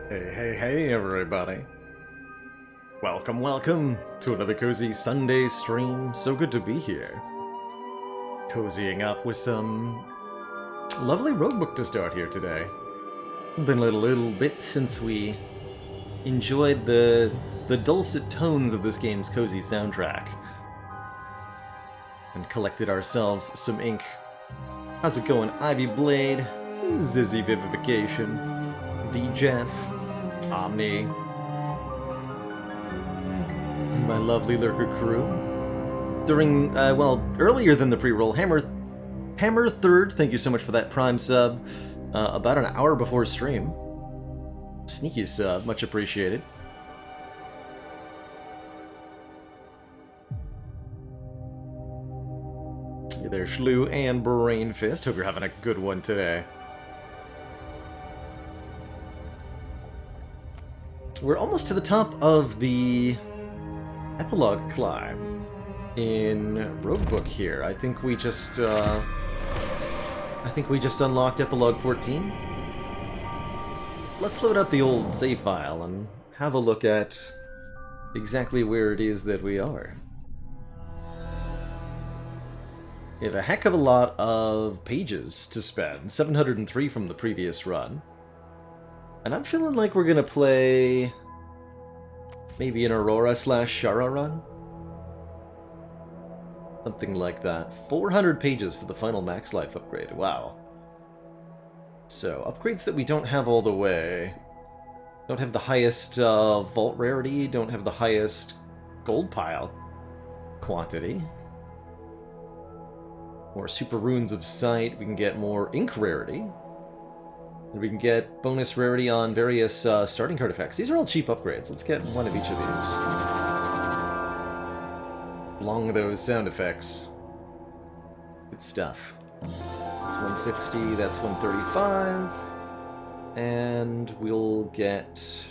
Hey, everybody. Welcome to another cozy Sunday stream. So good to be here. Cozying up with some lovely Roguebook to start here today. Been a little bit since we enjoyed the dulcet tones of this game's cozy soundtrack. And collected ourselves some ink. How's it going, Ivy Blade, Zizzy Vivification, the Jeff, Omni, and my lovely lurker crew. During, earlier than the pre-roll, Hammer Third, thank you so much for that Prime sub, about an hour before stream. Sneaky sub, much appreciated. Hey there, Shlu and Brainfist, hope you're having a good one today. We're almost to the top of the epilogue climb in Roguebook here. I think we just unlocked epilogue 14. Let's load up the old save file and have a look at exactly where it is that we are. We have a heck of a lot of pages to spend, 703 from the previous run. And I'm feeling like we're gonna play maybe an Aurora/Shara run? Something like that. 400 pages for the final max life upgrade. Wow. So, upgrades that we don't have all the way. Don't have the highest vault rarity, don't have the highest gold pile quantity. More super runes of sight, we can get more ink rarity. And we can get bonus rarity on various starting card effects. These are all cheap upgrades. Let's get one of each of these. Along those sound effects. Good stuff. That's 160, that's 135. And we'll get...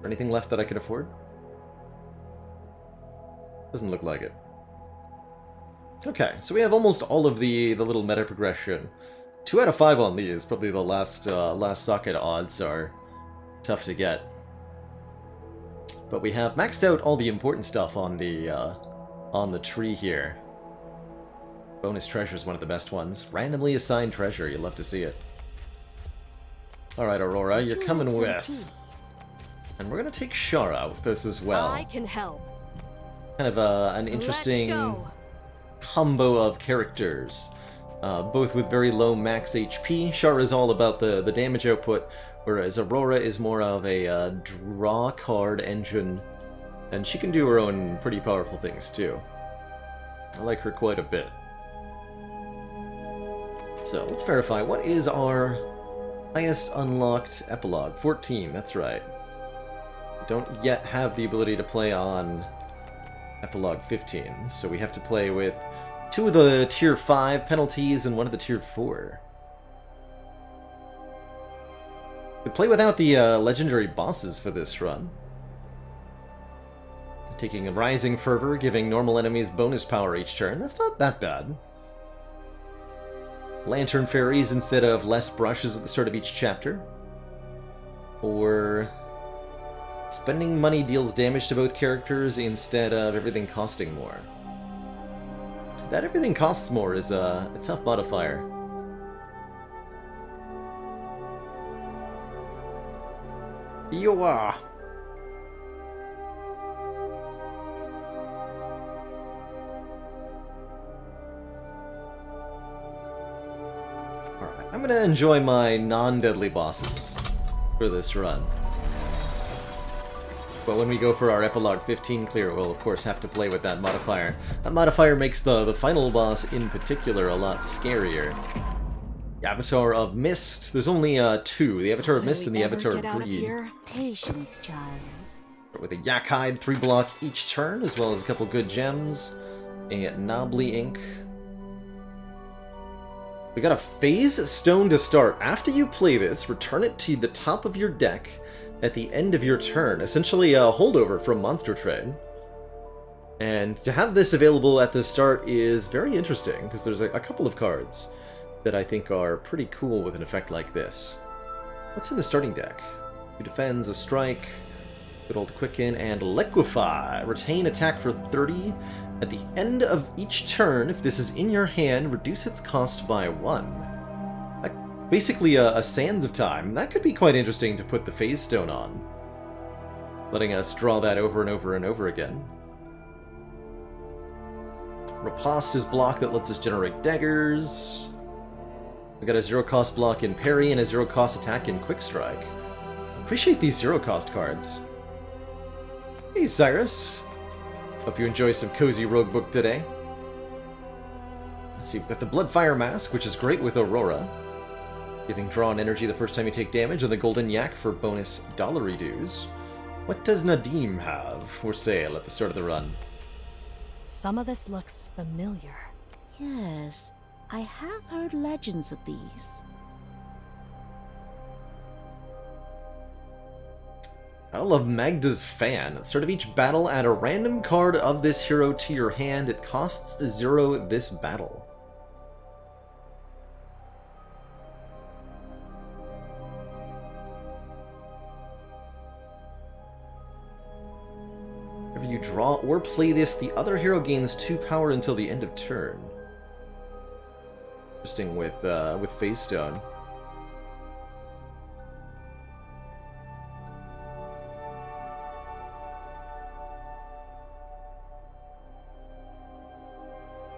anything left that I can afford? Doesn't look like it. Okay, so we have almost all of the little meta progression. 2 out of 5 on these. Probably the last socket odds are tough to get. But we have maxed out all the important stuff on the tree here. Bonus treasure is one of the best ones. Randomly assigned treasure. You love to see it. Alright, Aurora, you're coming with. And we're going to take Shara with us as well. I can help. Kind of an interesting combo of characters. Both with very low max HP. Shara is all about the damage output, whereas Aurora is more of a draw card engine, and she can do her own pretty powerful things too. I like her quite a bit. So, let's verify. What is our highest unlocked epilogue? 14, that's right. Don't yet have the ability to play on epilogue 15, so we have to play with 2 of the tier 5 penalties and 1 of the tier 4. We play without the legendary bosses for this run. Taking a Rising Fervor, giving normal enemies bonus power each turn. That's not that bad. Lantern Fairies instead of less brushes at the start of each chapter. Or spending money deals damage to both characters instead of everything costing more. That everything costs more is a tough modifier. Yoa! Alright, I'm gonna enjoy my non-deadly bosses for this run. But when we go for our Epilogue 15 clear, we'll of course have to play with that modifier. That modifier makes the final boss in particular a lot scarier. The Avatar of Mist, there's only 2, the Avatar of Mist and the Avatar of Greed. Patience, child. With a Yak Hide 3 block each turn, as well as a couple good gems, a Knobbly Ink. We got a Phase Stone to start. After you play this, return it to the top of your deck at the end of your turn, essentially a holdover from Monster Trade. And to have this available at the start is very interesting, because there's a couple of cards that I think are pretty cool with an effect like this. What's in the starting deck? 2 defends, a strike. Good old Quicken and Liquefy. Retain attack for 30. At the end of each turn, if this is in your hand, reduce its cost by 1. Basically a Sands of Time. That could be quite interesting to put the Phase Stone on. Letting us draw that over and over and over again. Riposte is block that lets us generate daggers. We got a 0-cost block in parry and a 0-cost attack in quick strike. Appreciate these 0-cost cards. Hey Cyrus. Hope you enjoy some cozy Roguebook today. Let's see, we've got the Bloodfire Mask, which is great with Aurora. Giving drawn energy the first time you take damage, and the Golden Yak for bonus dollary dues. What does Nadim have for sale at the start of the run? Some of this looks familiar. Yes, I have heard legends of these. I love Magda's Fan. At the start of each battle, add a random card of this hero to your hand. It costs 0 this battle. Whenever you draw or play this, the other hero gains 2 power until the end of turn. Interesting with Phase Stone.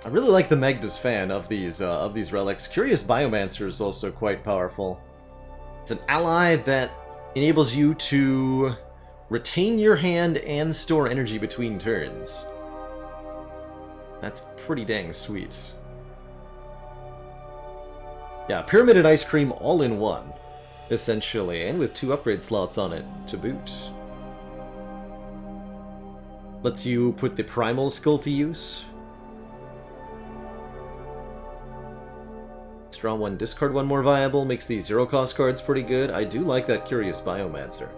I really like the Magda's Fan of these relics. Curious Biomancer is also quite powerful. It's an ally that enables you to retain your hand and store energy between turns. That's pretty dang sweet. Yeah, Pyramid and Ice Cream all in one, essentially, and with 2 upgrade slots on it to boot. Lets you put the Primal Skull to use. Draw 1, discard 1 more viable, makes these 0-cost cards pretty good. I do like that Curious Biomancer.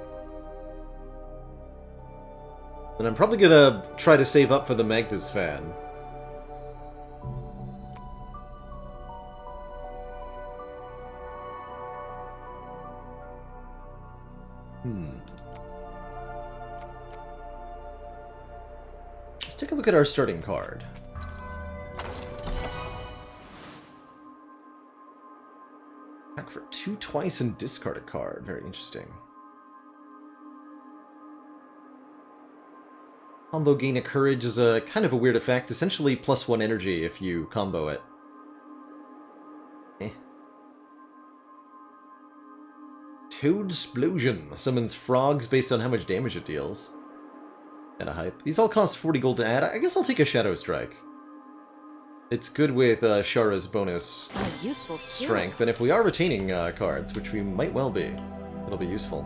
And I'm probably gonna try to save up for the Magda's Fan. Let's take a look at our starting card. Attack for 2 twice and discard a card. Very interesting. Combo Gain of Courage is a kind of a weird effect. Essentially +1 energy if you combo it. Toadsplosion summons frogs based on how much damage it deals. Kinda hype. These all cost 40 gold to add. I guess I'll take a Shadow Strike. It's good with Shara's bonus Useful strength, and if we are retaining cards, which we might well be, it'll be useful.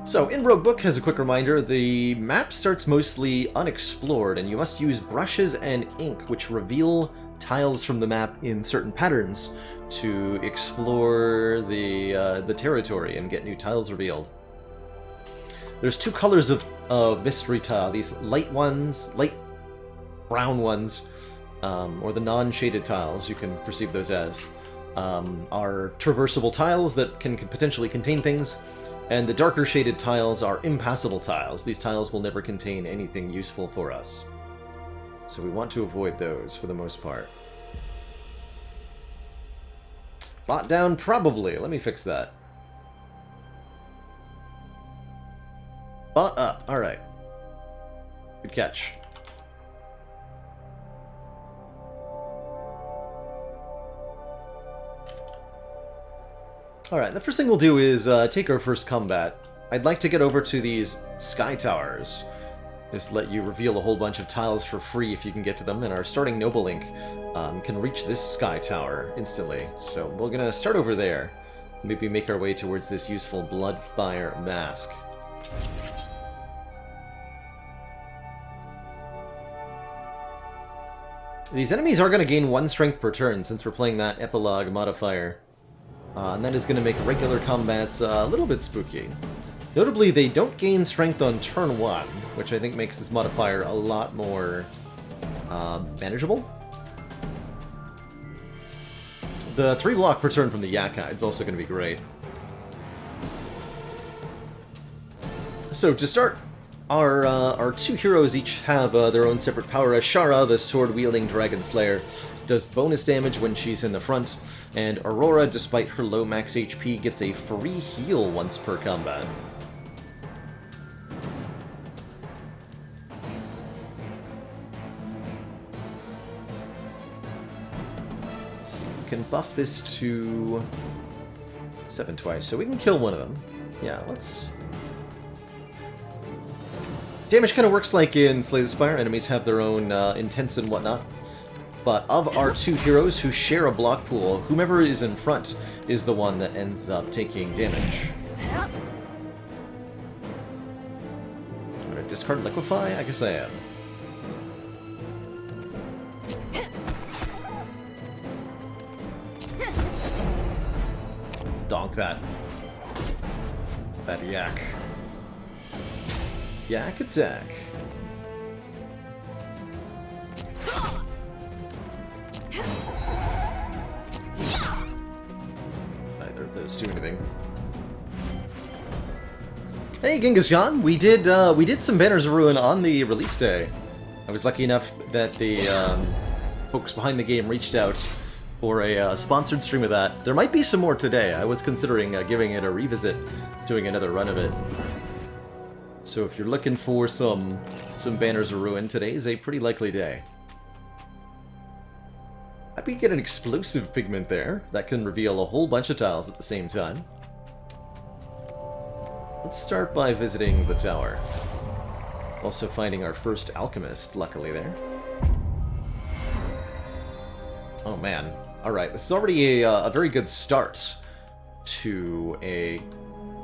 So, in Roguebook, as a quick reminder, the map starts mostly unexplored, and you must use brushes and ink, which reveal tiles from the map in certain patterns to explore the territory and get new tiles revealed. There's 2 colors of mystery tile. These light ones, light brown ones, or the non-shaded tiles, you can perceive those as, are traversable tiles that can potentially contain things, and the darker shaded tiles are impassable tiles. These tiles will never contain anything useful for us. So we want to avoid those for the most part. Bot down, probably. Let me fix that. Bot up. Alright. Good catch. Alright, the first thing we'll do is take our first combat. I'd like to get over to these sky towers. Just let you reveal a whole bunch of tiles for free if you can get to them, and our starting Noble Link can reach this sky tower instantly. So we're gonna start over there. Maybe make our way towards this useful Bloodfire Mask. These enemies are going to gain 1 strength per turn since we're playing that epilogue modifier. And that is going to make regular combats a little bit spooky. Notably, they don't gain strength on turn 1, which I think makes this modifier a lot more manageable. The 3-block return from the Yakai is also going to be great. So to start, our two heroes each have their own separate power. Ashara, the sword-wielding Dragon Slayer, does bonus damage when she's in the front, and Aurora, despite her low max HP, gets a free heal once per combat. We can buff this to 7 twice, so we can kill one of them. Yeah, let's... Damage kind of works like in Slay the Spire. Enemies have their own intents and whatnot. But of our two heroes who share a block pool, whomever is in front is the one that ends up taking damage. I'm gonna discard Liquefy? I guess I am. Donk that. That yak. Yak attack. Neither of those do anything. Hey, Genghis Khan! We did some Banners of Ruin on the release day. I was lucky enough that the folks behind the game reached out for a sponsored stream of that. There might be some more today. I was considering giving it a revisit, doing another run of it. So if you're looking for some Banners of Ruin, today is a pretty likely day. I could get an explosive pigment there that can reveal a whole bunch of tiles at the same time. Let's start by visiting the tower. Also finding our first alchemist, luckily there. Oh man. Alright, this is already a very good start to a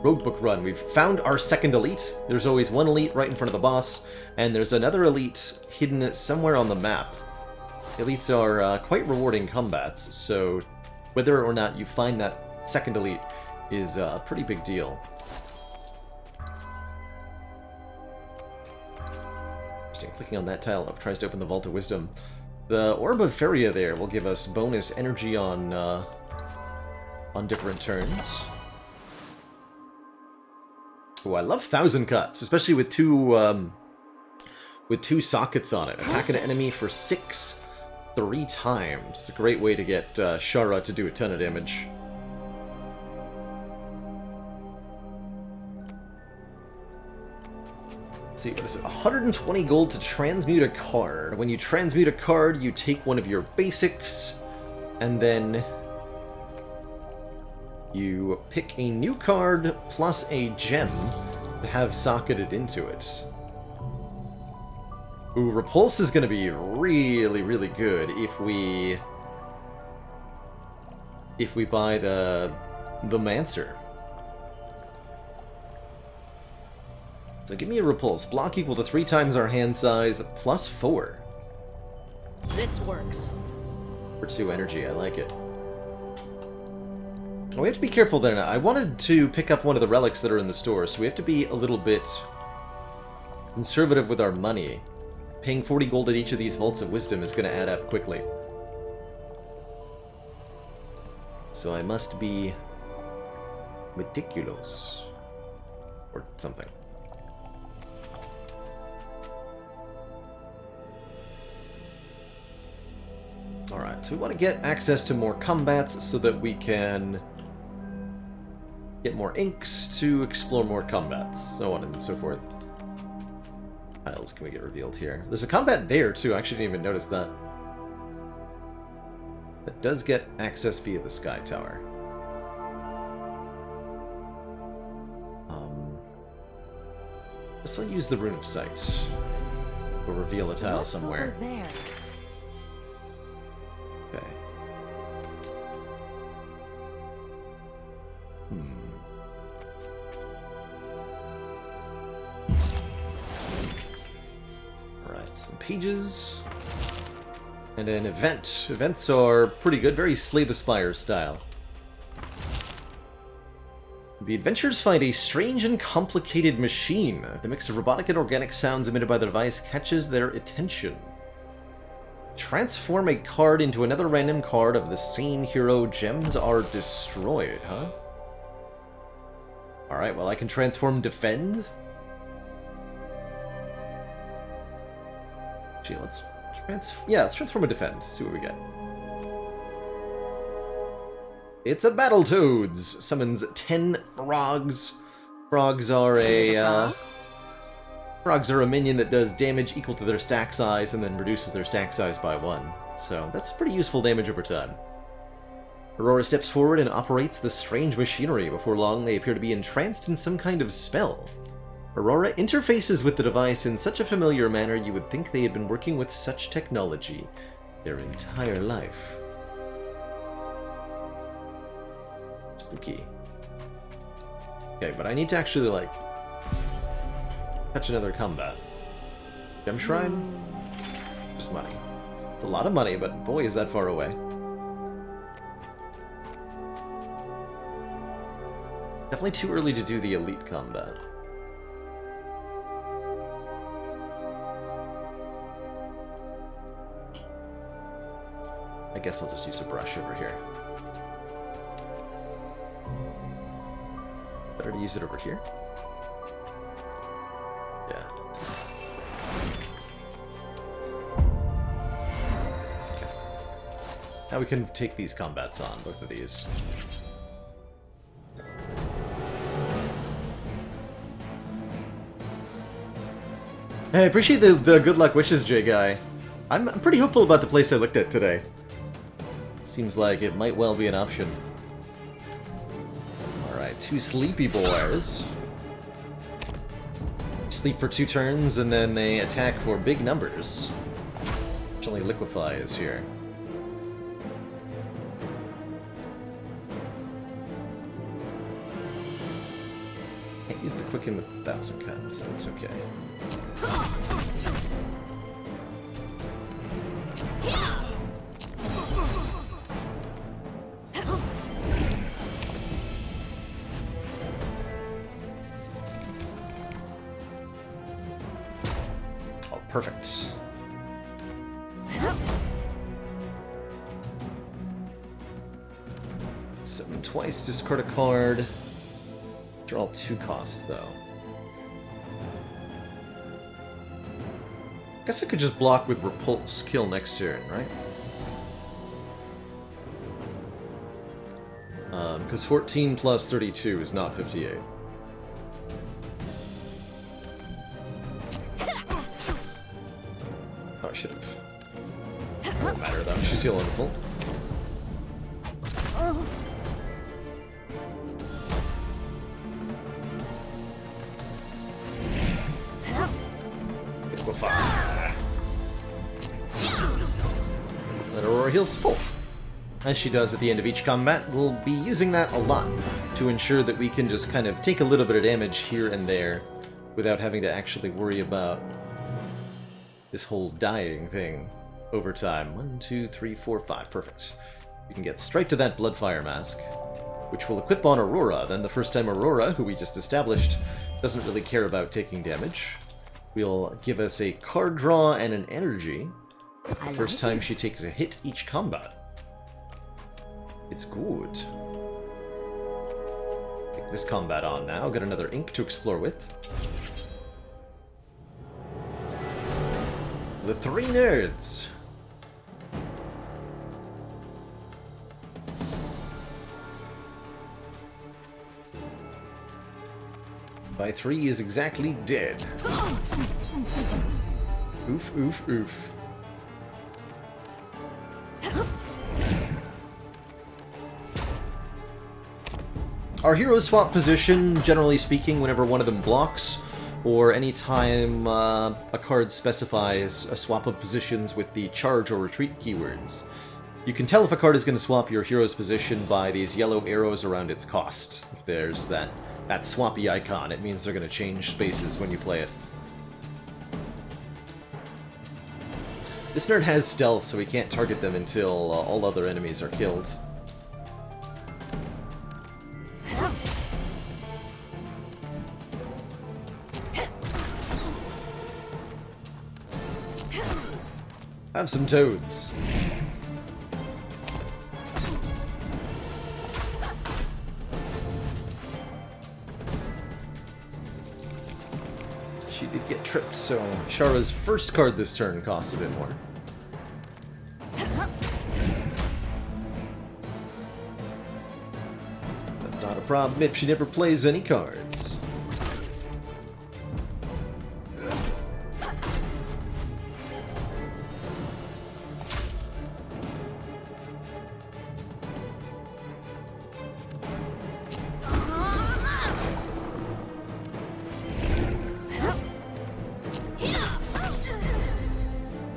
Roguebook run. We've found our second elite. There's always one elite right in front of the boss, and there's another elite hidden somewhere on the map. Elites are quite rewarding combats, so whether or not you find that second elite is a pretty big deal. Interesting. Clicking on that tile up tries to open the Vault of Wisdom. The Orb of Feria there will give us bonus energy on different turns. Oh, I love 1,000 Cuts, especially with two sockets on it. Attack an enemy for 6, 3 times. It's a great way to get Shara to do a ton of damage. Let's see, what is it? 120 gold to transmute a card. When you transmute a card, you take one of your basics, and then you pick a new card plus a gem to have socketed into it. Ooh, Repulse is going to be really, really good if we buy the Mancer. So give me a Repulse. Block equal to 3 times our hand size plus 4. This works. For 2 energy, I like it. We have to be careful there now. I wanted to pick up one of the relics that are in the store, so we have to be a little bit conservative with our money. Paying 40 gold at each of these Vaults of Wisdom is going to add up quickly. So I must be meticulous. Or something. Alright, so we want to get access to more combats so that we can get more inks to explore more combats, so on and so forth. What else can we get revealed here? There's a combat there, too. I actually didn't even notice that. That does get access via the Sky Tower. Let's not use the Rune of Sight. We'll reveal a tile somewhere. Over there? Okay. Alright, some pages. And an event. Events are pretty good, very Slay the Spire style. The adventurers find a strange and complicated machine. The mix of robotic and organic sounds emitted by the device catches their attention. Transform a card into another random card of the same hero. Gems are destroyed, huh? Alright, well I can transform defend. Gee, let's transform a defend. See what we get. It's a Battletoads! Summons 10 frogs. Frogs are a minion that does damage equal to their stack size and then reduces their stack size by 1. So that's pretty useful damage over time. Aurora steps forward and operates the strange machinery. Before long, they appear to be entranced in some kind of spell. Aurora interfaces with the device in such a familiar manner you would think they had been working with such technology their entire life. Spooky. Okay, but I need to actually, like, catch another combat. Gem Shrine? Just money. It's a lot of money, but boy, is that far away. Definitely too early to do the elite combat. I guess I'll just use a brush over here. Better to use it over here? Yeah. Okay. Now we can take these combats on, both of these. Hey, I appreciate the good luck wishes, J-Guy. I'm pretty hopeful about the place I looked at today. Seems like it might well be an option. Alright, 2 sleepy boys. Sleep for 2 turns, and then they attack for big numbers. Which only Liquefy is here. Can't use the Quicken with 1,000 cuts, that's okay. Perfect. Summon twice, discard a card. Draw 2 cost, though. Guess I could just block with Repulse, kill next turn, right? Because 14 plus 32 is not 58. I should have. Doesn't matter though. She's healing full. Let Aurora heals full. As she does at the end of each combat, we'll be using that a lot to ensure that we can just kind of take a little bit of damage here and there without having to actually worry about this whole dying thing over time. 1, 2, 3, 4, 5. Perfect. We can get straight to that Bloodfire Mask, which will equip on Aurora. Then the first time Aurora, who we just established, doesn't really care about taking damage, will give us a card draw and an energy. First time she takes a hit each combat. It's good. Take this combat on now. Got another ink to explore with. The 3 nerds. By 3 is exactly dead. Oof, oof, oof. Our heroes swap position, generally speaking, whenever one of them blocks, or anytime a card specifies a swap of positions with the charge or retreat keywords. You can tell if a card is going to swap your hero's position by these yellow arrows around its cost. If there's that swappy icon, it means they're going to change spaces when you play it. This nerd has stealth, so he can't target them until all other enemies are killed. Have some toads. She did get tripped, so Shara's first card this turn costs a bit more. That's not a problem if she never plays any cards.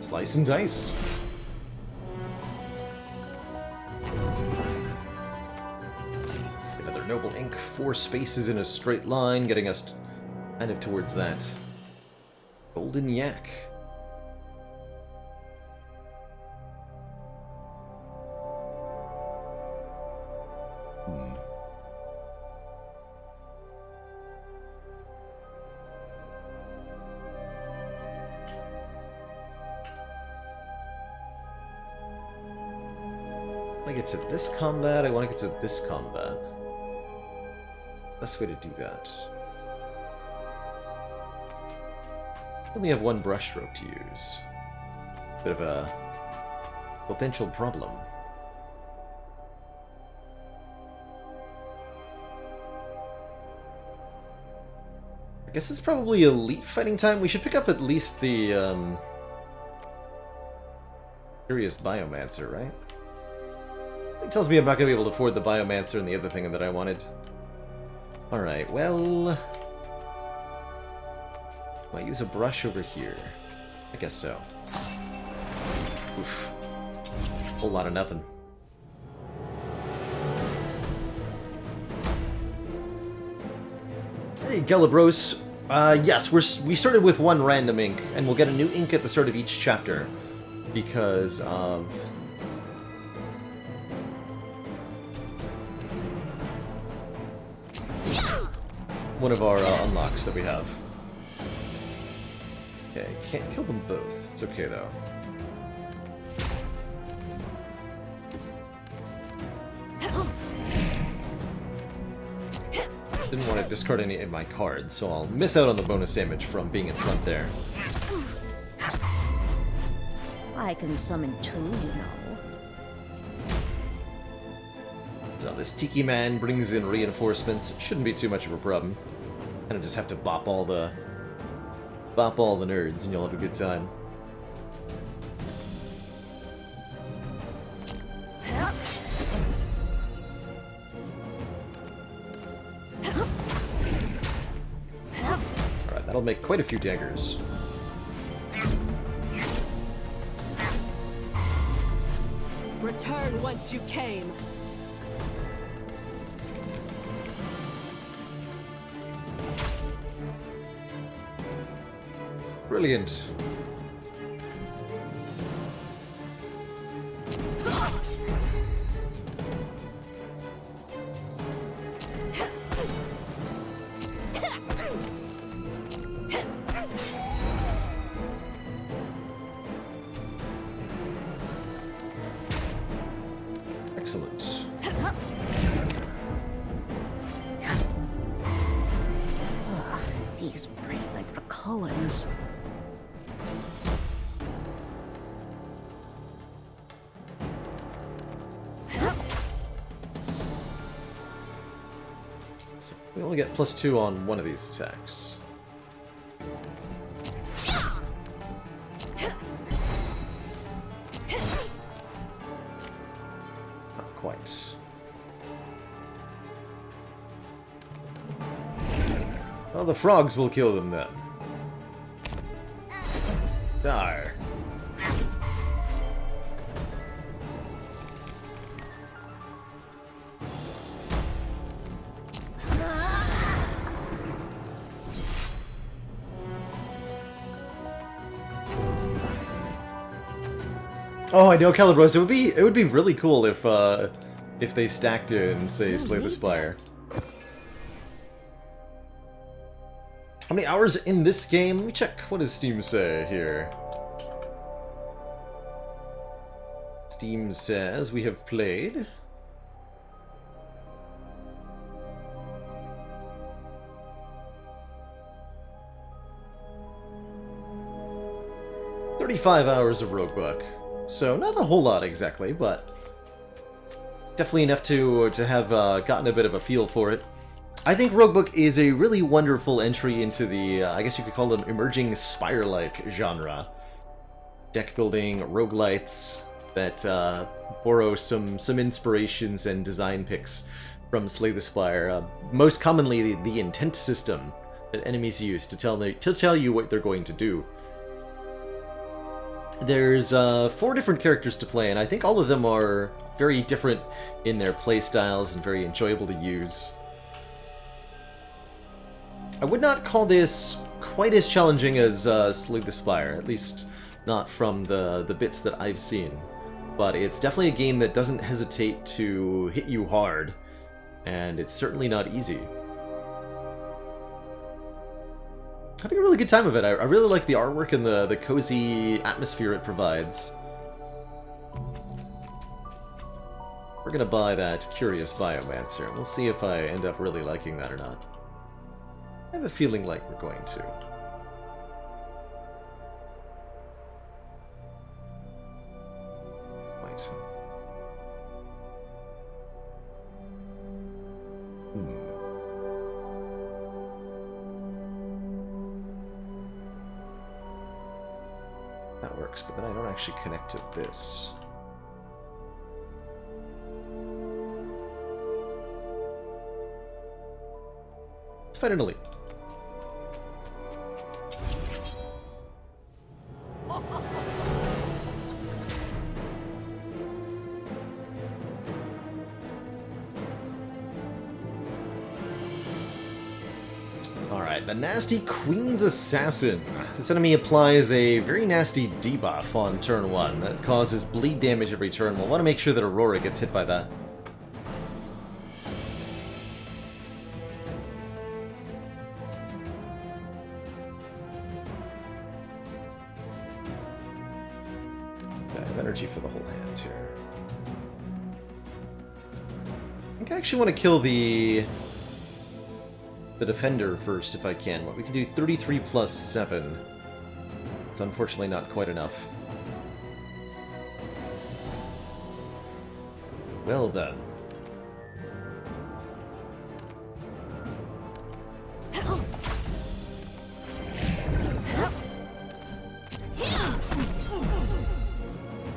Slice and dice. Another noble ink, 4 spaces in a straight line, getting us kind of towards that. Golden yak. I get to this combat, I want to get to this combat. Best way to do that. Only have 1 brushstroke to use. Bit of a potential problem. I guess it's probably elite fighting time. We should pick up at least the Curious Biomancer, right? It tells me I'm not going to be able to afford the Biomancer and the other thing that I wanted. Alright, well... I use a brush over here. I guess so. Oof. Whole lot of nothing. Hey, Gelabros. Yes, we started with 1 random ink, and we'll get a new ink at the start of each chapter. Because of... one of our unlocks that we have. Okay, can't kill them both. It's okay though. Didn't want to discard any of my cards, so I'll miss out on the bonus damage from being in front there. I can summon 2, you know. So this Tiki Man brings in reinforcements. Shouldn't be too much of a problem. Kind of just have to bop all the nerds and you'll have a good time. Alright, that'll make quite a few daggers. Return whence you came. Brilliant. Excellent. These breathe like Racoans. We only get +2 on one of these attacks. Not quite. Well, the frogs will kill them then. Dar. Oh, I know, Calibros. It would be really cool if they stacked it and say Slay the Spire. How many hours in this game? Let me check. What does Steam say here? Steam says we have played. "35 hours of Roguebook." So not a whole lot exactly, but definitely enough to have gotten a bit of a feel for it. I think Roguebook is a really wonderful entry into the, I guess you could call them emerging Spire-like genre. Deck building, roguelites that borrow some inspirations and design picks from Slay the Spire. Most commonly, the intent system that enemies use to tell you what they're going to do. There's 4 different characters to play, and I think all of them are very different in their playstyles and very enjoyable to use. I would not call this quite as challenging as Slay the Spire, at least not from the bits that I've seen. But it's definitely a game that doesn't hesitate to hit you hard, and it's certainly not easy. Having a really good time of it. I really like the artwork and the cozy atmosphere it provides. We're gonna buy that Curious Biomancer. We'll see if I end up really liking that or not. I have a feeling like we're going to. Right. That works, but then I don't actually connect to this. Let's fight an elite. Alright, the nasty Queen's Assassin. This enemy applies a very nasty debuff on turn 1 that causes bleed damage every turn. We'll want to make sure that Aurora gets hit by that. Okay, I have energy for the whole hand here. I think I actually want to kill the defender first if I can. What we can do 33 plus 7. It's unfortunately not quite enough. Well then.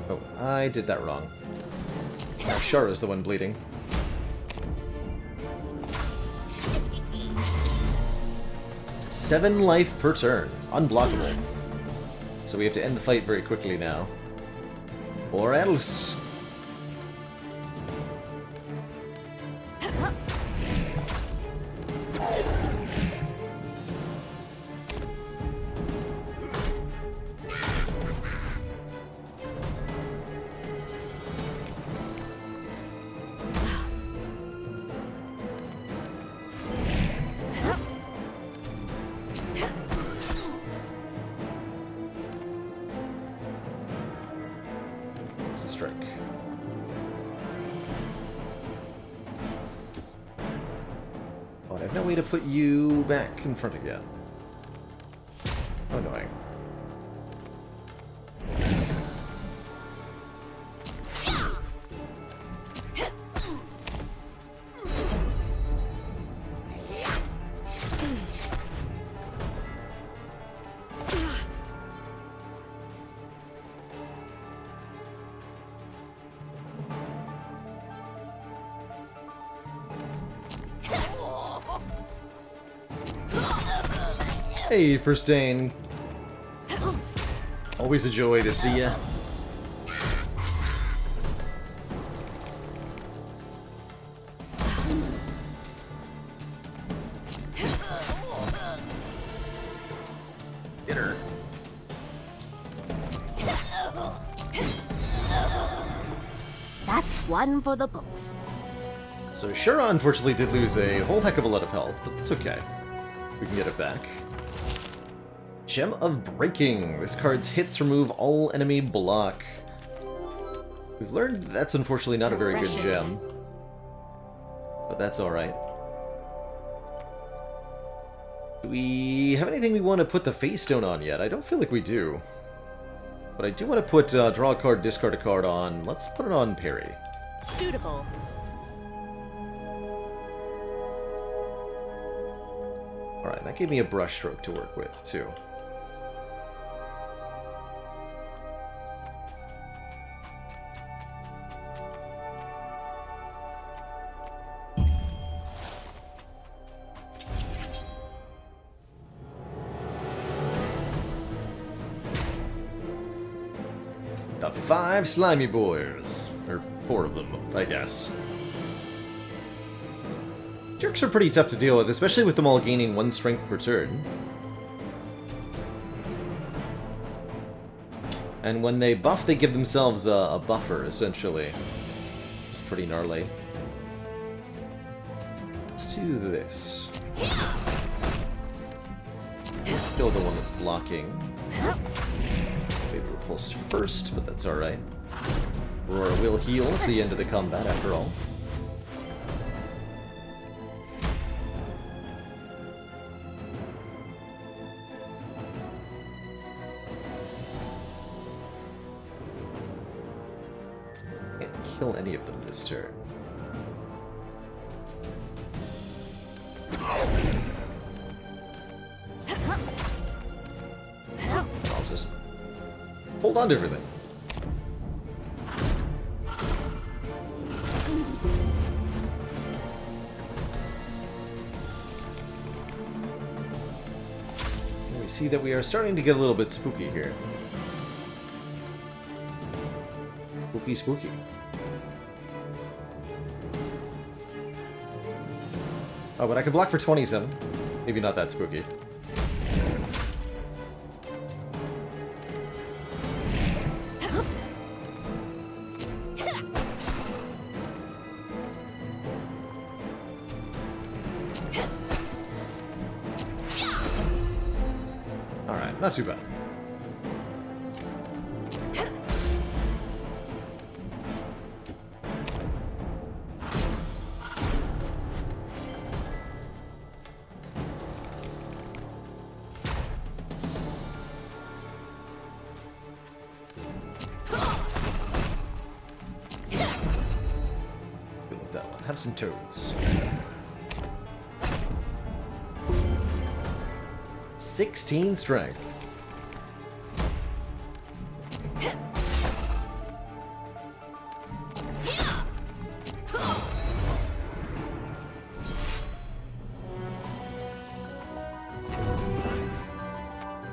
Oh, I did that wrong. Shara's the one bleeding. Seven life per turn. Unblockable. So we have to end the fight very quickly now. Or else. Strike. Oh, I have no way to put you back in front again. How annoying. Hey, First Dane. Always a joy to see ya. Get her. That's one for the books. So Shara unfortunately did lose a whole heck of a lot of health, but it's okay. We can get it back. Gem of Breaking. This card's hits remove all enemy block. We've learned that's unfortunately not a very good gem. But that's alright. Do we have anything we want to put the face stone on yet? I don't feel like we do. But I do want to put draw a card, discard a card on. Let's put it on parry. Suitable. Alright, that gave me a brush stroke to work with, too. The 5 slimy boys. Or 4 of them, I guess. Jerks are pretty tough to deal with, especially with them all gaining 1 strength per turn. And when they buff, they give themselves a buffer, essentially. It's pretty gnarly. Let's do this. Kill the one that's blocking. Maybe repulsed first, but that's alright. Aurora will heal at the end of the combat, after all. Can't kill any of them this turn. I'll just hold on to everything. We see that we are starting to get a little bit spooky here. Spooky, spooky. Oh, but I can block for 27. Maybe not that spooky. Alright, not too bad. Have some toads. 16 strength.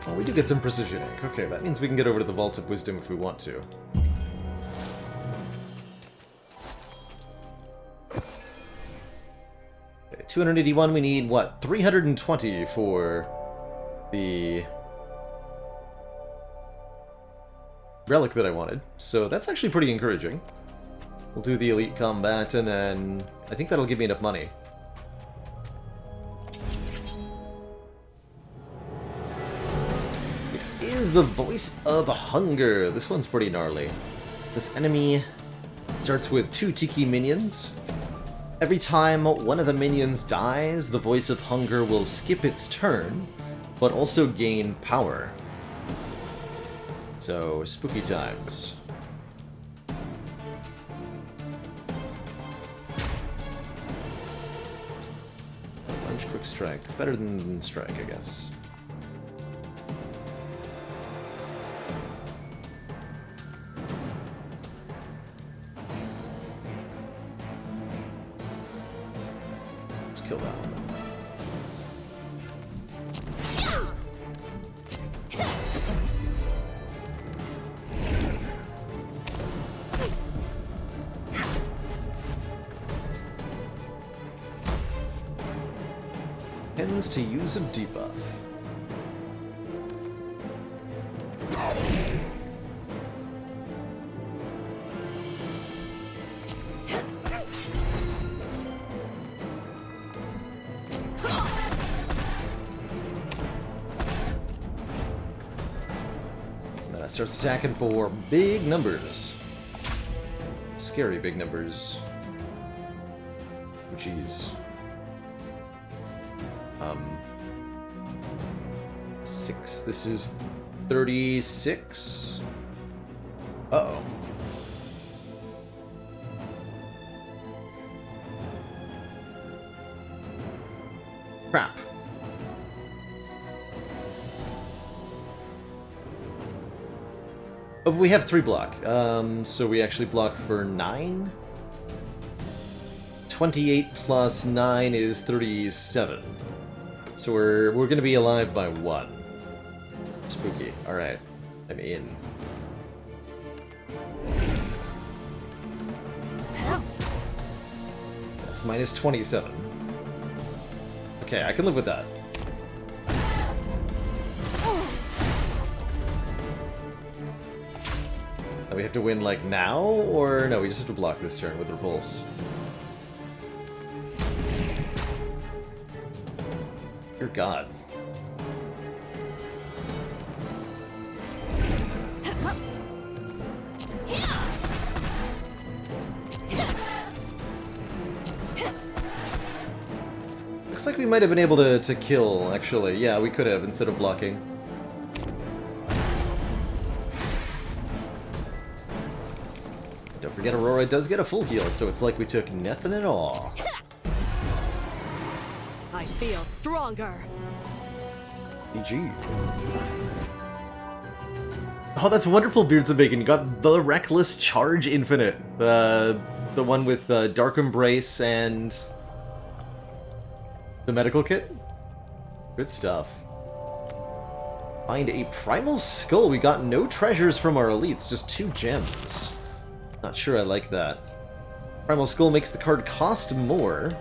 Well, we do get some precision ink. Okay, that means we can get over to the Vault of Wisdom if we want to. 281, we need, what, 320 for the relic that I wanted. So that's actually pretty encouraging. We'll do the elite combat, and then I think that'll give me enough money. It is the Voice of Hunger. This one's pretty gnarly. This enemy starts with 2 Tiki minions. Every time one of the minions dies, the Voice of Hunger will skip its turn, but also gain power. So, spooky times. Punch, quick strike. Better than strike, I guess. Kill that one. Tends to use a debuff. Starts attacking for big numbers. scary big numbers. Oh, jeez. 6. This is 36. Uh-oh. Crap. Oh, we have 3 block. So we actually block for 9? 28 plus 9 is 37. So we're gonna be alive by 1. Spooky. Alright. I'm in. That's minus 27. Okay, I can live with that. We have to win, like, now? Or no, we just have to block this turn with Repulse. Dear God. Looks like we might have been able to kill, actually. Yeah, we could have, instead of blocking. Don't forget Aurora does get a full heal, so it's like we took nothing at all. I feel stronger. GG. Oh, that's wonderful, Beards of Bacon. You got the Reckless Charge Infinite. The one with Dark Embrace and the medical kit. Good stuff. Find a Primal Skull. We got no treasures from our elites, just 2 gems. Not sure I like that. Primal Skull makes the card cost more,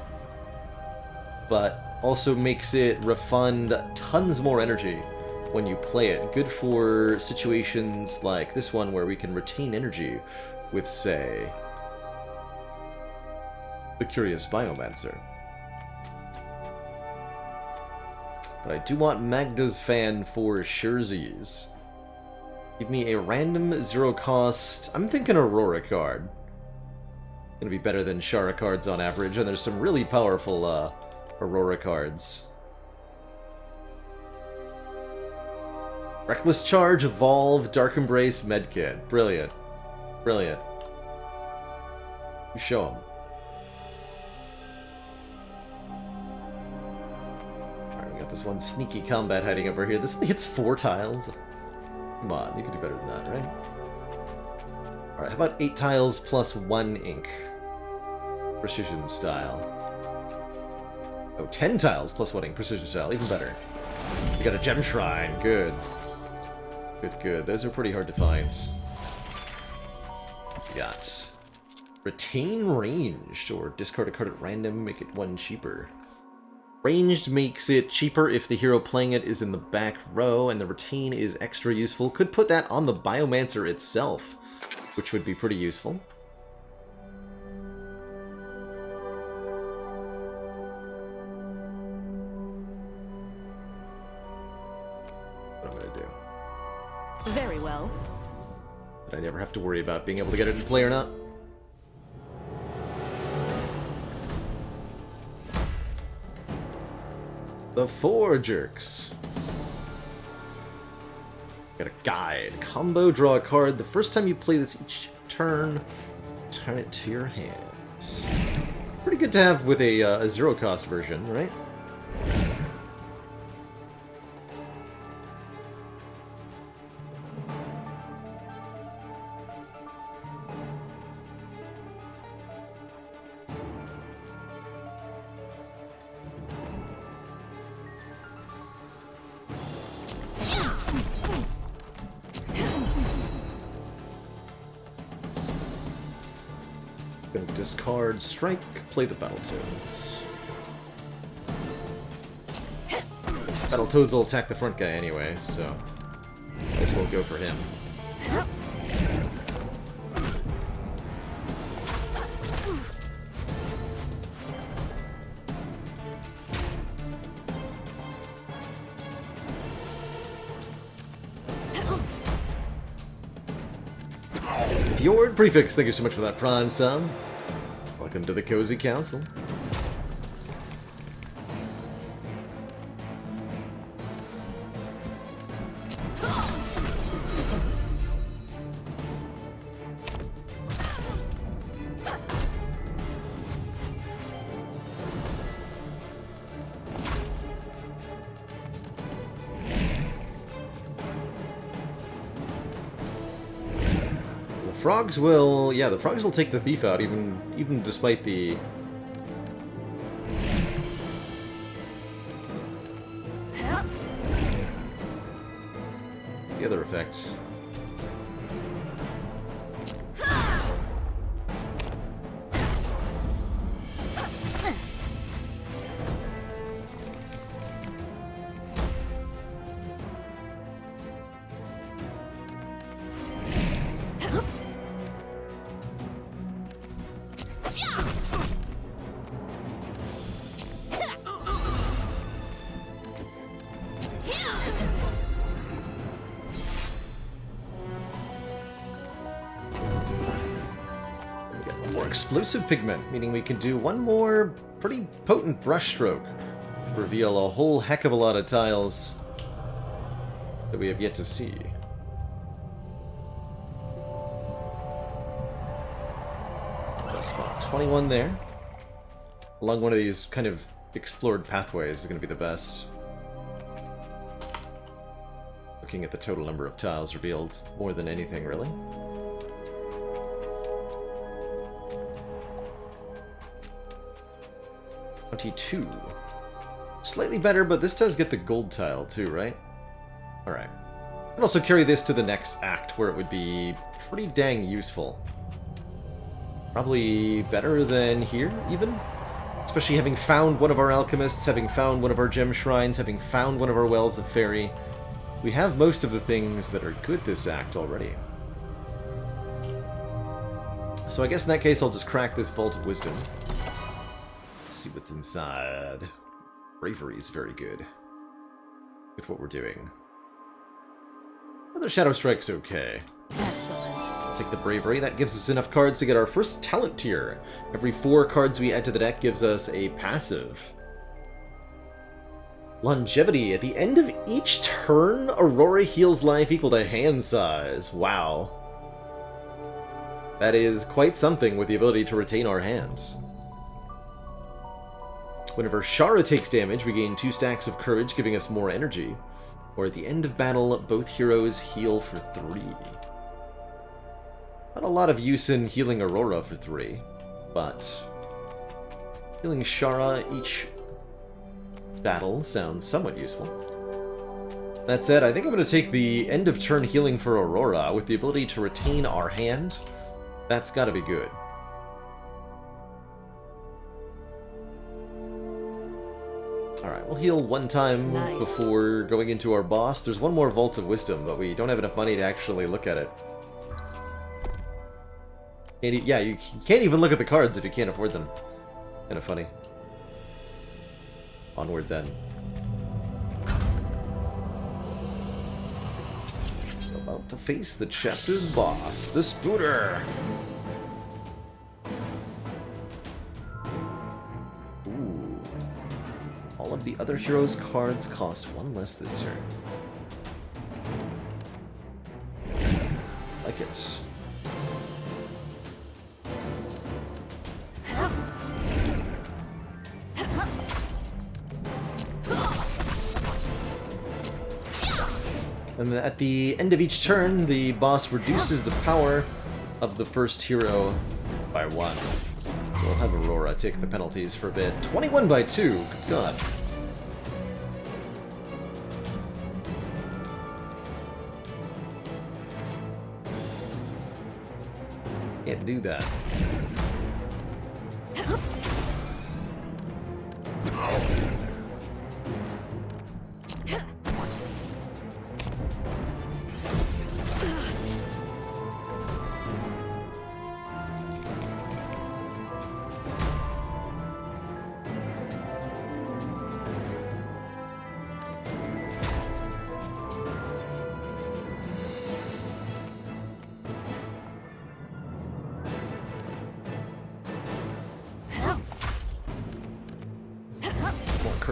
but also makes it refund tons more energy when you play it. Good for situations like this one where we can retain energy with, say, the Curious Biomancer. But I do want Magda's Fan for Scherzies. Give me a random 0 cost. I'm thinking Aurora card. Gonna be better than Shara cards on average, and there's some really powerful Aurora cards. Reckless Charge, Evolve, Dark Embrace, Medkit. Brilliant. Brilliant. You show them. Alright, we got this one sneaky combat hiding over here. This thing hits 4 tiles. Come on, you can do better than that, right? Alright, how about 8 tiles plus 1 ink? Precision style. Oh, 10 tiles plus 1 ink. Precision style, even better. We got a gem shrine. Good. Good, good. Those are pretty hard to find. We got Retain Ranged, or discard a card at random, make it 1 cheaper. Ranged makes it cheaper if the hero playing it is in the back row, and the Retain is extra useful. Could put that on the Biomancer itself, which would be pretty useful. What I'm gonna do. Very well. But I never have to worry about being able to get it in play or not. The Four Jerks. Got a guide. Combo, draw a card. The first time you play this each turn, turn it to your hands. Pretty good to have with a 0 cost version, right? Gonna discard Strike, play the Battletoads. Battletoads will attack the front guy anyway, so I guess we'll go for him. If Fjord Prefix, thank you so much for that Prime sub. Welcome to the Cozy Council. Frogs will, yeah, the frogs will take the thief out, even despite the other effects. Explosive pigment, meaning we can do one more pretty potent brush stroke. Reveal a whole heck of a lot of tiles that we have yet to see. Spot 21 there. Along one of these kind of explored pathways is going to be the best. Looking at the total number of tiles revealed, more than anything, really. Slightly better, but this does get the gold tile too, right? Alright. I'd also carry this to the next act, where it would be pretty dang useful. Probably better than here, even? Especially having found one of our alchemists, having found one of our gem shrines, having found one of our wells of fairy. We have most of the things that are good this act already. So I guess in that case I'll just crack this Vault of Wisdom. See what's inside. Bravery is very good with what we're doing. Other Shadow Strike's okay. Excellent. Take the Bravery. That gives us enough cards to get our first talent tier. Every 4 cards we add to the deck gives us a passive. Longevity. At the end of each turn, Aurora heals life equal to hand size. Wow. That is quite something with the ability to retain our hands. Whenever Shara takes damage, we gain 2 stacks of courage, giving us more energy. Or at the end of battle, both heroes heal for 3. Not a lot of use in healing Aurora for 3, but healing Shara each battle sounds somewhat useful. That said, I think I'm going to take the end of turn healing for Aurora with the ability to retain our hand. That's got to be good. Alright, we'll heal one time before going into our boss. There's one more Vault of Wisdom, but we don't have enough money to actually look at it. And yeah, you can't even look at the cards if you can't afford them. Kinda funny. Onward then. About to face the chapter's boss, the Spooter! Ooh. All of the other heroes' cards cost 1 less this turn. Like it. And at the end of each turn, the boss reduces the power of the first hero by 1. So we'll have Aurora take the penalties for a bit. 21 by 2, good god. Can't do that.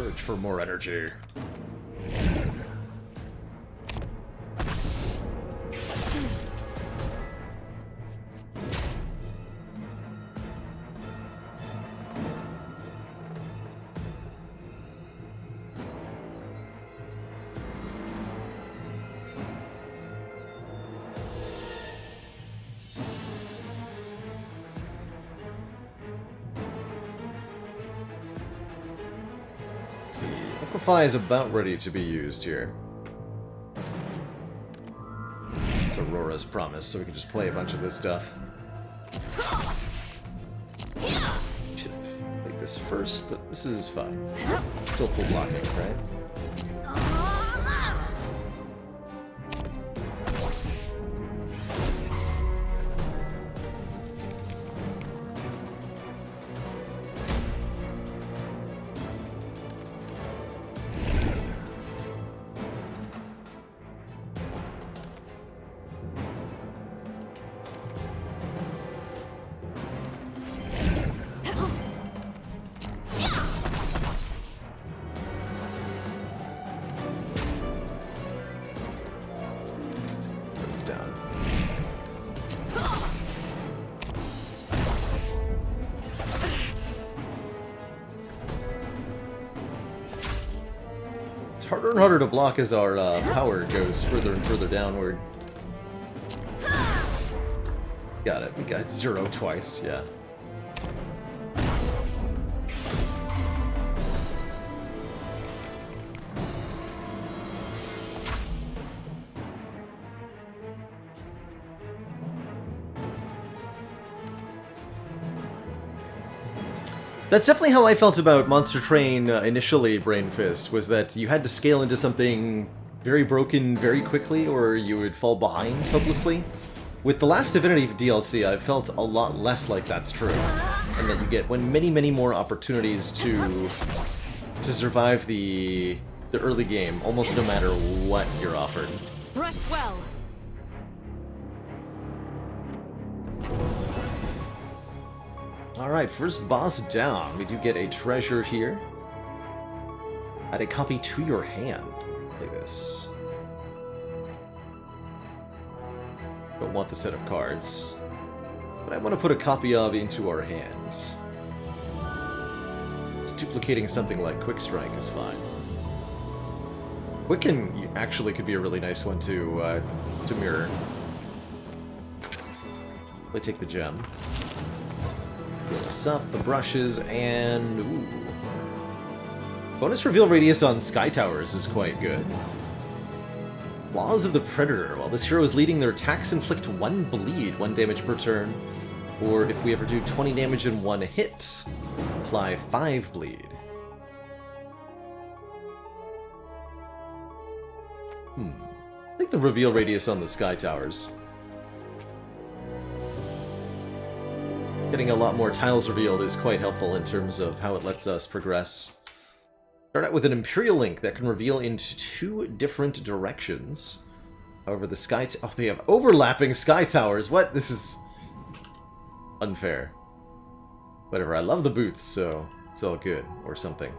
Purge for more energy. Liquefy is about ready to be used here. It's Aurora's promise, so we can just play a bunch of this stuff. Should have played this first, but this is fine. Still full blocking, right? Harder and harder to block as our power goes further and further downward. Got it. We got 0 twice, yeah. That's definitely how I felt about Monster Train initially, Brain Fist, was that you had to scale into something very broken very quickly or you would fall behind hopelessly. With the last Divinity DLC, I felt a lot less like that's true, and that you get many more opportunities to survive the early game, almost no matter what you're offered. Rest well. Alright, first boss down. We do get a treasure here. Add a copy to your hand. Like this. Don't want the set of cards. But I want to put a copy of into our hands. Just duplicating something like Quick Strike is fine. Quicken actually could be a really nice one to mirror. I take the gem. Fill this up, the brushes, and ooh. Bonus reveal radius on Sky Towers is quite good. Laws of the Predator. While this hero is leading, their attacks inflict 1 bleed, 1 damage per turn. Or if we ever do 20 damage in 1 hit, apply 5 bleed. I think the reveal radius on the Sky Towers. Getting a lot more tiles revealed is quite helpful in terms of how it lets us progress. Start out with an Imperial Link that can reveal into 2 different directions. However, the Sky... Oh, they have overlapping Sky Towers! What? This is... unfair. Whatever, I love the boots, so it's all good. Or something.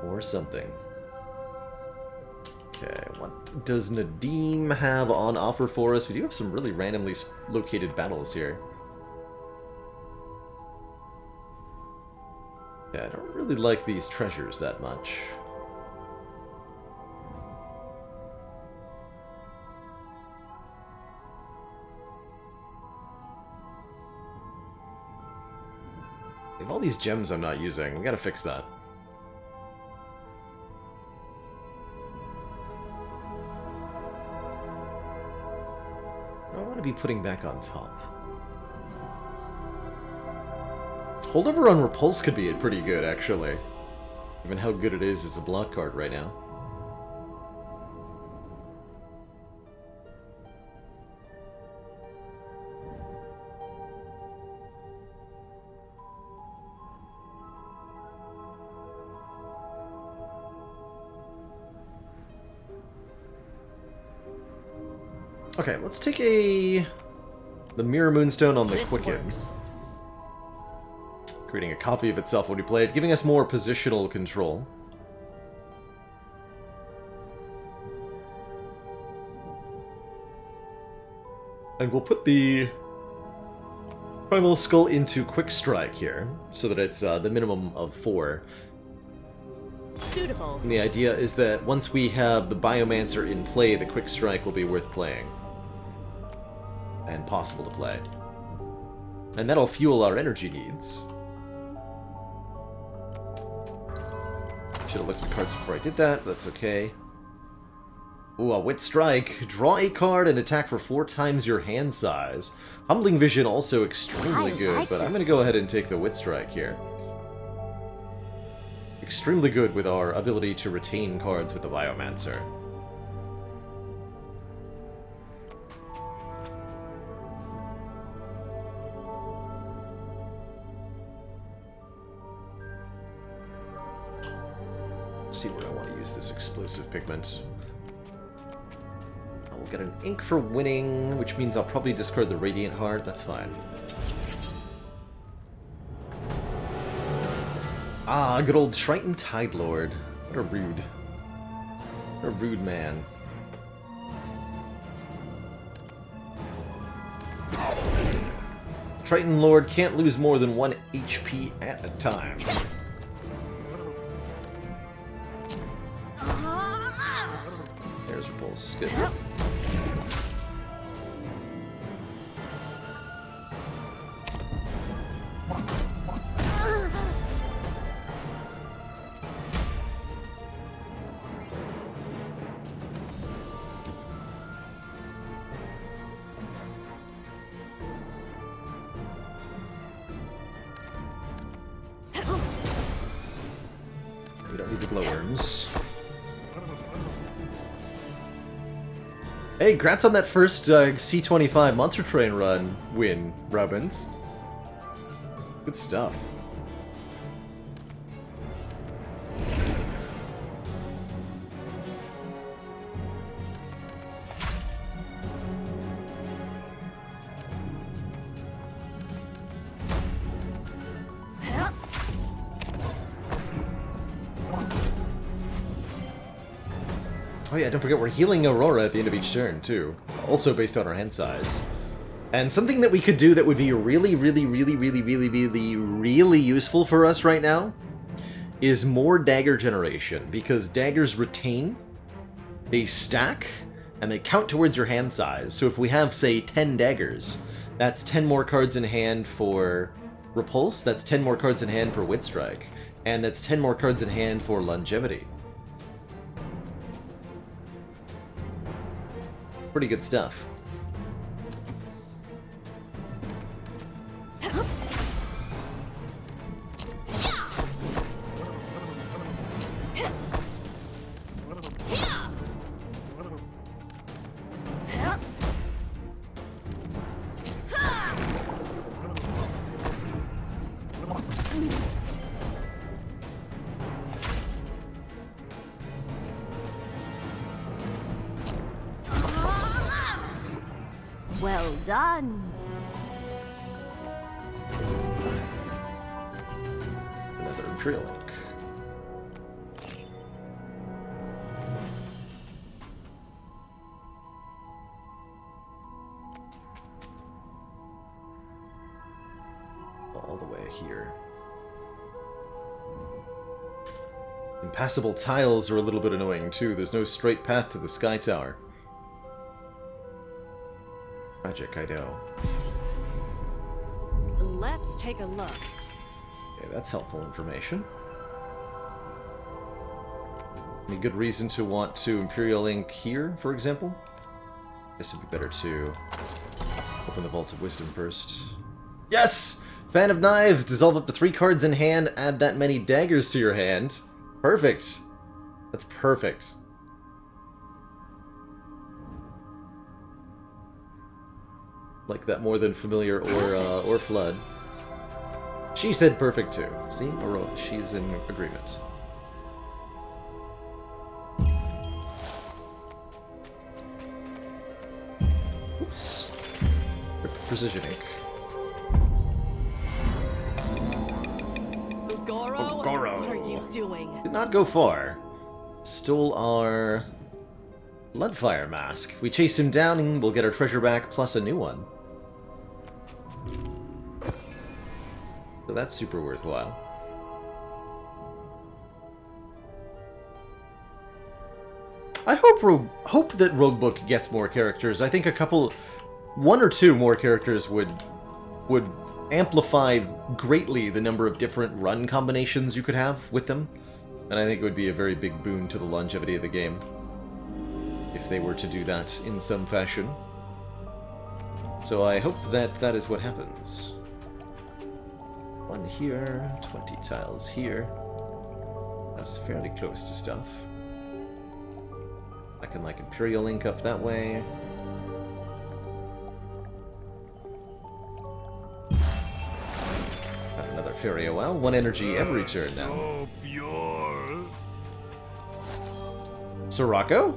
Or something. Okay, what does Nadim have on offer for us? We do have some really randomly located battles here. Yeah, I don't really like these treasures that much. They have all these gems I'm not using. We gotta fix that. I want to be putting back on top. Holdover on Repulse could be pretty good, actually. Given how good it is as a block card right now. Okay, let's take the Mirror Moonstone on the Quicken. creating a copy of itself when we play it, giving us more positional control. And we'll put the Primal Skull into Quick Strike here, so that it's the minimum of 4. Suitable. And the idea is that once we have the Biomancer in play, the Quick Strike will be worth playing. And possible to play. And that'll fuel our energy needs. Should have looked at the cards before I did that, but that's okay. Ooh, a Wit Strike. Draw a card and attack for 4 times your hand size. Humbling Vision also extremely good, but I'm going to go ahead and take the Wit Strike here. Extremely good with our ability to retain cards with the Biomancer. Let's see where I want to use this explosive pigment. I'll get an ink for winning, which means I'll probably discard the Radiant Heart. That's fine. Ah, good old Triton Tidelord. What a rude. What a rude man. Triton Lord can't lose more than 1 HP at a time. There's Repulse. Good. We don't need the glowworms. Hey, congrats on that first C25 Monster Train run win, Rubbins. Good stuff. Oh yeah, don't forget we're healing Aurora at the end of each turn, too. Also based on our hand size. And something that we could do that would be really useful for us right now is more dagger generation, because daggers retain, they stack, and they count towards your hand size. So if we have, say, 10 daggers, that's 10 more cards in hand for Repulse, that's 10 more cards in hand for Wit Strike, and that's 10 more cards in hand for Longevity. Pretty good stuff. Well done. Another Imperial Ink. All the way here. Impassable tiles are a little bit annoying too. There's no straight path to the Sky Tower. Tragic, I know. Let's take a look. Okay, that's helpful information. Any good reason to want to Imperial Ink here, for example? Guess it would be better to open the Vault of Wisdom first. Yes! Fan of Knives! Dissolve up to 3 cards in hand, add that many daggers to your hand. Perfect! That's perfect. Like that more than familiar or Flood. She said perfect too. See? Aurora, she's in agreement. Oops. Precision ink. doing? Did not go far. Stole our Bloodfire mask. We chase him down and we'll get our treasure back plus a new one. So that's super worthwhile. I hope that Roguebook gets more characters. I think one or two more characters would amplify greatly the number of different run combinations you could have with them. And I think it would be a very big boon to the longevity of the game if they were to do that in some fashion. So I hope that that is what happens. 1 here, 20 tiles here. That's fairly close to stuff. I can, like, Imperial Link up that way. Got another Fairy OL. 1 energy every turn now. So pure. Sirocco?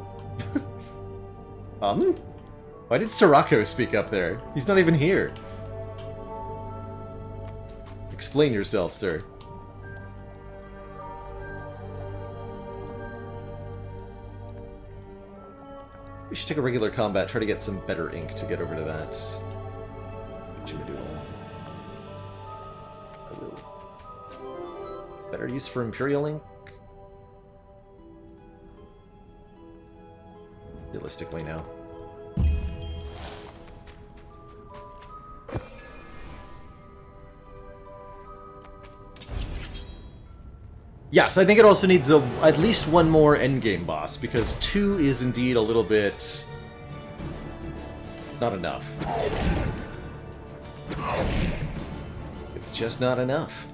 Why did Sirocco speak up there? He's not even here. Explain yourself, sir. We should take a regular combat, try to get some better ink to get over to that. I will. Better use for Imperial ink? Realistically, no. Yes, I think it also needs at least one more endgame boss, because 2 is indeed a little bit... not enough. It's just not enough.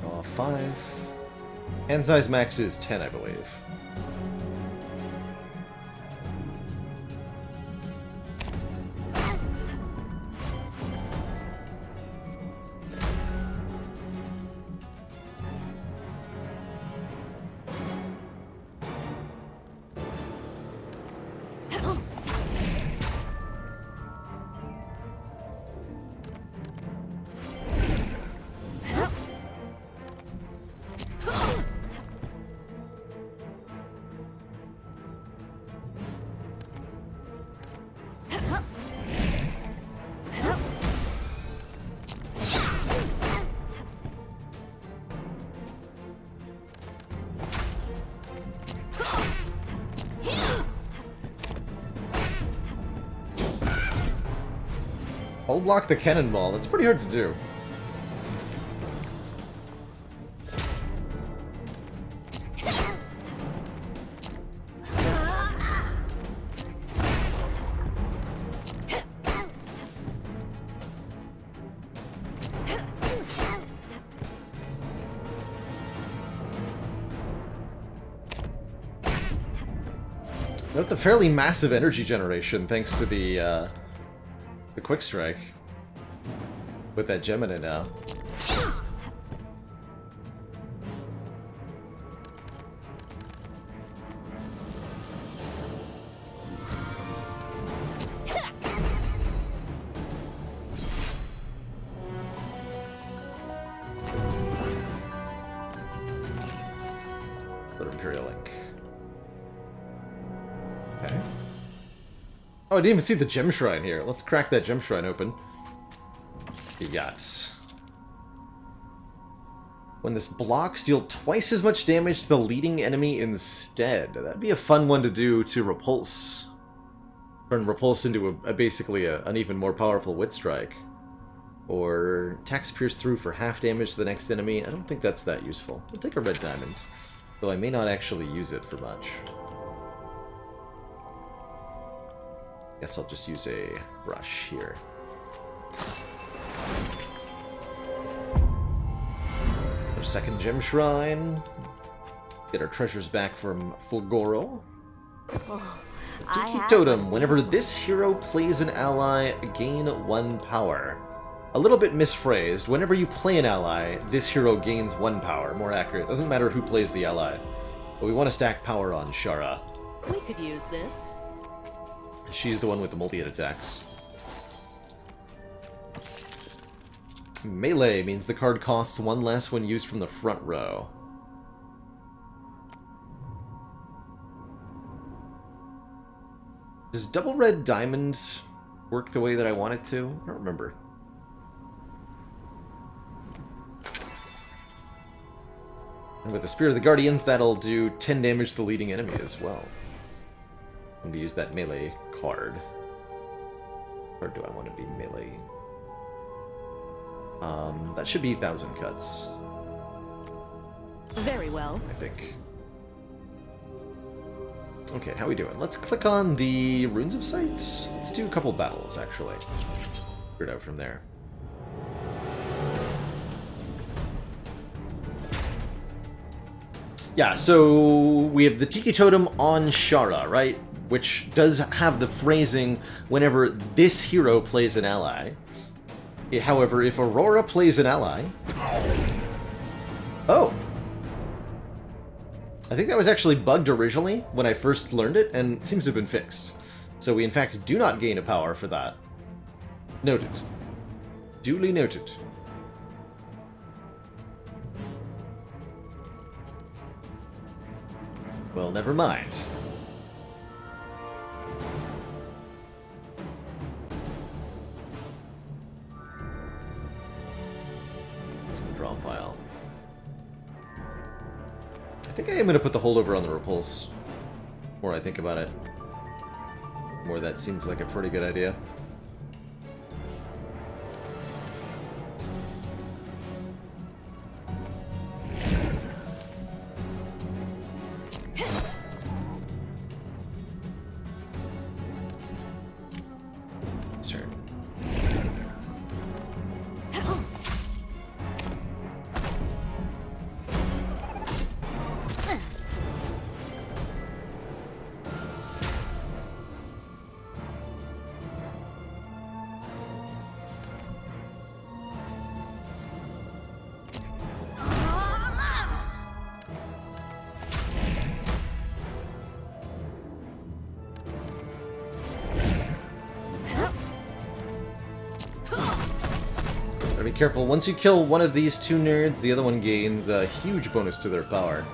Draw 5. Hand size max is 10, I believe. I'll block the cannonball. That's pretty hard to do. Note the fairly massive energy generation thanks to the quick strike with that gem in it now. Little Imperial Link. Okay. Oh, I didn't even see the gem shrine here. Let's crack that gem shrine open. Yachts. When this blocks, deal twice as much damage to the leading enemy instead. That'd be a fun one to do to repulse. Turn repulse into basically an even more powerful wit strike. Or attacks pierce through for half damage to the next enemy. I don't think that's that useful. We'll take a red diamond, though I may not actually use it for much. Guess I'll just use a brush here. Our second gem shrine. Get our treasures back from Fulgoro. Oh, Tiki Totem. Whenever this hero plays an ally, gain 1 power. A little bit misphrased. Whenever you play an ally, this hero gains 1 power. More accurate. Doesn't matter who plays the ally. But we want to stack power on Shara. We could use this. She's the one with the multi-hit attacks. Melee means the card costs one less when used from the front row. Does double red diamond work the way that I want it to? I don't remember. And with the Spirit of the Guardians, that'll do 10 damage to the leading enemy as well. I'm going to use that melee card. Or do I want to be melee? That should be 1,000 cuts, Very well. I think. Okay, how we doing? Let's click on the Runes of Sight. Let's do a couple battles, actually. Figure it out from there. Yeah, so we have the Tiki Totem on Shara, right? Which does have the phrasing whenever this hero plays an ally. However, if Aurora plays an ally... Oh! I think that was actually bugged originally when I first learned it, and it seems to have been fixed. So we in fact do not gain a power for that. Noted. Duly noted. Well, never mind. It's the draw pile. I think I am going to put the holdover on the repulse. The more I think about it. The more that seems like a pretty good idea. Turn. Gotta be careful. Once you kill one of these two nerds, the other one gains a huge bonus to their power.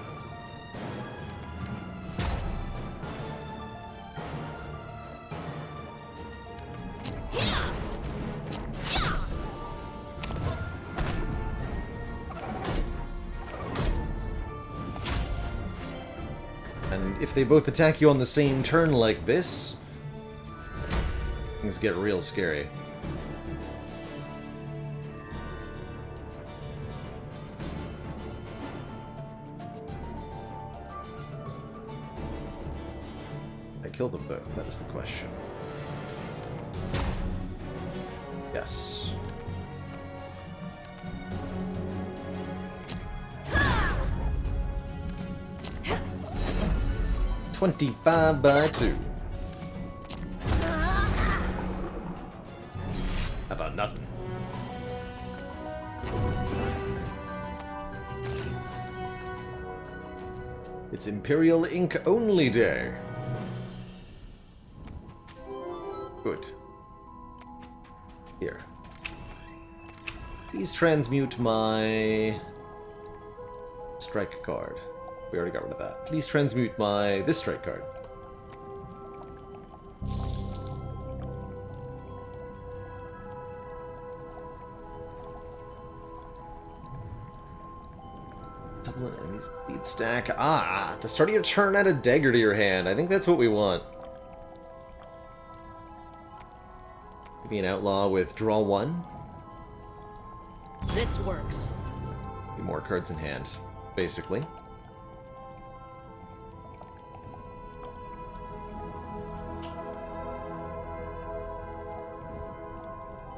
And if they both attack you on the same turn like this, things get real scary. Kill them both? That is the question. Yes. $25 by 2. How about nothing? It's Imperial Ink only day. Good. Here. Please transmute my strike card. We already got rid of that. Please transmute this strike card. Double an enemy's speed stack. Ah! At the start of your turn, add a dagger to your hand. I think that's what we want. Be an outlaw with draw 1. This works. Be more cards in hand, basically.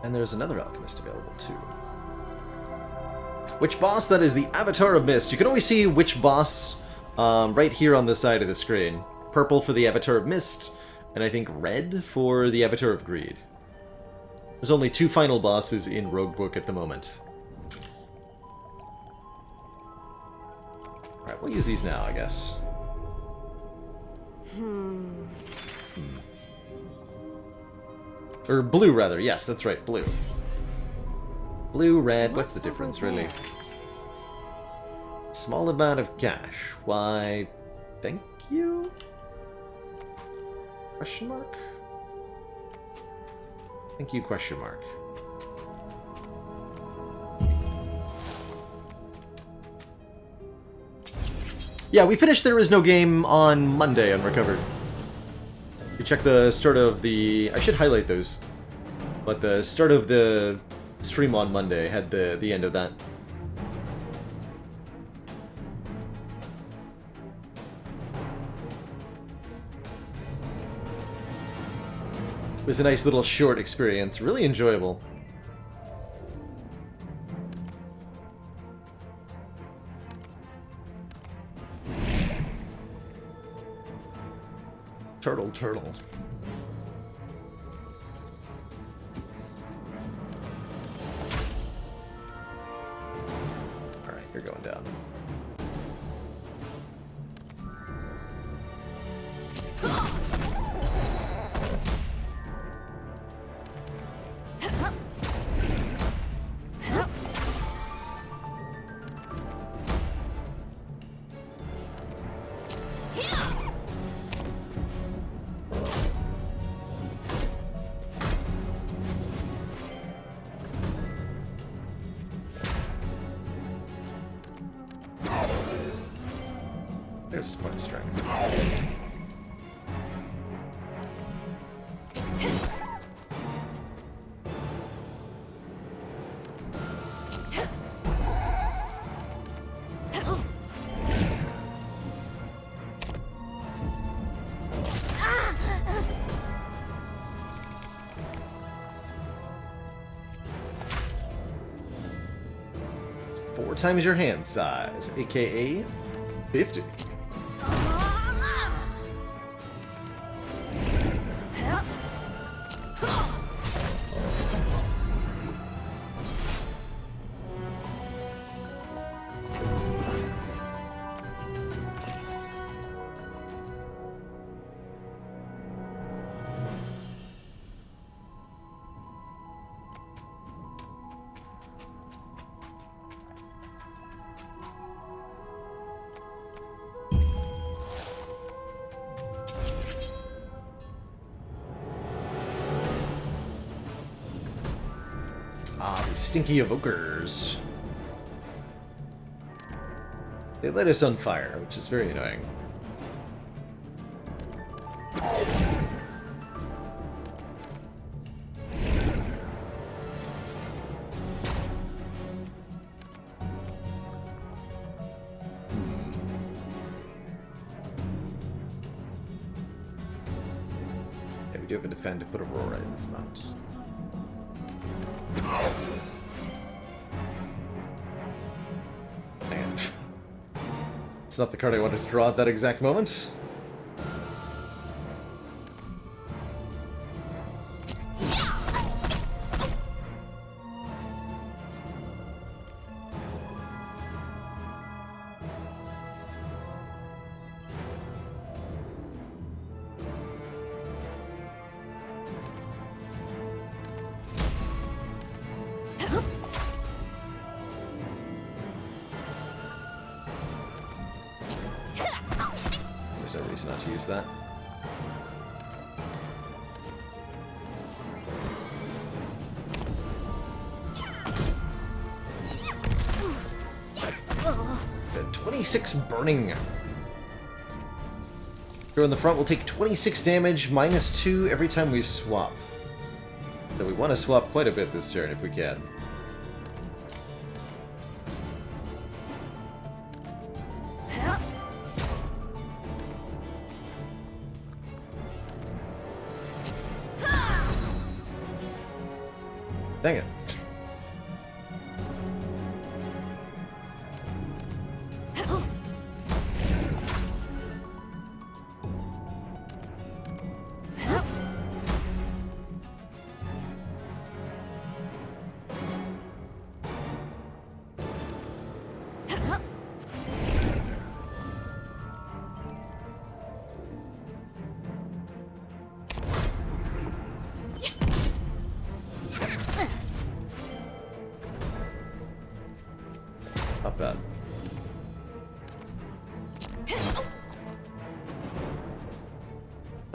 And there's another alchemist available too. Which boss? That is the Avatar of Mist. You can always see which boss right here on the side of the screen. Purple for the Avatar of Mist, and I think red for the Avatar of Greed. There's only 2 final bosses in Roguebook at the moment. Alright, we'll use these now, I guess. Or blue, rather. Yes, that's right, blue. Blue, red, what's the What's over difference, really? there? Small amount of cash. Why, thank you? Question mark? Thank you, question mark. Yeah, we finished There Is No Game on Monday on Recovered. You check the start of the... I should highlight those. But the start of the stream on Monday had the end of that. It was a nice little short experience, really enjoyable. Turtle, turtle. Alright, you're going down. There's point of strength. 4 times your hand size, aka 50. Stinky evokers. They lit us on fire, which is very annoying. Yeah, we do have a defend to put Aurora in front. And it's not the card I wanted to draw at that exact moment. There's no reason not to use that. The 26 burning. Hero in the front will take 26 damage, -2 every time we swap. So we want to swap quite a bit this turn if we can. Dang it.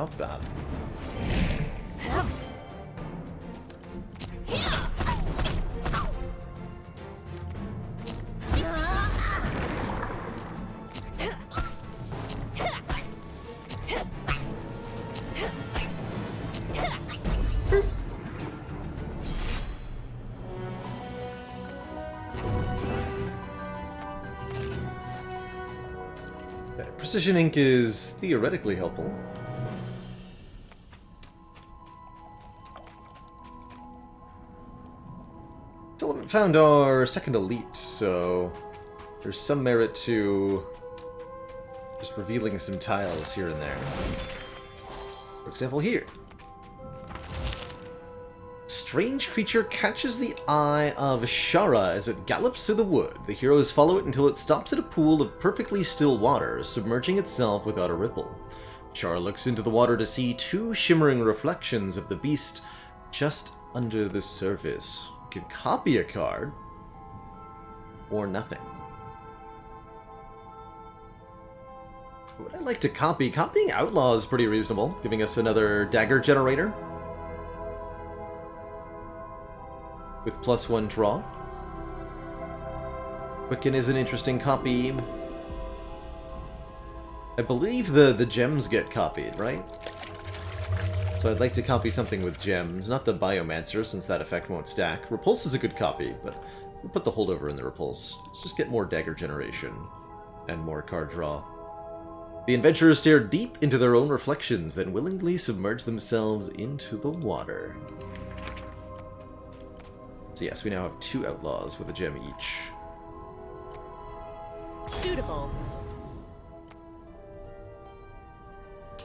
Not bad. Precision ink is theoretically helpful. Still haven't found our second elite, so there's some merit to just revealing some tiles here and there. For example, here. Strange creature catches the eye of Shara as it gallops through the wood. The heroes follow it until it stops at a pool of perfectly still water, submerging itself without a ripple. Shara looks into the water to see two shimmering reflections of the beast just under the surface. You can copy a card, or nothing. Would I like to copy? Copying Outlaw is pretty reasonable, giving us another dagger generator. With +1 draw. Quicken is an interesting copy. I believe the gems get copied, right? So I'd like to copy something with gems, not the Biomancer, since that effect won't stack. Repulse is a good copy, but we'll put the holdover in the Repulse. Let's just get more dagger generation and more card draw. The adventurers stare deep into their own reflections, then willingly submerge themselves into the water. So yes, we now have 2 outlaws with a gem each. Suitable.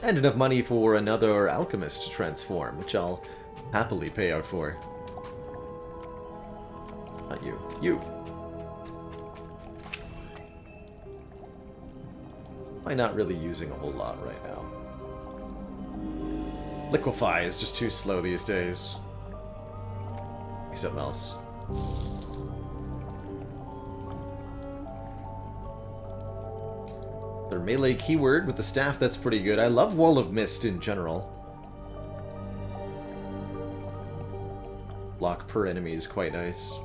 And enough money for another alchemist to transform, which I'll happily pay out for. Not you. You! I'm not really using a whole lot right now. Liquefy is just too slow these days. Maybe something else. Their melee keyword with the staff, that's pretty good. I love Wall of Mist in general. Block per enemy is quite nice.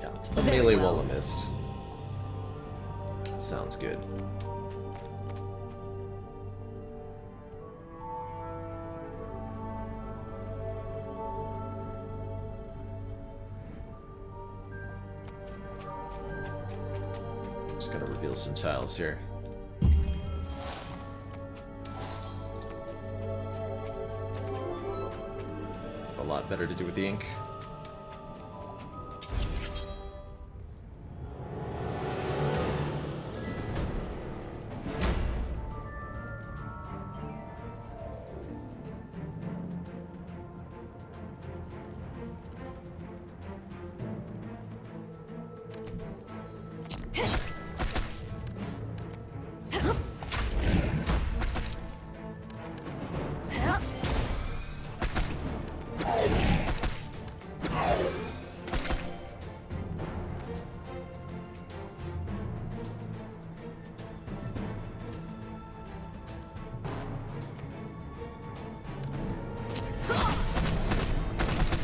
Yeah, it's a melee Wall of Mist. That sounds good. Gotta reveal some tiles here. A lot better to do with the ink.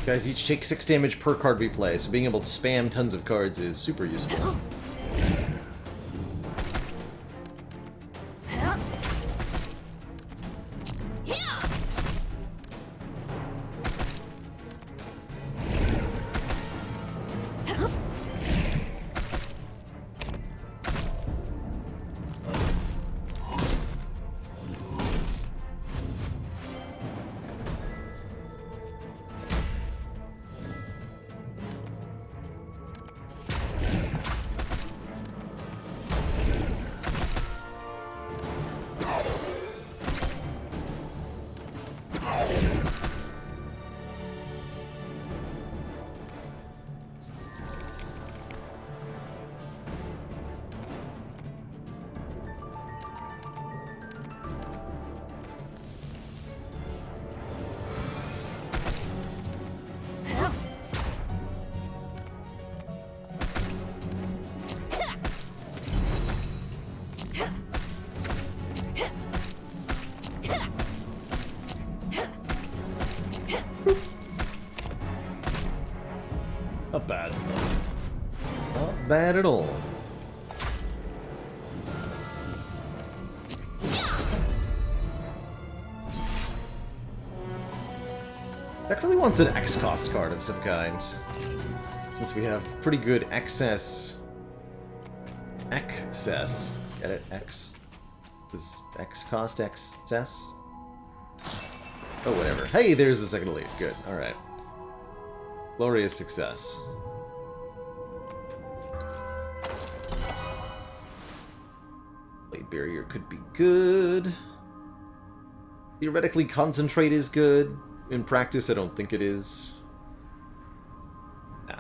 Guys each take 6 damage per card we play, so being able to spam tons of cards is super useful. bad at all. Deck really wants an X-cost card of some kind, since we have pretty good excess. Excess. Get it? X. Is X-cost excess? Oh, whatever. Hey, there's the second lead. Good. Alright. Glorious success. Blade Barrier could be good. Theoretically, Concentrate is good. In practice, I don't think it is. Nah.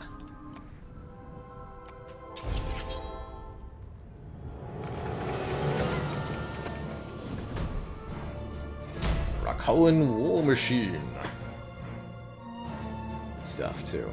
Rakhoan War Machine. Good stuff, too.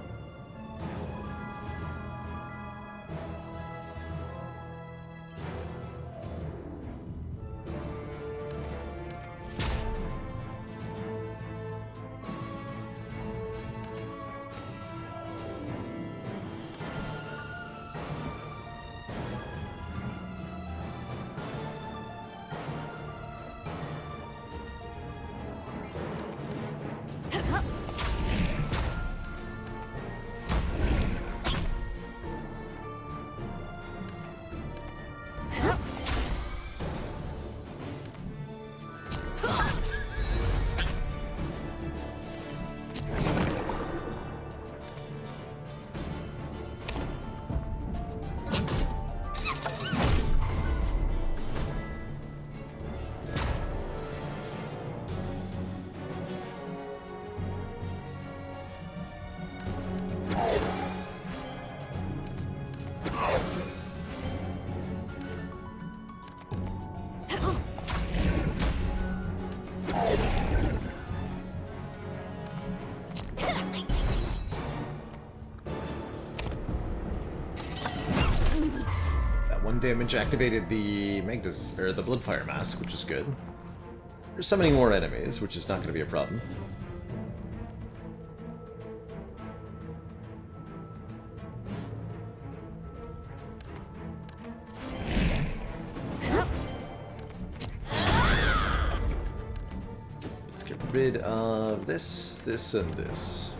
Damage activated the Magda's or the Bloodfire Mask, which is good. You're summoning more enemies, which is not going to be a problem. Let's get rid of this, this, and this.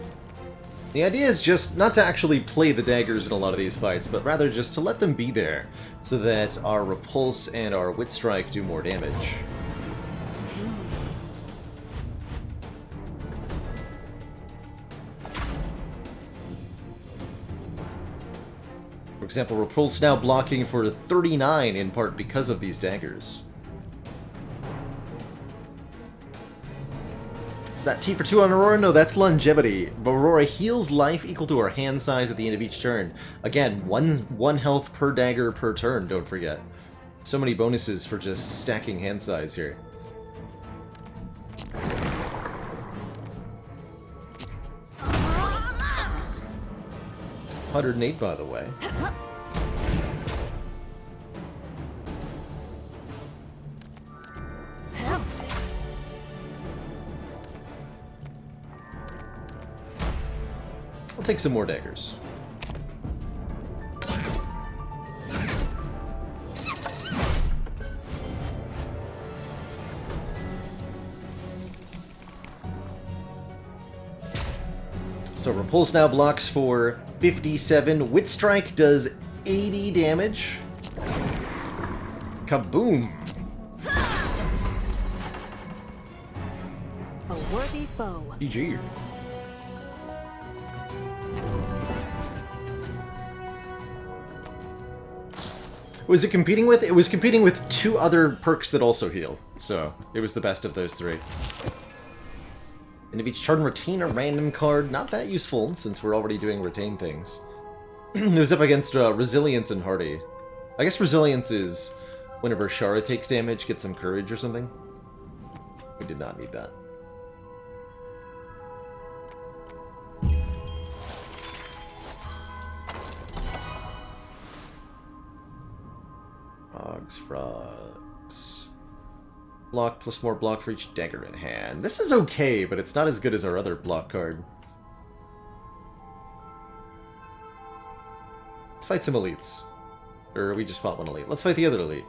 The idea is just not to actually play the daggers in a lot of these fights, but rather just to let them be there, so that our Repulse and our Wit Strike do more damage. For example, Repulse now blocking for 39 in part because of these daggers. That T for 2 on Aurora? No, that's longevity. But Aurora heals life equal to her hand size at the end of each turn. Again, one health per dagger per turn, don't forget. So many bonuses for just stacking hand size here. $108, by the way. Take some more daggers. So Repulse now blocks for 57. Wit Strike does 80 damage. Kaboom! A worthy foe. GG. Was it competing with? It was competing with 2 other perks that also heal, so it was the best of those 3. End of each turn, retain a random card. Not that useful, since we're already doing retain things. It was up against Resilience and Hardy. I guess Resilience is whenever Shara takes damage, get some courage or something. We did not need that. Frogs. Block plus more block for each dagger in hand. This is okay, but it's not as good as our other block card. Let's fight some elites. Or we just fought one elite. Let's fight the other elite.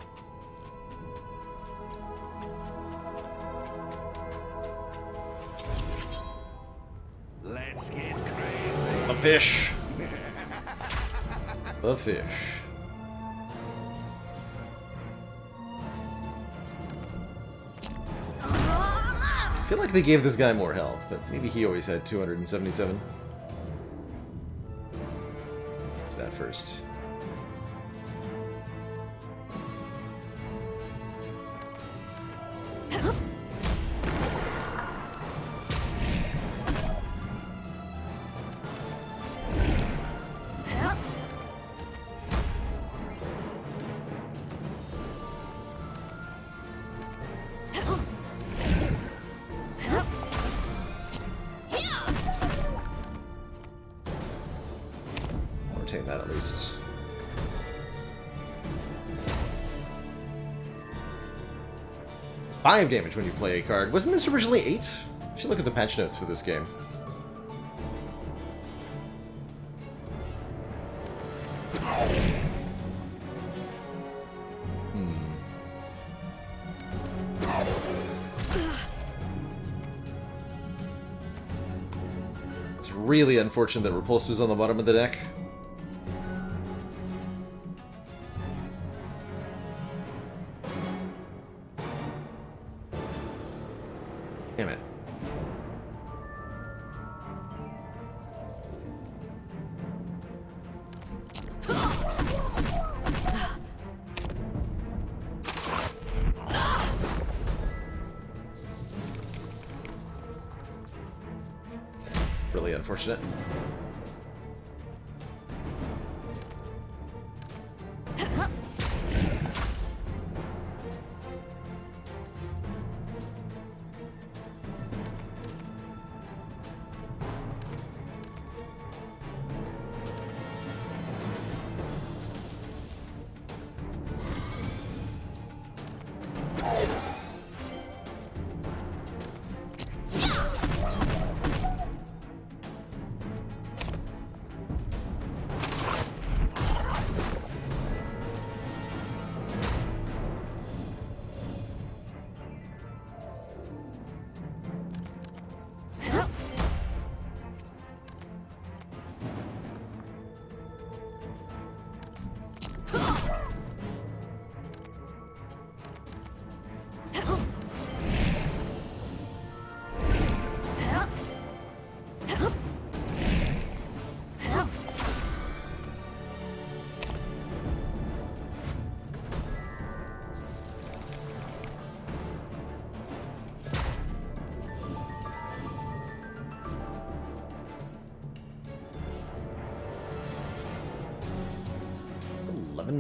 Let's get crazy. A fish. The fish. I feel like they gave this guy more health, but maybe he always had 277. What's that first? That at least. Five damage when you play a card. Wasn't this originally 8? I should look at the patch notes for this game. It's really unfortunate that Repulse was on the bottom of the deck. Damn it. Really unfortunate.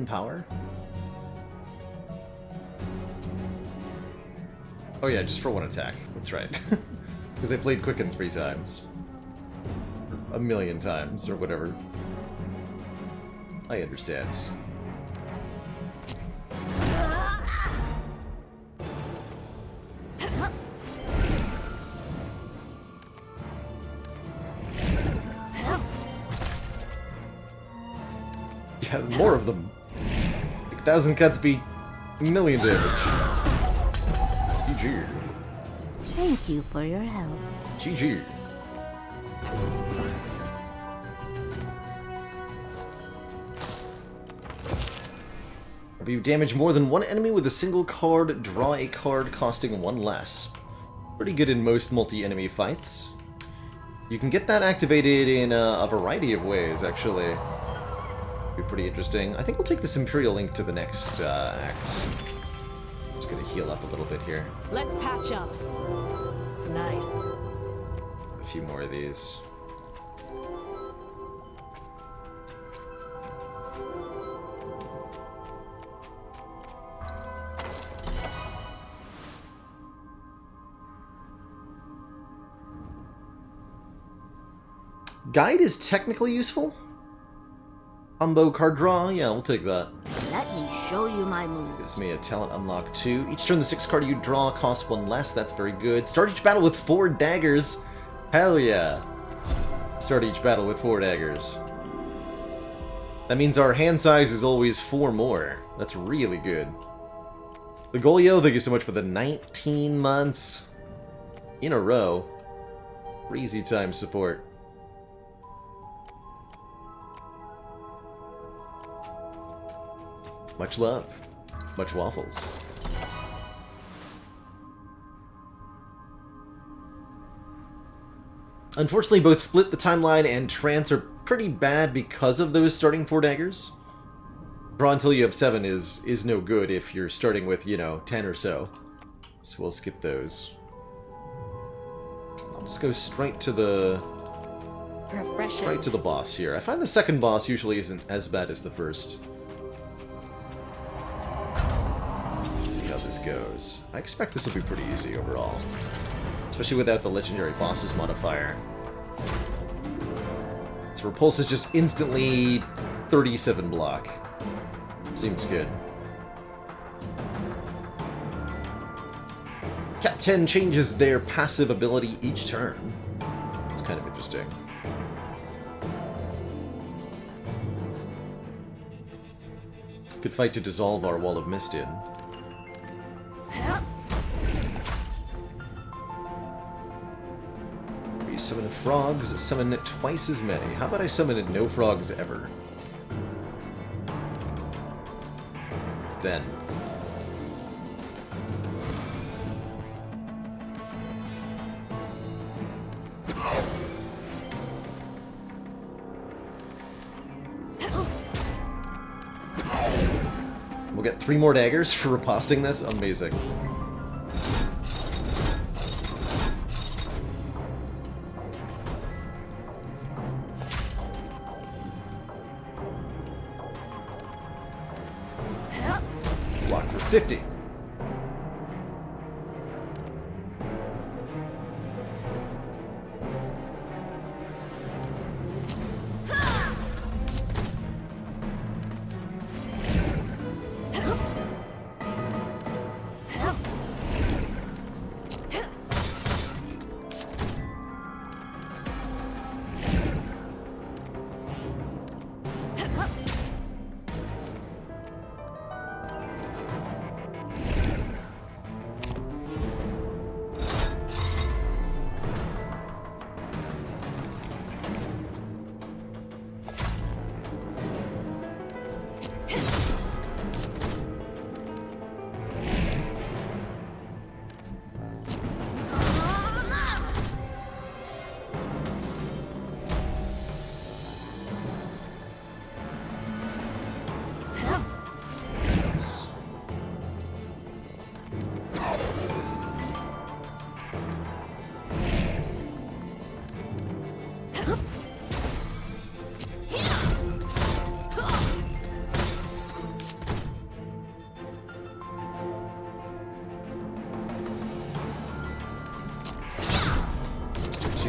Power? Oh yeah, just for one attack. That's right. Because I played Quicken 3 times. Or a million times, or whatever. I understand. Yeah, more of them. 1,000 cuts beat million damage. GG. Thank you for your help. GG. If you damage more than one enemy with a single card, draw a card costing 1 less. Pretty good in most multi-enemy fights. You can get that activated in a variety of ways, actually. Be pretty interesting. I think we'll take this Imperial Link to the next act. Just gonna heal up a little bit here. Let's patch up. Nice. A few more of these. Guide is technically useful. Combo card draw? Yeah, we'll take that. Let me show you my moves. Gives me a talent unlock 2. Each turn the 6th card you draw costs 1 less. That's very good. Start each battle with 4 daggers. Hell yeah. Start each battle with 4 daggers. That means our hand size is always 4 more. That's really good. The Golio, thank you so much for the 19 months in a row. Crazy time support. Much love. Much waffles. Unfortunately, both Split the Timeline and Trance are pretty bad because of those starting 4 daggers. Draw until you have 7 is no good if you're starting with, you know, 10 or so. So we'll skip those. I'll just go straight to the boss here. I find the second boss usually isn't as bad as the first. Let's see how this goes. I expect this will be pretty easy overall. Especially without the legendary bosses modifier. So Repulse is just instantly 37 block. Seems good. Cap 10 changes their passive ability each turn. It's kind of interesting. Good fight to dissolve our Wall of Mist in. You summon frogs, summon twice as many. How about I summon no frogs ever? Then. We'll get 3 more daggers for riposting this. Amazing. Block for 50.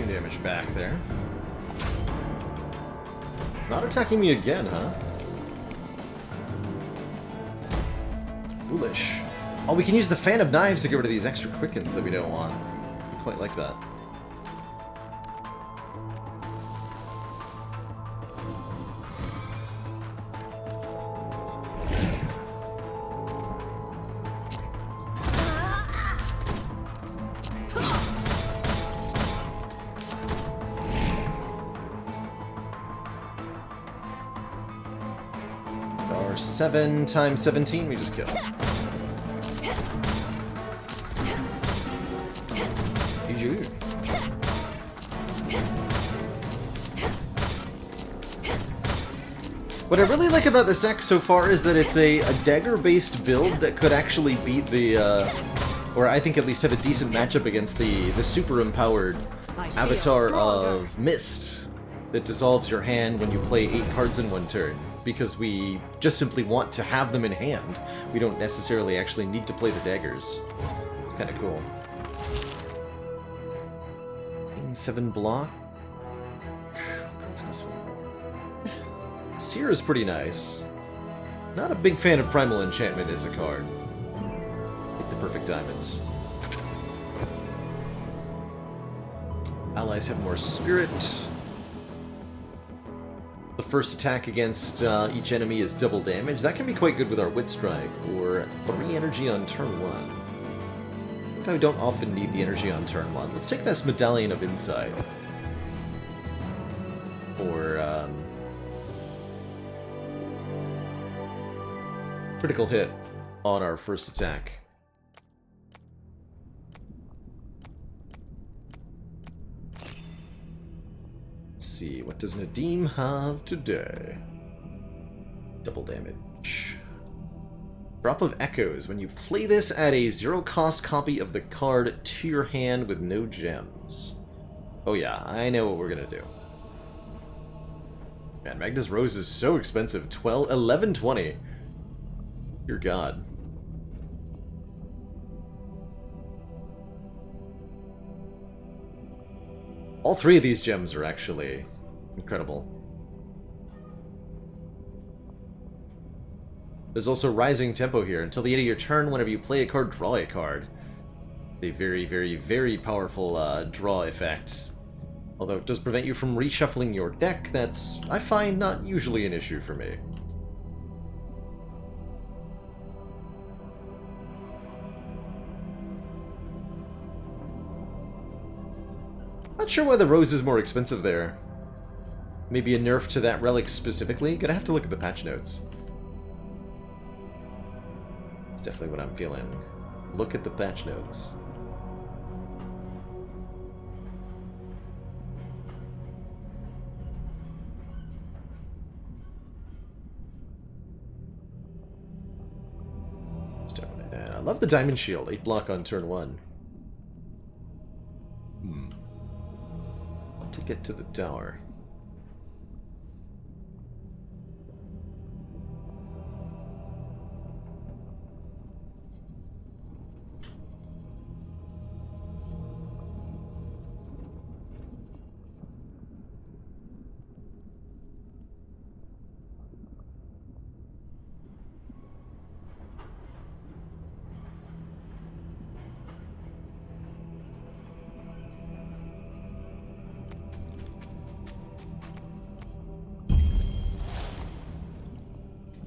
Damage back there. Not attacking me again, huh? Foolish. Oh, we can use the Fan of Knives to get rid of these extra quickens that we don't want. I quite like that. Our 7 times 17 we just killed. GG. What I really like about this deck so far is that it's a dagger-based build that could actually beat the, or I think at least have a decent matchup against the super empowered Avatar of Mist that dissolves your hand when you play 8 cards in 1 turn. Because we just simply want to have them in hand. We don't necessarily actually need to play the daggers. It's kind of cool. 7 block. Seer is pretty nice. Not a big fan of Primal Enchantment as a card. Hit the perfect diamonds. Allies have more spirit. The first attack against each enemy is double damage. That can be quite good with our Wit Strike, or 3 energy on turn 1. I think I don't often need the energy on turn 1. Let's take this Medallion of Insight. Or, critical hit on our first attack. Let's see, what does Nadim have today? Double damage. Drop of Echoes. When you play this, add a 0-cost copy of the card to your hand with no gems. Oh yeah, I know what we're gonna do. Man, Magnus Rose is so expensive. 1120. Dear God. All 3 of these gems are actually incredible. There's also Rising Tempo here. Until the end of your turn, whenever you play a card, draw a card. It's a very, very, very powerful draw effect. Although it does prevent you from reshuffling your deck, that's, I find, not usually an issue for me. Not sure why the rose is more expensive there. Maybe a nerf to that relic specifically? Gonna have to look at the patch notes. That's definitely what I'm feeling. Look at the patch notes. I love the Diamond Shield, 8 block on turn 1. To get to the tower.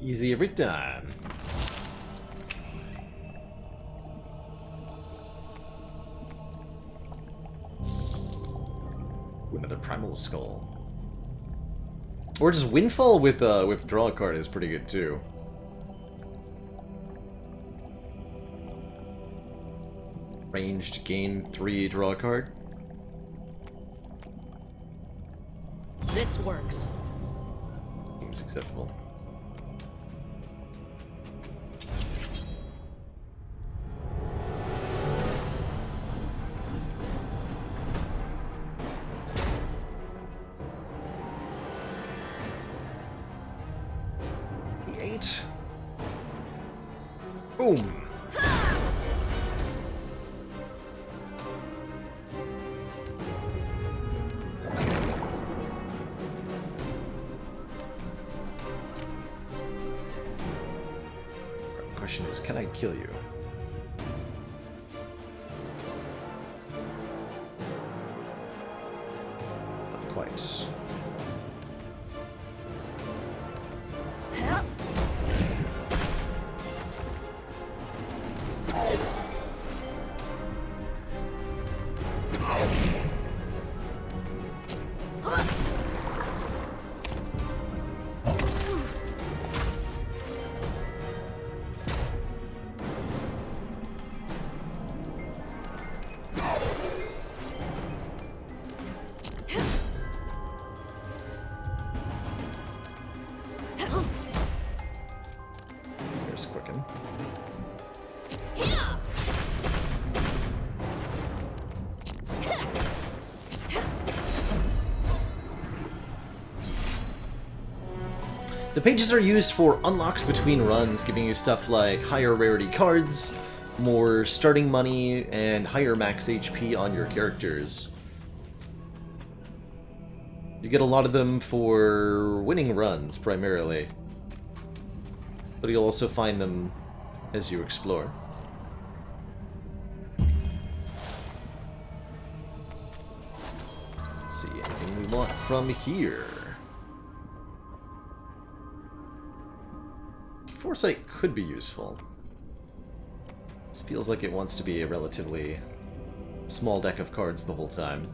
Easy every time. Ooh, another Primal Skull. Or just Windfall with draw a card is pretty good too. Ranged, gain 3, draw a card. This works. Seems acceptable. Boom! The question is, can I kill you? Not quite. Quicken. The pages are used for unlocks between runs, giving you stuff like higher rarity cards, more starting money, and higher max HP on your characters. You get a lot of them for winning runs, primarily. But you'll also find them as you explore. Let's see, anything we want from here? Foresight could be useful. This feels like it wants to be a relatively small deck of cards the whole time.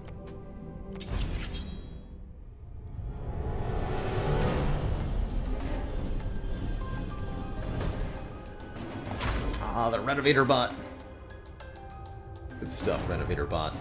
Ah, the Renovator bot. Good stuff, Renovator bot.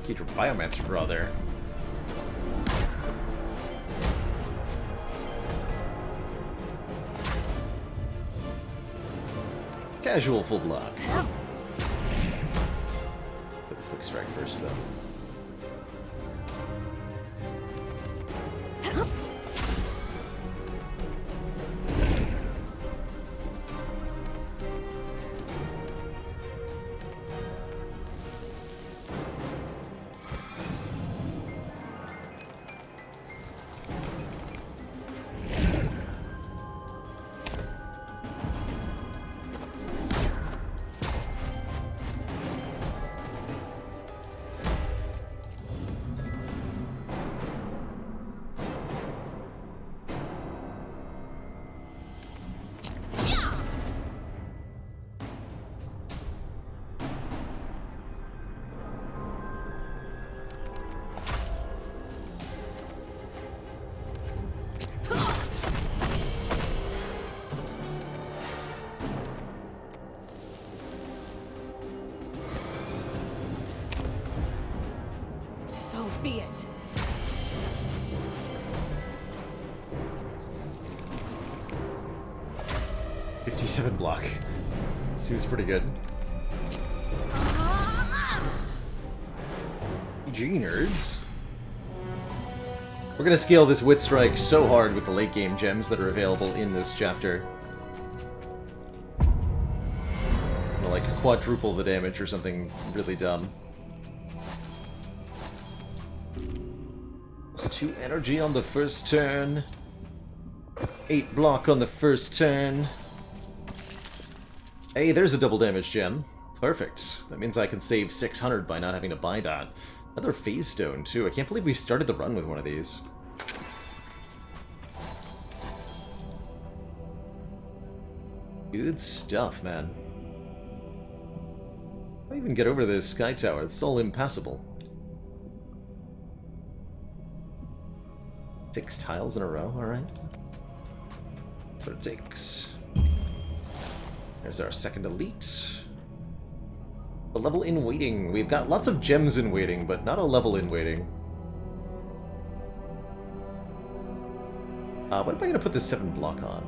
Lucky Biomancer draw there. Casual full block. Put the quick strike first, though. So be it. $57 block. Seems pretty good. GG, nerds. We're gonna scale this Wit Strike so hard with the late game gems that are available in this chapter. Gonna, like, quadruple the damage or something really dumb. Plus 2 energy on the first turn. 8 block on the first turn. Hey, there's a double damage gem. Perfect. That means I can save 600 by not having to buy that. Another Phase Stone, too. I can't believe we started the run with one of these. Good stuff, man. How do I even get over this sky tower? It's all impassable. 6 tiles in a row, alright. That's what it takes. There's our second elite. A level in waiting. We've got lots of gems in waiting, but not a level in waiting. What am I going to put this 7 block on?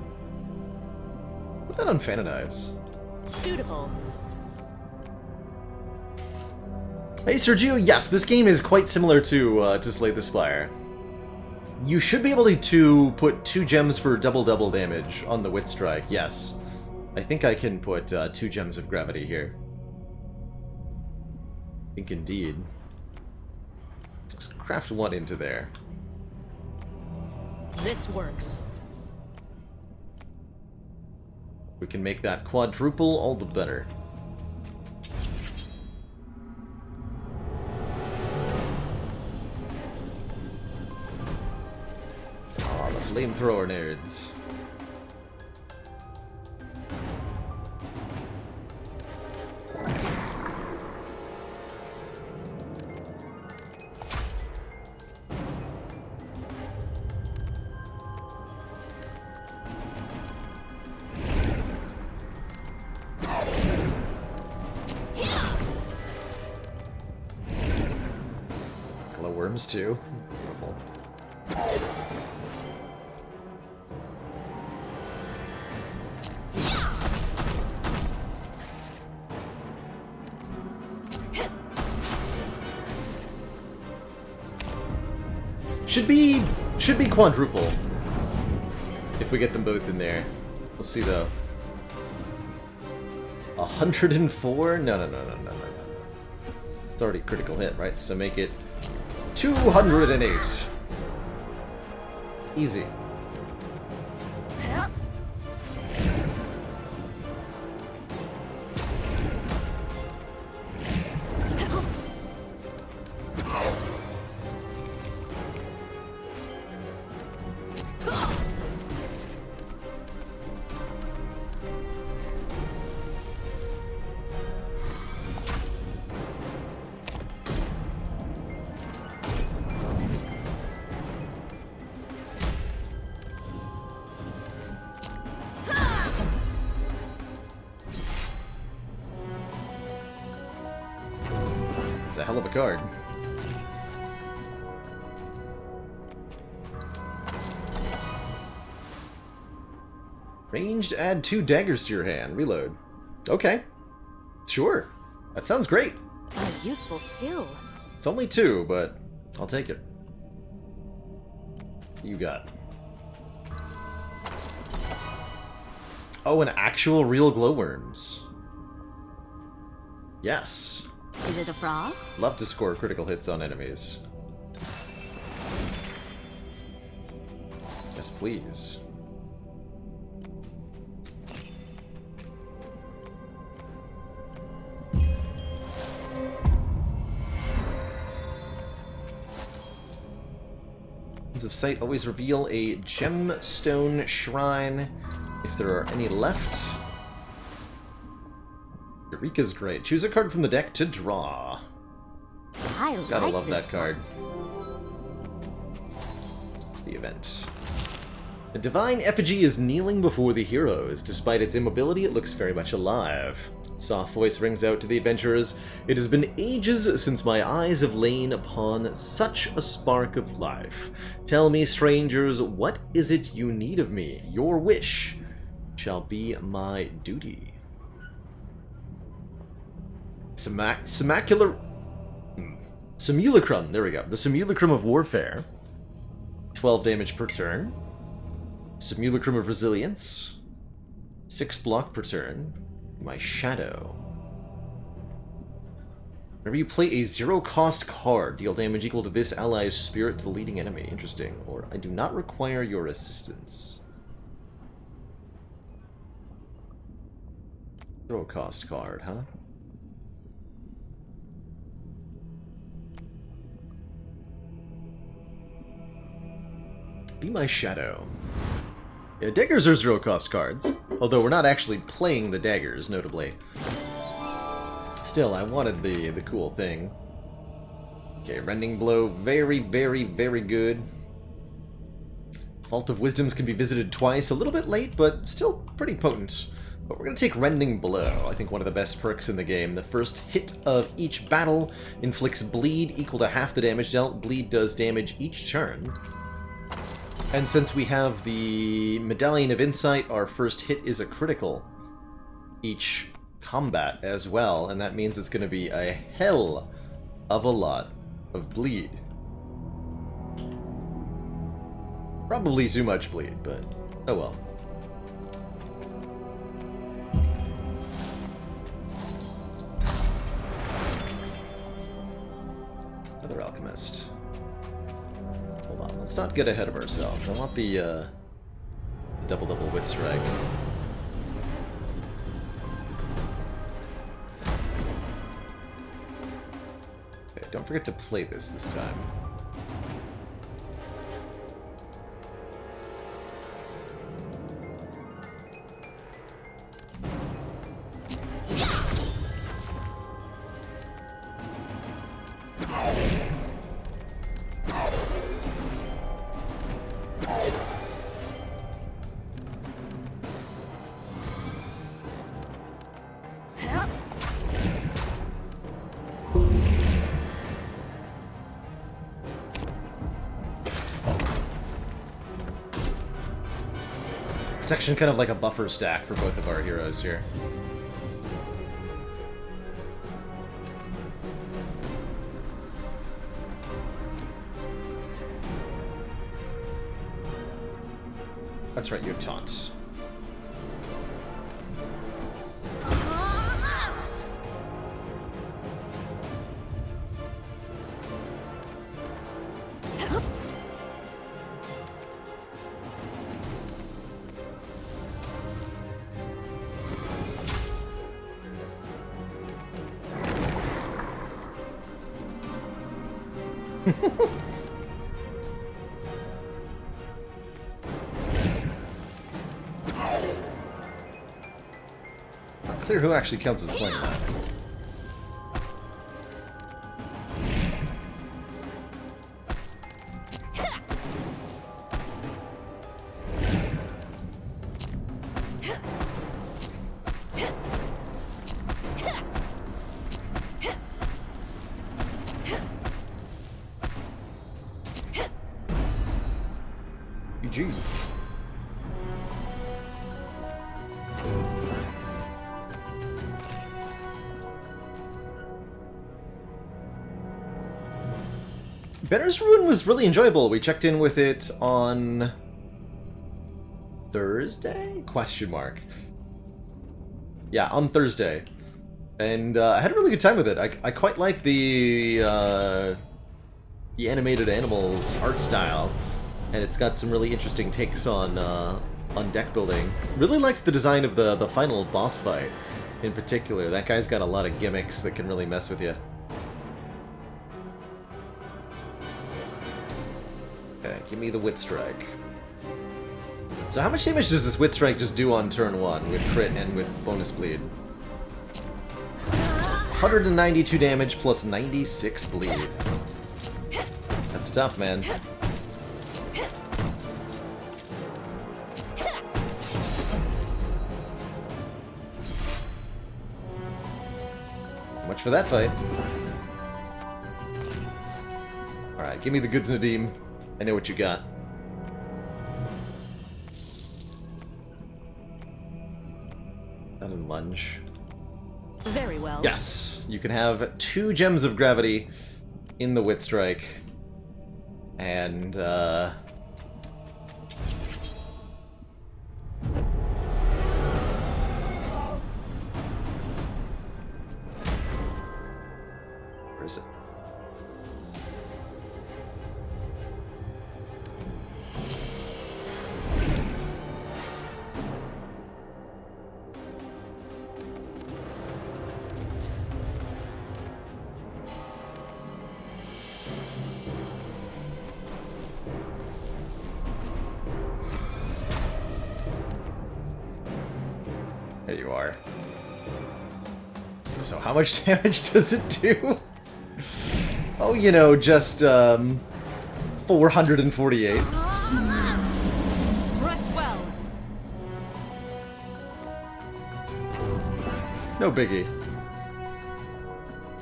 Put that on Fan of Knives. Suitable. Hey, Sergio. Yes, this game is quite similar to Slay the Spire. You should be able to put 2 gems for double damage on the Wit Strike. Yes. I think I can put 2 gems of gravity here. I think indeed. Let's craft 1 into there. This works. We can make that quadruple, all the better. Ah, the flamethrower nerds. Too. Beautiful. Should be quadruple if we get them both in there. We'll see though. 104? No. It's already a critical hit, right? So make it 208. Easy. It's a hell of a card. Ranged, add 2 daggers to your hand. Reload. Okay. Sure. That sounds great. A useful skill. It's only 2, but I'll take it. You got. Oh, an actual real glowworms. Yes. Is it a frog? Love to score critical hits on enemies. Yes, please. Winds of Sight always reveal a gemstone shrine if there are any left. Eureka's great. Choose a card from the deck to draw. I Gotta like love this that card. It's the event. A divine effigy is kneeling before the heroes. Despite its immobility, it looks very much alive. Soft voice rings out to the adventurers. It has been ages since my eyes have lain upon such a spark of life. Tell me, strangers, what is it you need of me? Your wish shall be my duty. Simulacrum, there we go. The Simulacrum of Warfare. 12 damage per turn. Simulacrum of Resilience. 6 block per turn. My Shadow. Whenever you play a 0-cost card, deal damage equal to this ally's spirit to the leading enemy. Interesting. Or, I do not require your assistance. 0-cost card, huh? Be my Shadow. Yeah, daggers are 0-cost cards, although we're not actually playing the daggers, notably. Still, I wanted the cool thing. Okay, Rending Blow, very, very, very good. Vault of Wisdoms can be visited twice, a little bit late, but still pretty potent. But we're going to take Rending Blow, I think one of the best perks in the game. The first hit of each battle inflicts bleed equal to half the damage dealt. Bleed does damage each turn. And since we have the Medallion of Insight, our first hit is a critical each combat as well, and that means it's going to be a hell of a lot of bleed. Probably too much bleed, but oh well. Another Alchemist. Hold on, let's not get ahead of ourselves. I want the double-double Wit Strike. Okay, don't forget to play this time. Protection kind of like a buffer stack for both of our heroes here. That's right, you have taunt. Not clear who actually counts as playing that. GG. Benner's Ruin was really enjoyable. We checked in with it on Thursday? Question mark. Yeah, on Thursday. And I had a really good time with it. I quite like the animated animals art style. And it's got some really interesting takes on deck building. Really liked the design of the final boss fight in particular. That guy's got a lot of gimmicks that can really mess with you. Okay, give me the Wit Strike. So how much damage does this Wit Strike just do on turn 1 with crit and with bonus bleed? 192 damage plus 96 bleed. That's tough, man. Much for that fight. Alright, give me the goods, Nadim. I know what you got. That and lunge. Very well. Yes, you can have 2 gems of gravity in the Wit Strike. And, where is it? There you are. So how much damage does it do? Oh, you know, just, 448. Rest well. No biggie.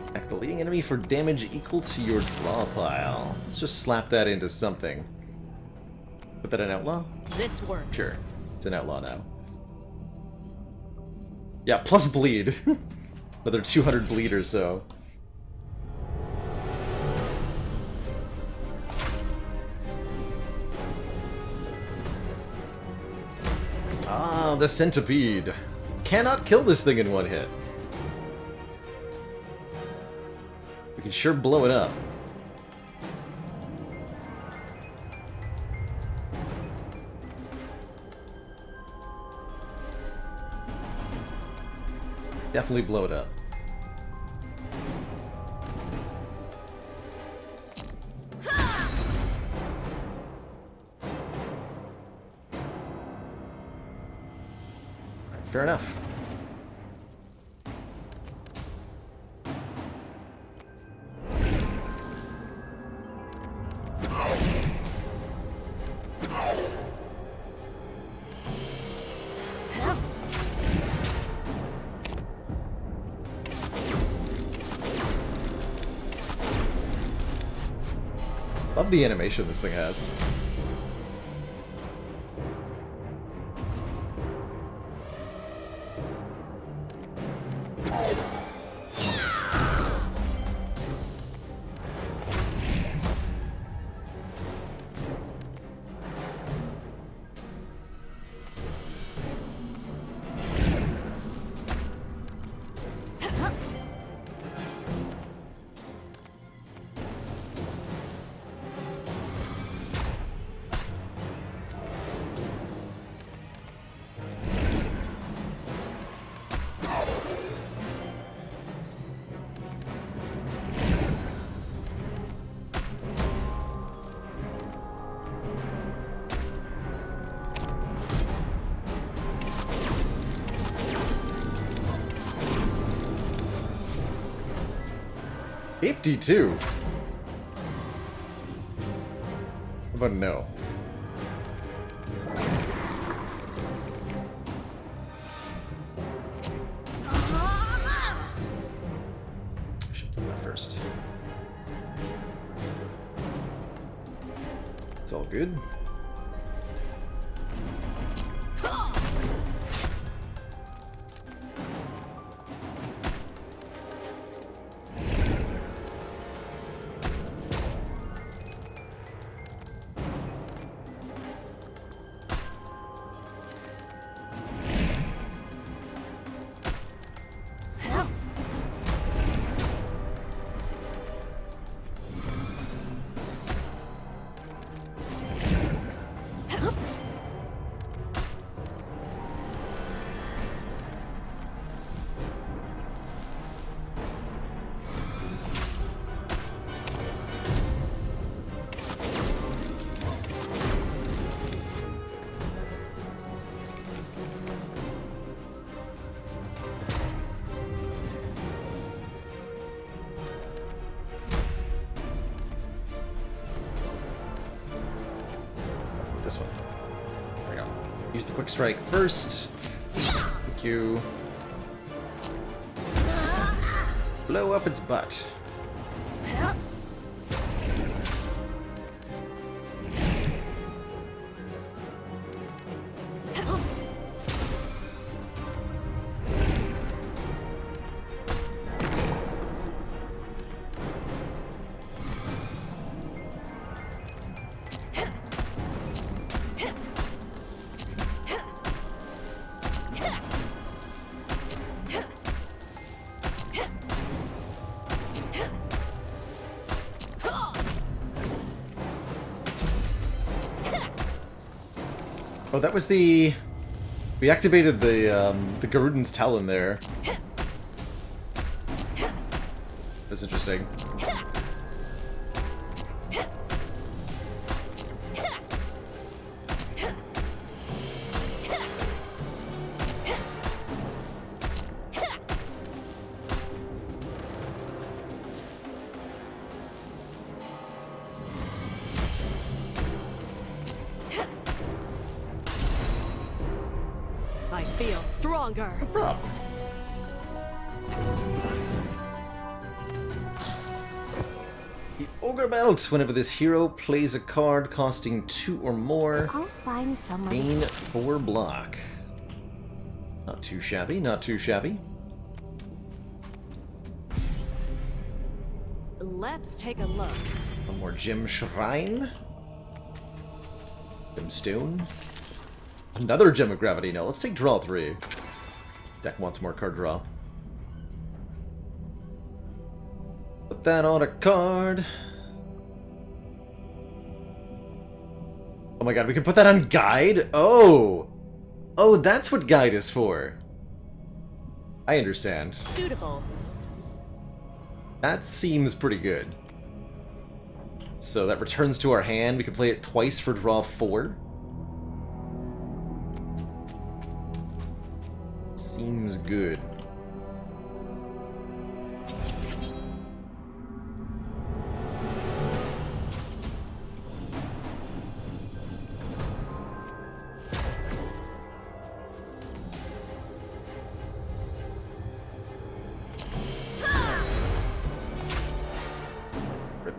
Attack the leading enemy for damage equal to your draw pile. Let's just slap that into something. Put that in Outlaw? This works. Sure. It's an Outlaw now. Yeah, plus bleed. Another 200 bleed or so. Ah, the centipede. Cannot kill this thing in one hit. We can sure blow it up. Definitely blow it up. Fair enough. Love the animation this thing has. 52? How about no? I should do that first. It's all good. This one. There we go. Use the quick strike first. Thank you. Blow up its butt. Oh, that was the... We activated the Garudan's Talon there. That's interesting. I feel stronger. No problem. The Ogre Belt. Whenever this hero plays a card costing 2 or more, I'll find someone. gain 4 block. Not too shabby, not too shabby. Let's take a look. One more Gem Shrine. Gemstone. Another Gem of Gravity. No, let's take draw 3. Deck wants more card draw. Put that on a card. Oh my god, we can put that on Guide? Oh! Oh, that's what Guide is for. I understand. Suitable. That seems pretty good. So that returns to our hand. We can play it twice for draw 4. Seems good. Rip.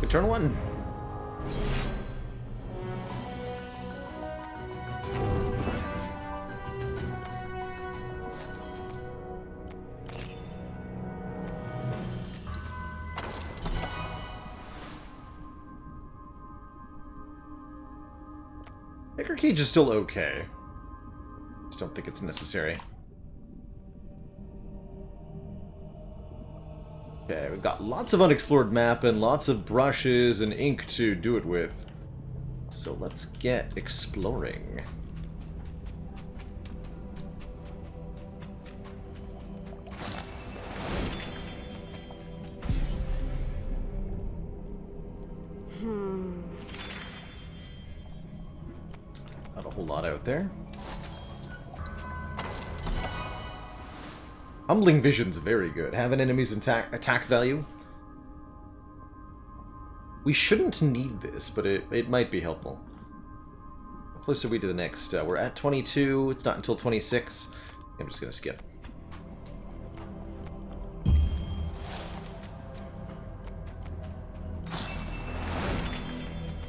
Good turn 1. Picker Cage is still okay. Just don't think it's necessary. Okay, we've got lots of unexplored map and lots of brushes and ink to do it with. So let's get exploring. Not a whole lot out there. Humbling Vision's very good. Have an enemy's attack value. We shouldn't need this, but it might be helpful. How close are we to the next? We're at 22. It's not until 26. I'm just going to skip.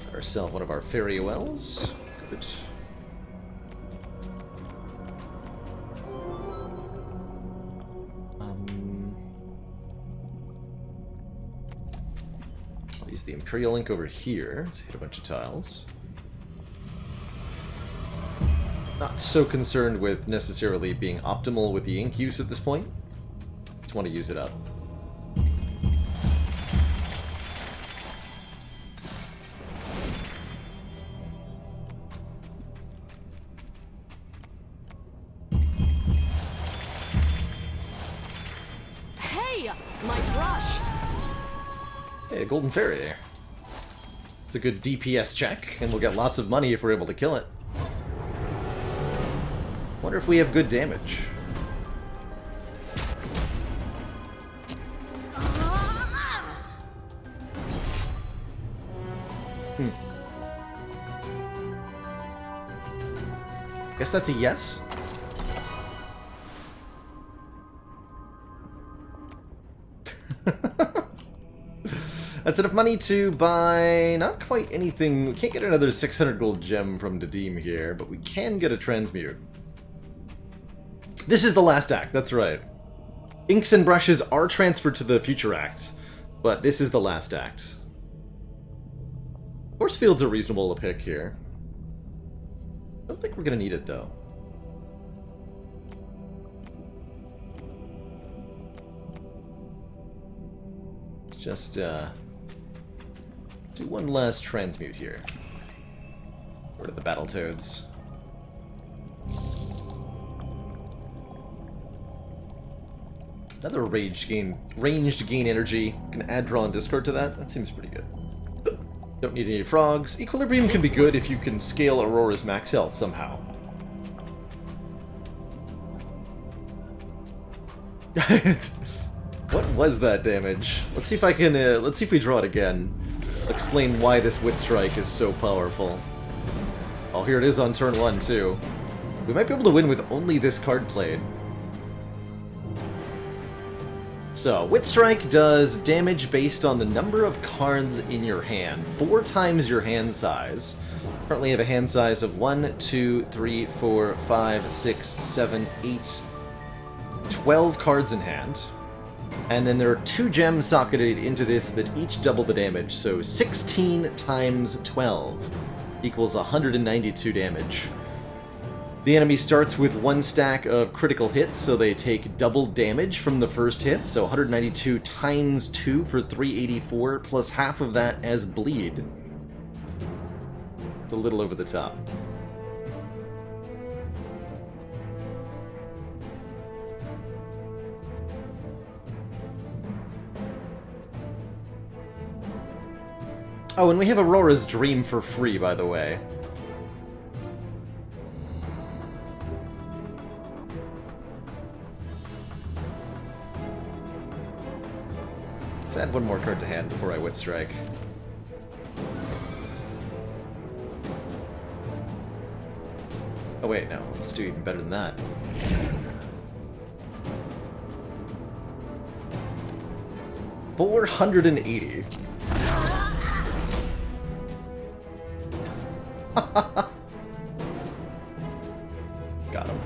Got ourselves one of our fairy wells. Good. I'll use the Imperial Ink over here to hit a bunch of tiles. Not so concerned with necessarily being optimal with the ink use at this point. Just want to use it up. Hey, my brush. Hey, a Golden Fairy. It's a good DPS check, and we'll get lots of money if we're able to kill it. Wonder if we have good damage. Guess that's a yes. That's enough money to buy not quite anything. We can't get another 600 gold gem from Didim here, but we can get a transmute. This is the last act, that's right. Inks and brushes are transferred to the future act, but this is the last act. Force field's a reasonable pick here. Don't think we're gonna need it though. Let's just do one last transmute here. Where are the Battletoads? Another ranged gain energy. Can add, draw, and discard to that. That seems pretty good. Don't need any frogs. Equilibrium can be good if you can scale Aurora's max health somehow. What was that damage? Let's see if I can. Let's see if we draw it again. Explain why this Wit Strike is so powerful. Oh, here it is on turn 1 too. We might be able to win with only this card played. So, Wit Strike does damage based on the number of cards in your hand, 4 times your hand size. Currently have a hand size of 1, 2, 3, 4, 5, 6, 7, 8, 12 cards in hand. And then there are 2 gems socketed into this that each double the damage, so 16 times 12 equals 192 damage. The enemy starts with 1 stack of critical hits, so they take double damage from the first hit, so 192 times 2 for 384, plus half of that as bleed. It's a little over the top. Oh, and we have Aurora's Dream for free, by the way. Let's add 1 more card to hand before I Wit Strike. Oh wait, no, let's do even better than that. $480. Got him.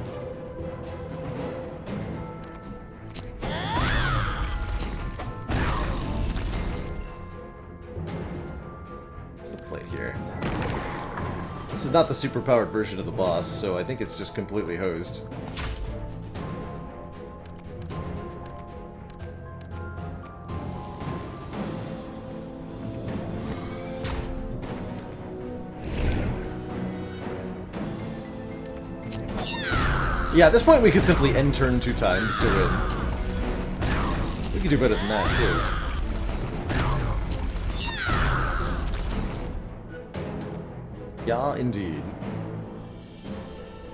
What's the play here? This is not the superpowered version of the boss, so I think it's just completely hosed. Yeah, at this point we could simply end turn 2 times to win. We could do better than that, too. Yeah, indeed.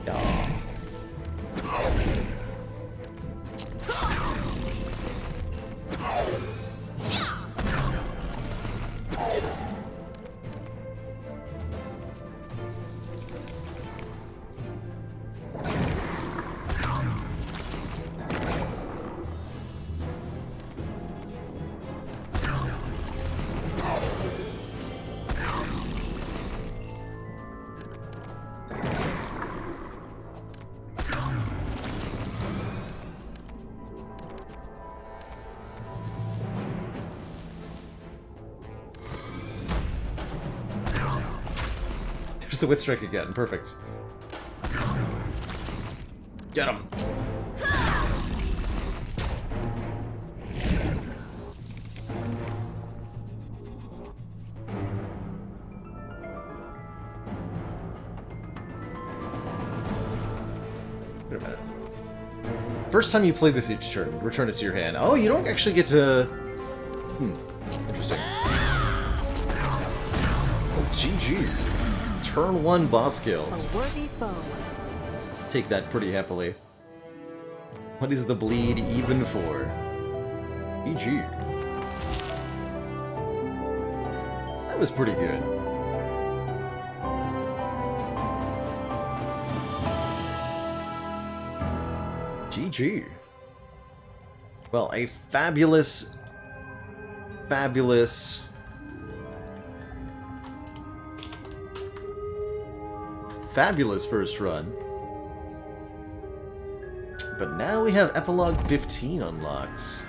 Yeah. The wit strike again. Perfect. Get him. Wait a minute. First time you play this each turn, return it to your hand. Oh, you don't actually get to... Interesting. Oh, GG. Turn 1 boss kill. A worthy foe. Take that pretty happily. What is the bleed even for? GG. That was pretty good. GG. Well, a fabulous first run. But now we have Epilogue 15 unlocked.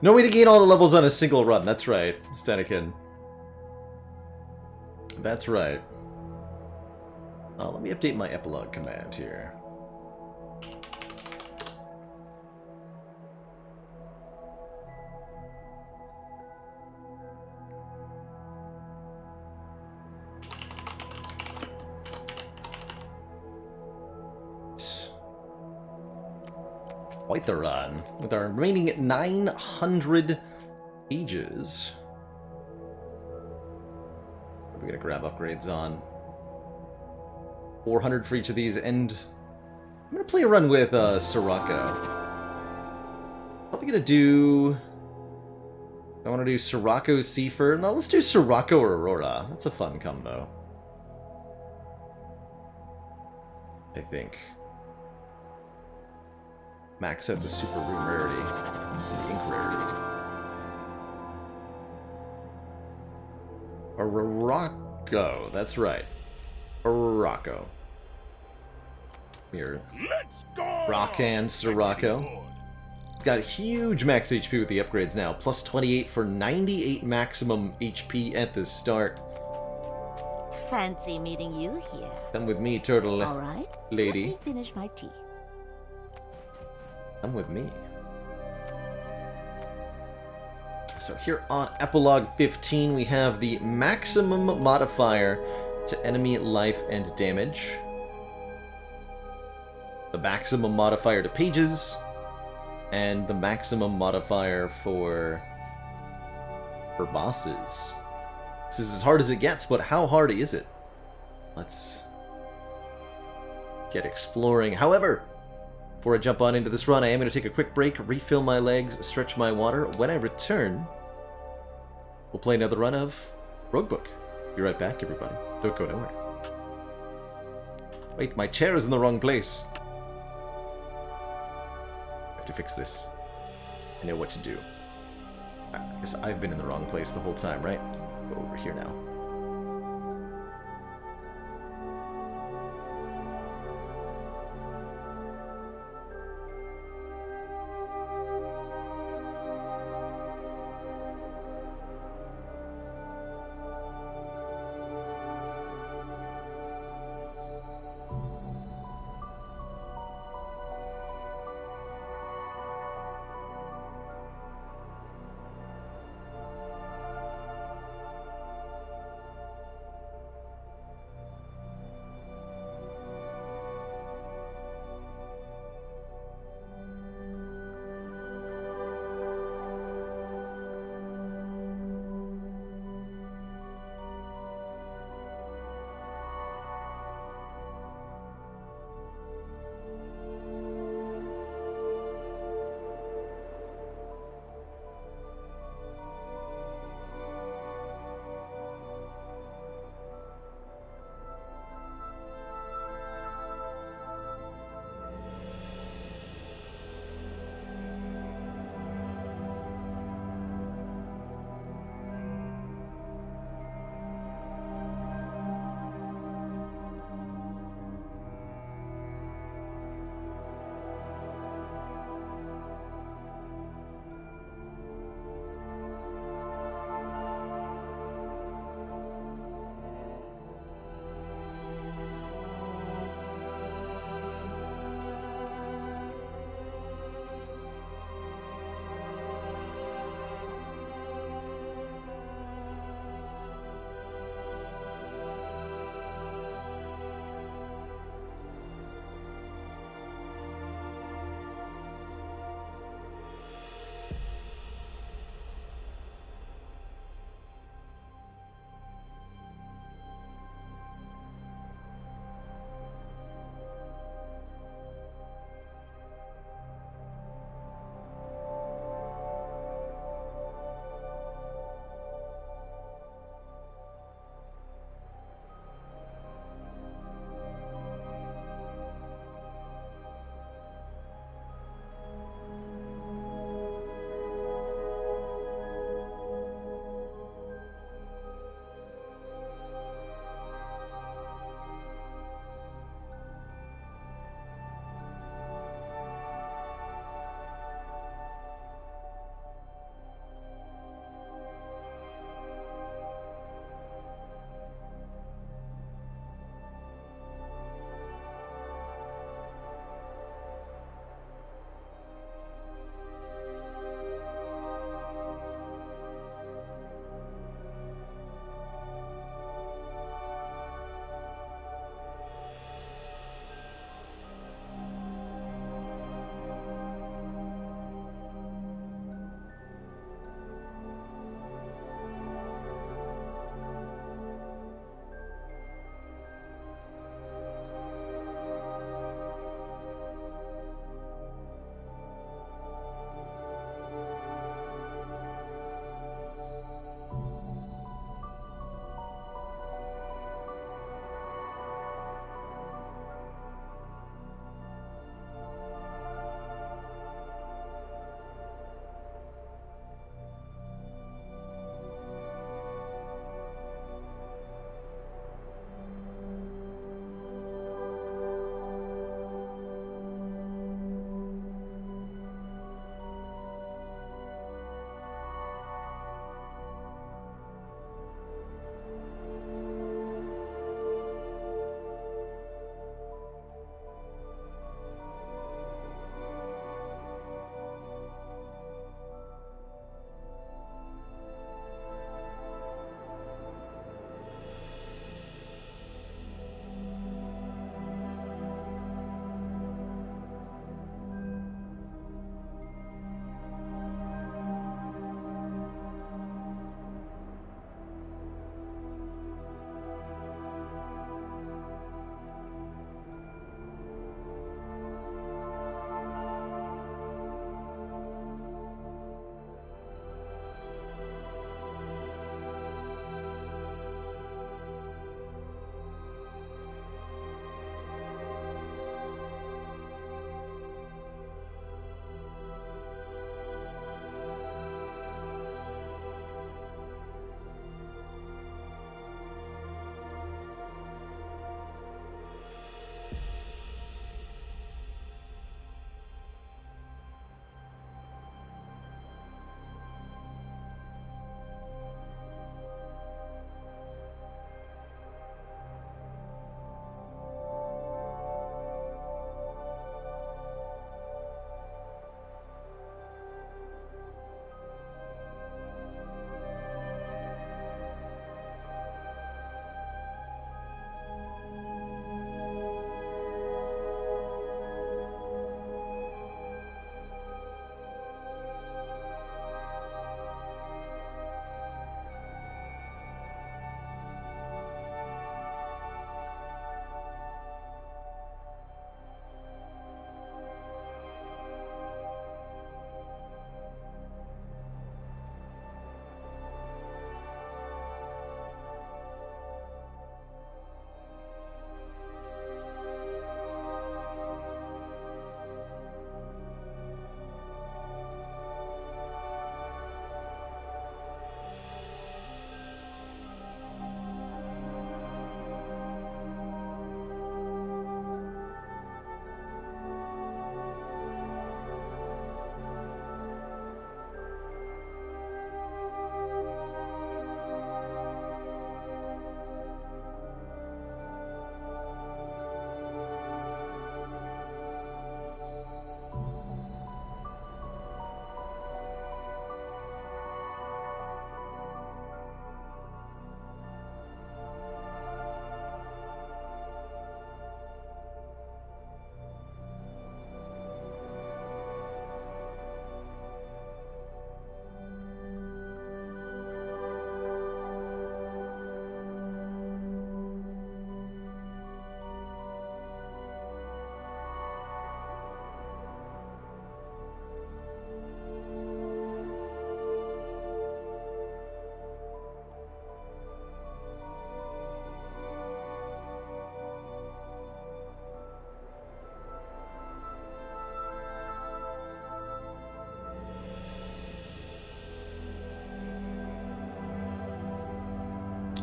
No way to gain all the levels on a single run. That's right, Stanikin. That's right. Let me update my epilogue command here. Quite the run. With our remaining 900 pages. We're gonna grab upgrades on. 400 for each of these, and I'm gonna play a run with Sirocco. Probably gonna do... I want to do Sirocco Seifer. No, let's do Sirocco Aurora. That's a fun combo. I think. Max out the super room rarity. The ink rarity. Sirocco. That's right. Sirocco. Here. Rockan Sirocco. Got huge max HP with the upgrades now. Plus 28 for 98 maximum HP at the start. Fancy meeting you here. Come with me, turtle All right. lady. Let me finish my tea. Come with me. So here on Epilogue 15, we have the maximum modifier to enemy life and damage. The maximum modifier to pages. And the maximum modifier for bosses. This is as hard as it gets, but how hard is it? Let's get exploring. However, before I jump on into this run, I am going to take a quick break, refill my legs, stretch my water. When I return, we'll play another run of Roguebook. Be right back, everybody. Don't go nowhere. Wait, my chair is in the wrong place. To fix this. I know what to do. I guess I've been in the wrong place the whole time, right? Let's go over here now.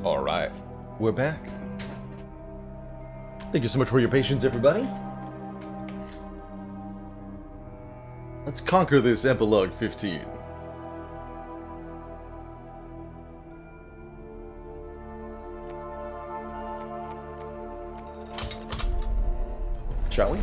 Alright, we're back. Thank you so much for your patience, everybody. Let's conquer this Epilogue 15. Shall we?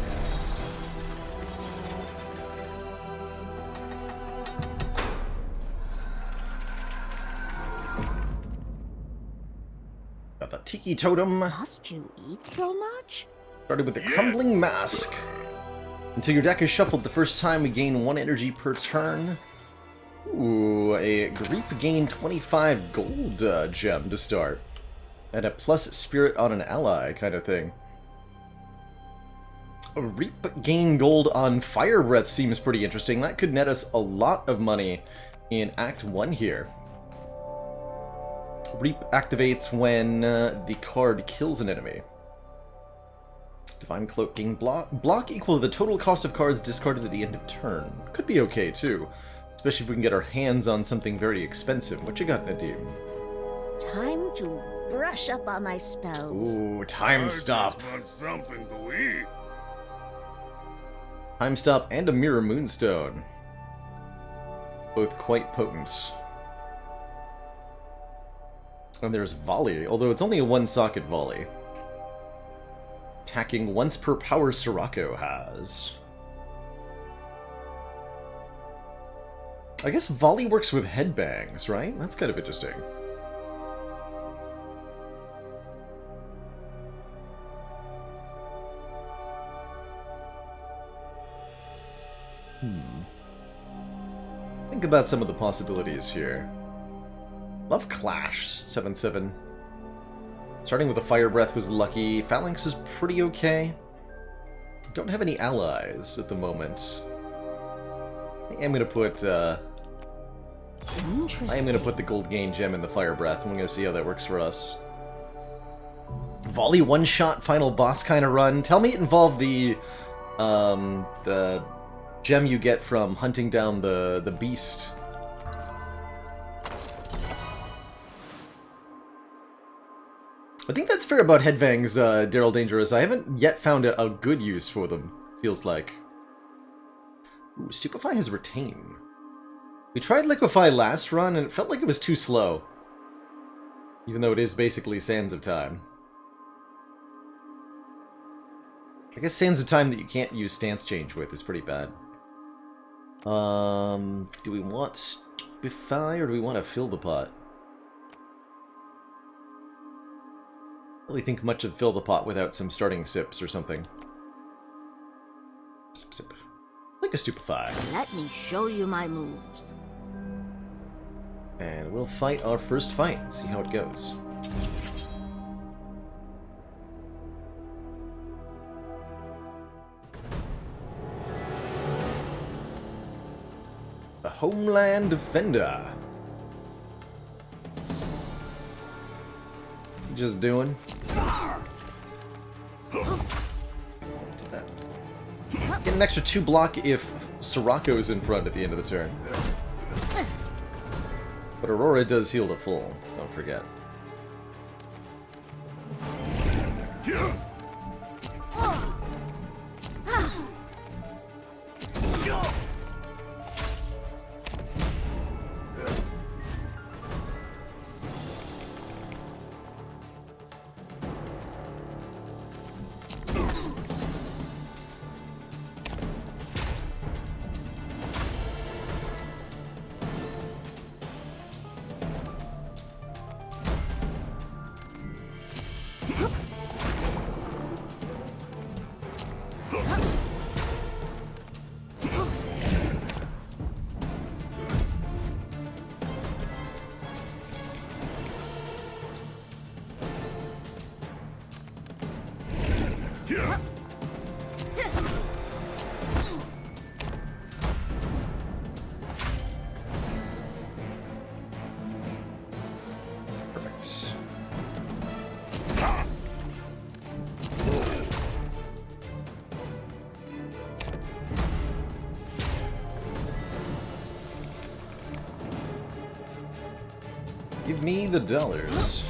Got the Tiki Totem. Must you eat so much? Started with the Crumbling Mask. Until your deck is shuffled the first time, we gain 1 energy per turn. Ooh, a Greep gain 25 gold gem to start. And a plus spirit on an ally kind of thing. A Reap gain gold on Fire Breath seems pretty interesting. That could net us a lot of money in Act 1 here. Reap activates when the card kills an enemy. Divine Cloak gain block equal to the total cost of cards discarded at the end of turn. Could be okay too, especially if we can get our hands on something very expensive. What you got, Nadim? Time to brush up on my spells. Ooh, Time Stop. Want something to eat. Time Stop and a Mirror Moonstone. Both quite potent. And there's Volley, although it's only a 1-socket volley. Attacking once per power Sirocco has. I guess Volley works with headbangs, right? That's kind of interesting. Think about some of the possibilities here. Love Clash, 7/7. Starting with a Fire Breath was lucky. Phalanx is pretty okay. Don't have any allies at the moment. I am gonna put the Gold Gain Gem in the Fire Breath. I'm gonna see how that works for us. Volley one-shot final boss kind of run. Tell me it involved the gem you get from hunting down the beast. I think that's fair about headbangs, Daryl Dangerous. I haven't yet found a good use for them, feels like. Ooh, Stupefy has Retain. We tried Liquefy last run, and it felt like it was too slow. Even though it is basically Sands of Time. I guess Sands of Time that you can't use Stance Change with is pretty bad. Do we want Stupefy, or do we want to fill the pot? Really think much of fill the pot without some starting sips or something. Sip, sip. Like a Stupefy. Let me show you my moves. And we'll fight our first fight, see how it goes. The Homeland Defender. Just doing. Get an extra 2 block if Sirocco's in front at the end of the turn. But Aurora does heal to full, don't forget. Perfect. Give me the dollars.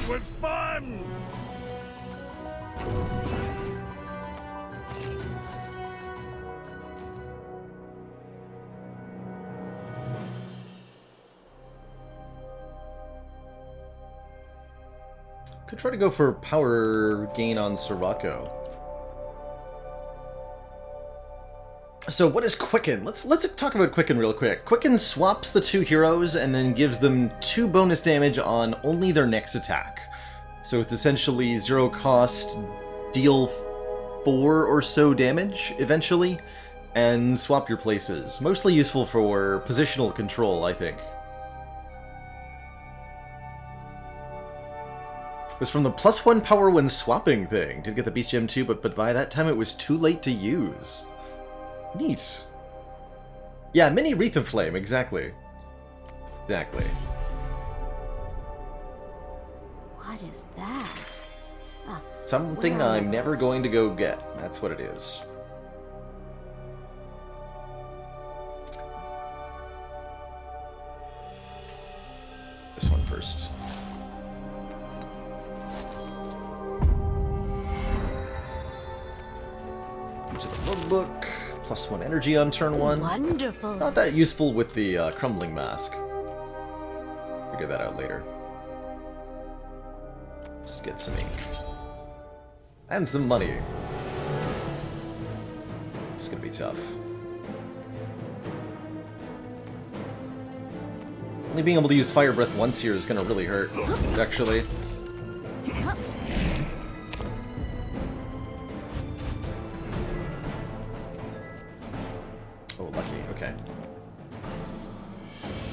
was fun! Could try to go for power gain on Sirocco. So what is Quicken? Let's talk about Quicken real quick. Quicken swaps the two heroes and then gives them 2 bonus damage on only their next attack. So it's essentially 0 cost, deal 4 or so damage eventually, and swap your places. Mostly useful for positional control, I think. It was from the +1 power when swapping thing. Did get the BCM too, but by that time it was too late to use. Neat. Yeah, mini Wreath of Flame, exactly. Exactly. What is that? Ah, Something where are I'm my never going to glasses? go get. That's what it is. This one first. Use the Roguebook. +1 energy on turn 1. Wonderful. Not that useful with the Crumbling Mask. Figure that out later. Let's get some ink. And some money. It's gonna be tough. Only being able to use Fire Breath once here is gonna really hurt, actually. Oh, lucky. Okay.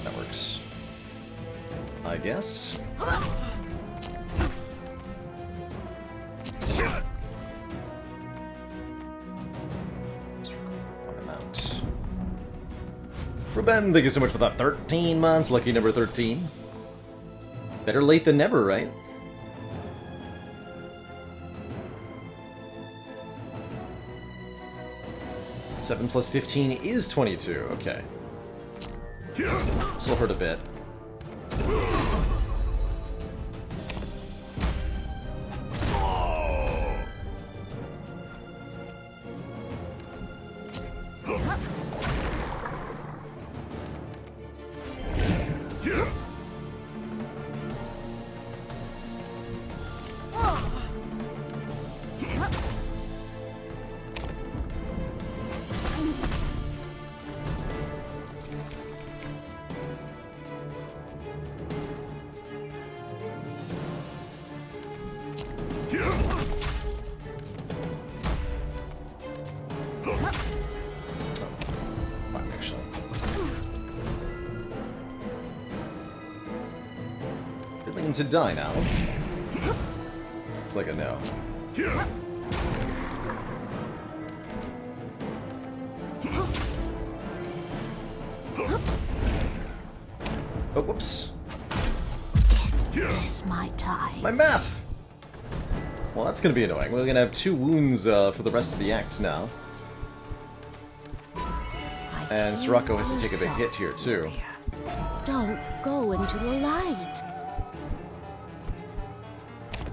That works. I guess. One amount. Ruben, thank you so much for the 13 months. Lucky number 13. Better late than never, right? Seven plus 15 is 22. Okay. Still hurt a bit. To die now. Looks like a no. Oh, whoops. It's my time. My math! Well, that's gonna be annoying. We're gonna have 2 wounds for the rest of the act now. And Sirocco has to take a big hit here, too. Don't go into the light.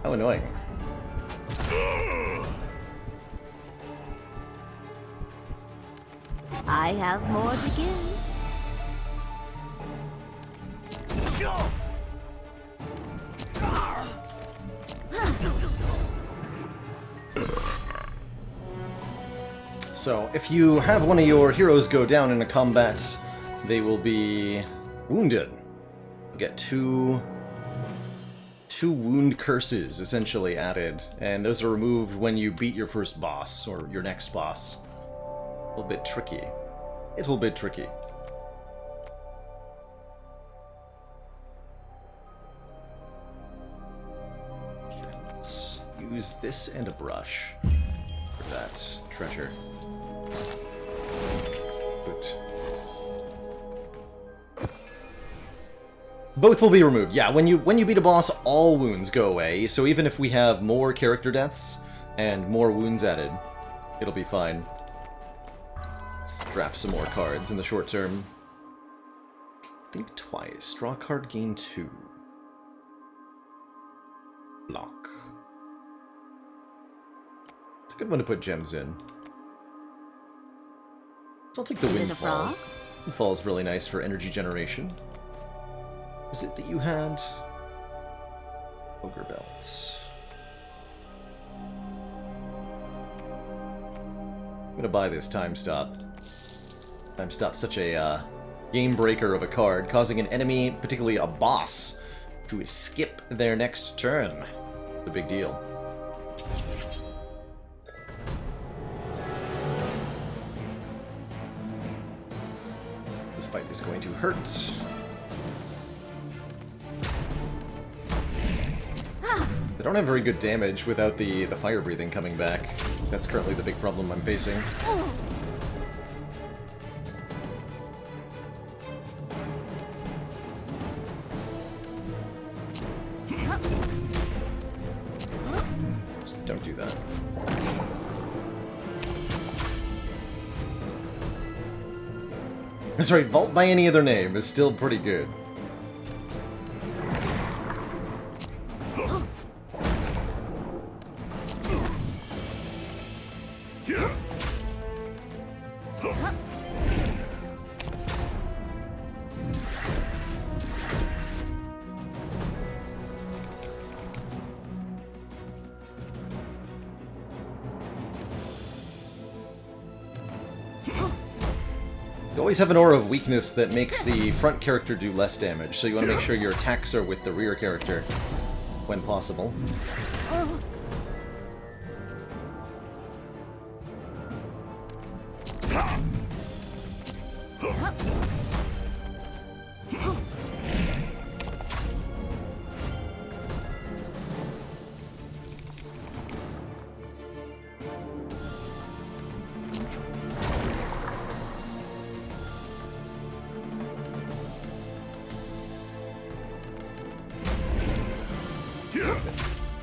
How annoying. I have more to give. So, if you have one of your heroes go down in a combat, they will be wounded. You'll get two wound curses, essentially, added. And those are removed when you beat your first boss, or your next boss. A little bit tricky. A little bit tricky. Okay, let's use this and a brush for that treasure. Good. Both will be removed. Yeah, when you beat a boss, all wounds go away. So even if we have more character deaths and more wounds added, it'll be fine. Let's draft some more cards in the short term. Think twice. Draw card, gain 2. block. It's a good one to put gems in. So I'll take the Is it a windfall. frog? Windfall is really nice for energy generation. Is it that you had? Ogre belt. I'm gonna buy this time stop. Time stop, such a game breaker of a card, causing an enemy, particularly a boss, to skip their next turn. It's a big deal. This fight is going to hurt. They don't have very good damage without the fire breathing coming back. That's currently the big problem I'm facing. Just don't do that. That's right, Vault by any other name is still pretty good. You always have an aura of weakness that makes the front character do less damage, so you want to make sure your attacks are with the rear character when possible.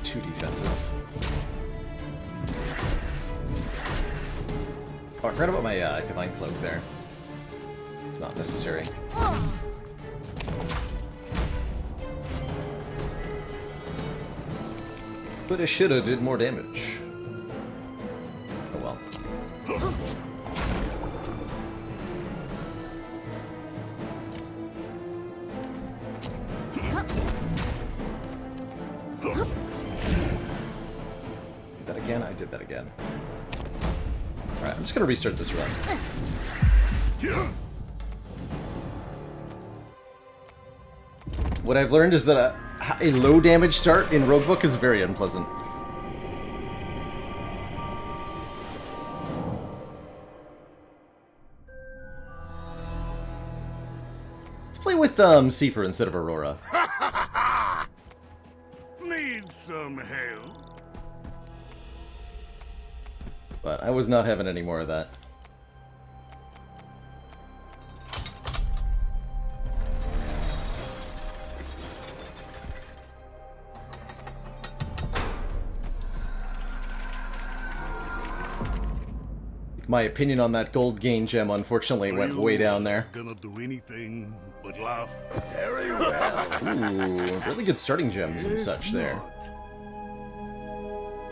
Too defensive. Oh, I forgot about my Divine Cloak there. It's not necessary. But it shoulda did more damage. Oh well. Did that again? I did that again. Alright, I'm just gonna restart this run. What I've learned is that a low damage start in Roguebook is very unpleasant. Let's play with Seifer instead of Aurora. Need some help? But I was not having any more of that. My opinion on that gold gain gem unfortunately went way down there. Gonna do anything but laugh. Very well. Ooh, really good starting gems and Guess such there. not.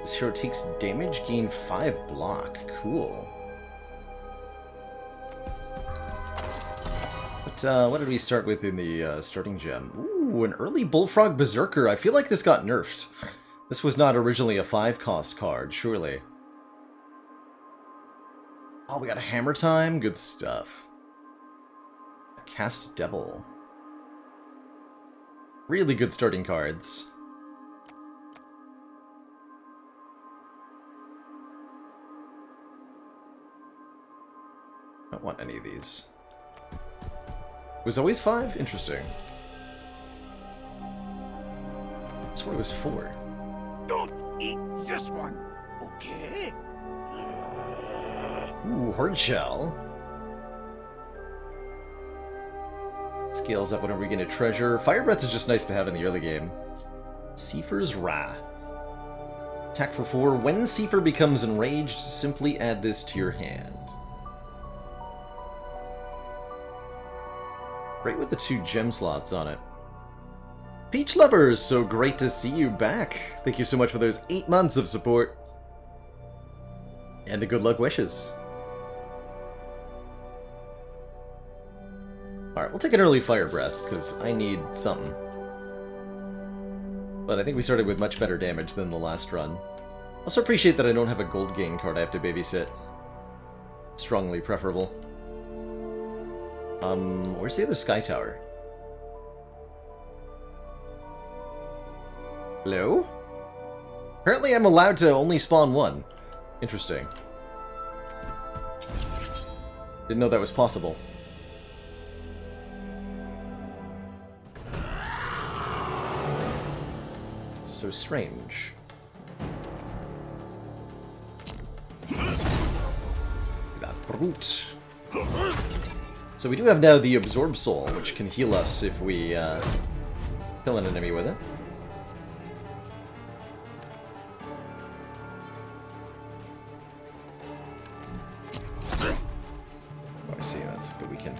This hero takes damage, gain 5 block. Cool. But what did we start with in the starting gem? Ooh, an early Bullfrog Berserker. I feel like this got nerfed. This was not originally a 5-cost card, surely. Oh, we got a Hammer Time? Good stuff. Cast Devil. Really good starting cards. Don't want any of these. It was always 5? Interesting. That's what it was for. Don't eat this one, okay? Ooh, Horde Shell. Scales up whenever we get a treasure. Fire Breath is just nice to have in the early game. Seifer's Wrath. Attack for 4. When Seifer becomes enraged, simply add this to your hand. Right with the 2 gem slots on it. Peach Lovers, so great to see you back. Thank you so much for those 8 months of support. And the good luck wishes. Alright, we'll take an early fire breath, because I need something. But I think we started with much better damage than the last run. Also appreciate that I don't have a gold gain card I have to babysit. Strongly preferable. Where's the other Sky Tower? Hello? Apparently I'm allowed to only spawn one. Interesting. Didn't know that was possible. So strange. That brute. So we do have now the Absorb Soul, which can heal us if we kill an enemy with it. Oh, I see, that's the weekend.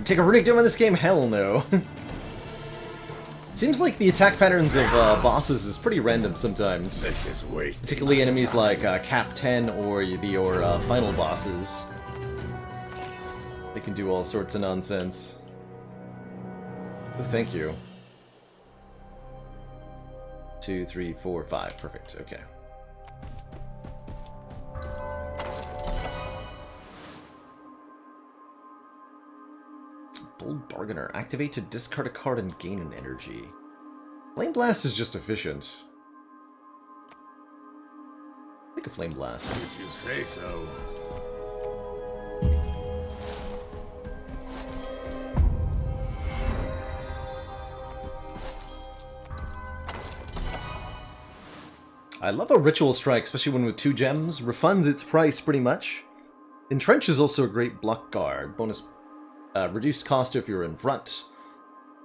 Take a runic doom in this game? Hell no. Seems like the attack patterns of bosses is pretty random sometimes. This is wasting. Particularly enemies like Cap 10 or your final bosses. They can do all sorts of nonsense. Oh, thank you. 2, 3, 4, 5. Perfect. Okay. Bold Bargainer. Activate to discard a card and gain an energy. Flame Blast is just efficient. Take a Flame Blast. If you say so. I love a Ritual Strike, especially when with 2 gems. Refunds its price pretty much. Entrench is also a great block guard. Bonus reduced cost if you're in front.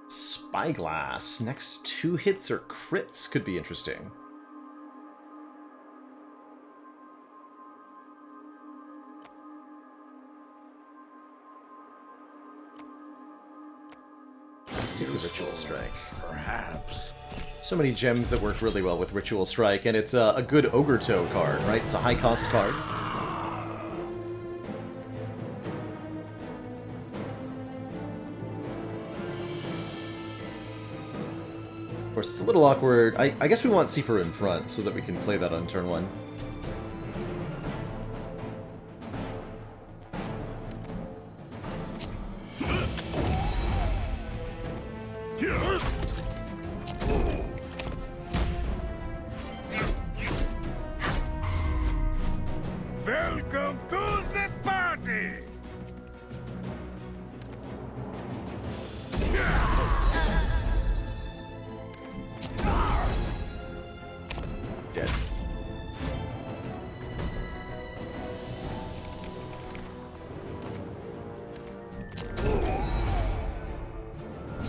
Spyglass. Next 2 hits or crits could be interesting. Take the Ritual Strike. Perhaps. So many gems that work really well with Ritual Strike, and it's a good Ogre Toe card, right? It's a high cost card. Of course, it's a little awkward. I guess we want Seifer in front so that we can play that on turn 1. Welcome to the party! Dead.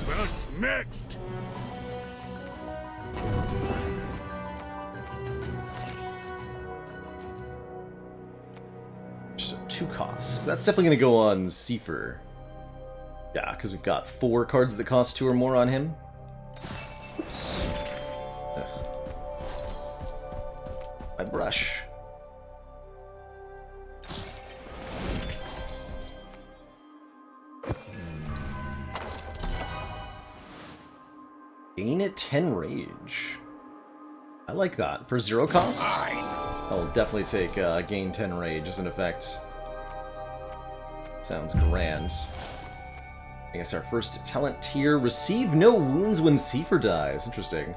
What's next? So 2 costs. That's definitely going to go on Seifer. Yeah, because we've got 4 cards that cost 2 or more on him. Oops. Ugh. My brush. Gain at 10 rage. I like that. For 0 cost? I'll definitely take gain 10 rage as an effect. Sounds grand. I guess our first talent tier. Receive no wounds when Seifer dies. Interesting.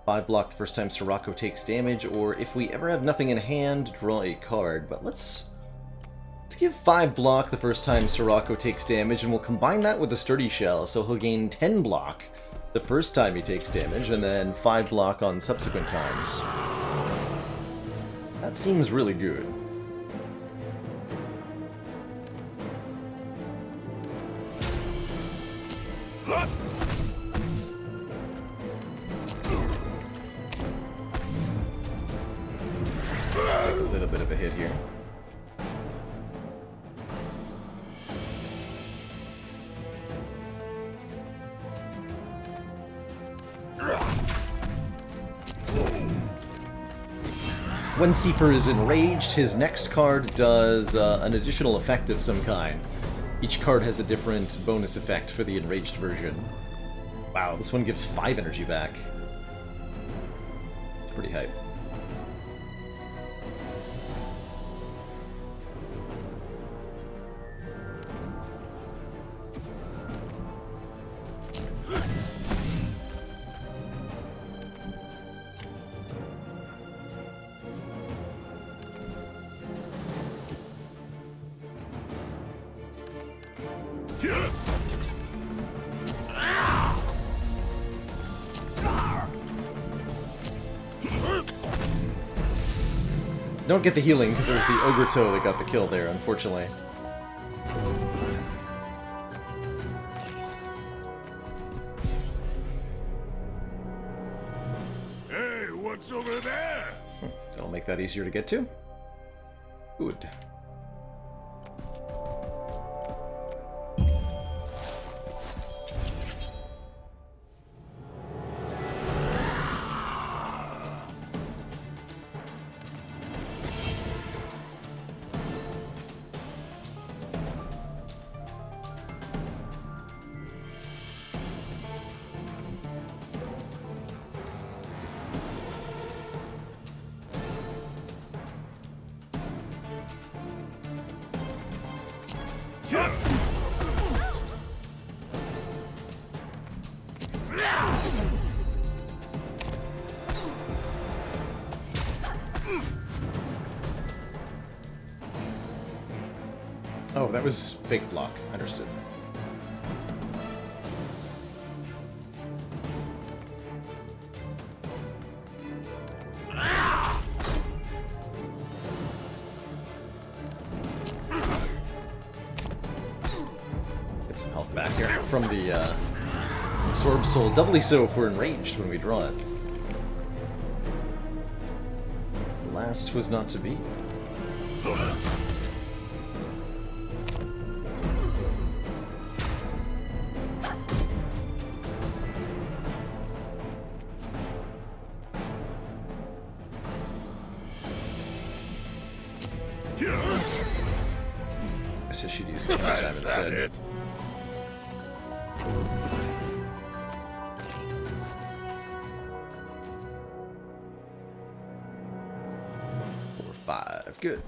5 block the first time Sirocco takes damage, or if we ever have nothing in hand, draw a card. But let's give 5 block the first time Sirocco takes damage, and we'll combine that with the Sturdy Shell, so he'll gain 10 block the first time he takes damage, and then 5 block on subsequent times. That seems really good. Take a little bit of a hit here. When Seifer is enraged, his next card does an additional effect of some kind. Each card has a different bonus effect for the enraged version. Wow, this one gives 5 energy back. It's pretty hype. Don't get the healing because it was the Ogre Toe that got the kill there, unfortunately. Hey, what's over there? That'll make that easier to get to. Good. Oh, that was fake block. Understood. Get some health back here from the Absorb Soul. Doubly so if we're enraged when we draw it. Last was not to be. I guess I should use the time instead. It. 4, 5. Good.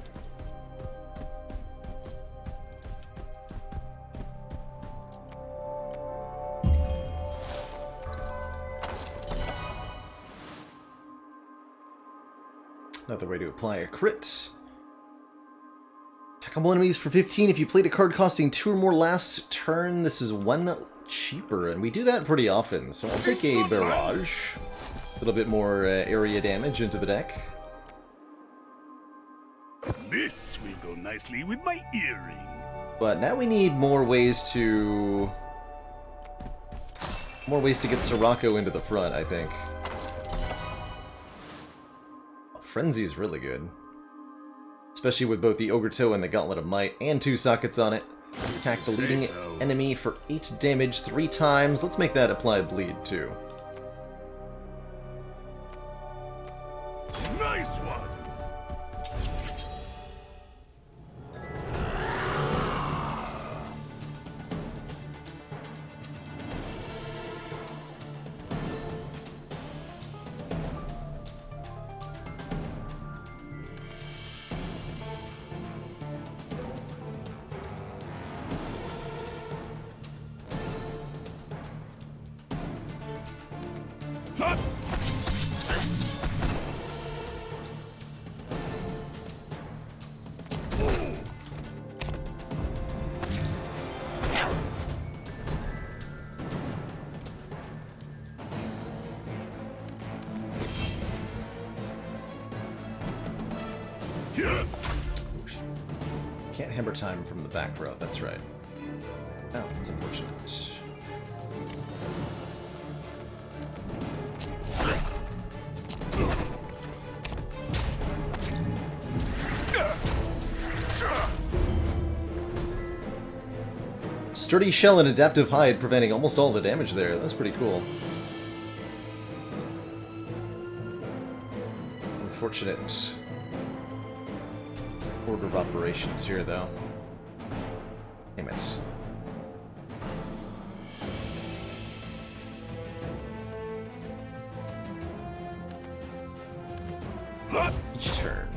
Another way to apply a crit. Attack combo enemies for 15. If you played a card costing 2 or more last turn, this is 1 cheaper, and we do that pretty often. So I'll take a barrage. A little bit more area damage into the deck. This will go nicely with my earring. But now we need more ways to get Sirocco into the front, I think. Frenzy's really good. Especially with both the Ogre Toe and the Gauntlet of Might, and 2 sockets on it. Attack the leading enemy for 8 damage 3 times. Let's make that apply bleed, too. Nice one. Can't hammer time from the back row, that's right. Oh, that's unfortunate. Sturdy shell and adaptive hide preventing almost all the damage there. That's pretty cool. Unfortunate order of operations here, though. Damn it. Each turn.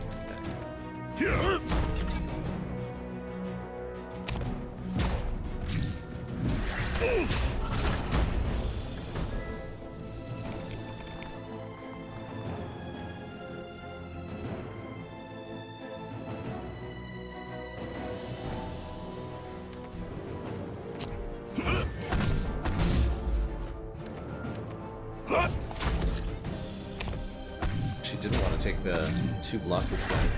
She didn't want to take the 2 block this time.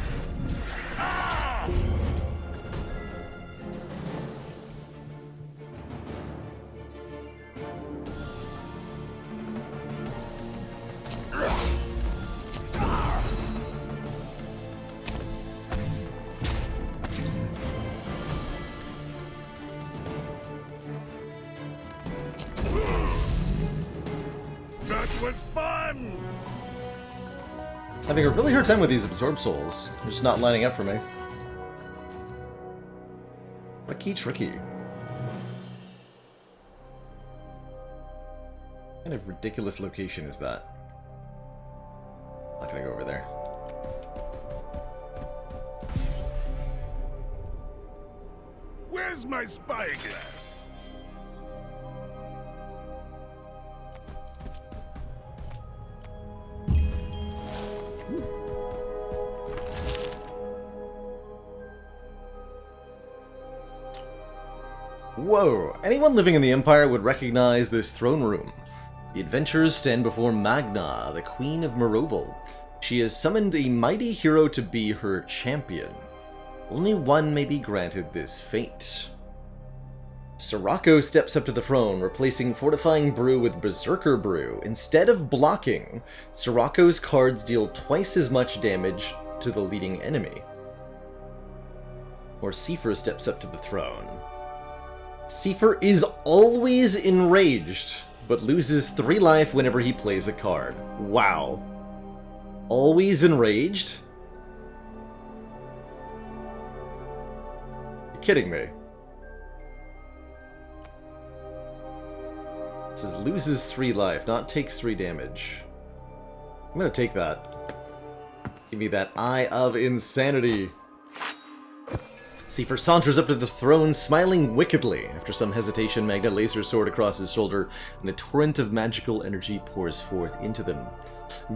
That was fun! Having a really hard time with these absorb souls. They're just not lining up for me. Tricky. What kind of ridiculous location is that? Not gonna go over there. Where's my spyglass? Whoa! Anyone living in the Empire would recognize this throne room. The adventurers stand before Magna, the Queen of Meroval. She has summoned a mighty hero to be her champion. Only one may be granted this fate. Sirocco steps up to the throne, replacing Fortifying Brew with Berserker Brew. Instead of blocking, Sirocco's cards deal twice as much damage to the leading enemy. Or Seifer steps up to the throne. Seifer is always enraged, but loses 3 life whenever he plays a card. Wow. Always enraged? You're kidding me. It says loses 3 life, not takes 3 damage. I'm gonna take that. Give me that Eye of Insanity. Seifer saunters up to the throne, smiling wickedly. After some hesitation, Magna lays her sword across his shoulder, and a torrent of magical energy pours forth into them.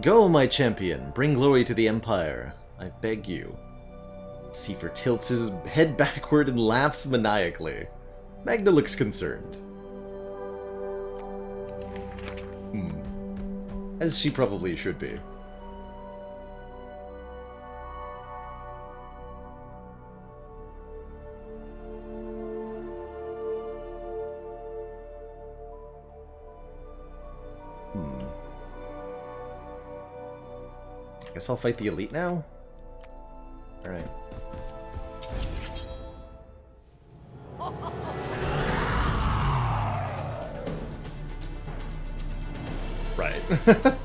Go, my champion, bring glory to the Empire. I beg you. Seifer tilts his head backward and laughs maniacally. Magna looks concerned. As she probably should be. Guess I'll fight the elite now? Alright. Right.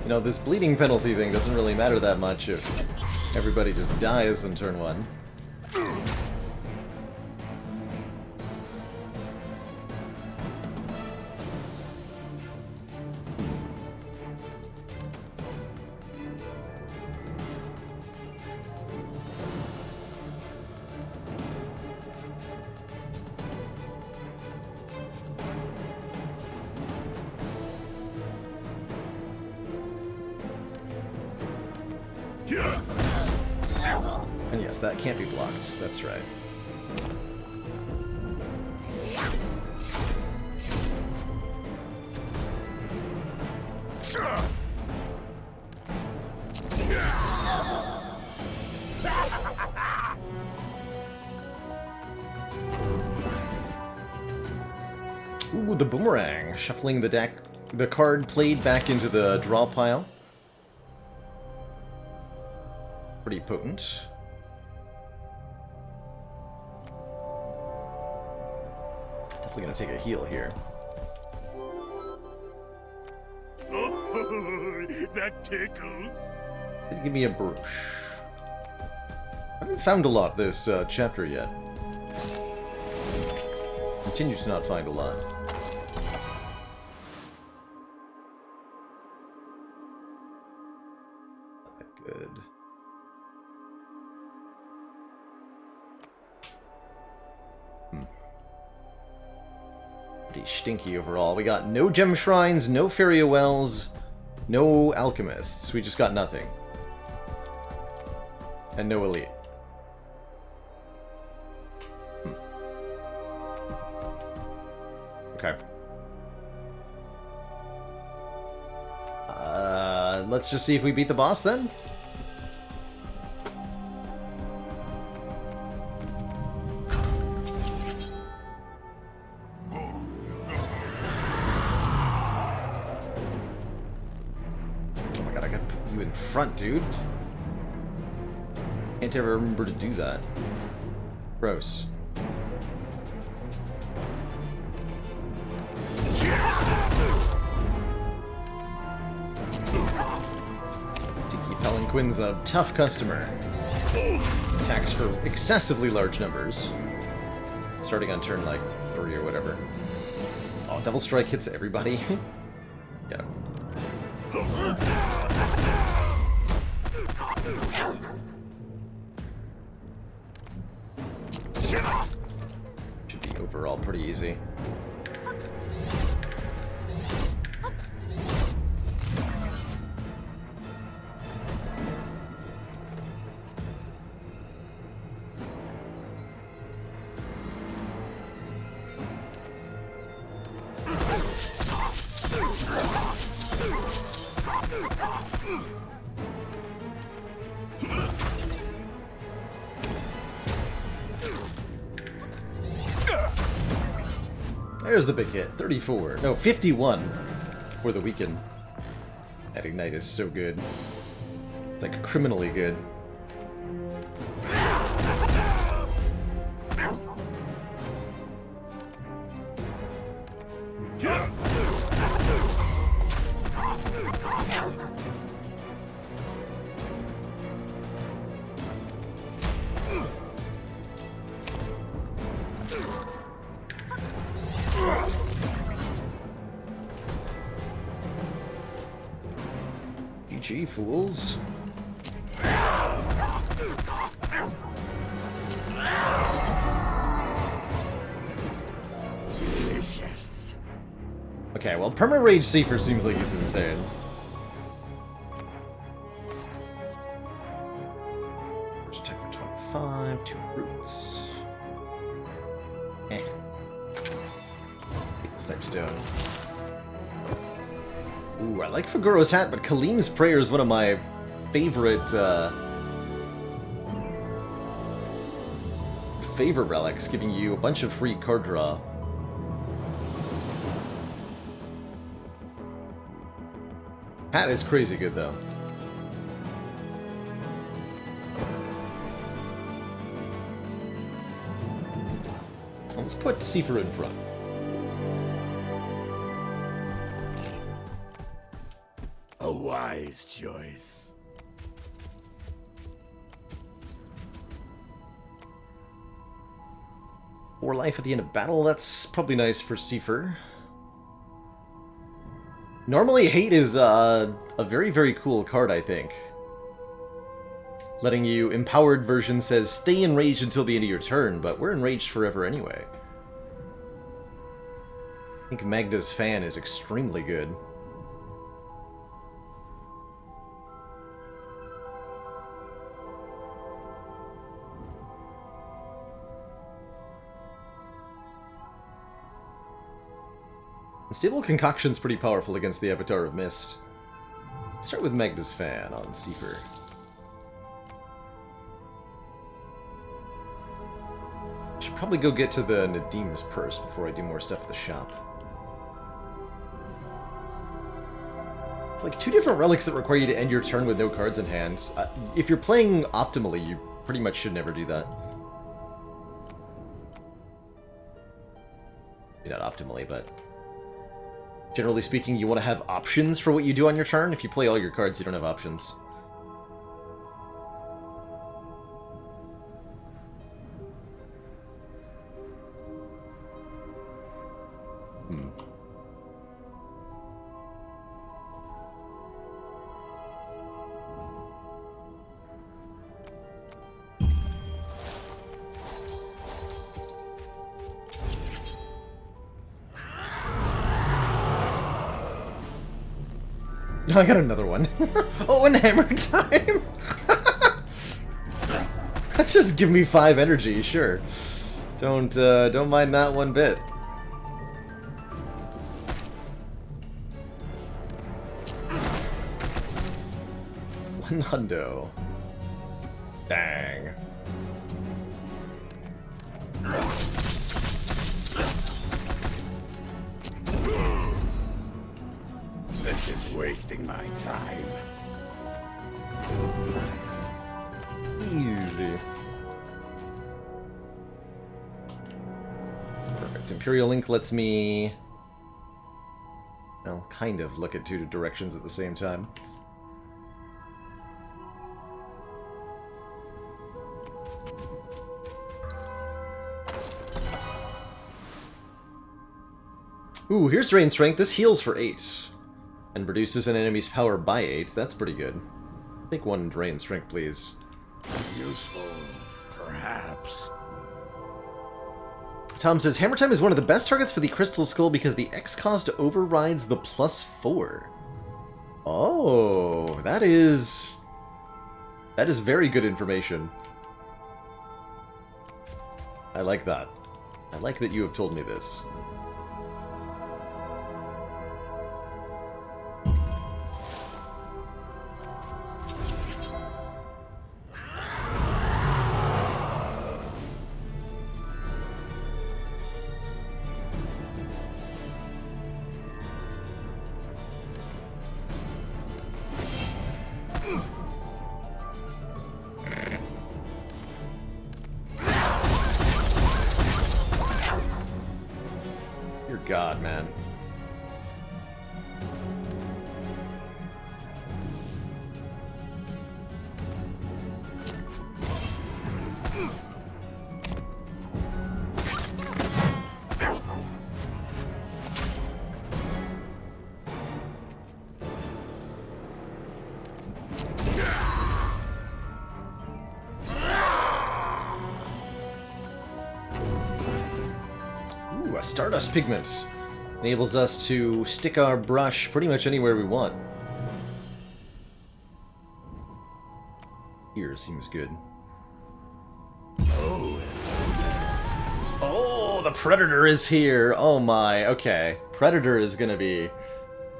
You know, this bleeding penalty thing doesn't really matter that much if everybody just dies in turn 1. And yes, that can't be blocked. That's right. Ooh, the boomerang. Shuffling the deck, the card played back into the draw pile. Pretty potent. Definitely gonna take a heal here. Oh, that tickles. Give me a brooch. I haven't found a lot this chapter yet. Continue to not find a lot. Not that good. Pretty stinky overall. We got no gem shrines, no fairy wells, no alchemists. We just got nothing. And no elite. Okay. Let's just see if we beat the boss then. Oh my god, I gotta put you in front, dude. Can't ever remember to do that. Gross. Quinn's a tough customer. Attacks for excessively large numbers. Starting on turn, like, 3 or whatever. Oh, Double Strike hits everybody? Yeah. Should be overall pretty easy. There's the big hit. 34. No, 51 for the weekend. That Ignite is so good. It's like criminally good. GG, fools. Delicious. Okay, well, Perma Rage Seifer seems like he's insane. First attack for 25, 2 roots. Eh. Take the Snipe Stone. Ooh, I like Figuro's hat, but Kalim's Prayer is one of my favorite, favorite relics, giving you a bunch of free card draw. Hat is crazy good, though. Well, let's put Seifer in front. A wise choice. Or life at the end of battle, that's probably nice for Seifer. Normally, Hate is a very, very cool card, I think. Letting you, empowered version says, stay enraged until the end of your turn, but we're enraged forever anyway. I think Magda's Fan is extremely good. Stable Concoction's pretty powerful against the Avatar of Mist. Let's start with Magnus Fan on Seeper. Should probably go get to the Nadim's purse before I do more stuff at the shop. It's like 2 different relics that require you to end your turn with no cards in hand. If you're playing optimally, you pretty much should never do that. Maybe not optimally, but generally speaking, you want to have options for what you do on your turn. If you play all your cards, you don't have options. I got another one. Oh, and hammer time! Just give me 5 energy, sure. Don't mind that one bit. One hundo. Dang. This is wasting my time. Easy. Perfect. Imperial Ink lets me... well, kind of look at 2 directions at the same time. Ooh, here's Drain Strength. This heals for 8. And reduces an enemy's power by 8. That's pretty good. Take 1 Drain Strength, please. Useful, perhaps. Tom says, Hammer Time is one of the best targets for the Crystal Skull because the X cost overrides the +4. Oh, that is very good information. I like that. I like that you have told me this. God, man. Ooh, a Stardust Pigment. Enables us to stick our brush pretty much anywhere we want. Here seems good. Oh, the Predator is here! Oh my, okay. Predator is gonna be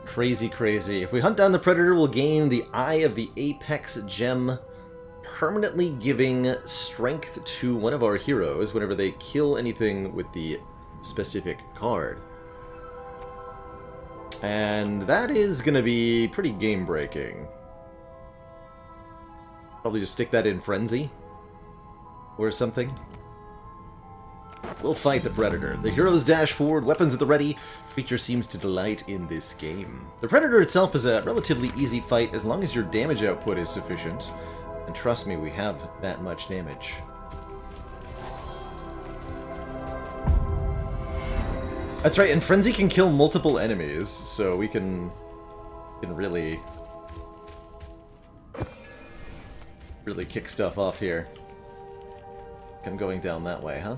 crazy, crazy. If we hunt down the Predator, we'll gain the Eye of the Apex Gem, permanently giving strength to one of our heroes whenever they kill anything with the specific card. And that is going to be pretty game-breaking. Probably just stick that in Frenzy. Or something. We'll fight the Predator. The heroes dash forward, weapons at the ready. Creature seems to delight in this game. The Predator itself is a relatively easy fight as long as your damage output is sufficient. And trust me, we have that much damage. That's right, and Frenzy can kill multiple enemies, so we can really kick stuff off here. I'm going down that way, huh?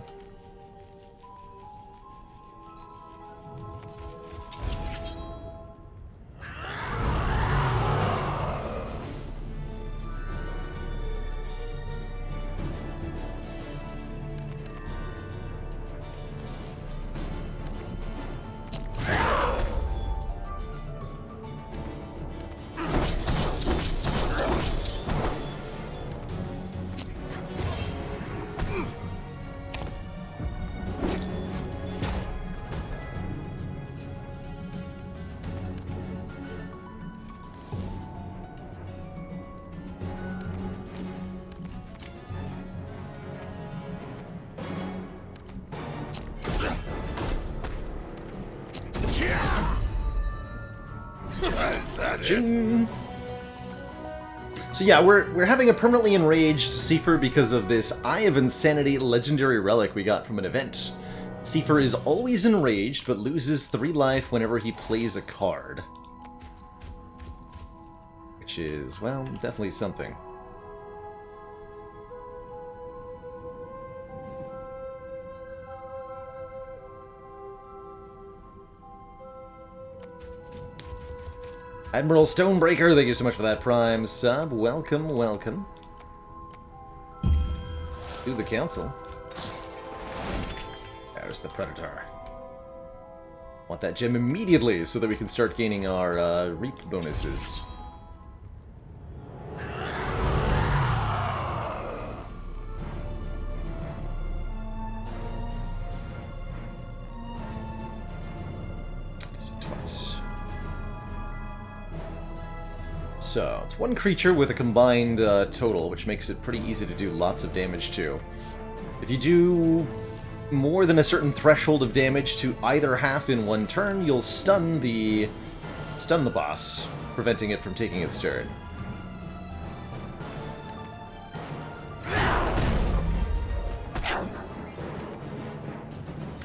Is that it? Ching. So yeah, we're having a permanently enraged Seifer because of this Eye of Insanity legendary relic we got from an event. Seifer is always enraged, but loses 3 life whenever he plays a card. Which is, well, definitely something. Admiral Stonebreaker, thank you so much for that Prime sub. Welcome, welcome. To the council. There's the Predator. Want that gem immediately so that we can start gaining our reap bonuses. Twice. So, it's 1 creature with a combined total, which makes it pretty easy to do lots of damage to. If you do more than a certain threshold of damage to either half in 1 turn, you'll stun the boss, preventing it from taking its turn. I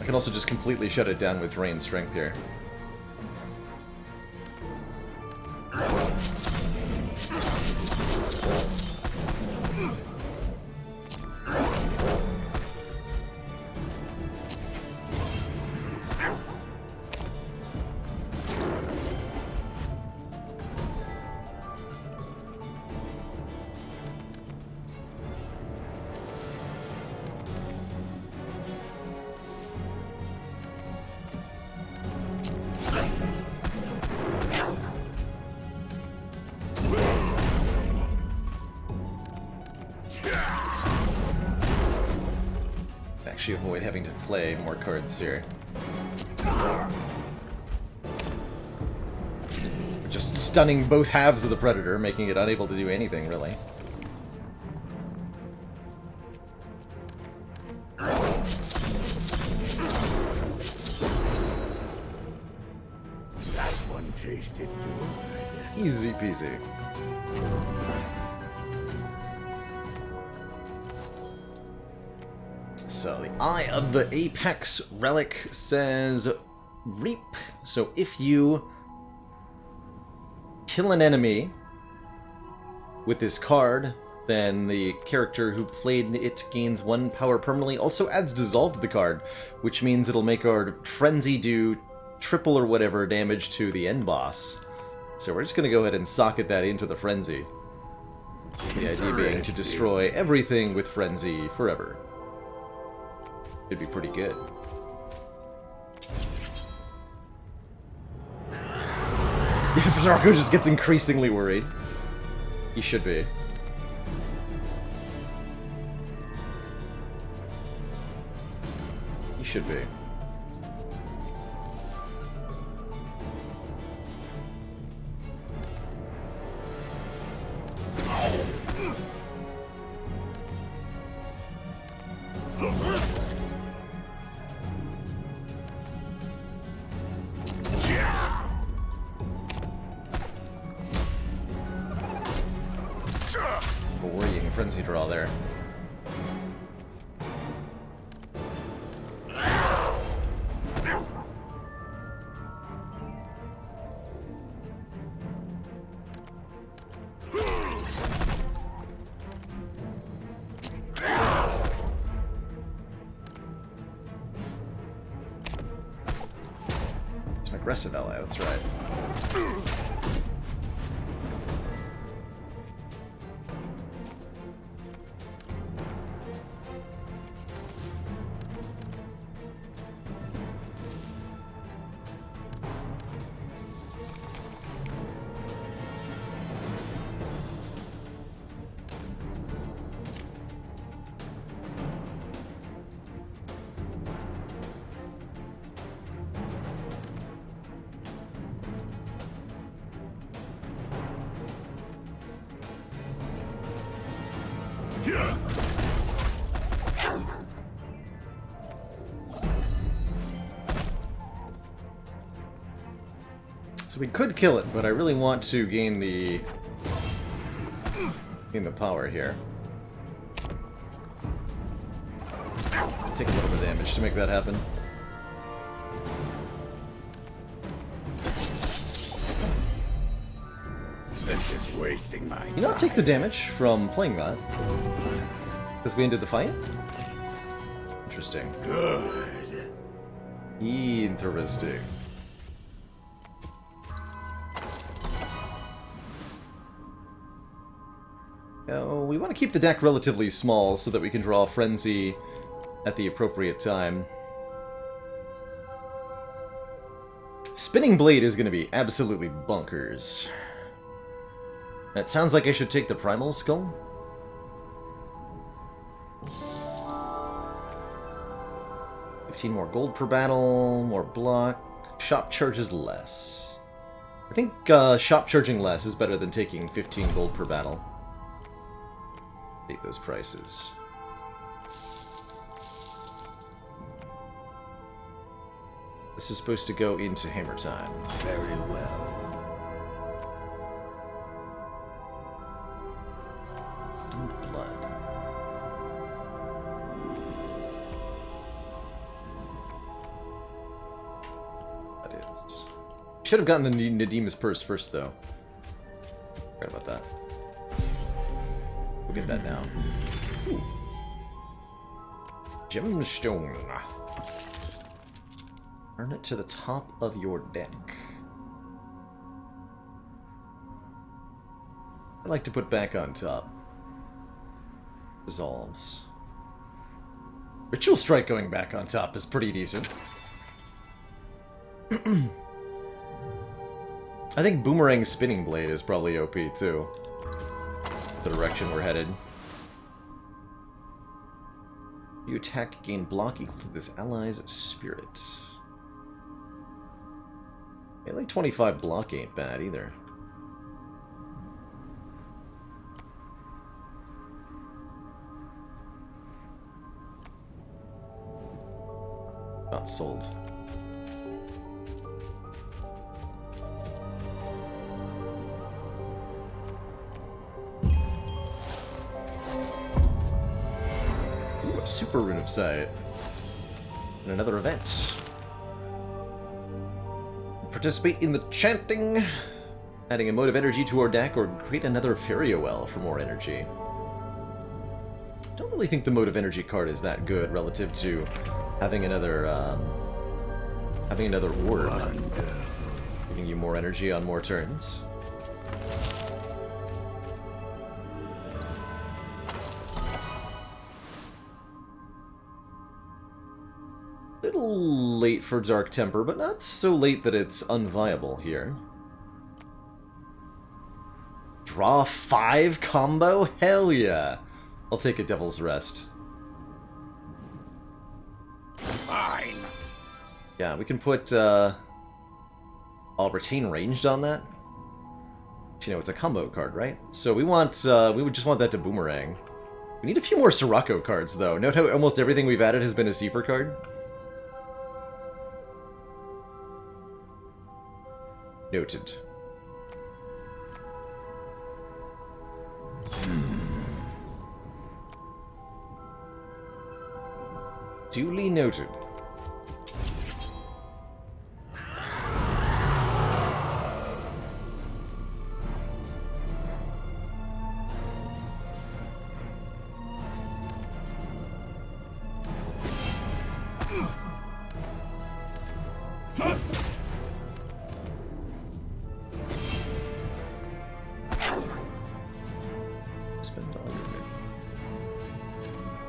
can also just completely shut it down with Drain Strength here. Actually avoid having to play more cards here. We're just stunning both halves of the Predator, making it unable to do anything, really. That one tasted good. Easy peasy. So, the Eye of the Apex Relic says Reap. So, if you kill an enemy with this card, then the character who played it gains 1 power permanently. Also adds Dissolve to the card, which means it'll make our Frenzy do triple or whatever damage to the end boss. So, we're just going to go ahead and socket that into the Frenzy. The idea being to destroy everything with Frenzy forever. It'd be pretty good. Yeah, Fazarko just gets increasingly worried. He should be. He should be. Worrying frenzy draw there. It's an aggressive ally, that's right. So So we could kill it, but I really want to gain the power here. Take a little bit of damage to make that happen. This is wasting my time. You not take the damage from playing that. Because we ended the fight? Interesting. Good. Interesting. Now, we want to keep the deck relatively small so that we can draw Frenzy at the appropriate time. Spinning Blade is going to be absolutely bonkers. It sounds like I should take the Primal Skull. $15 more gold per battle, more block. Shop charges less. I think shop charging less is better than taking 15 gold per battle. Take those prices. This is supposed to go into hammer time. Very well. And blood. That is. Should have gotten the Nadima's purse first, though. Forgot about that. We'll get that now. Ooh. Gemstone. Turn it to the top of your deck. I like to put back on top. Dissolves. Ritual Strike going back on top is pretty decent. I think Boomerang Spinning Blade is probably OP too. The direction we're headed. You attack, gain block equal to this ally's spirit. Yeah, like 25 block ain't bad either. Not sold. Ooh, a Super Rune of Sight. And another event. Participate in the chanting. Adding a mode of energy to our deck, or create another Fairy-O-Well for more energy. Don't really think the mode of energy card is that good relative to having another orb, giving you more energy on more turns. Little late for Dark Temper, but not so late that it's unviable here. Draw 5 combo? Hell yeah! I'll take a Devil's Rest. Fine. Yeah, we can put, I'll retain ranged on that. You know, it's a combo card, right? So we want, we would just want that to boomerang. We need a few more Sirocco cards, though. Note how almost everything we've added has been a Seifer card. Noted. Duly noted.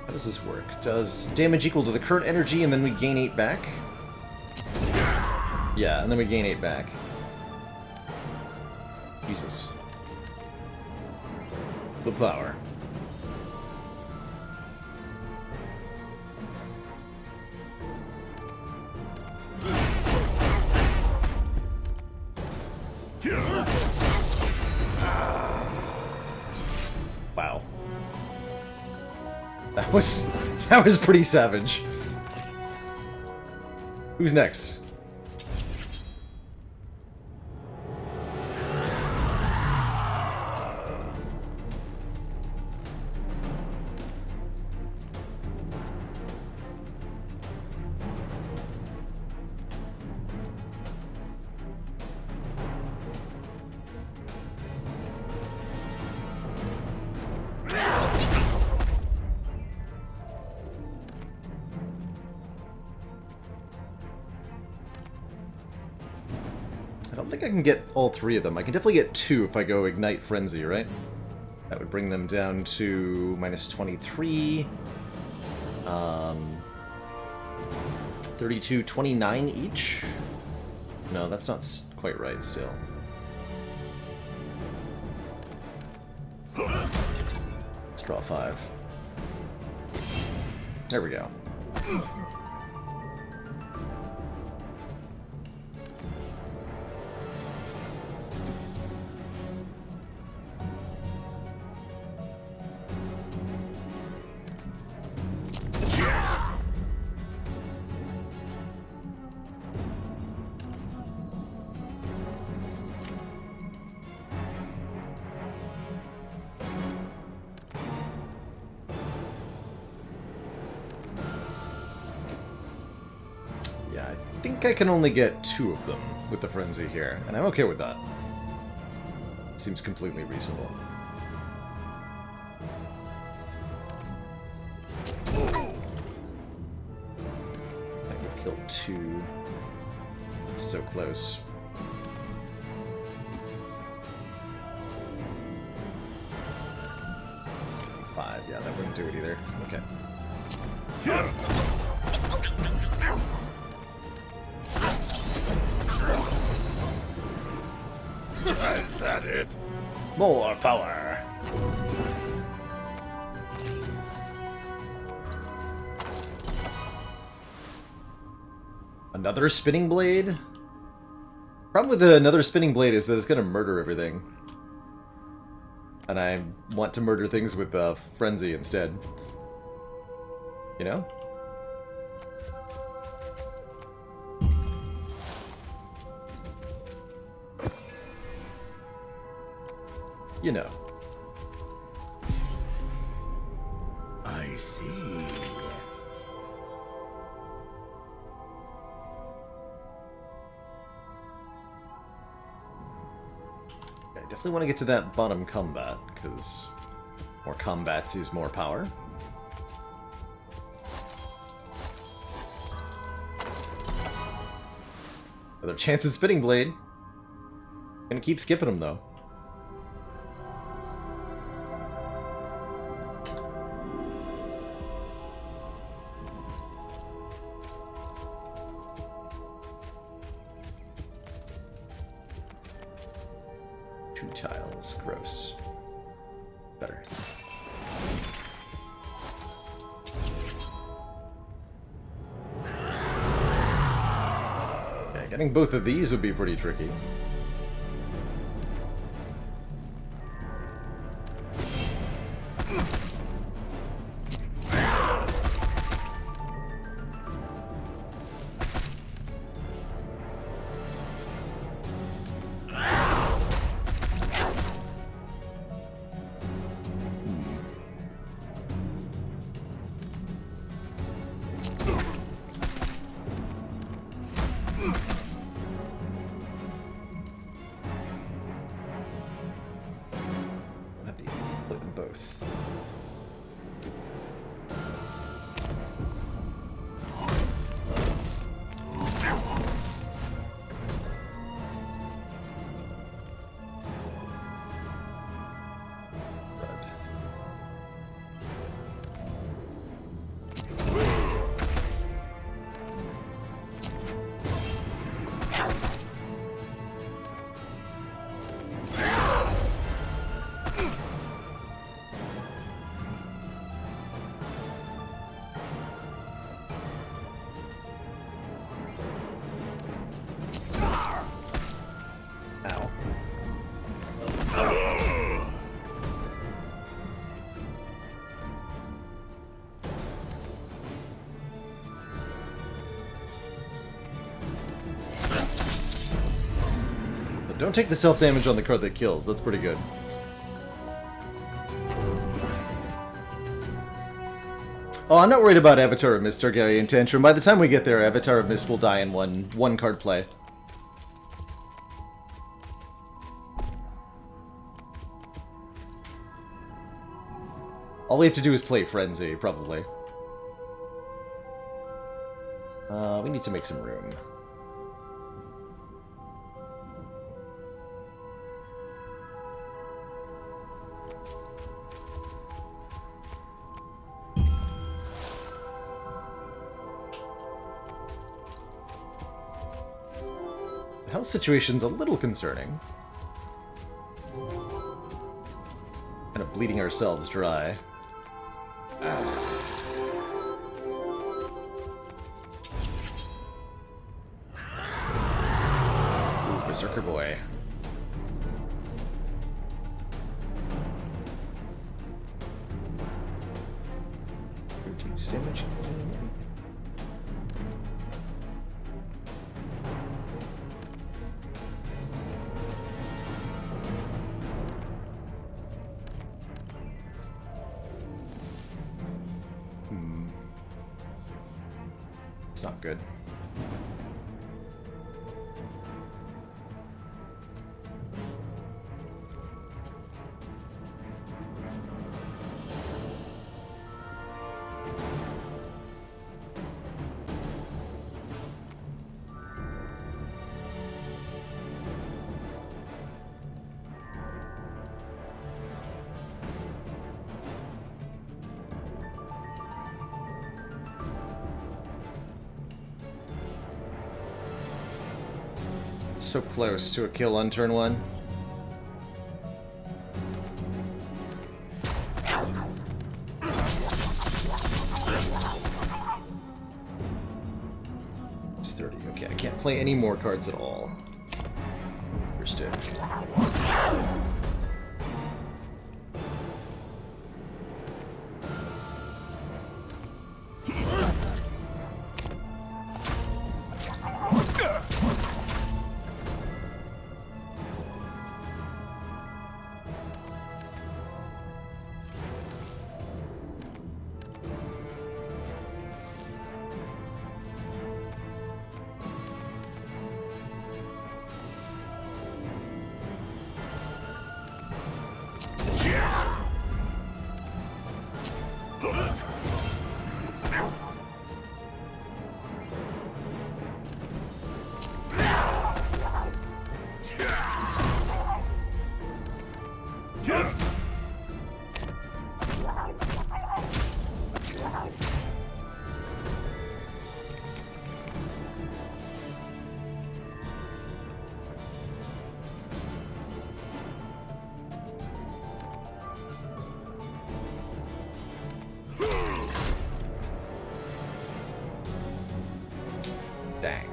How does this work? Does damage equal to the current energy and then we gain 8 back? Yeah, and then we gain 8 back. Jesus. The power. Wow. That was pretty savage. Who's next? I don't think I can get all 3 of them. I can definitely get 2 if I go Ignite Frenzy, right? That would bring them down to minus 23. 32, 29 each? No, that's not quite right still. Let's draw 5. There we go. I think I can only get 2 of them with the Frenzy here, and I'm okay with that. It seems completely reasonable. I can kill 2. It's so close. It's 5, yeah, that wouldn't do it either. Okay. Is that it? More power! Another spinning blade? Problem with another spinning blade is that it's gonna murder everything. And I want to murder things with Frenzy instead. You know? You know. I see. I definitely want to get to that bottom combat, because more combats use more power. Another chance at Spinning Blade. Gonna keep skipping them, though. Tiles. Gross. Better. Okay, getting both of these would be pretty tricky. Both. Don't take the self-damage on the card that kills. That's pretty good. Oh, I'm not worried about Avatar of Mist Targaryen Tantrum. By the time we get there, Avatar of Mist will die in one card play. All we have to do is play Frenzy, probably. We need to make some room. The health situation's a little concerning. Kind of bleeding ourselves dry. Ooh, Berserker Boy. Reduce damage. It's not good. So close to a kill on turn 1. It's 30. Okay, I can't play any more cards at all. Understood. Dang.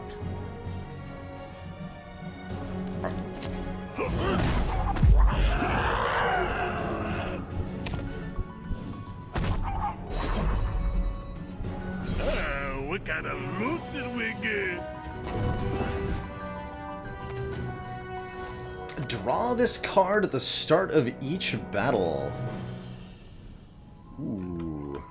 What kind of loot did we get? Draw this card at the start of each battle. Ooh.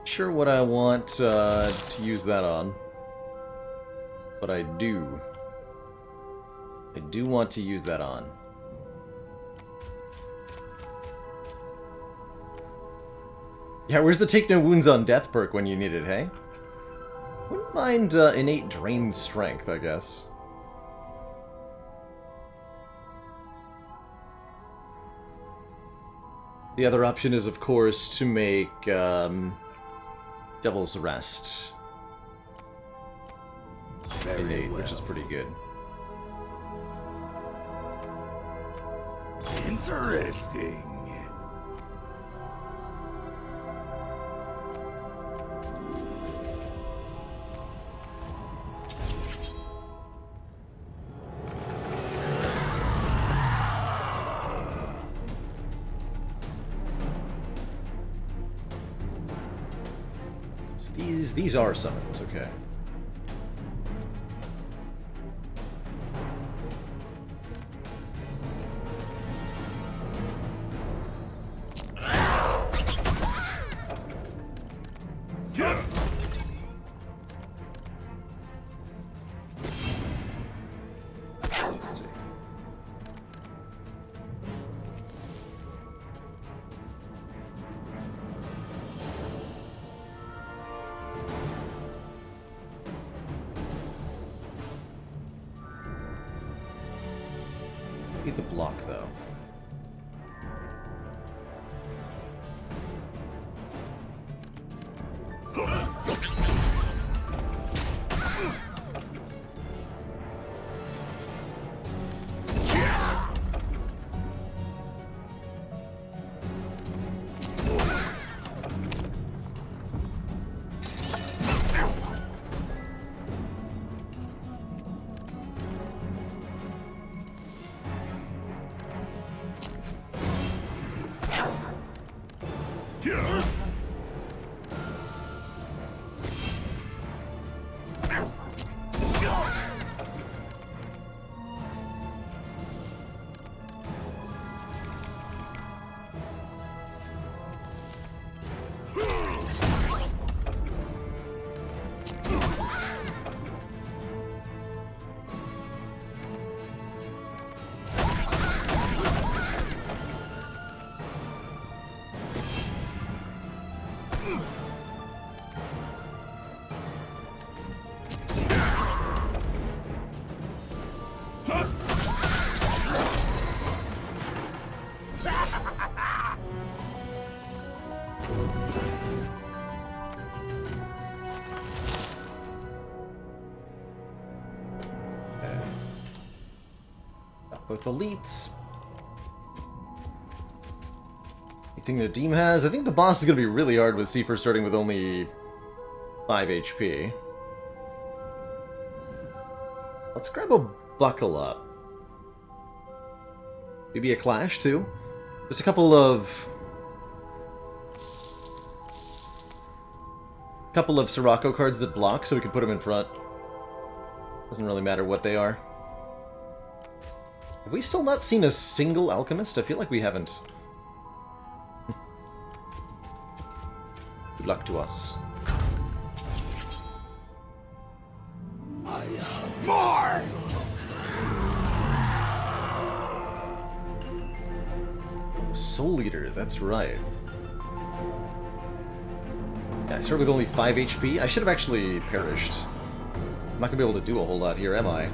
Sure what I want to use that on. But I do. I do want to use that on. Yeah, where's the Take No Wounds on Death perk when you need it, hey? Wouldn't mind innate drained strength, I guess. The other option is, of course, to make Devil's Rest innate, which is pretty good. Interesting. So these are summons, okay. Let's see. Need the block, though. Both elites. Anything Nadim has? I think the boss is going to be really hard with Seifer starting with only 5 HP. Let's grab a buckle up. Maybe a clash too. Just a couple of Sirocco cards that block, so we can put them in front. Doesn't really matter what they are. Have we still not seen a single alchemist? I feel like we haven't. Good luck to us. More! The Soul Eater, that's right. Yeah, I started with only 5 HP. I should have actually perished. I'm not going to be able to do a whole lot here, am I?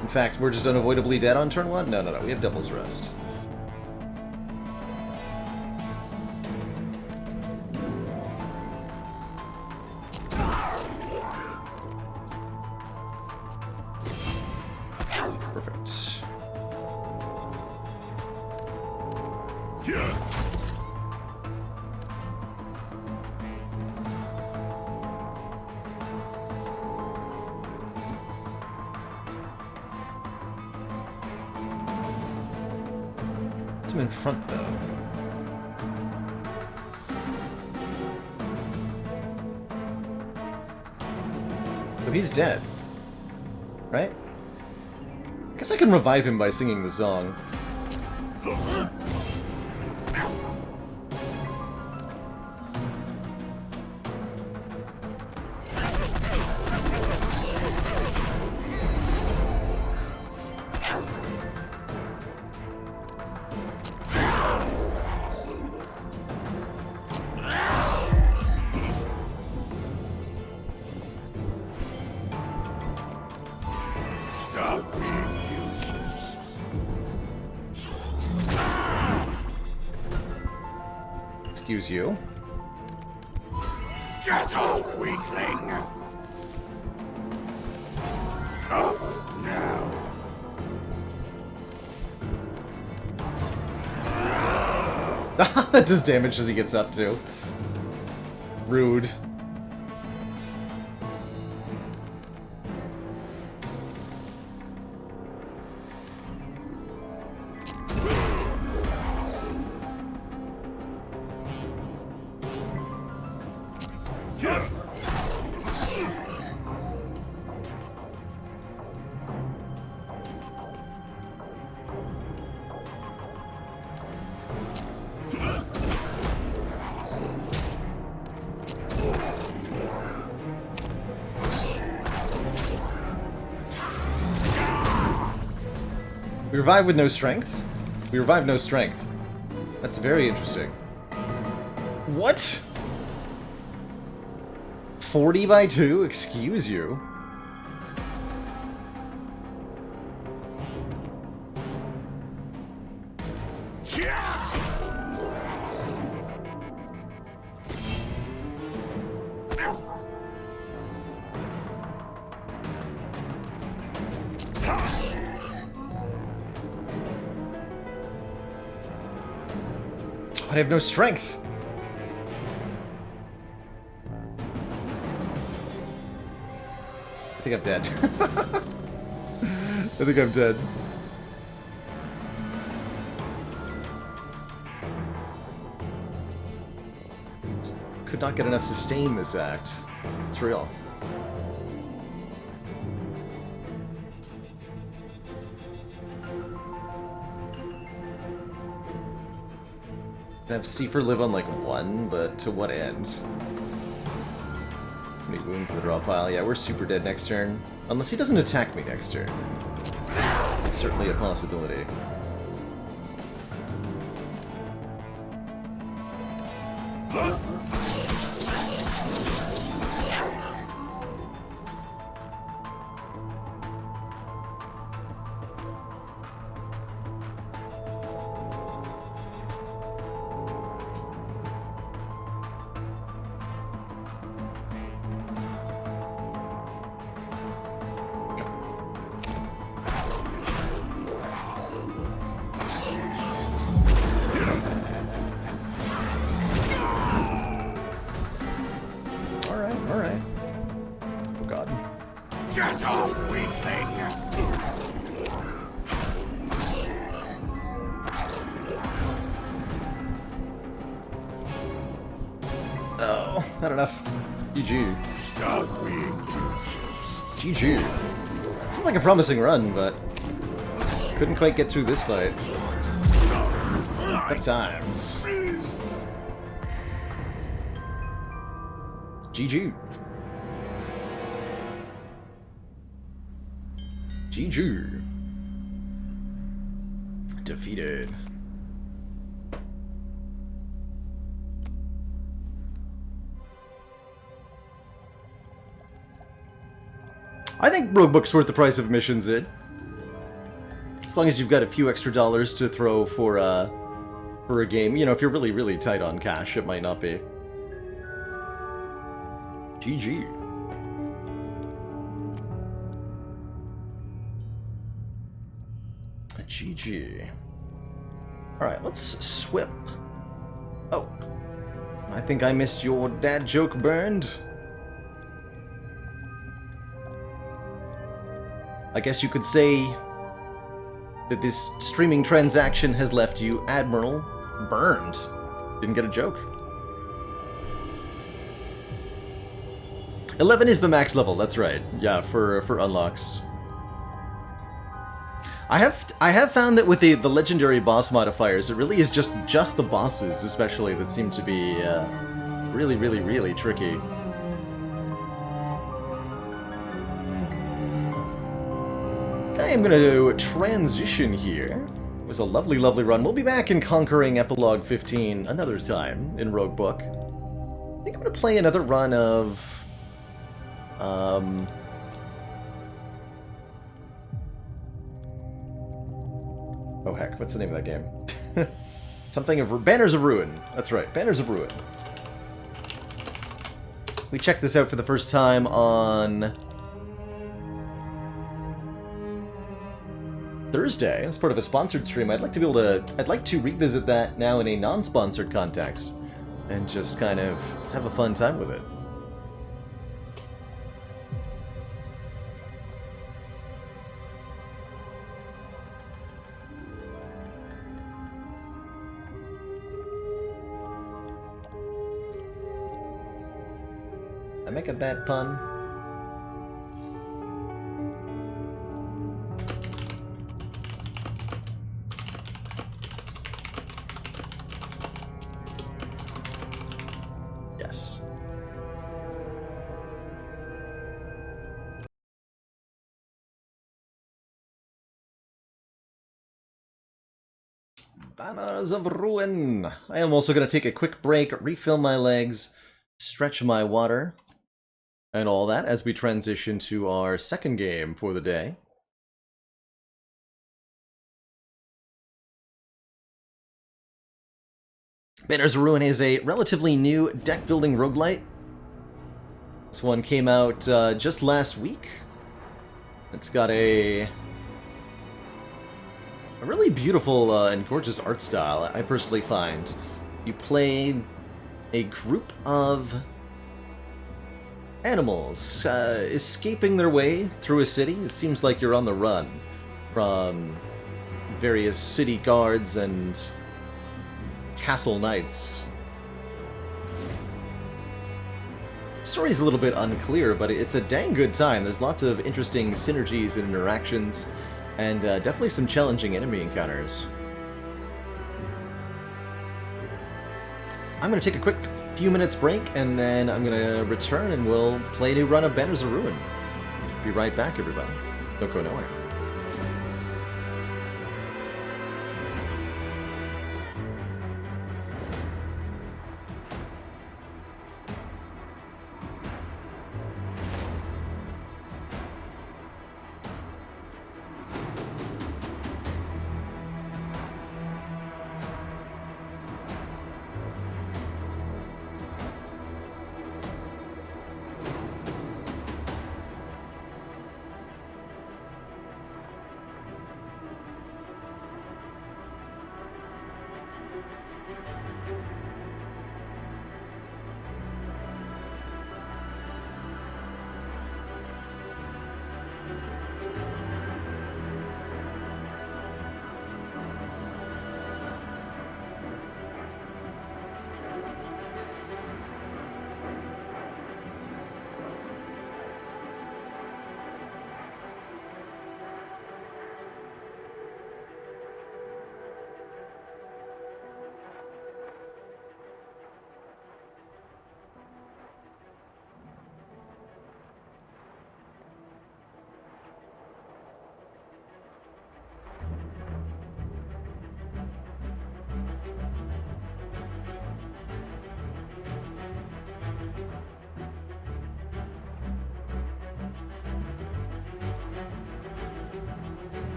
In fact, we're just unavoidably dead on turn 1? No, we have Devil's Rest. Perfect. Put him in front, though. So he's dead. Right? I guess I can revive him by singing the song. Stop being useless. Excuse you. Get off, weakling! Up now. That does damage as he gets up to. Rude. We revive with no strength? We revive no strength. That's very interesting. What? 40 by 2? Excuse you. I have no strength. I think I'm dead. I think I'm dead. Could not get enough sustain this act. It's real. Have Seifer live on like 1, but to what end? How many wounds in the draw pile? Yeah, we're super dead next turn. Unless he doesn't attack me next turn. It's certainly a possibility. Get off, weakling! Oh, not enough. GG. Stop being useless. GG. Seemed like a promising run, but couldn't quite get through this fight. Tough times. GG. GG. Defeated. I think Roguebook's worth the price of admissions in. As long as you've got a few extra dollars to throw for a game. You know, if you're really, really tight on cash, it might not be. GG. GG. Alright, let's swip. Oh. I think I missed your dad joke, Burned. I guess you could say that this streaming transaction has left you, Admiral, burned. Didn't get a joke. 11 is the max level, that's right. Yeah, for unlocks. I have found that with the legendary boss modifiers, it really is just the bosses, especially, that seem to be really, really, really tricky. I am going to transition here. It was a lovely, lovely run. We'll be back in Conquering Epilogue 15 another time in Roguebook. I think I'm going to play another run of... Oh heck, what's the name of that game? Something of... Banners of Ruin. That's right, Banners of Ruin. We checked this out for the first time on... Thursday, as part of a sponsored stream. I'd like to revisit that now in a non-sponsored context and just kind of have a fun time with it. I make a bad pun. Banners of Ruin. I am also going to take a quick break, refill my legs, stretch my water, and all that as we transition to our second game for the day. Banners of Ruin is a relatively new deck-building roguelite. This one came out just last week. It's got a really beautiful and gorgeous art style, I personally find. You play a group of animals escaping their way through a city. It seems like you're on the run from various city guards and castle knights. The story's a little bit unclear, but it's a dang good time. There's lots of interesting synergies and interactions, and definitely some challenging enemy encounters. I'm going to take a quick few minutes break, and then I'm going to return and we'll play a new run of Banners of Ruin. Be right back, everybody. Don't go nowhere.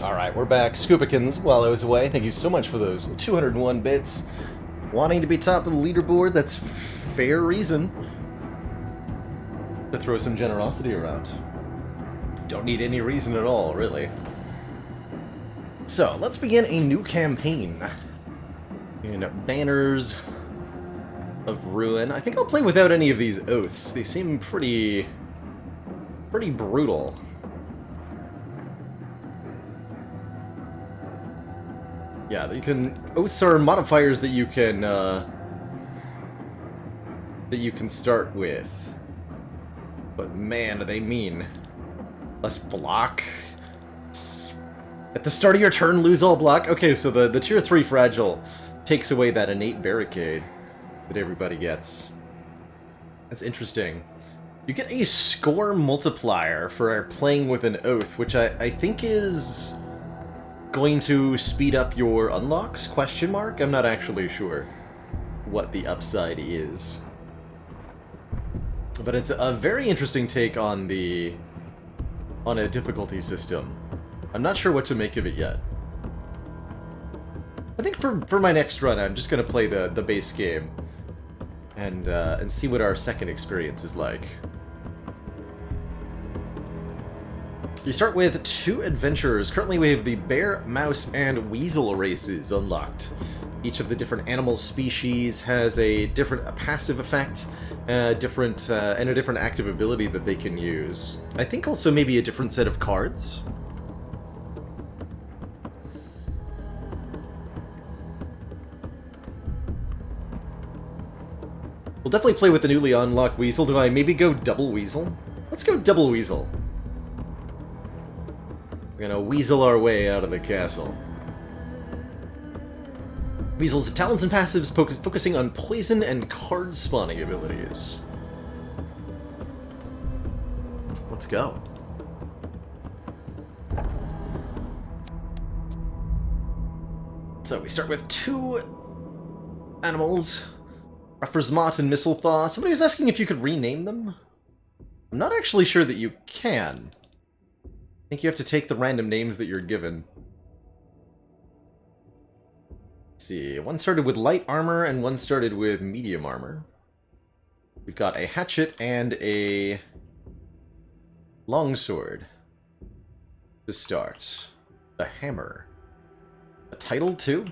Alright, we're back. Scoopikins, while I was away, thank you so much for those 201 bits. Wanting to be top of the leaderboard, that's fair reason to throw some generosity around. Don't need any reason at all, really. So, let's begin a new campaign. In Banners of Ruin. I think I'll play without any of these oaths. They seem pretty brutal. Yeah, you can... Oaths are modifiers that you can start with. But man, do they mean. Less block. At the start of your turn, lose all block. Okay, so the tier 3 fragile takes away that innate barricade that everybody gets. That's interesting. You get a score multiplier for playing with an oath, which I think is going to speed up your unlocks, question mark? I'm not actually sure what the upside is. But it's a very interesting take on a difficulty system. I'm not sure what to make of it yet. I think for my next run, I'm just going to play the base game and see what our second experience is like. You start with 2 adventurers. Currently we have the bear, mouse, and weasel races unlocked. Each of the different animal species has a different passive effect, and a different active ability that they can use. I think also maybe a different set of cards. We'll definitely play with the newly unlocked weasel. Do I maybe go double weasel? Let's go double weasel. We're gonna weasel our way out of the castle. Weasels have talents and passives focusing on poison and card spawning abilities. Let's go. So we start with 2 animals. Refresmot and Mistletoe. Somebody was asking if you could rename them. I'm not actually sure that you can. I think you have to take the random names that you're given. Let's see, one started with light armor and one started with medium armor. We've got a hatchet and a longsword to start. A hammer. A title too?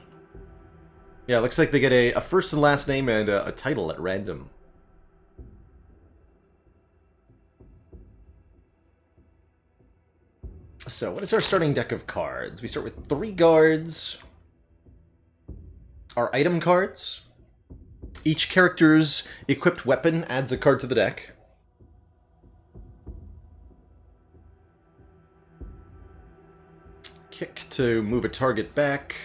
Yeah, looks like they get a first and last name and a title at random. So, what is our starting deck of cards? We start with 3 guards. Our item cards. Each character's equipped weapon adds a card to the deck. Kick to move a target back.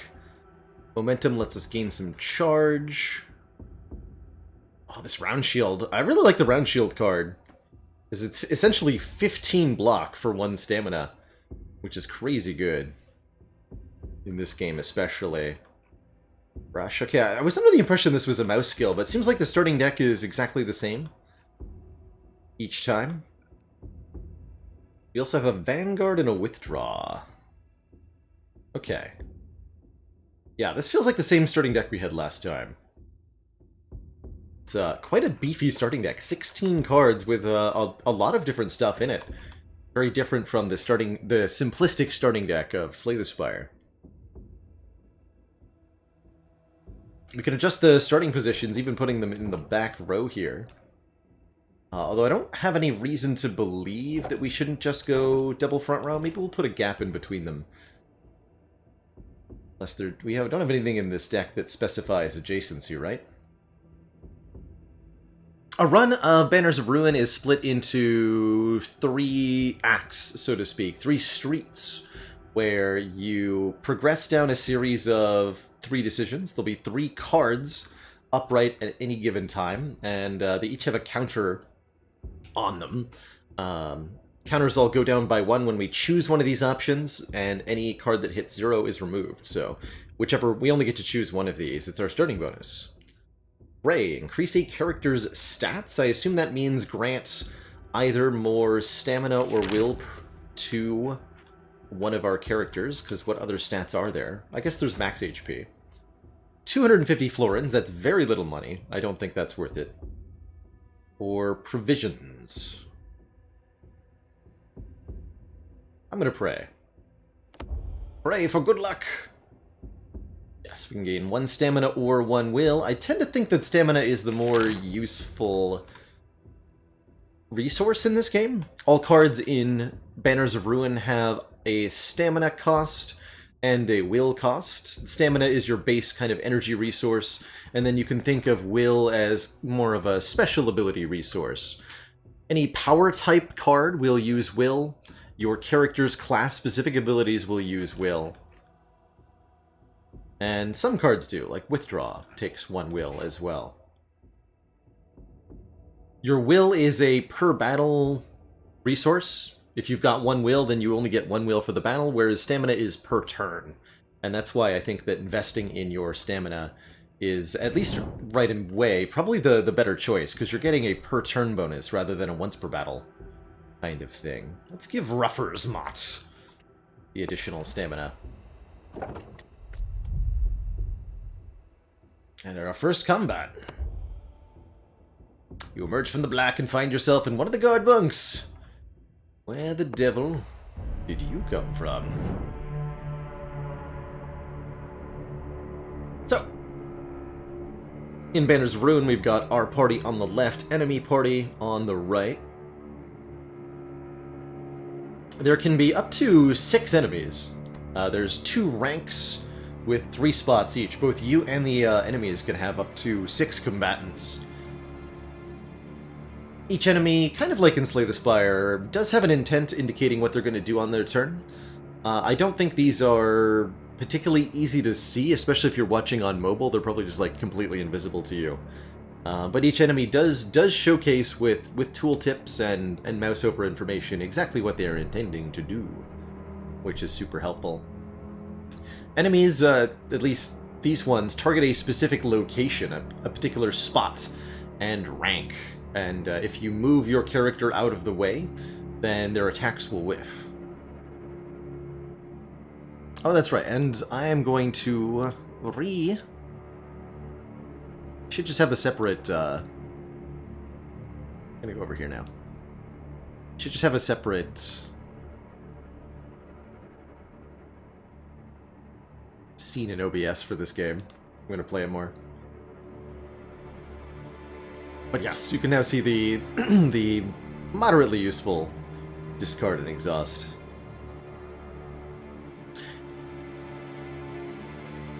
Momentum lets us gain some charge. Oh, this round shield. I really like the round shield card. Because it's essentially 15 block for 1 stamina. Which is crazy good. In this game especially. Rush. Okay, I was under the impression this was a mouse skill, but it seems like the starting deck is exactly the same. Each time. We also have a Vanguard and a Withdraw. Okay. Yeah, this feels like the same starting deck we had last time. It's quite a beefy starting deck. 16 cards with a lot of different stuff in it. Very different from the simplistic starting deck of Slay the Spire. We can adjust the starting positions, even putting them in the back row here. Although I don't have any reason to believe that we shouldn't just go double front row. Maybe we'll put a gap in between them. Unless don't have anything in this deck that specifies adjacency, right? A run of Banners of Ruin is split into 3 acts, so to speak. 3 streets, where you progress down a series of 3 decisions. There'll be 3 cards upright at any given time, and they each have a counter on them. Counters all go down by 1 when we choose one of these options, and any card that hits 0 is removed. So, we only get to choose one of these. It's our starting bonus. Ray, increase a character's stats. I assume that means grant either more stamina or will to one of our characters, because what other stats are there? I guess there's max HP. 250 florins, that's very little money. I don't think that's worth it. Or provisions. I'm gonna pray. Pray for good luck! Yes, we can gain 1 stamina or 1 will. I tend to think that stamina is the more useful resource in this game. All cards in Banners of Ruin have a stamina cost and a will cost. Stamina is your base kind of energy resource, and then you can think of will as more of a special ability resource. Any power type card will use will. Your character's class-specific abilities will use will. And some cards do, like Withdraw takes 1 will as well. Your will is a per-battle resource. If you've got 1 will, then you only get 1 will for the battle, whereas stamina is per turn. And that's why I think that investing in your stamina is, at least right in way, probably the better choice, because you're getting a per-turn bonus rather than a once-per-battle kind of thing. Let's give Ruffer's Mott the additional stamina. And our first combat. You emerge from the black and find yourself in one of the guard bunks. Where the devil did you come from? So, in Banners of Ruin, we've got our party on the left, enemy party on the right. There can be up to 6 enemies. There's 2 ranks with 3 spots each. Both you and the enemies can have up to 6 combatants. Each enemy, kind of like in Slay the Spire, does have an intent indicating what they're going to do on their turn. I don't think these are particularly easy to see, especially if you're watching on mobile. They're probably just like completely invisible to you. But each enemy does showcase with tooltips and mouse over information exactly what they are intending to do, which is super helpful. Enemies, at least these ones, target a specific location, a particular spot and rank. And if you move your character out of the way, then their attacks will whiff. Oh, that's right, and I am going to should just have a separate, I'm gonna go over here now. Should just have a separate scene in OBS for this game. I'm gonna play it more. But yes, you can now see the the moderately useful discard and exhaust.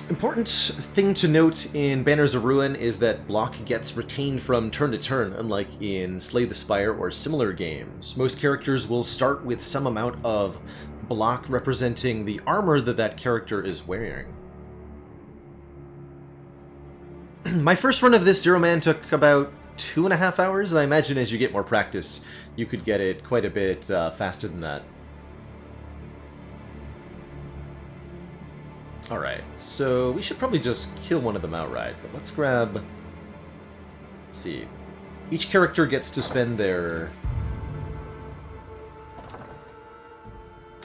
Important thing to note in Banners of Ruin is that block gets retained from turn to turn, unlike in Slay the Spire or similar games. Most characters will start with some amount of block representing the armor that character is wearing. My first run of this Zero Man took about 2.5 hours. I imagine as you get more practice, you could get it quite a bit faster than that. Alright, so we should probably just kill one of them outright, but let's grab... Let's see. Each character gets to spend their...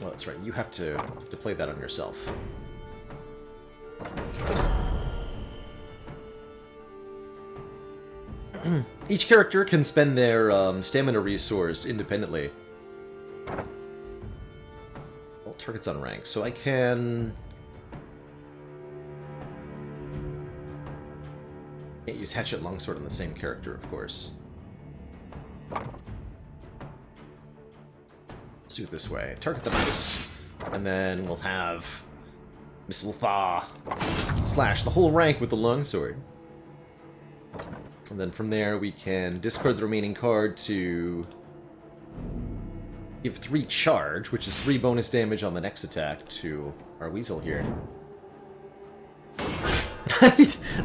Oh, that's right, you have to play that on yourself. Each character can spend their stamina resource independently. All targets on rank, so I can... Can't use Hatchet Longsword on the same character, of course. Let's do it this way. Target the mouse, and then we'll have Missile Thaw slash the whole rank with the longsword. And then from there we can discard the remaining card to give 3 charge, which is 3 bonus damage on the next attack to our weasel here.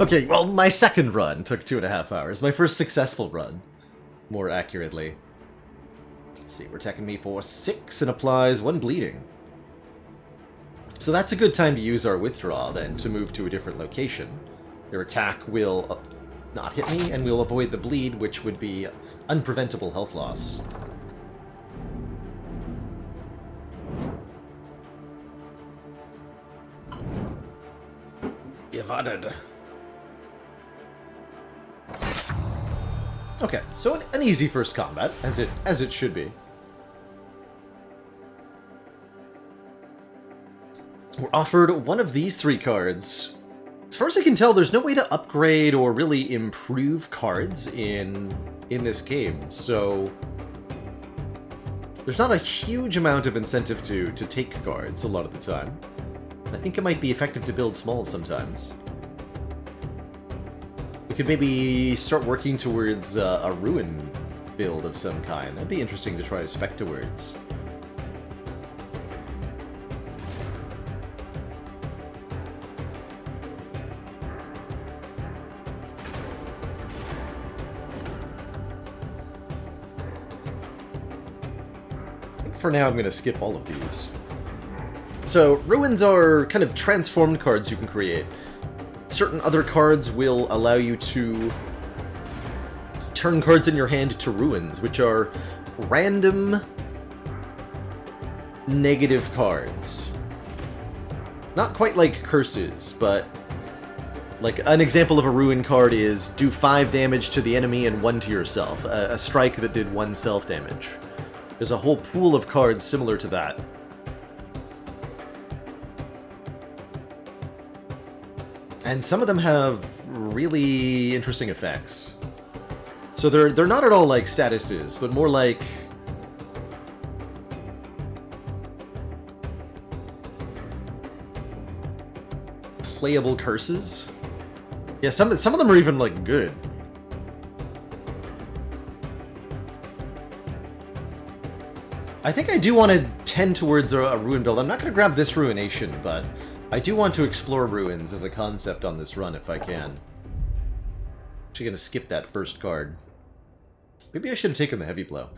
Okay, well, my second run took 2.5 hours. My first successful run, more accurately. Let's see, we're attacking me for 6 and applies 1 bleeding. So that's a good time to use our withdraw, then, to move to a different location. Their attack will not hit me, and we'll avoid the bleed, which would be unpreventable health loss. divided. Okay, so an easy first combat, as it should be. We're offered one of these 3 cards. As far as I can tell, there's no way to upgrade or really improve cards in this game, so there's not a huge amount of incentive to take cards a lot of the time. I think it might be effective to build small sometimes. We could maybe start working towards a ruin build of some kind. That'd be interesting to try to spec towards. For now, I'm going to skip all of these. So, ruins are kind of transformed cards you can create. Certain other cards will allow you to turn cards in your hand to ruins, which are random negative cards. Not quite like curses, but like an example of a ruin card is do 5 damage to the enemy and 1 to yourself. A strike that did 1 self-damage. There's a whole pool of cards similar to that. And some of them have really interesting effects. So they're not at all like statuses, but more like playable curses. Yeah, some of them are even like good. I think I do want to tend towards a ruin build. I'm not going to grab this ruination, but I do want to explore ruins as a concept on this run if I can. Actually going to skip that first card. Maybe I should have taken the heavy blow.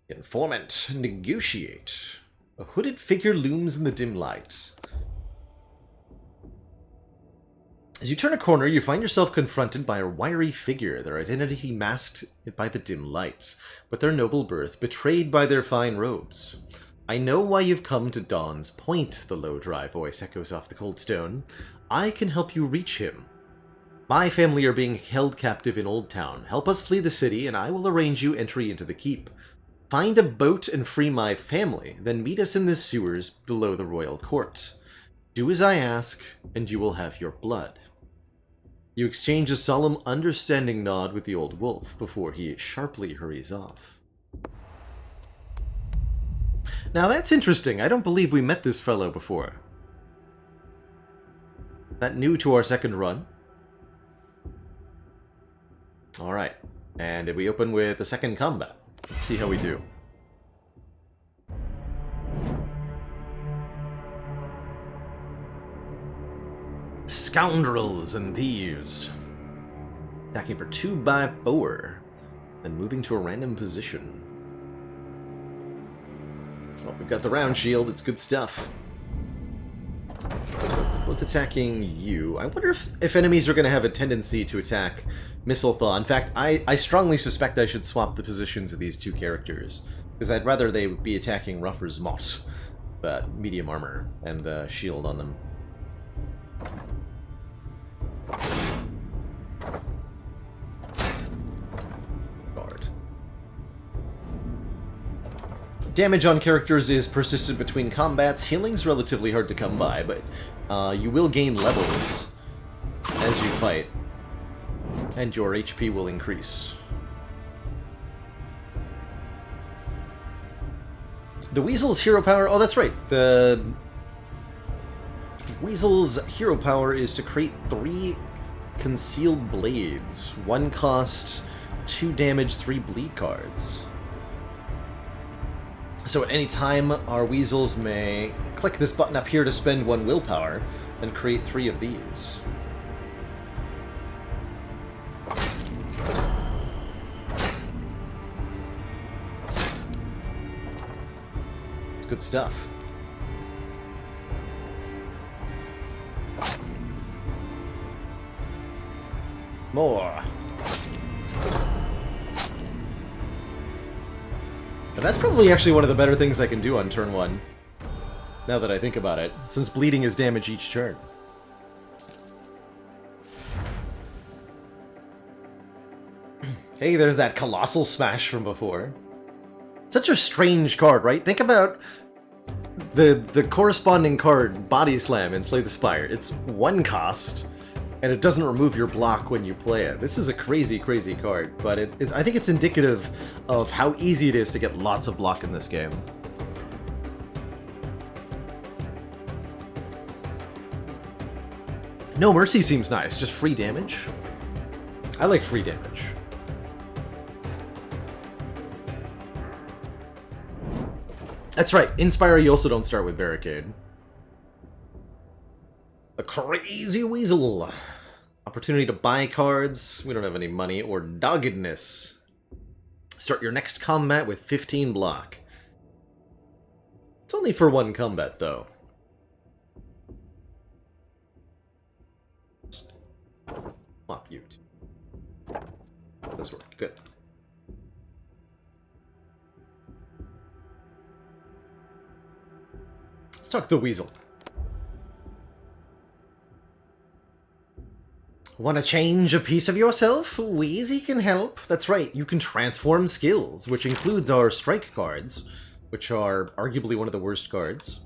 Informant. Negotiate. A hooded figure looms in the dim light. As you turn a corner, you find yourself confronted by a wiry figure, their identity masked by the dim lights, but their noble birth betrayed by their fine robes. I know why you've come to Dawn's Point, the low, dry voice echoes off the cold stone. I can help you reach him. My family are being held captive in Old Town. Help us flee the city, and I will arrange you entry into the keep. Find a boat and free my family, then meet us in the sewers below the royal court. Do as I ask, and you will have your blood. You exchange a solemn, understanding nod with the old wolf before he sharply hurries off. Now that's interesting. I don't believe we met this fellow before. That new to our second run. Alright, and we open with the second combat. Let's see how we do. Scoundrels and thieves. Attacking for 2 by 4. Then moving to a random position. Oh, we've got the round shield. It's good stuff. Both attacking you. I wonder if enemies are going to have a tendency to attack Mistlethal. In fact, I strongly suspect I should swap the positions of these 2 characters. Because I'd rather they be attacking Ruffer's Mott. That medium armor and the shield on them. Guard. Damage on characters is persistent between combats. Healing's relatively hard to come by, but you will gain levels as you fight, and your HP will increase. The Weasel's hero power... Oh, that's right. The Weasel's hero power is to create 3 concealed blades. 1 cost, 2 damage, 3 bleed cards. So at any time, our Weasels may click this button up here to spend 1 willpower and create 3 of these. It's good stuff. More. And that's probably actually one of the better things I can do on turn 1. Now that I think about it, since bleeding is damage each turn. Hey, there's that Colossal Smash from before. Such a strange card, right? Think about the corresponding card, Body Slam in Slay the Spire. It's 1 cost, and it doesn't remove your block when you play it. This is a crazy, crazy card, but I think it's indicative of how easy it is to get lots of block in this game. No Mercy seems nice, just free damage. I like free damage. That's right, Inspire you also don't start with Barricade. A Crazy Weasel. Opportunity to buy cards. We don't have any money. Or Doggedness. Start your next combat with 15 block. It's only for 1 combat, though. Just swap you two. This worked. Good. Let's talk to the Weasel. Want to change a piece of yourself? Wheezy can help. That's right, you can transform skills, which includes our strike cards, which are arguably one of the worst cards.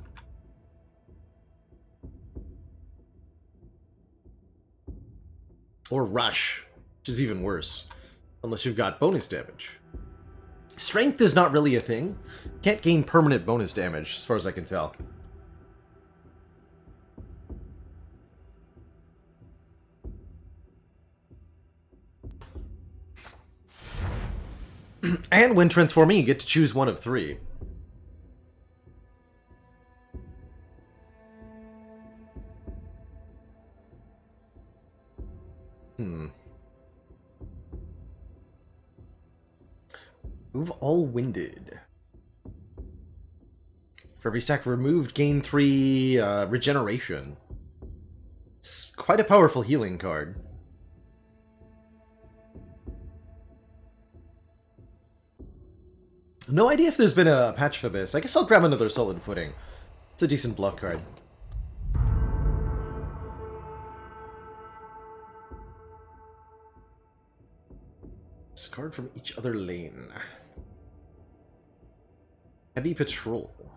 Or Rush, which is even worse, unless you've got bonus damage. Strength is not really a thing. Can't gain permanent bonus damage, as far as I can tell. And when transforming, you get to choose one of 3. Move all winded. For every stack removed, gain 3 regeneration. It's quite a powerful healing card. No idea if there's been a patch for this. I guess I'll grab another Solid Footing. It's a decent block card. Discard from each other lane. Heavy Patrol.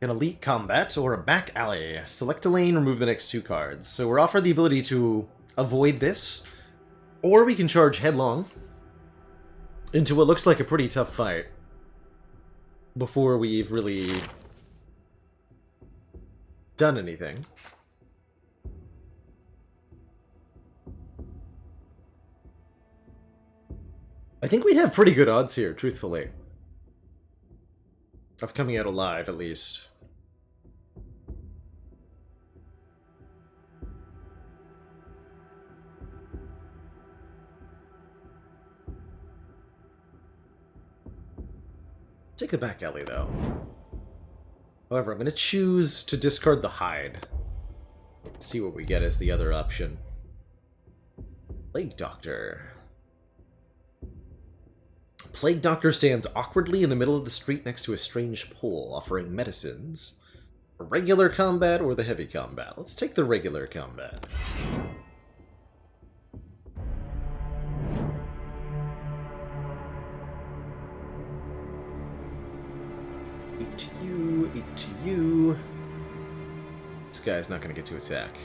An Elite Combat or a Back Alley. Select a lane, remove the next 2 cards. So we're offered the ability to avoid this, or we can charge headlong into what looks like a pretty tough fight before we've really done anything. I think we have pretty good odds here, truthfully. Of coming out alive, at least. Take the back alley, though. However, I'm going to choose to discard the hide. Let's see what we get as the other option. Plague Doctor. Plague Doctor stands awkwardly in the middle of the street next to a strange pole, offering medicines. A regular combat or the heavy combat? Let's take the regular combat. Eight to you, 8 to you. This guy's not going to get to attack.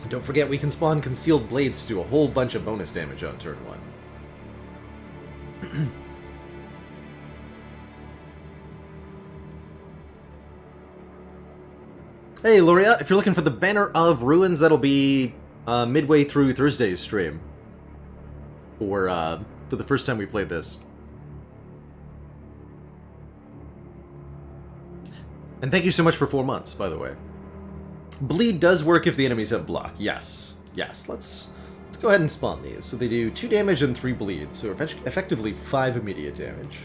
Don't forget, we can spawn Concealed Blades to do a whole bunch of bonus damage on turn 1. Hey, Laureate, if you're looking for the Banner of Ruins, that'll be midway through Thursday's stream. For the first time we played this. And thank you so much for 4 months, by the way. Bleed does work if the enemies have block. Yes. Yes, let's go ahead and spawn these. So they do 2 damage and 3 bleed, so effectively 5 immediate damage.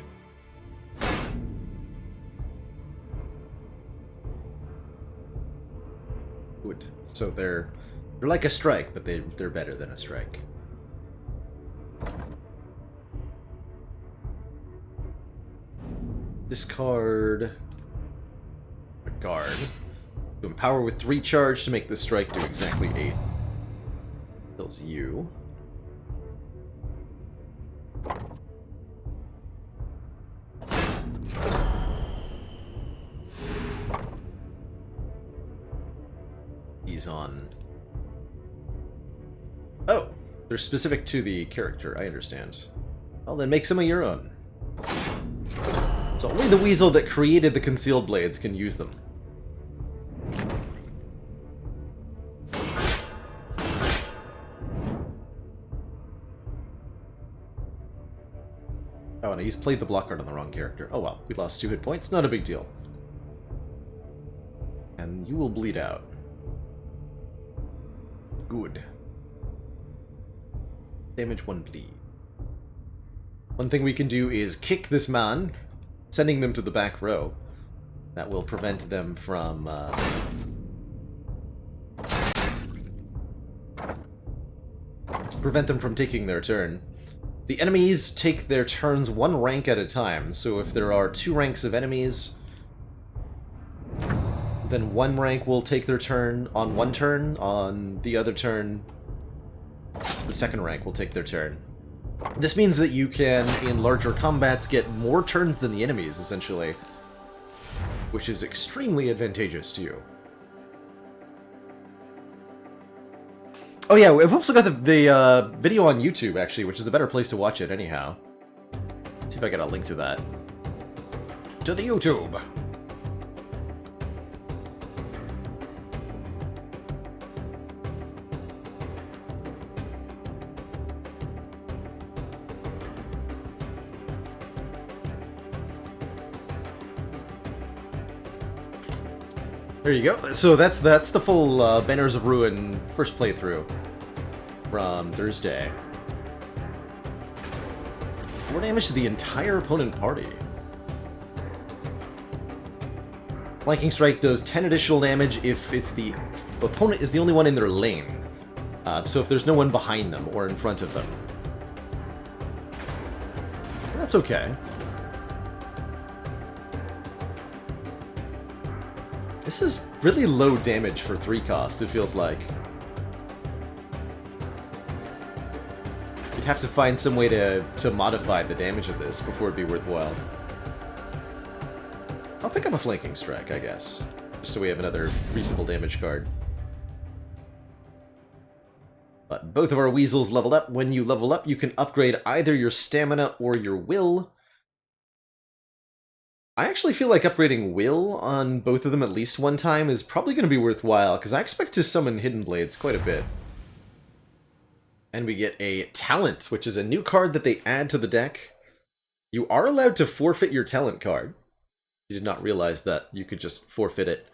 Good. So they're like a strike, but they're better than a strike. Discard a guard. To empower with 3 charge to make this strike do exactly 8. Kills you. He's on... Oh! They're specific to the character, I understand. Well, then make some of your own. So only the weasel that created the concealed blades can use them. Oh, and he's played the block card on the wrong character. Oh well, we lost 2 hit points, not a big deal. And you will bleed out. Good. Damage 1 bleed. One thing we can do is kick this man, sending them to the back row. That will prevent them from... prevent them from taking their turn. The enemies take their turns 1 rank at a time, so if there are 2 ranks of enemies, then 1 rank will take their turn on 1 turn, on the other turn, the 2nd rank will take their turn. This means that you can, in larger combats, get more turns than the enemies, essentially, which is extremely advantageous to you. Oh yeah, we've also got the video on YouTube, actually, which is a better place to watch it, anyhow. Let's see if I get a link to that. To the YouTube! There you go. So that's the full Banners of Ruin first playthrough from Thursday. 4 damage to the entire opponent party. Flanking Strike does 10 additional damage if it's the opponent is the only one in their lane. So if there's no one behind them or in front of them. That's okay. This is really low damage for 3 cost, it feels like. You'd have to find some way to modify the damage of this before it'd be worthwhile. I'll pick up a Flanking Strike, I guess. Just so we have another reasonable damage card. But both of our weasels leveled up. When you level up, you can upgrade either your stamina or your will. I actually feel like upgrading will on both of them at least 1 time is probably going to be worthwhile, because I expect to summon Hidden Blades quite a bit. And we get a Talent, which is a new card that they add to the deck. You are allowed to forfeit your Talent card. You did not realize that you could just forfeit it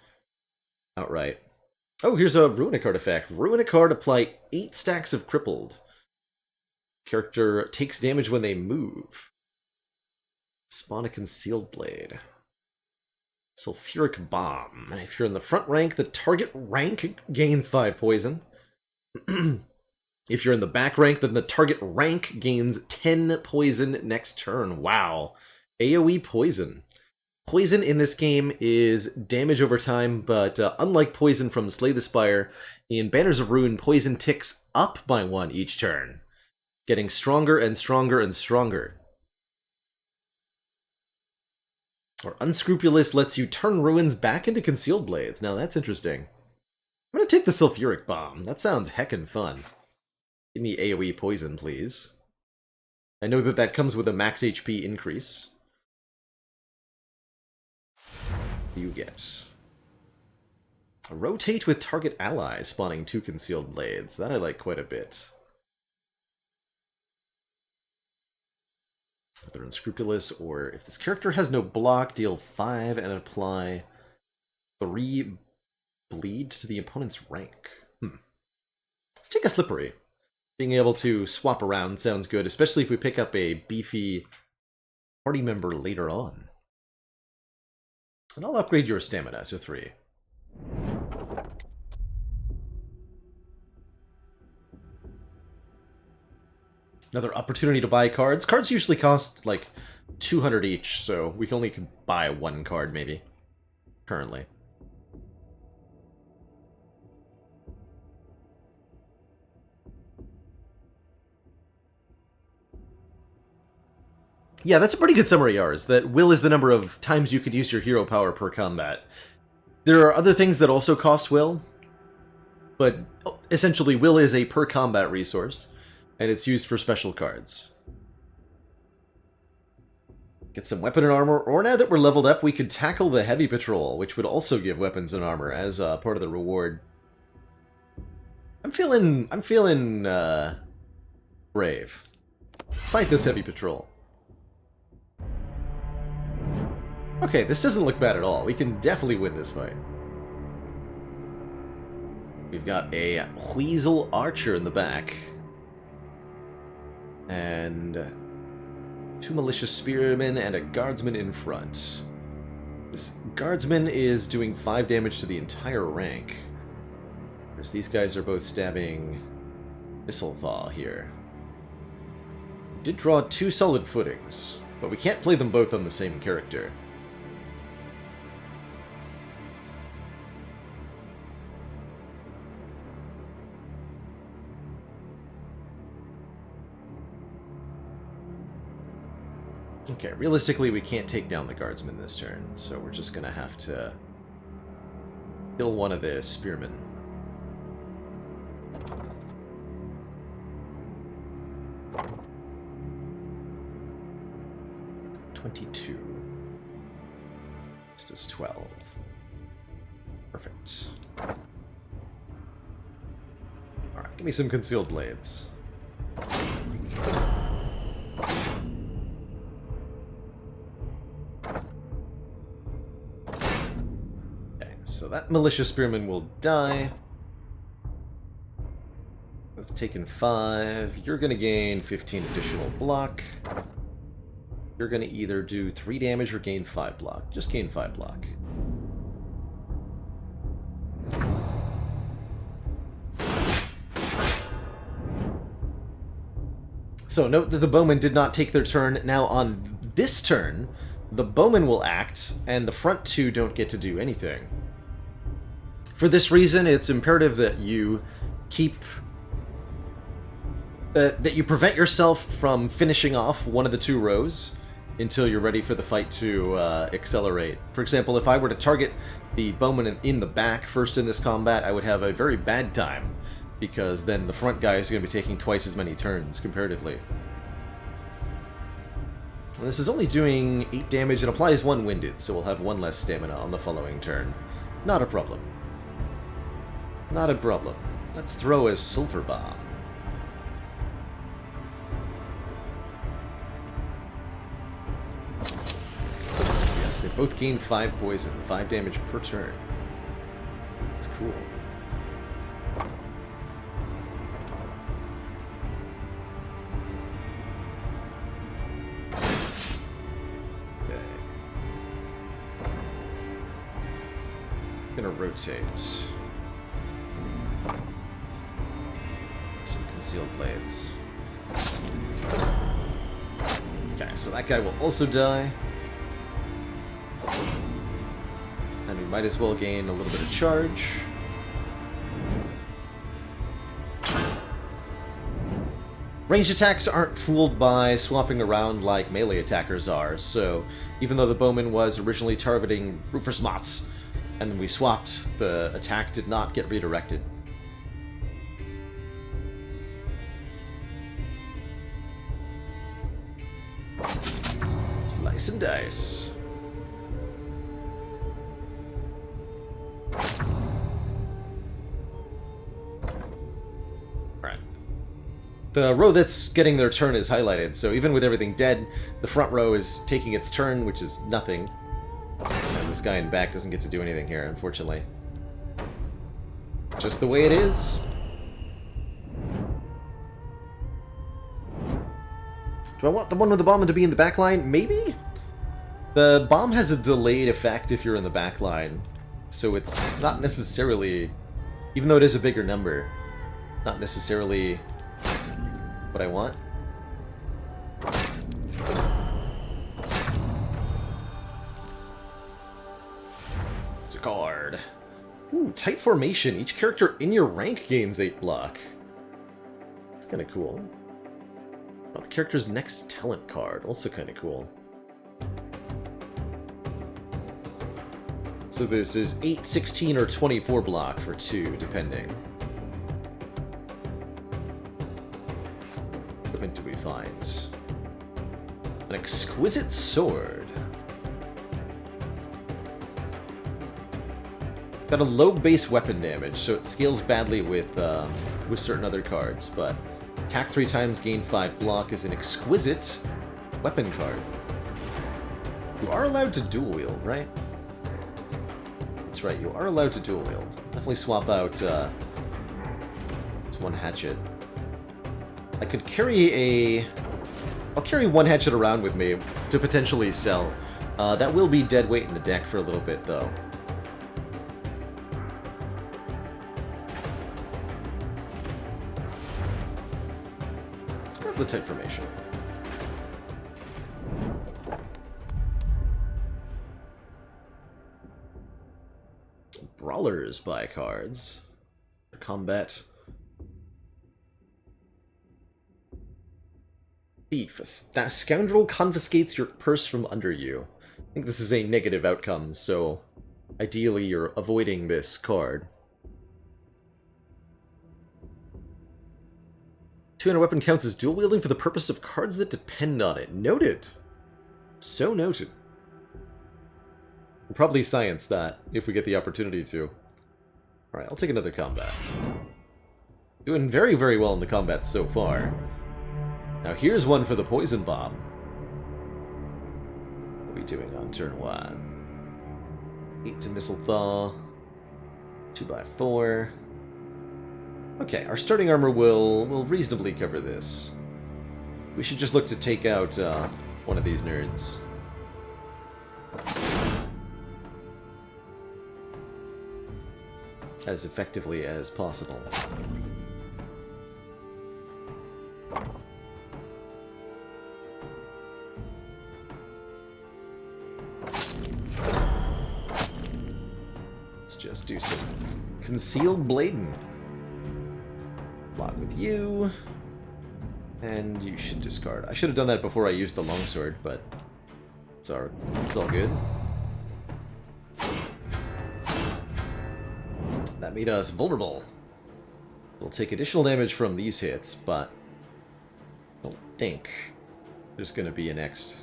outright. Oh, here's a Runic artifact. Runic card, apply 8 stacks of Crippled. Character takes damage when they move. Spawn a Concealed Blade. Sulfuric Bomb. If you're in the front rank, the target rank gains 5 poison. If you're in the back rank, then the target rank gains 10 poison next turn. Wow. AoE poison. Poison in this game is damage over time, but unlike poison from Slay the Spire, in Banners of Ruin, poison ticks up by 1 each turn, getting stronger and stronger and stronger. Or Unscrupulous lets you turn ruins back into Concealed Blades. Now that's interesting. I'm gonna take the Sulfuric Bomb. That sounds heckin' fun. Give me AoE poison, please. I know that that comes with a max HP increase. You get Rotate with target ally, spawning 2 Concealed Blades. That I like quite a bit. Whether Unscrupulous, or if this character has no block, deal 5 and apply 3 bleed to the opponent's rank. Let's take a Slippery. Being able to swap around sounds good, especially if we pick up a beefy party member later on. And I'll upgrade your stamina to 3. Another opportunity to buy cards. Cards usually cost like 200 each, so we can only buy 1 card maybe, currently. Yeah, that's a pretty good summary, Yars, that will is the number of times you could use your hero power per combat. There are other things that also cost will, but essentially will is a per combat resource, and it's used for special cards. Get some weapon and armor, or now that we're leveled up, we could tackle the heavy patrol, which would also give weapons and armor as part of the reward. I'm feeling brave. Let's fight this heavy patrol. Okay, this doesn't look bad at all. We can definitely win this fight. We've got a Weasel Archer in the back. And 2 Malicious Spearmen and a Guardsman in front. This Guardsman is doing 5 damage to the entire rank. Whereas these guys are both stabbing Missile Thaw here. We did draw 2 solid footings, but we can't play them both on the same character. Okay, realistically we can't take down the Guardsman this turn, so we're just gonna have to kill one of the Spearmen. $22. This is 12. Perfect. Alright, give me some Concealed Blades. So that Malicious Spearman will die. I've taken 5. You're going to gain 15 additional block. You're going to either do 3 damage or gain 5 block. Just gain 5 block. So note that the bowmen did not take their turn. Now on this turn, the bowmen will act, and the front 2 don't get to do anything. For this reason, it's imperative that you keep... that you prevent yourself from finishing off one of the 2 rows until you're ready for the fight to accelerate. For example, if I were to target the bowman in the back first in this combat, I would have a very bad time, because then the front guy is going to be taking twice as many turns, comparatively. And this is only doing 8 damage and applies 1 winded, so we'll have 1 less stamina on the following turn. Not a problem. Not a problem. Let's throw a Sulfur Bomb. Yes, they both gain 5 poison, 5 damage per turn. That's cool. Okay. Gonna rotate. Some Concealed Blades. Okay, so that guy will also die. And we might as well gain a little bit of charge. Ranged attacks aren't fooled by swapping around like melee attackers are, so even though the bowman was originally targeting Rufus Mots, and then we swapped, the attack did not get redirected. Slice and dice. Alright. The row that's getting their turn is highlighted, so even with everything dead, the front row is taking its turn, which is nothing. And this guy in back doesn't get to do anything here, unfortunately. Just the way it is. Do I want the one with the bomb to be in the back line? Maybe? The bomb has a delayed effect if you're in the back line, so it's not necessarily, even though it is a bigger number, not necessarily what I want. It's a card. Ooh, tight formation. Each character in your rank gains 8 block. That's kind of cool. Oh, the character's next talent card, also kind of cool. So this is 8, 16, or 24 block for 2, depending. What equipment do we find? An exquisite sword. Got a low base weapon damage, so it scales badly with certain other cards, but attack 3 times, gain 5 block is an exquisite weapon card. You are allowed to dual wield, right? That's right, you are allowed to dual wield. Definitely swap out this one hatchet. I could carry I'll carry one hatchet around with me to potentially sell. That will be dead weight in the deck for a little bit, though. Let's grab the type formation. Brawlers buy cards. Combat. Thief. That scoundrel confiscates your purse from under you. I think this is a negative outcome, so ideally you're avoiding this card. 200 weapon counts as dual wielding for the purpose of cards that depend on it. Noted. So noted. We'll probably science that if we get the opportunity to. Alright, I'll take another combat. Doing very, very well in the combat so far. Now here's one for the poison bomb. What are we doing on turn 1? 8 to missile thaw. 2x4. Okay, our starting armor will reasonably cover this. We should just look to take out one of these nerds. As effectively as possible. Let's just do some concealed blading. Block with you. And you should discard. I should have done that before I used the longsword, but it's all good. That made us vulnerable. We'll take additional damage from these hits, but I don't think there's going to be a next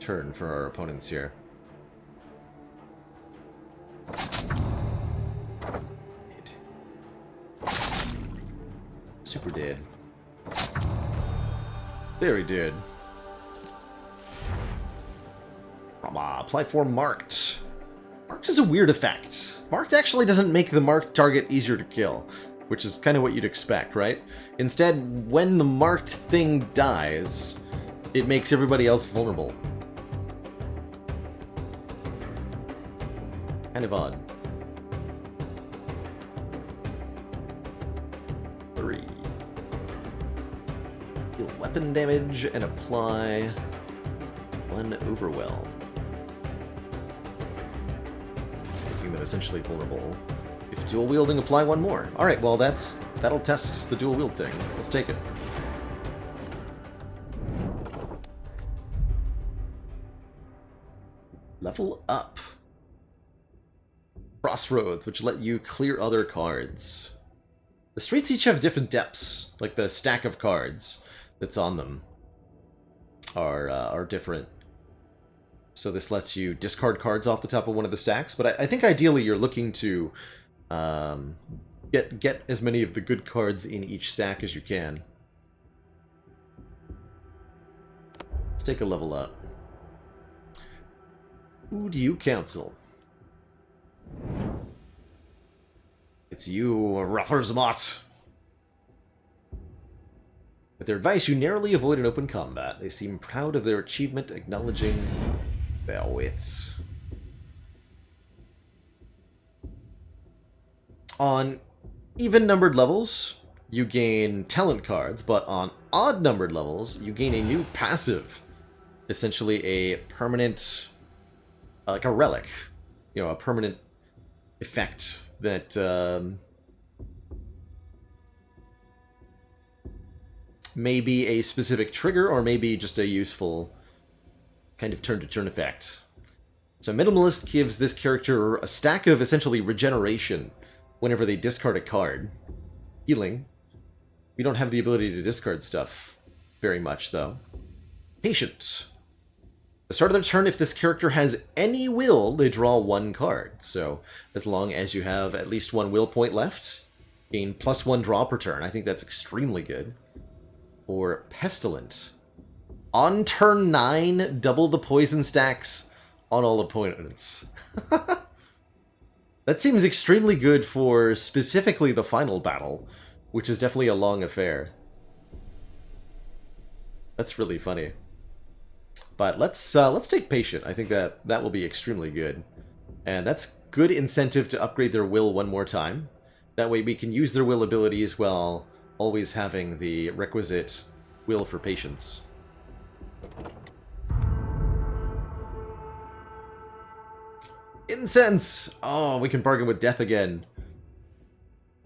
turn for our opponents here. Super dead. Very dead. Apply for marked. Marked is a weird effect. Marked actually doesn't make the marked target easier to kill, which is kind of what you'd expect, right? Instead, when the marked thing dies, it makes everybody else vulnerable. Kind of odd. 3. Deal weapon damage and apply 1 overwhelm. Making them essentially vulnerable. If dual wielding, apply 1 more. Alright, well that'll test the dual wield thing. Let's take it. Level up. Crossroads, which let you clear other cards. The streets each have different depths, like the stack of cards that's on them are different. So this lets you discard cards off the top of one of the stacks, but I think ideally you're looking to get as many of the good cards in each stack as you can. Let's take a level up. Who do you counsel? It's you, Ruffersmott. With their advice, you narrowly avoid an open combat. They seem proud of their achievement, acknowledging their wits. On even-numbered levels, you gain talent cards, but on odd-numbered levels, you gain a new passive. Essentially a permanent, like a relic. You know, a permanent effect that maybe a specific trigger, or maybe just a useful kind of turn-to-turn effect. So Minimalist gives this character a stack of essentially regeneration whenever they discard a card. Healing. We don't have the ability to discard stuff very much, though. Patient. At the start of their turn, if this character has any will, they draw one card. So as long as you have at least one will point left, gain +1 draw per turn. I think that's extremely good. Or Pestilent. On turn 9, double the poison stacks on all opponents. That seems extremely good for specifically the final battle, which is definitely a long affair. That's really funny. But let's take Patient. I think that will be extremely good. And that's good incentive to upgrade their will one more time. That way we can use their will abilities while always having the requisite will for patience. Incense! Oh, we can bargain with Death again.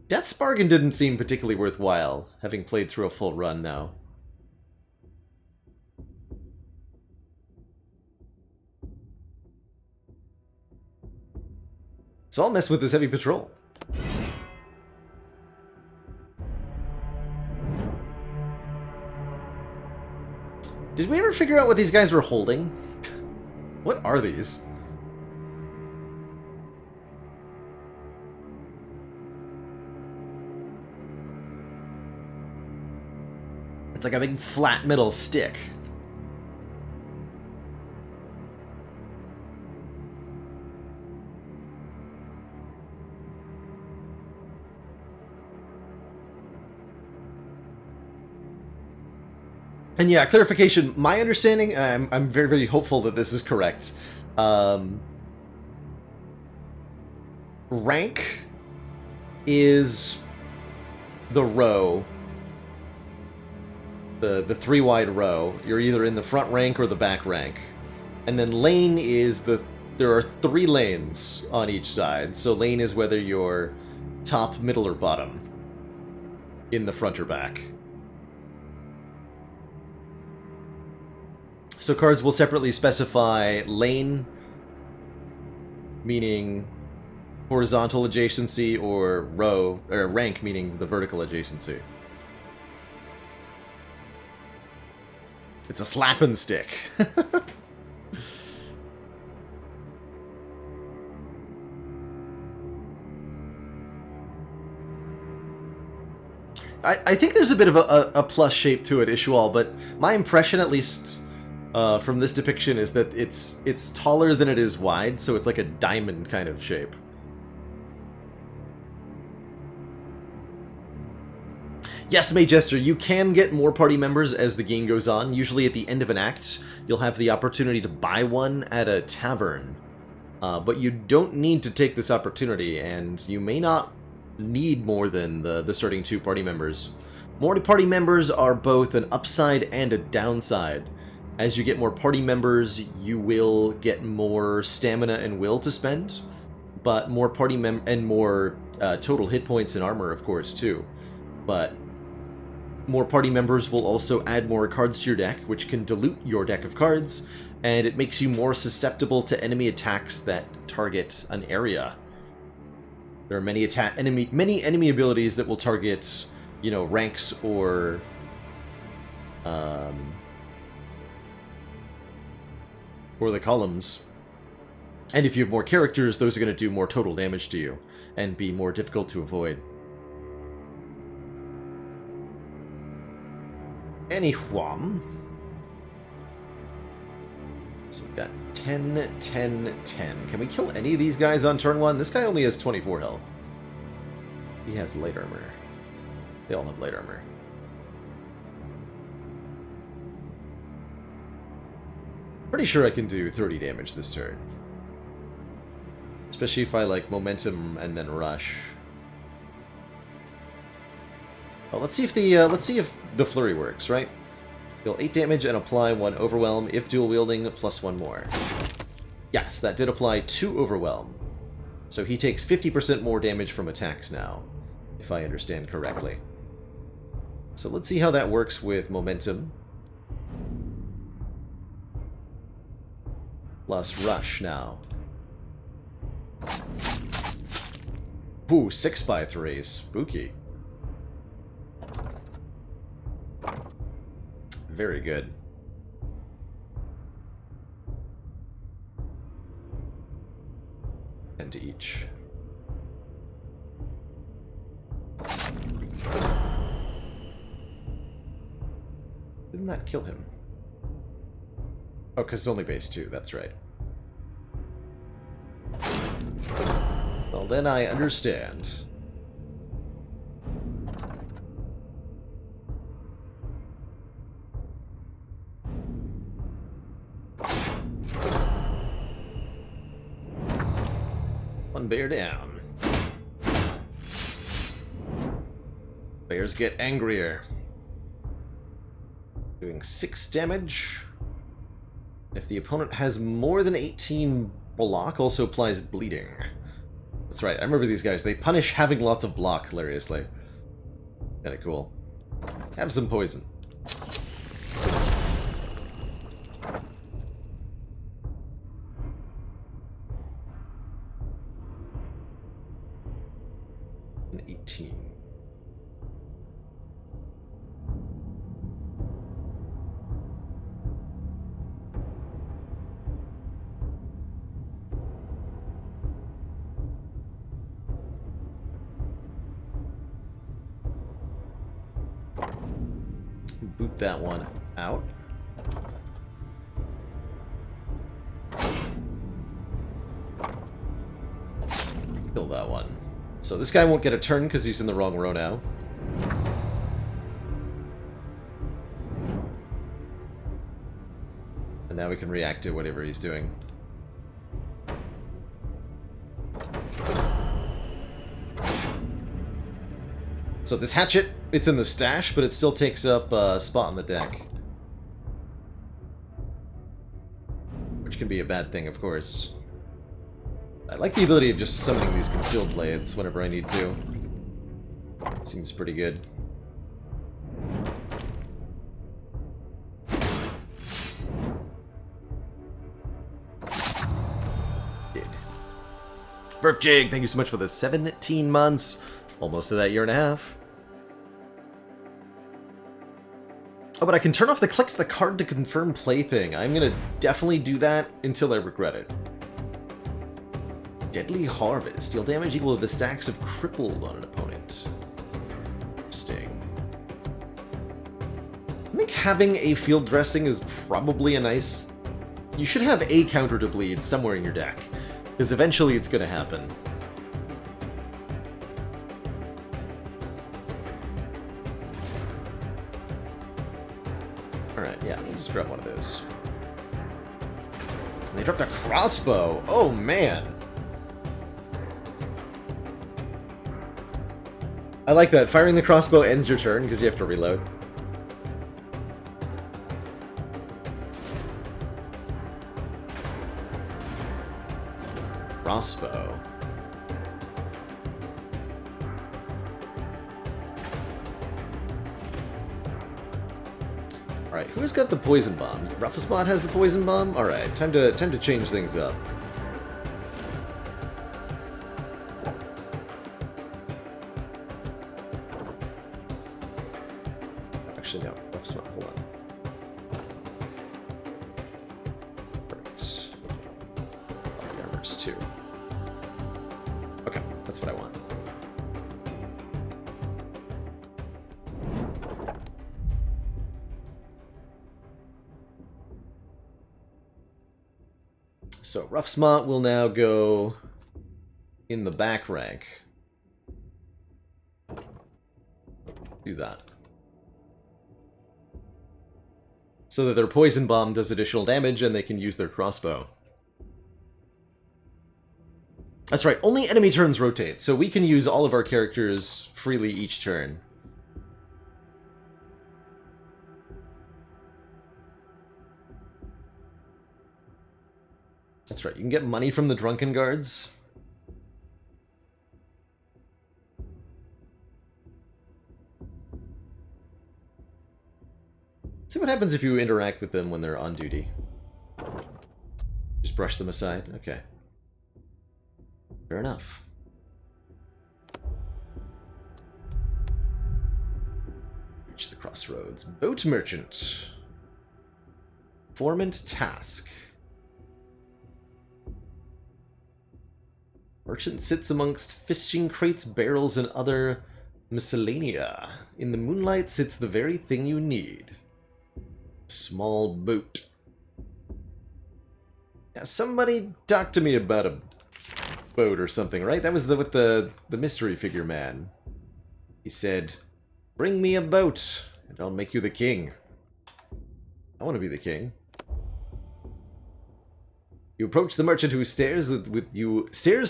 Death's bargain didn't seem particularly worthwhile, having played through a full run now. So I'll mess with this heavy patrol. Did we ever figure out what these guys were holding? What are these? It's like a big flat metal stick. And yeah, clarification, my understanding, I'm very, very hopeful that this is correct. Rank is the row. The three-wide row. You're either in the front rank or the back rank. And then lane is there are 3 lanes on each side. So lane is whether you're top, middle, or bottom in the front or back. So cards will separately specify lane, meaning horizontal adjacency, or row, or rank, meaning the vertical adjacency. It's a slapping stick. I think there's a bit of a plus shape to it, Ishual, but my impression, at least from this depiction, is that it's taller than it is wide, so it's like a diamond kind of shape. Yes, May Jester, you can get more party members as the game goes on. Usually at the end of an act, you'll have the opportunity to buy one at a tavern. But you don't need to take this opportunity, and you may not need more than the starting 2 party members. More party members are both an upside and a downside. As you get more party members, you will get more stamina and will to spend, but more party and more total hit points and armor, of course, too. But more party members will also add more cards to your deck, which can dilute your deck of cards, and it makes you more susceptible to enemy attacks that target an area. There are many enemy abilities that will target, you know, ranks or the columns. And if you have more characters, those are going to do more total damage to you and be more difficult to avoid. Anyhwam. So we've got 10, 10, 10. Can we kill any of these guys on turn 1? This guy only has 24 health. He has light armor. They all have light armor. Pretty sure I can do 30 damage this turn. Especially if I like momentum and then rush. Well, let's see if the flurry works, right? Deal 8 damage and apply 1 overwhelm. If dual wielding, plus 1 more. Yes, that did apply 2 overwhelm. So he takes 50% more damage from attacks now, if I understand correctly. So let's see how that works with momentum. Plus rush now. Ooh, 6x3. Spooky. Very good. Ten to each. Didn't that kill him? Oh, because it's only base 2, that's right. Well, then I understand. One bear down. Bears get angrier. Doing 6 damage. If the opponent has more than 18 block, also applies bleeding. That's right, I remember these guys. They punish having lots of block, hilariously. Kinda cool. Have some poison. An 18. Boot that one out. Kill that one. So this guy won't get a turn because he's in the wrong row now. And now we can react to whatever he's doing. So this hatchet, it's in the stash, but it still takes up a spot on the deck. Which can be a bad thing, of course. I like the ability of just summoning these concealed blades whenever I need to. Seems pretty good. Verf Jig, thank you so much for the 17 months. Almost to that year and a half. Oh, but I can turn off the click to the card to confirm play thing. I'm gonna definitely do that until I regret it. Deadly Harvest. Deal damage equal to the stacks of crippled on an opponent. Interesting. I think having a field dressing is probably a nice... You should have a counter to bleed somewhere in your deck, because eventually it's gonna happen. Alright, yeah, let's grab one of those. They dropped a crossbow! Oh, man! I like that. Firing the crossbow ends your turn because you have to reload. Crossbow. Alright, who's got the poison bomb? Rufflespot has the poison bomb? Alright, time to change things up. Actually, no. Rufflespot, hold on. Right. Body armors, too. Okay, that's what I want. So, Ruffsmot will now go in the back rank. Do that. So that their poison bomb does additional damage and they can use their crossbow. That's right, only enemy turns rotate, so we can use all of our characters freely each turn. That's right, you can get money from the Drunken Guards. see what happens if you interact with them when they're on duty. Just brush them aside? Okay. Fair enough. Reach the crossroads. Boat merchant. Formant task. Merchant sits amongst fishing crates, barrels, and other miscellanea. In the moonlight sits the very thing you need. Small boat. Yeah, somebody talk to me about a boat or something, right? That was with the mystery figure man. He said, "Bring me a boat, and I'll make you the king." I want to be the king. You approach the merchant who stares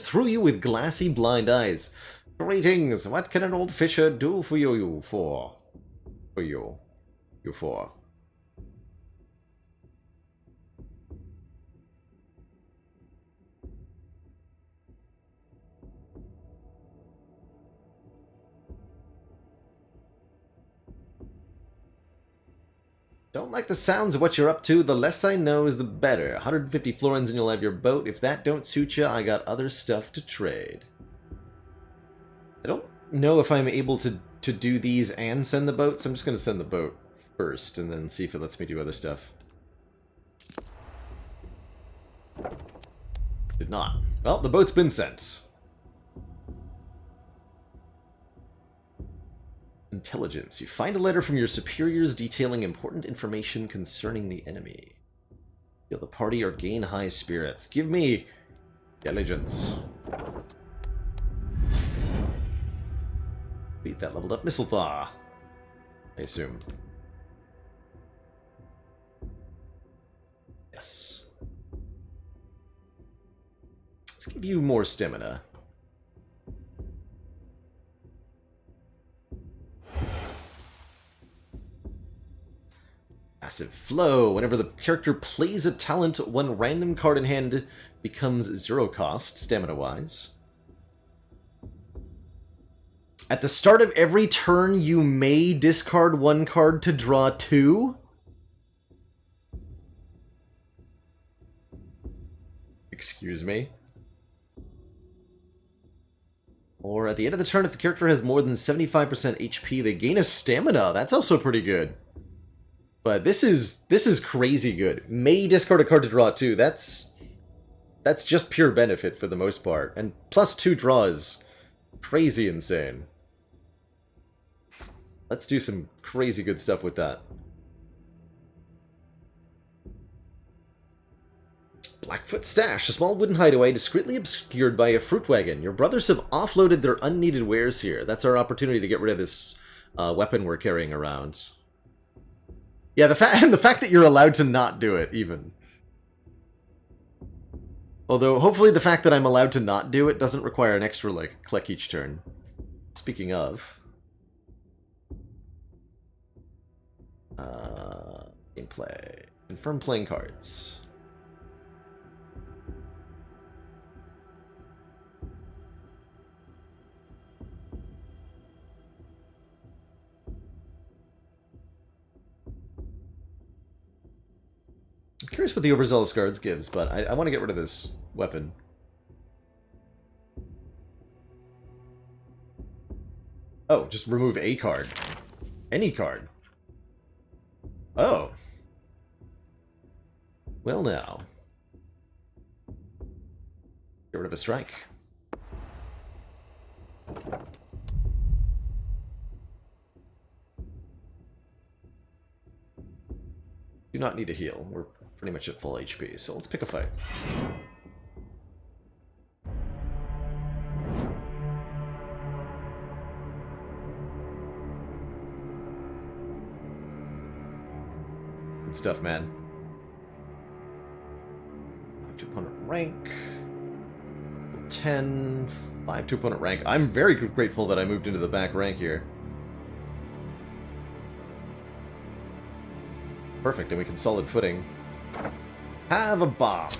through you with glassy blind eyes. "Greetings, what can an old fisher do for you for? For you. You for." Don't like the sounds of what you're up to. The less I know is the better. 150 florins and you'll have your boat. If that don't suit you, I got other stuff to trade. I don't know if I'm able to do these and send the boat, so I'm just going to send the boat first and then see if it lets me do other stuff. Did not. Well, the boat's been sent. Intelligence. You find a letter from your superiors detailing important information concerning the enemy. Feel the party or gain high spirits. Give me intelligence. Beat that leveled up missile thaw, I assume. Yes. Let's give you more stamina. Massive flow. Whenever the character plays a talent, one random card in hand becomes 0 cost, stamina-wise. At the start of every turn, you may discard 1 card to draw 2. Excuse me. Or at the end of the turn, if the character has more than 75% HP, they gain a stamina. That's also pretty good. But this is crazy good. May discard a card to draw 2. That's just pure benefit for the most part. And plus 2 draws. Crazy insane. Let's do some crazy good stuff with that. Blackfoot Stash, a small wooden hideaway discreetly obscured by a fruit wagon. Your brothers have offloaded their unneeded wares here. That's our opportunity to get rid of this weapon we're carrying around. Yeah, the fact that you're allowed to not do it, even. Although, hopefully the fact that I'm allowed to not do it doesn't require an extra, like, click each turn. Speaking of... gameplay. Confirm playing cards. I'm curious what the Overzealous Guards gives, but I want to get rid of this weapon. Oh, just remove a card. Any card. Oh. Well now. Get rid of a strike. Do not need a heal. We're pretty much at full HP, so let's pick a fight. Good stuff, man. 5 to opponent rank. 10. 5 to opponent rank. I'm very grateful that I moved into the back rank here. Perfect, and we can solid footing. Have a bomb.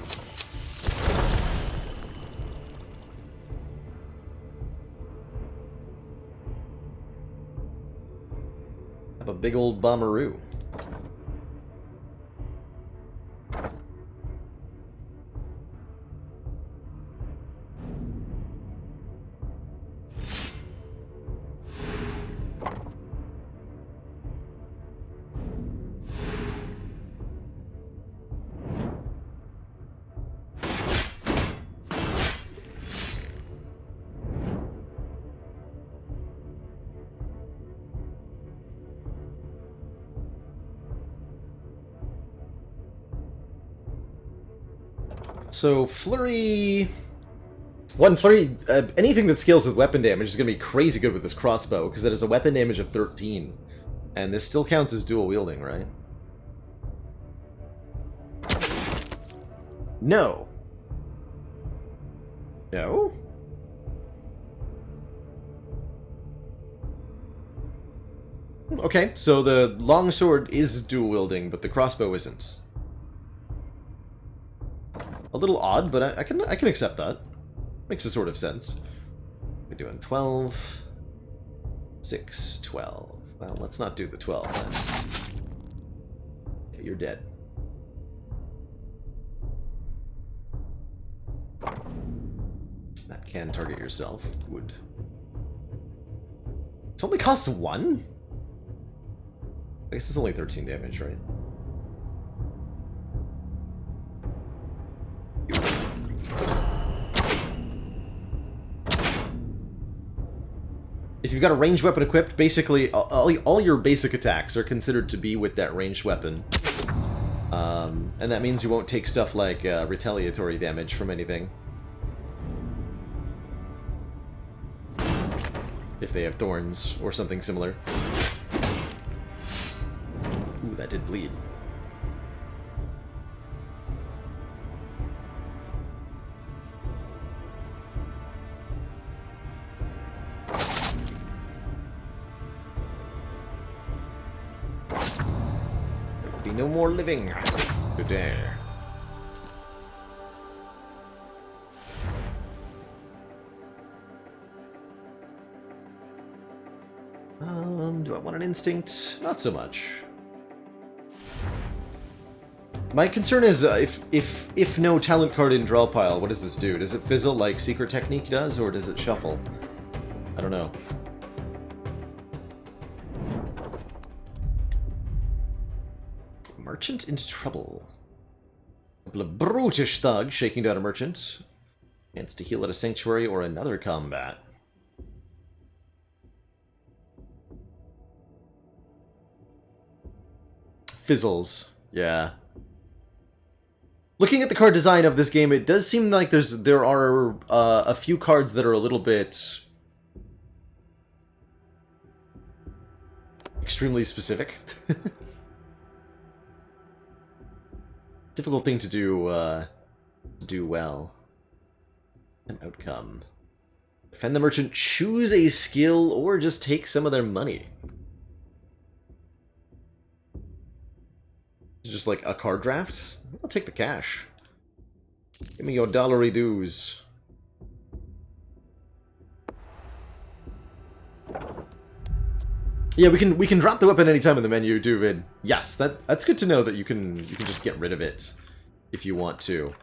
Have a big old bomberoo. So, Flurry... One Flurry... anything that scales with weapon damage is going to be crazy good with this crossbow, because it has a weapon damage of 13. And this still counts as dual wielding, right? No. No? Okay, so the longsword is dual wielding, but the crossbow isn't. A little odd, but I can accept that. Makes a sort of sense. We're doing 12, 6, 12. Well, let's not do the 12 then. Okay, you're dead. That can target yourself. Would. It only costs 1? I guess it's only 13 damage, right? If you've got a ranged weapon equipped, basically all your basic attacks are considered to be with that ranged weapon. And that means you won't take stuff like retaliatory damage from anything. If they have thorns or something similar. Ooh, that did bleed. There will be no more living today. Do I want an instinct? Not so much. My concern is if no talent card in draw pile, what does this do? Does it fizzle like Secret Technique does, or does it shuffle? I don't know. Merchant into trouble. A couple of brutish thugs shaking down a merchant. Chance to heal at a sanctuary or another combat. Fizzles. Yeah. Looking at the card design of this game, it does seem like there are a few cards that are a little bit extremely specific. Difficult thing to do well. An outcome. Defend the merchant, choose a skill, or just take some of their money. Just like a card draft? I'll take the cash. Give me your dollary dues. Yeah, we can drop the weapon anytime in the menu, Duvid. Yes, that's good to know that you can just get rid of it if you want to.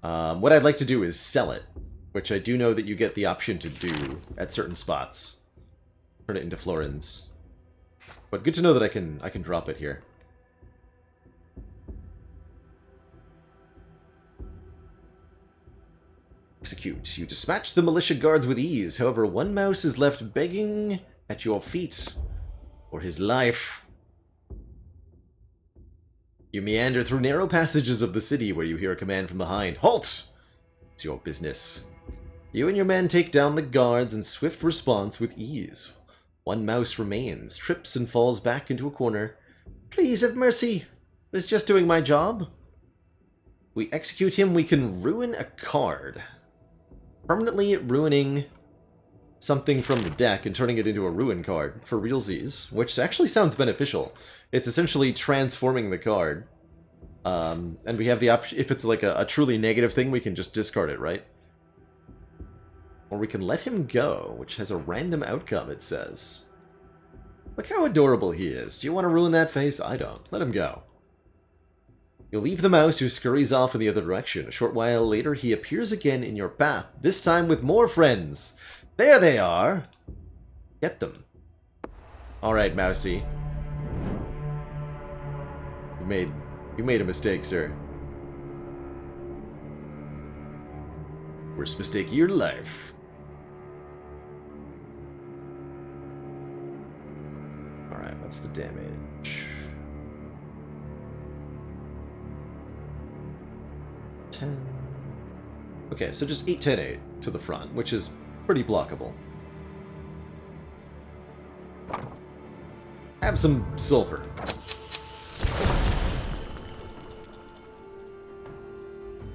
What I'd like to do is sell it, which I do know that you get the option to do at certain spots. Turn it into florins. But good to know that I can drop it here. Execute. You dispatch the militia guards with ease. However, one mouse is left begging at your feet for his life. You meander through narrow passages of the city where you hear a command from behind. Halt! It's your business. You and your men take down the guards in swift response with ease. One mouse remains, trips and falls back into a corner. Please have mercy. I was just doing my job. We execute him, we can ruin a card. Permanently ruining something from the deck and turning it into a ruin card for realsies, which actually sounds beneficial. It's essentially transforming the card. And we have the option, if it's like a truly negative thing, we can just discard it, right? Or we can let him go, which has a random outcome, it says. Look how adorable he is. Do you want to ruin that face? I don't. Let him go. You leave the mouse, who scurries off in the other direction. A short while later, he appears again in your path, this time with more friends. There they are! Get them. Alright, Mousy. You made a mistake, sir. Worst mistake of your life. Alright, what's the damage? 10. Okay, so just 8, 10, 8 to the front, which is pretty blockable. Have some silver.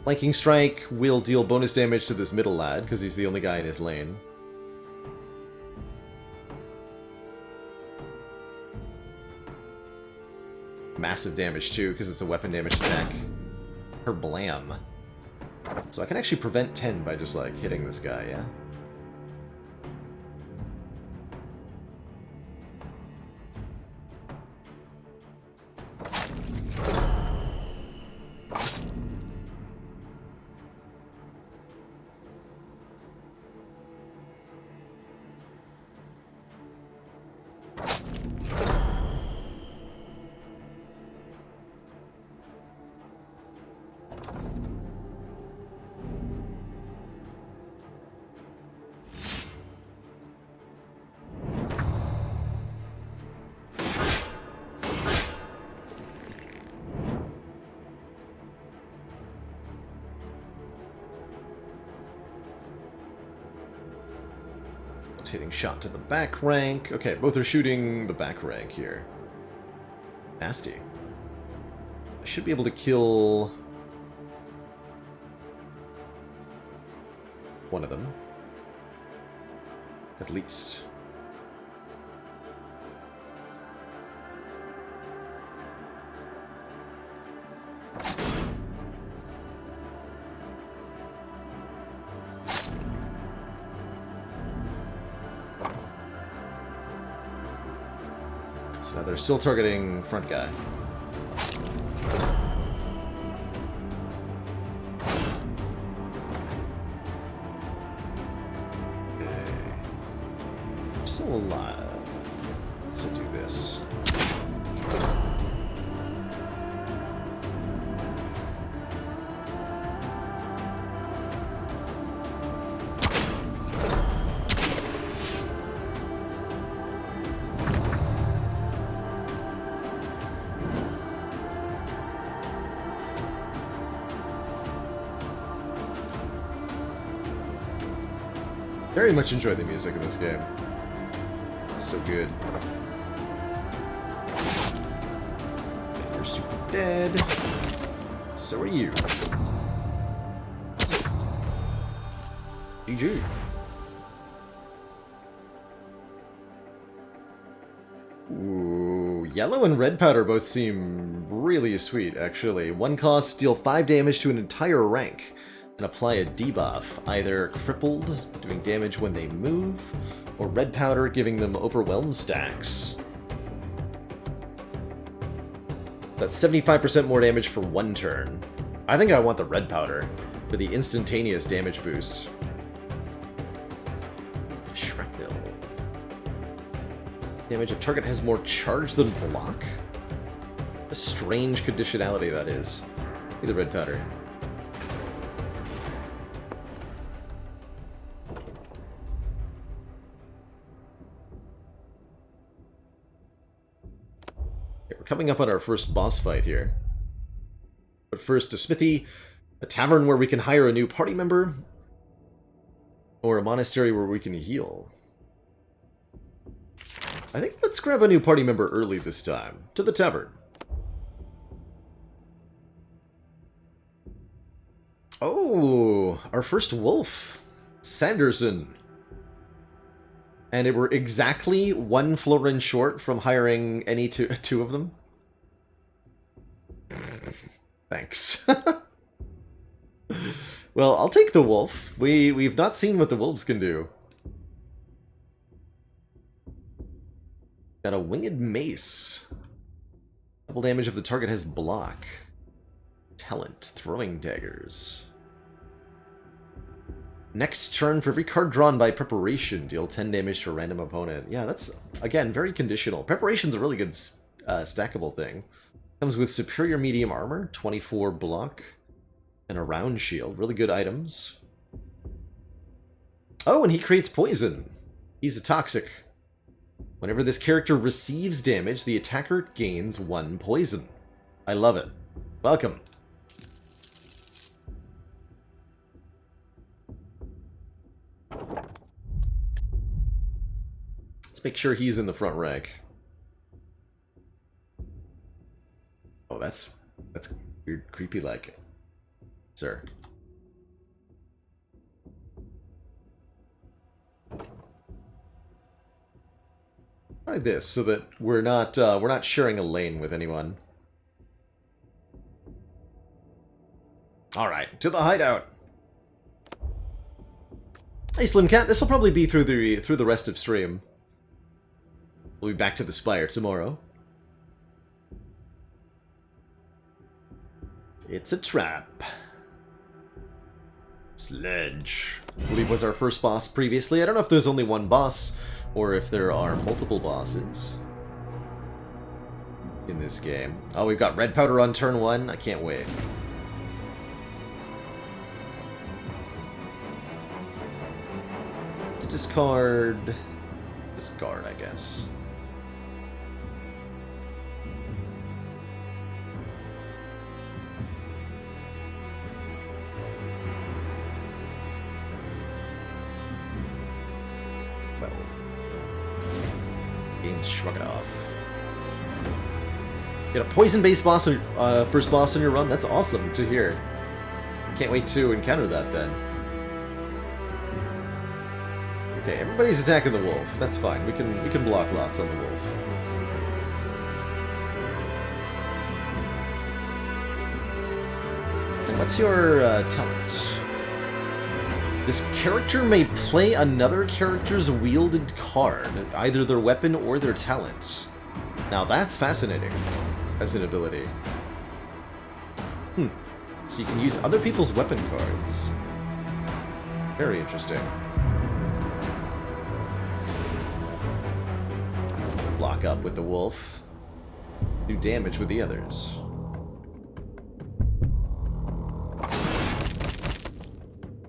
Flanking Strike will deal bonus damage to this middle lad, because he's the only guy in his lane. Massive damage too, because it's a weapon damage attack. Her blam. So I can actually prevent 10 by just like hitting this guy, yeah? Hitting shot to the back rank. Okay, both are shooting the back rank here. Nasty. I should be able to kill one of them. At least. So now they're still targeting front guy. Still alive. Let's do this. Very much enjoy the music in this game. So good. You're super dead. So are you. GG. Ooh, yellow and red powder both seem really sweet, actually. One cost, deal 5 damage to an entire rank, and apply a debuff, either crippled, doing damage when they move, or red powder, giving them overwhelm stacks. That's 75% more damage for 1 turn. I think I want the red powder for the instantaneous damage boost. Shrapnel. Damage of target has more charge than block? A strange conditionality that is. Be the red powder. Coming up on our first boss fight here. But first, a smithy, a tavern where we can hire a new party member, or a monastery where we can heal. I think let's grab a new party member early this time. To the tavern. Oh, our first wolf. Sanderson. And we're exactly 1 florin short from hiring any two of them. Thanks. Well, I'll take the wolf. We've not seen what the wolves can do. Got a winged mace. Double damage if the target has block. Talent, throwing daggers. Next turn, for every card drawn by preparation, deal 10 damage to a random opponent. Yeah, that's, again, very conditional. Preparation's a really good stackable thing. Comes with superior medium armor, 24 block, and a round shield. Really good items. Oh, and he creates poison. He's a toxic. Whenever this character receives damage, the attacker gains 1 poison. I love it. Welcome. Let's make sure he's in the front rank. Oh, that's weird, creepy like, sir. Try this so that we're not sharing a lane with anyone. All right, to the hideout. Hey, Slim Cat. This will probably be through the rest of stream. We'll be back to the Spire tomorrow. It's a trap. Sledge. I believe was our first boss previously. I don't know if there's only one boss or if there are multiple bosses in this game. Oh, we've got red powder on turn 1. I can't wait. Let's discard, I guess. Well, shrug it off. Get a poison-based boss, first boss on your run. That's awesome to hear. Can't wait to encounter that then. Okay, everybody's attacking the wolf. That's fine. We can block lots on the wolf. And what's your talent? This character may play another character's wielded card, either their weapon or their talent. Now that's fascinating as an ability. So you can use other people's weapon cards. Very interesting. Block up with the wolf. Do damage with the others.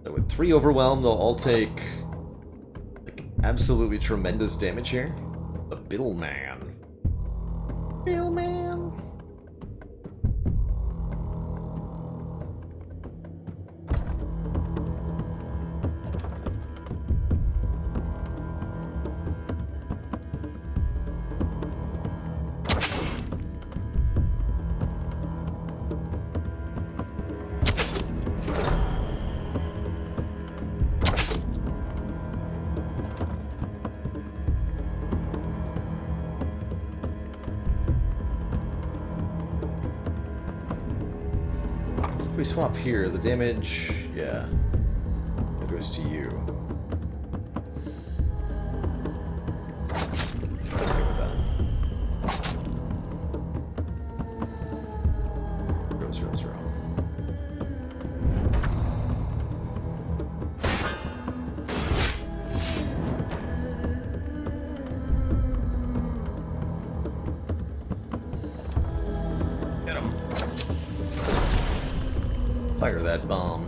So with 3 overwhelm, they'll all take like absolutely tremendous damage here. The Bill Man. Bill Man. If we swap here, the damage, yeah, it goes to you. Okay with that. Row. Get him. Fire that bomb.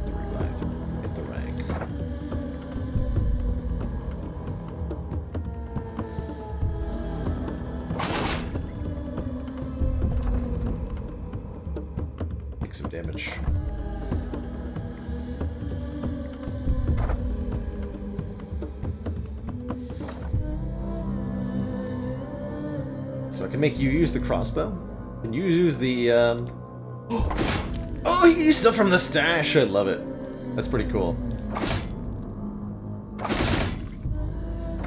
Revive. Hit the rank. Take some damage. So I can make you use the crossbow. Can you use the Oh, you used stuff from the stash! I love it. That's pretty cool.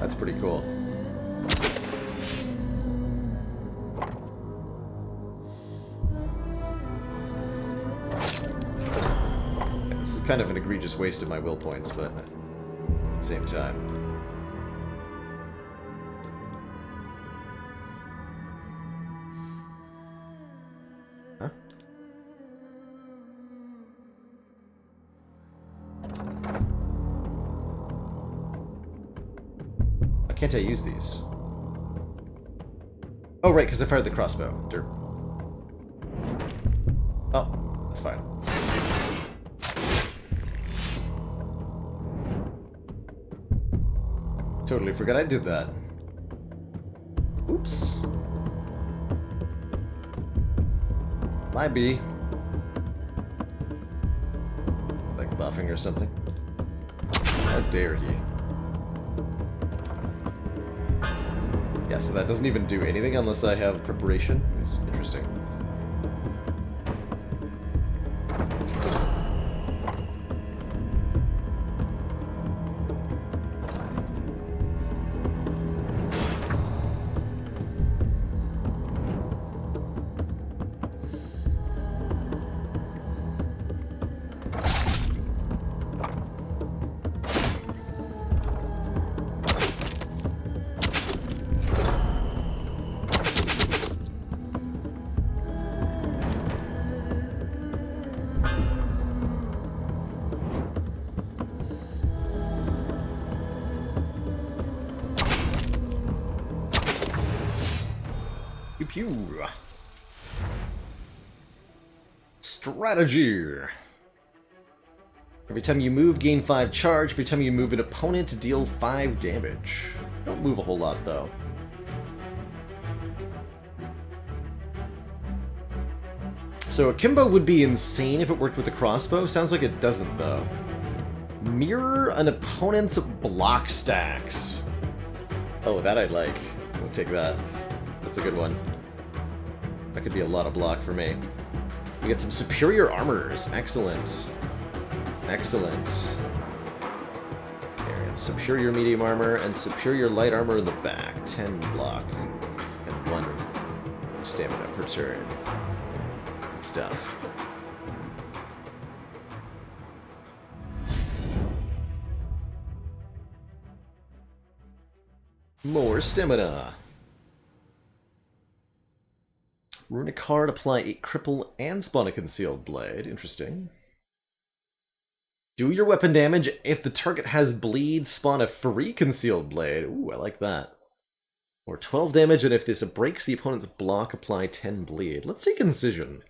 That's pretty cool. This is kind of an egregious waste of my will points, but at the same time. Huh? Why can't I use these? Oh, right, because I fired the crossbow. Derp. Oh, that's fine. Totally forgot I did that. Oops. Might be. Like buffing or something. How dare he? Yeah, so that doesn't even do anything unless I have preparation. It's interesting. Pew pew. Strategy. Every time you move, gain 5 charge. Every time you move an opponent, deal 5 damage. Don't move a whole lot, though. So akimbo would be insane if it worked with the crossbow. Sounds like it doesn't, though. Mirror an opponent's block stacks. Oh, that I'd like. We'll take that. That's a good one. That could be a lot of block for me. We get some superior armors. Excellent. Excellent. There we have superior medium armor and superior light armor in the back. 10 block. And 1 stamina per turn. Good stuff. More stamina. Runic card, apply 8 cripple and spawn a concealed blade. Interesting. Do your weapon damage. If the target has bleed, spawn a free concealed blade. Ooh, I like that. Or 12 damage, and if this breaks the opponent's block, apply 10 bleed. Let's take Incision.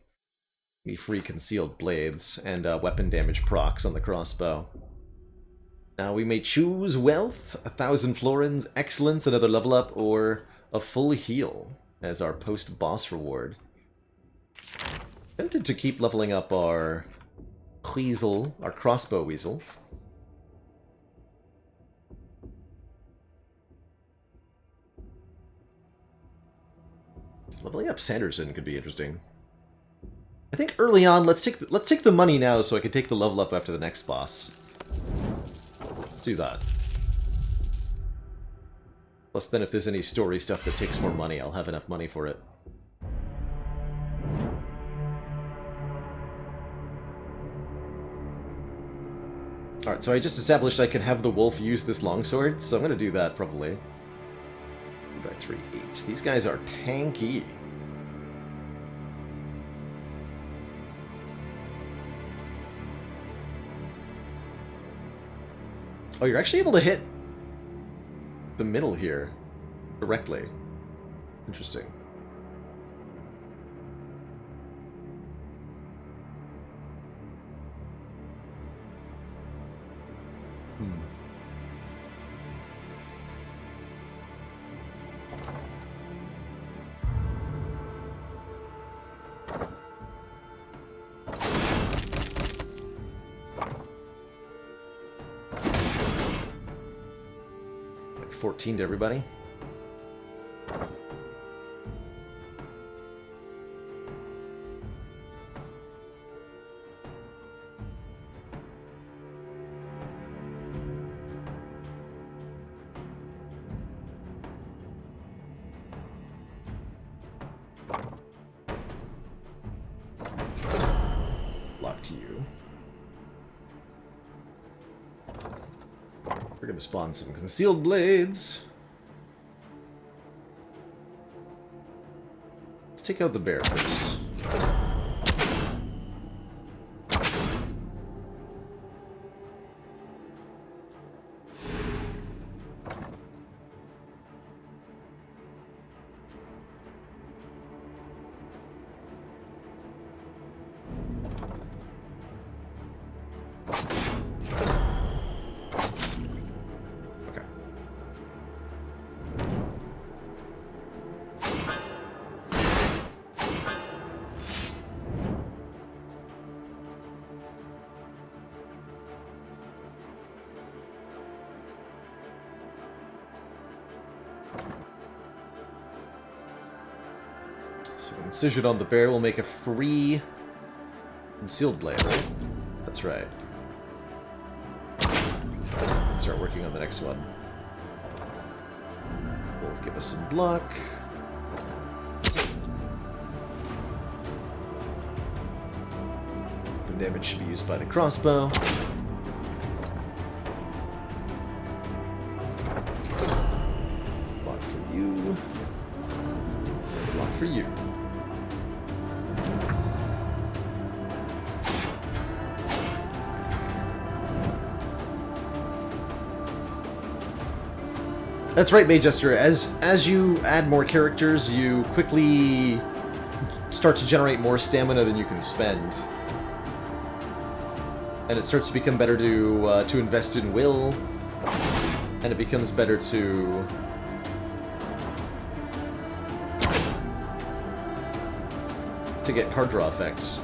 The free concealed blades and weapon damage procs on the crossbow. Now we may choose Wealth, 1,000 florins, Excellence, another level up, or a full heal as our post-boss reward. Tempted to keep leveling up our Weasel, our crossbow weasel. Leveling up Sanderson could be interesting. I think early on, let's take the money now so I can take the level up after the next boss. Let's do that. Plus then if there's any story stuff that takes more money, I'll have enough money for it. Alright, so I just established I can have the wolf use this longsword, so I'm gonna do that probably. 2 by 3, 8. These guys are tanky. Oh, you're actually able to hit the middle here directly. Interesting. Like 14 to everybody. Lock to you. We're gonna spawn some concealed blades. Let's take out the bear first. So incision on the bear will make a free concealed blade, right? That's right. Let's start working on the next one. Wolf, give us some block. And damage should be used by the crossbow. Block for you. Block for you. That's right, Majester. As you add more characters, you quickly start to generate more stamina than you can spend, and it starts to become better to invest in will, and it becomes better to get card draw effects.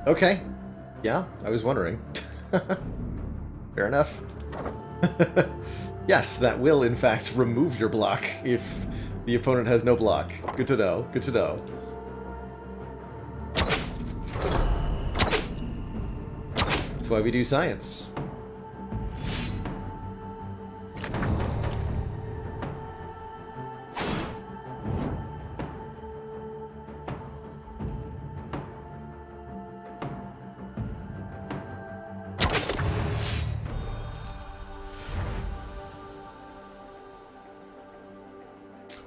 Okay. Yeah, I was wondering. Fair enough. Yes, that will, in fact, remove your block if the opponent has no block. Good to know. Good to know. That's why we do science.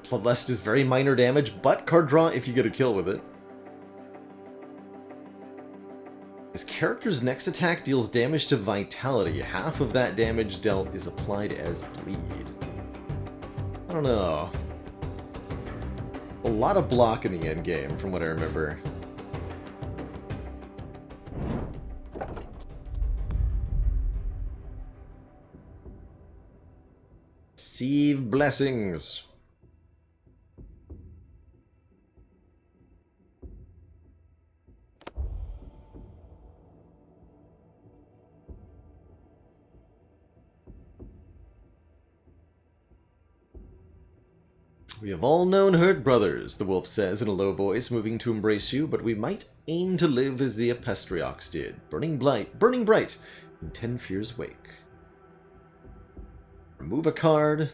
Bloodlust is very minor damage, but card draw if you get a kill with it. His character's next attack deals damage to vitality. Half of that damage dealt is applied as bleed. I don't know. A lot of block in the endgame, from what I remember. Receive blessings. We have all known hurt brothers, the wolf says in a low voice, moving to embrace you, but we might aim to live as the Epestriox did, burning bright in 10 Fear's wake. Remove a card.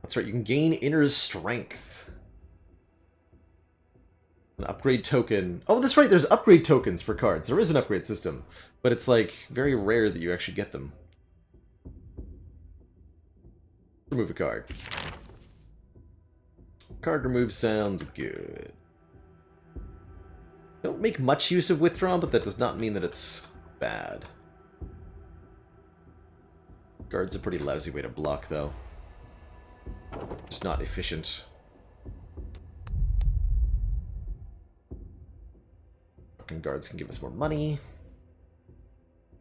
That's right, you can gain inner strength. An upgrade token. Oh, that's right, there's upgrade tokens for cards. There is an upgrade system, but it's like very rare that you actually get them. Remove a card. Card remove sounds good. Don't make much use of withdraw, but that does not mean that it's bad. Guard's a pretty lousy way to block, though. Just not efficient. Fucking guards can give us more money.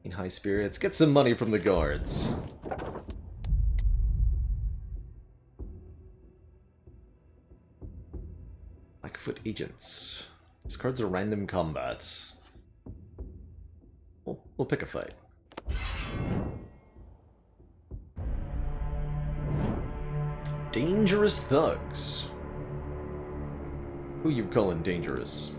In high spirits, get some money from the guards. Blackfoot agents. This card's a random combat. We'll pick a fight. Dangerous thugs. Who you calling dangerous?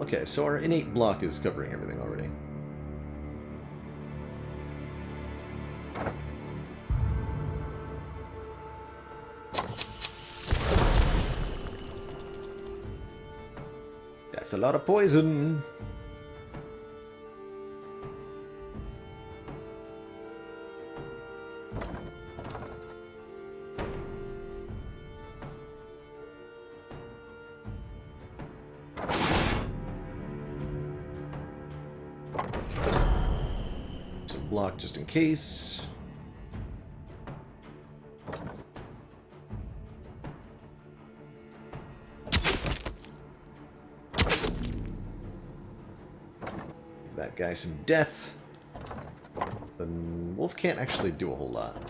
Okay, so our innate block is covering everything already. That's a lot of poison. Some block just in case. That guy some death. The wolf can't actually do a whole lot.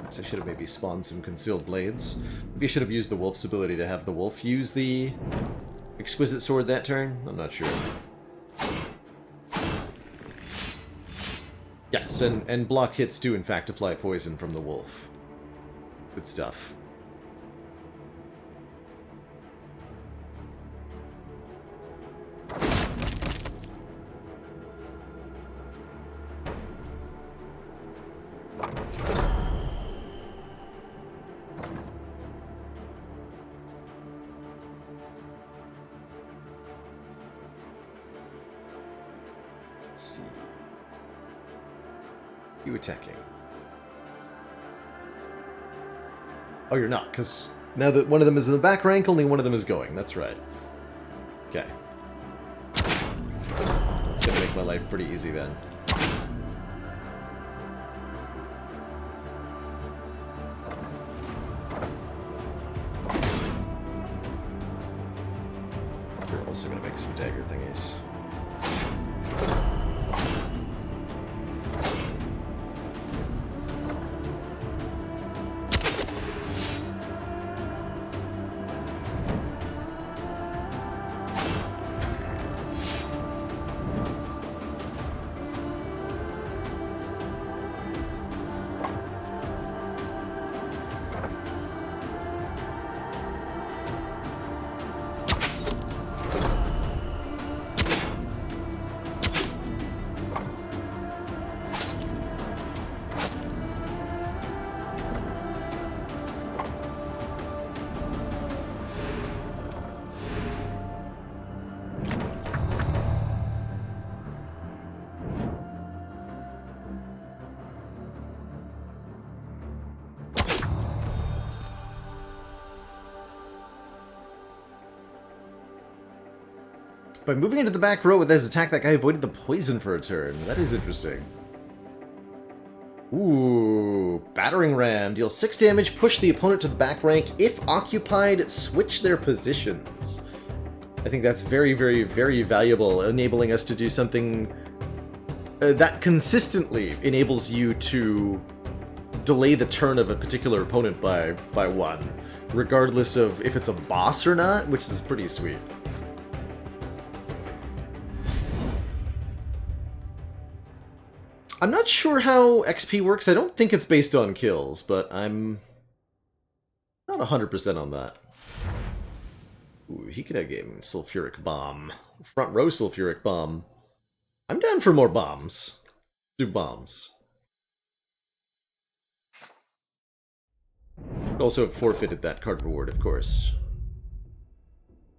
So I should have maybe spawned some concealed blades. Maybe I should have used the wolf's ability to have the wolf use the Exquisite Sword that turn? I'm not sure. Yes, and blocked hits do in fact apply poison from the wolf. Good stuff. Let's see. You attacking? Oh, you're not, because now that one of them is in the back rank, only one of them is going. That's right. Okay. That's gonna make my life pretty easy then. We're also gonna make some dagger thingies. By moving into the back row with his attack, that guy avoided the poison for a turn. That is interesting. Ooh, Battering Ram. Deal 6 damage, push the opponent to the back rank. If occupied, switch their positions. I think that's very, very, very valuable, enabling us to do something that consistently enables you to delay the turn of a particular opponent by one, regardless of if it's a boss or not, which is pretty sweet. I'm not sure how XP works. I don't think it's based on kills, but I'm not 100% on that. Ooh, he could have given Sulfuric Bomb. Front row Sulfuric Bomb. I'm down for more bombs. Do bombs. Also forfeited that card reward, of course.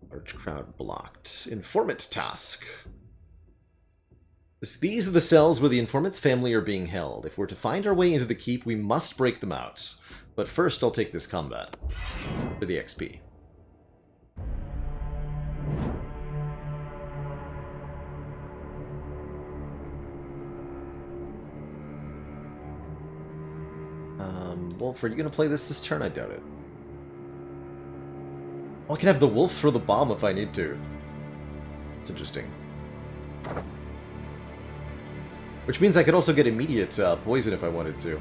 Large crowd blocked. Informant task. These are the cells where the informant's family are being held. If we're to find our way into the keep, we must break them out. But first, I'll take this combat for the XP. Wolf, are you going to play this turn? I doubt it. Oh, I can have the wolf throw the bomb if I need to. It's interesting. Which means I could also get immediate poison if I wanted to.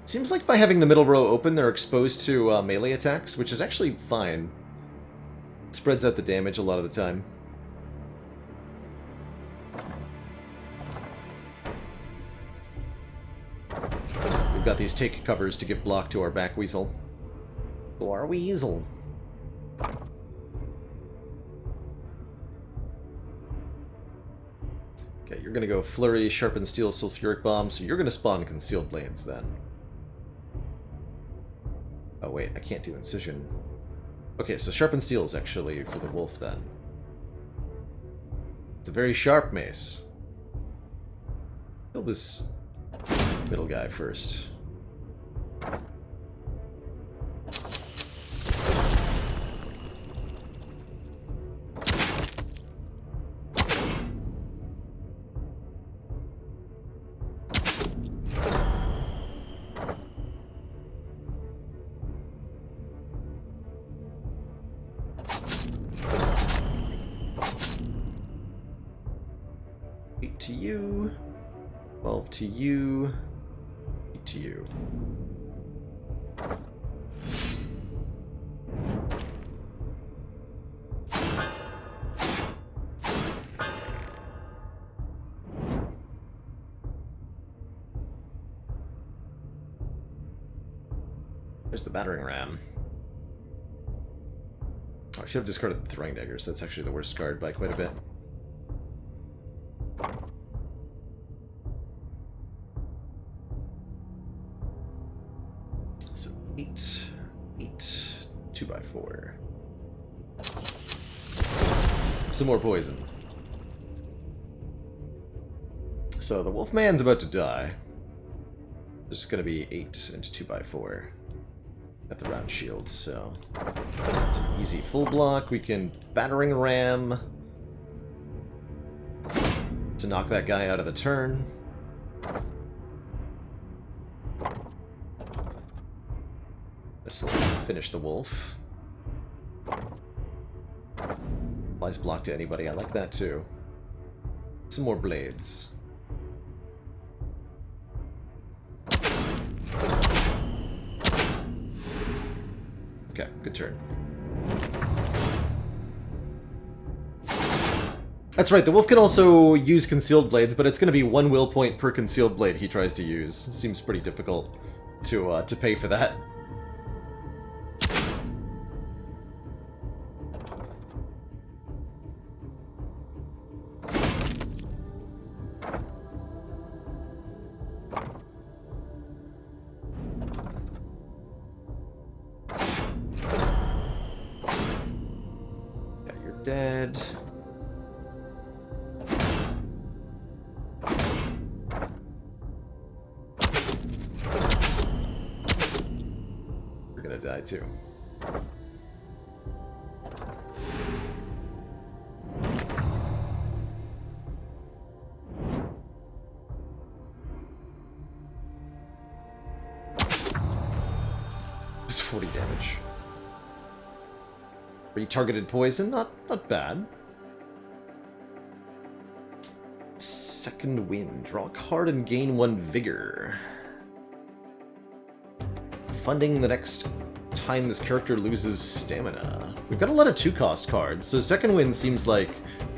Seems like by having the middle row open, they're exposed to melee attacks, which is actually fine. It spreads out the damage a lot of the time. We've got these take covers to give block to our back weasel. To our weasel. Okay, you're gonna go Flurry, Sharpen Steel, Sulfuric Bomb, so you're gonna spawn Concealed Blades then. Oh wait, I can't do Incision. Okay, so Sharpen Steel is actually for the wolf then. It's a very sharp mace. Kill this middle guy first. To you, 12 to you, 8 to you. There's the battering ram. Oh, I should have discarded the throwing daggers. That's actually the worst card by quite a bit. So 8, 2x4. Some more poison. So the Wolfman's about to die. This is going to be 8 and 2x4. Got the round shield, so it's an easy full block. We can battering ram to knock that guy out of the turn. This will finish the wolf. Applies block to anybody. I like that too. Some more blades. Okay, good turn. That's right, the wolf can also use concealed blades, but it's going to be 1 will point per concealed blade he tries to use. Seems pretty difficult to pay for that. Dead. We're gonna die too. Just 40 damage. Retargeted poison, not bad. Second wind. Draw a card and gain 1 vigor. Funding the next time this character loses stamina. We've got a lot of 2-cost cards, so second wind seems like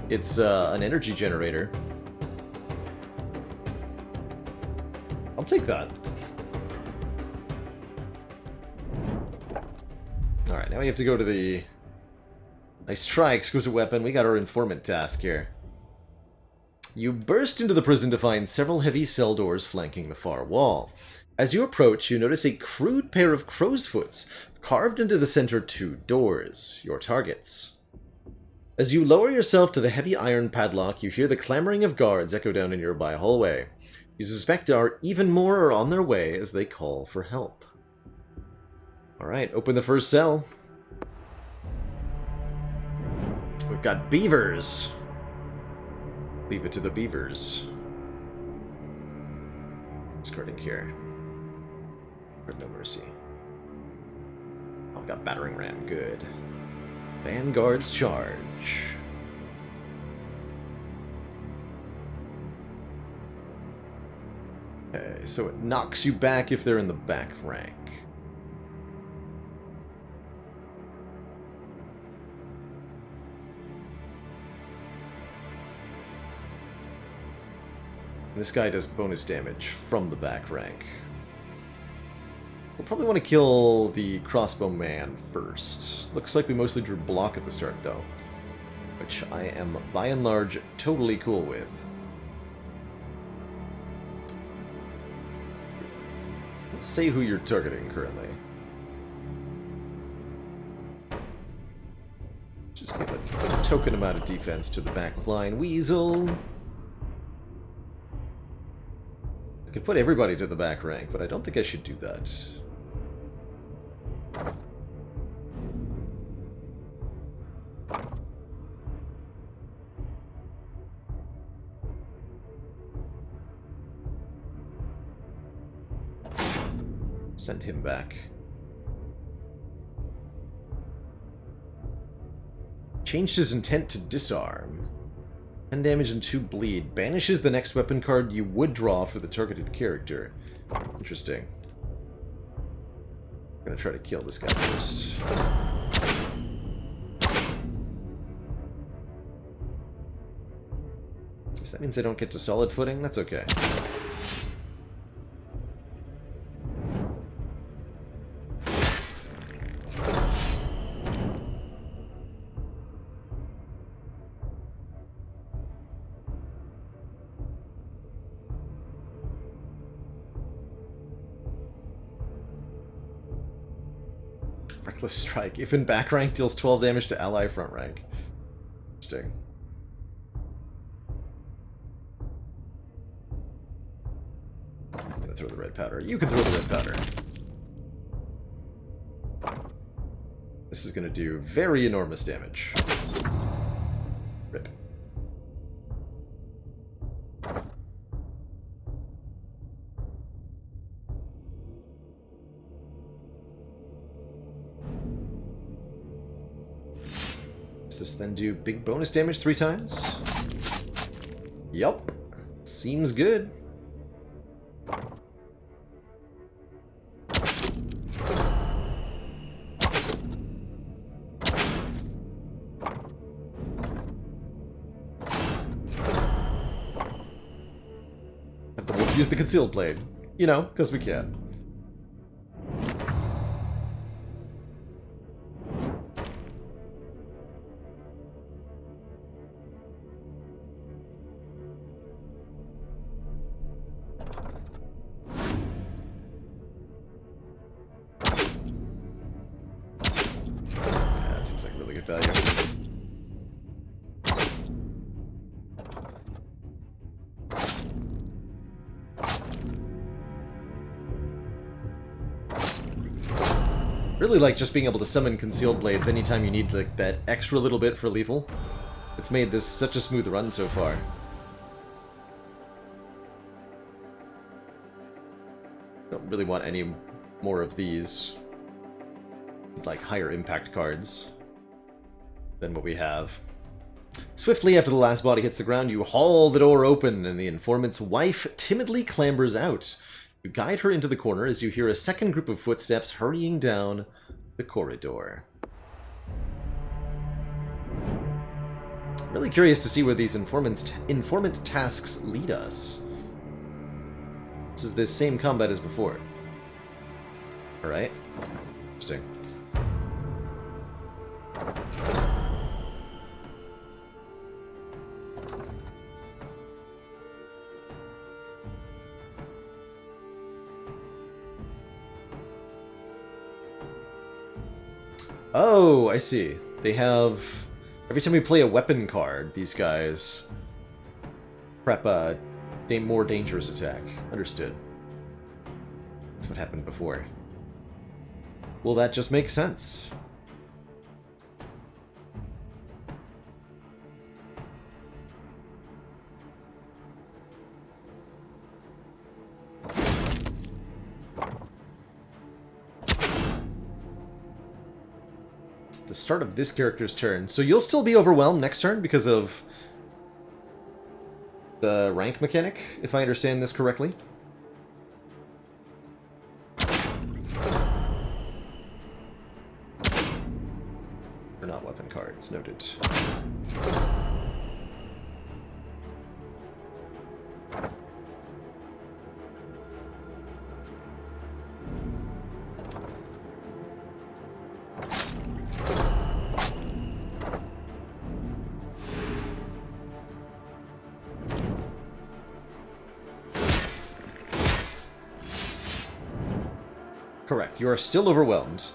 it's an energy generator. I'll take that. Alright, now we have to go to the... Nice try, exquisite weapon. We got our informant task here. You burst into the prison to find several heavy cell doors flanking the far wall. As you approach, you notice a crude pair of crow's foots carved into the center 2 doors, your targets. As you lower yourself to the heavy iron padlock, you hear the clamoring of guards echo down a nearby hallway. You suspect even more are on their way as they call for help. Alright, open the first cell. We've got beavers. Leave it to the beavers. Skirting here. For no mercy. Oh, we got battering ram. Good. Vanguard's charge. Okay, so it knocks you back if they're in the back rank. This guy does bonus damage from the back rank. We'll probably want to kill the crossbow man first. Looks like we mostly drew block at the start, though. Which I am, by and large, totally cool with. Let's say who you're targeting currently. Just give a token amount of defense to the back line. Weasel! I could put everybody to the back rank, but I don't think I should do that. Send him back. Changed his intent to disarm. 10 damage and 2 bleed. Banishes the next weapon card you would draw for the targeted character. Interesting. I'm gonna try to kill this guy first. Guess that means I don't get to solid footing? That's okay. Reckless Strike. If in back rank, deals 12 damage to ally front rank. Interesting. I'm gonna throw the red powder. You can throw the red powder. This is gonna do very enormous damage. Rip. Does this then do big bonus damage 3 times? Yup. Seems good. We'll use the concealed blade. You know, because we can. That seems like really good value. Really like just being able to summon concealed blades anytime you need like that extra little bit for lethal. It's made this such a smooth run so far. Don't really want any more of these like higher impact cards than what we have. Swiftly after the last body hits the ground, you haul the door open and the informant's wife timidly clambers out. You guide her into the corner as you hear a second group of footsteps hurrying down the corridor. Really curious to see where these informant tasks lead us. This is the same combat as before. Alright. Interesting. Oh, I see. They have... Every time we play a weapon card, these guys prep a more dangerous attack. Understood. That's what happened before. Well, that just makes sense. The start of this character's turn. So you'll still be overwhelmed next turn because of the rank mechanic, if I understand this correctly. They're not weapon cards, noted. Correct. You are still overwhelmed.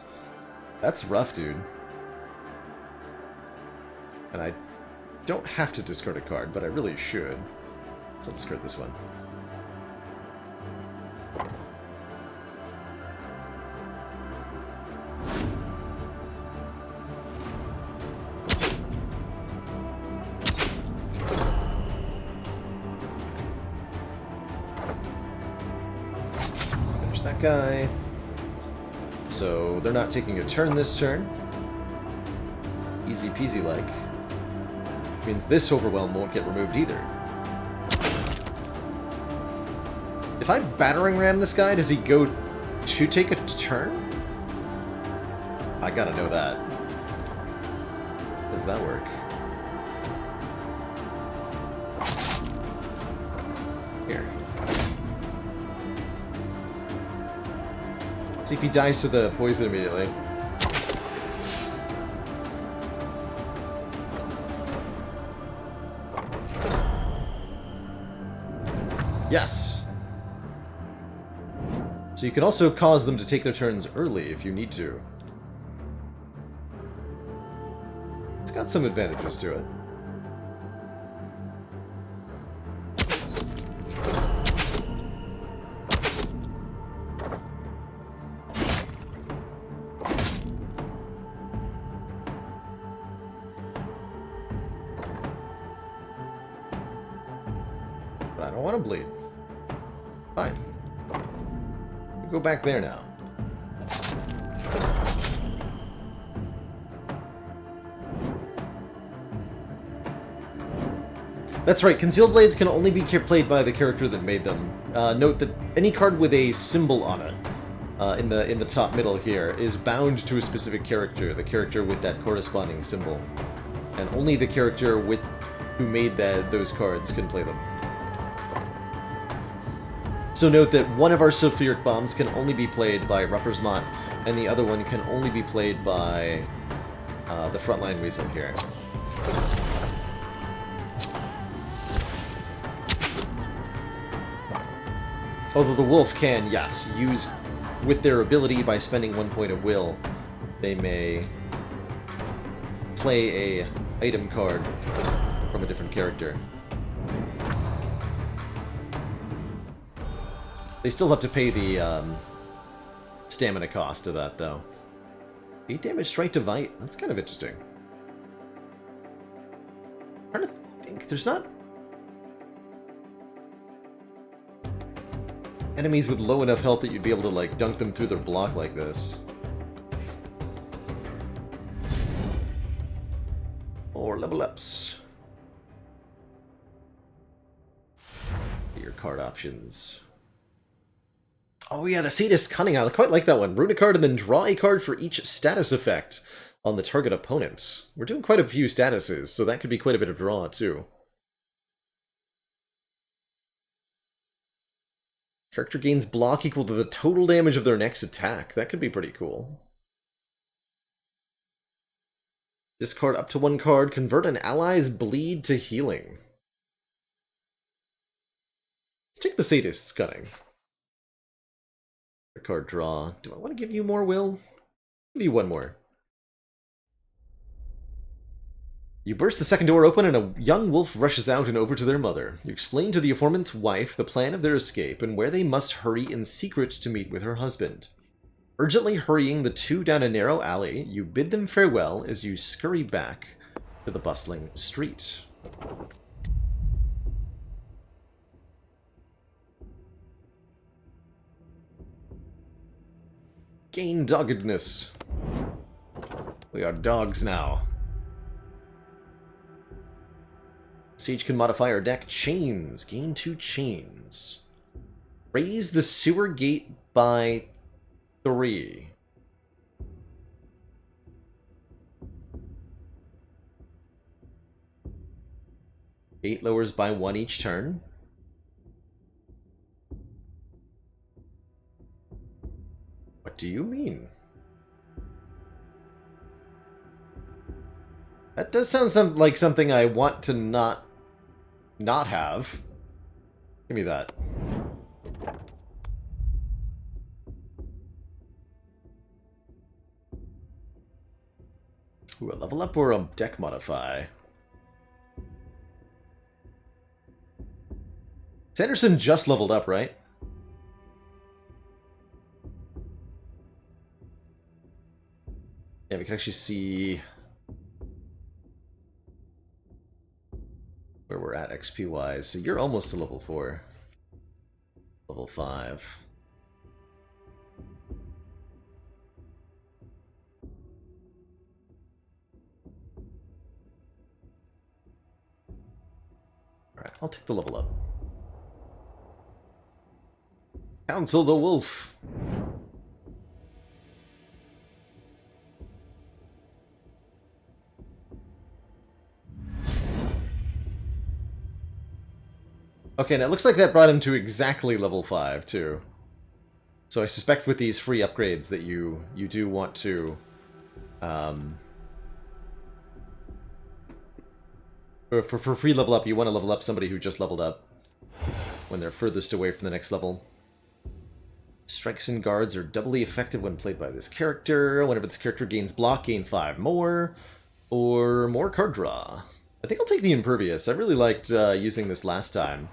That's rough, dude. And I don't have to discard a card, but I really should. So I'll discard this one. Finish that guy. So they're not taking a turn this turn. Easy peasy like. Means this overwhelm won't get removed either. If I battering ram this guy, does he go to take a turn? I gotta know that. How does that work? Here. See if he dies to the poison immediately. Yes! So you can also cause them to take their turns early if you need to. It's got some advantages to it. But I don't want to bleed. Fine. We go back there now. That's right, concealed blades can only be played by the character that made them. Note that any card with a symbol on it, in the top middle here, is bound to a specific character, the character with that corresponding symbol. And only the character who made those cards can play them. So note that one of our sulfuric bombs can only be played by Ruffer's Mott, and the other one can only be played by the frontline weasel here. Although the wolf can, yes, use with their ability by spending 1 point of will, they may play a item card from a different character. They still have to pay the stamina cost of that, though. 8 damage straight to Vite. That's kind of interesting. I'm trying to think. There's not enemies with low enough health that you'd be able to, like, dunk them through their block like this. Or level ups. Your card options. Oh yeah, the Sadist's Cunning. I quite like that one. Ruin a card and then draw a card for each status effect on the target opponent. We're doing quite a few statuses, so that could be quite a bit of draw, too. Character gains block equal to the total damage of their next attack. That could be pretty cool. Discard up to 1 card. Convert an ally's bleed to healing. Let's take the Sadist's Cunning. Card draw. Do I want to give you more will? Give you 1 more. You burst the second door open and a young wolf rushes out and over to their mother. You explain to the informant's wife the plan of their escape and where they must hurry in secret to meet with her husband. Urgently hurrying the two down a narrow alley, you bid them farewell as you scurry back to the bustling street. Gain doggedness. We are dogs now. Sage can modify our deck. Chains. Gain 2 chains. Raise the sewer gate by 3. Gate lowers by 1 each turn. What do you mean? That does sound like something I want to not have. Give me that. Ooh, a level up or a deck modify? Sanderson just leveled up, right? Yeah, we can actually see where we're at XP-wise. So you're almost to level 4. Level 5. Alright, I'll take the level up. Counsel the Wolf. Okay, and it looks like that brought him to exactly level 5, too. So I suspect with these free upgrades that you do want to... For free level up, you want to level up somebody who just leveled up when they're furthest away from the next level. Strikes and guards are doubly effective when played by this character. Whenever this character gains block, gain 5 more. or more card draw. I think I'll take the Impervious. I really liked using this last time.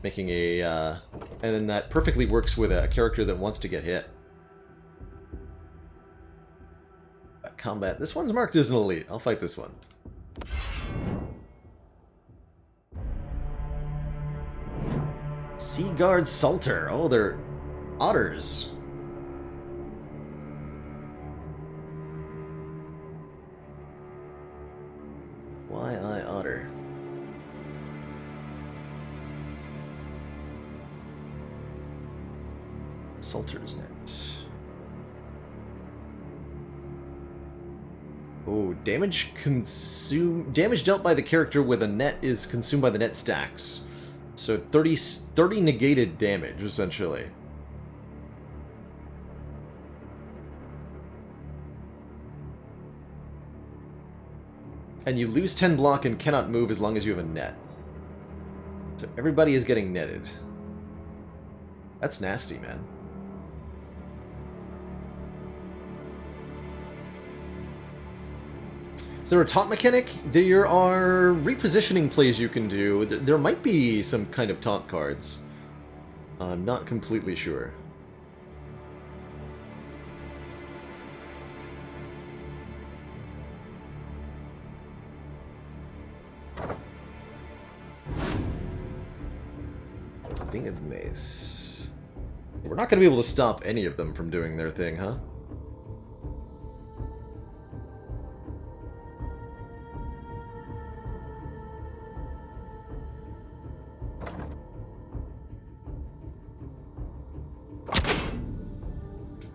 Making a... and then that perfectly works with a character that wants to get hit. Combat. This one's marked as an elite. I'll fight this one. Sea Guard Salter. Oh, they're otters. Why I otter? Salter's net. Oh, damage dealt by the character with a net is consumed by the net stacks. So 30 negated damage, essentially. And you lose 10 block and cannot move as long as you have a net. So everybody is getting netted. That's nasty, man. Is there a taunt mechanic? There are repositioning plays you can do. There might be some kind of taunt cards. I'm not completely sure. Thing of Mace. We're not going to be able to stop any of them from doing their thing, huh?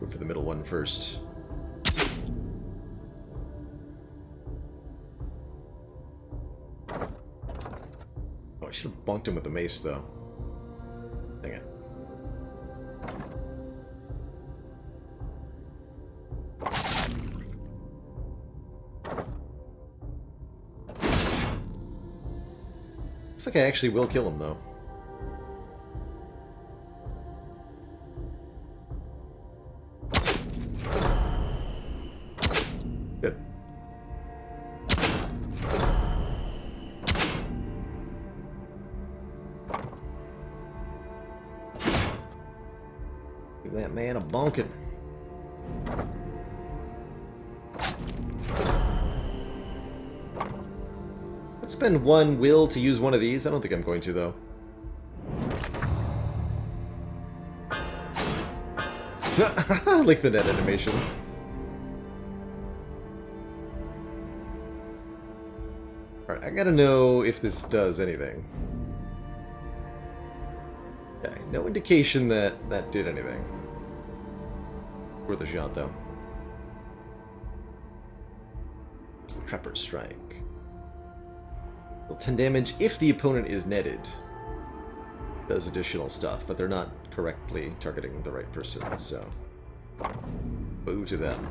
Go for the middle one first. Oh, I should have bunked him with the mace, though. Dang it. Looks like I actually will kill him, though. Good. Give that man a bonkin'. Let's spend one will to use one of these. I don't think I'm going to, though. I like the net animation. Alright, I gotta know if this does anything. Okay, no indication that that did anything. Worth a shot, though. Trapper Strike. Deal 10 damage if the opponent is netted. Does additional stuff, but they're not correctly targeting the right person, so... Boo to them.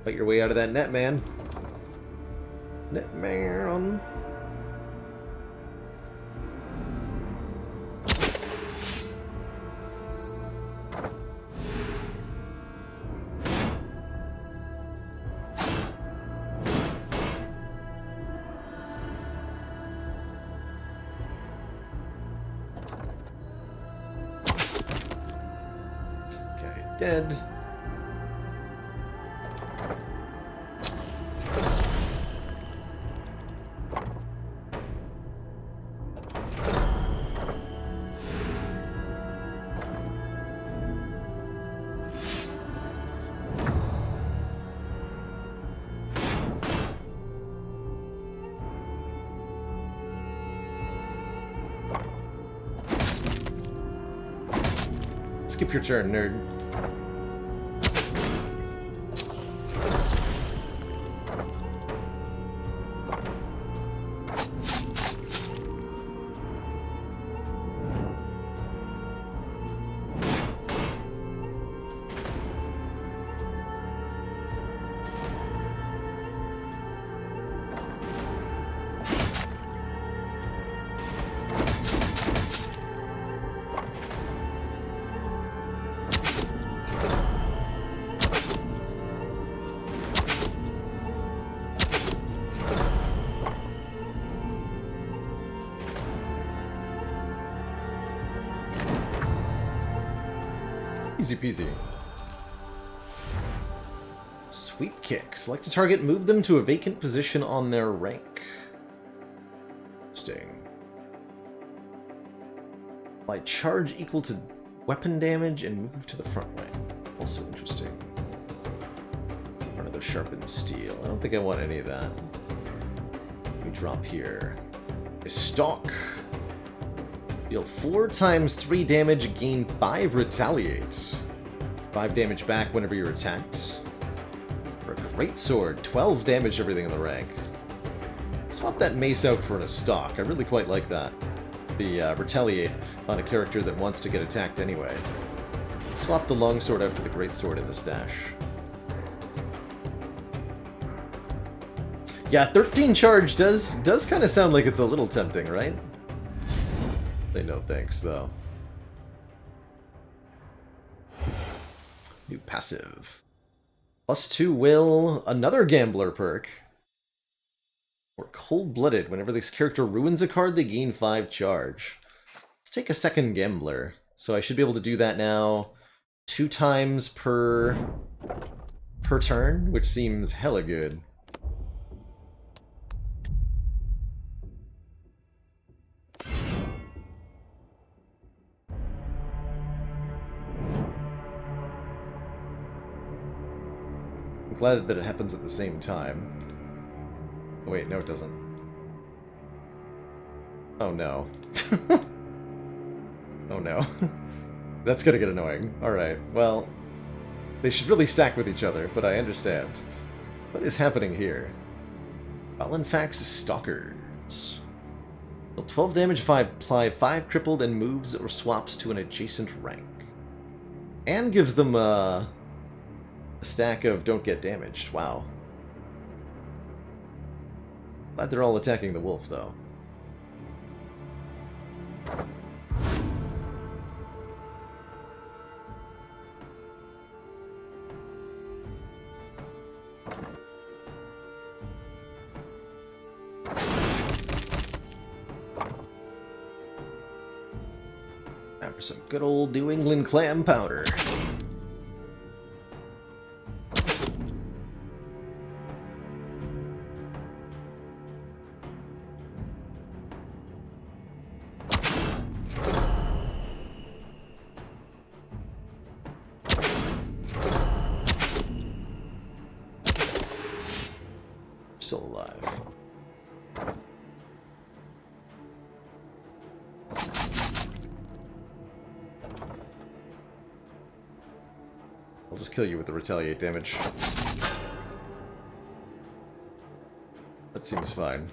Fight your way out of that net, man. Net man. Okay, dead. Skip your turn, nerd. Easy peasy. Sweep kick. Select a target, move them to a vacant position on their rank. Interesting. Apply charge equal to weapon damage and move to the front line. Also interesting. Another sharpened steel. I don't think I want any of that. Let me drop here. A stalk. Deal 4 times 3 damage, gain 5 retaliate. 5 damage back whenever you're attacked. For a great sword, 12 damage everything in the rank. Swap that mace out for a stock. I really quite like that. The retaliate on a character that wants to get attacked anyway. Swap the longsword out for the greatsword in the stash. Yeah, 13 charge does kind of sound like it's a little tempting, right? They no thanks, though. New passive. +2 will, another gambler perk. Or cold-blooded. Whenever this character ruins a card, they gain 5 charge. Let's take a second gambler. So I should be able to do that now 2 times per turn, which seems hella good. I'm glad that it happens at the same time. Oh, wait, no it doesn't. Oh no. Oh no. That's gonna get annoying. Alright, well, they should really stack with each other, but I understand. What is happening here? Valenfax Stalkers. Deal 12 damage, 5 apply 5 crippled, and moves or swaps to an adjacent rank. And gives them a stack of don't get damaged. Wow. Glad they're all attacking the wolf, though. Time for some good old New England clam powder. Still alive. I'll just kill you with the retaliate damage. That seems fine.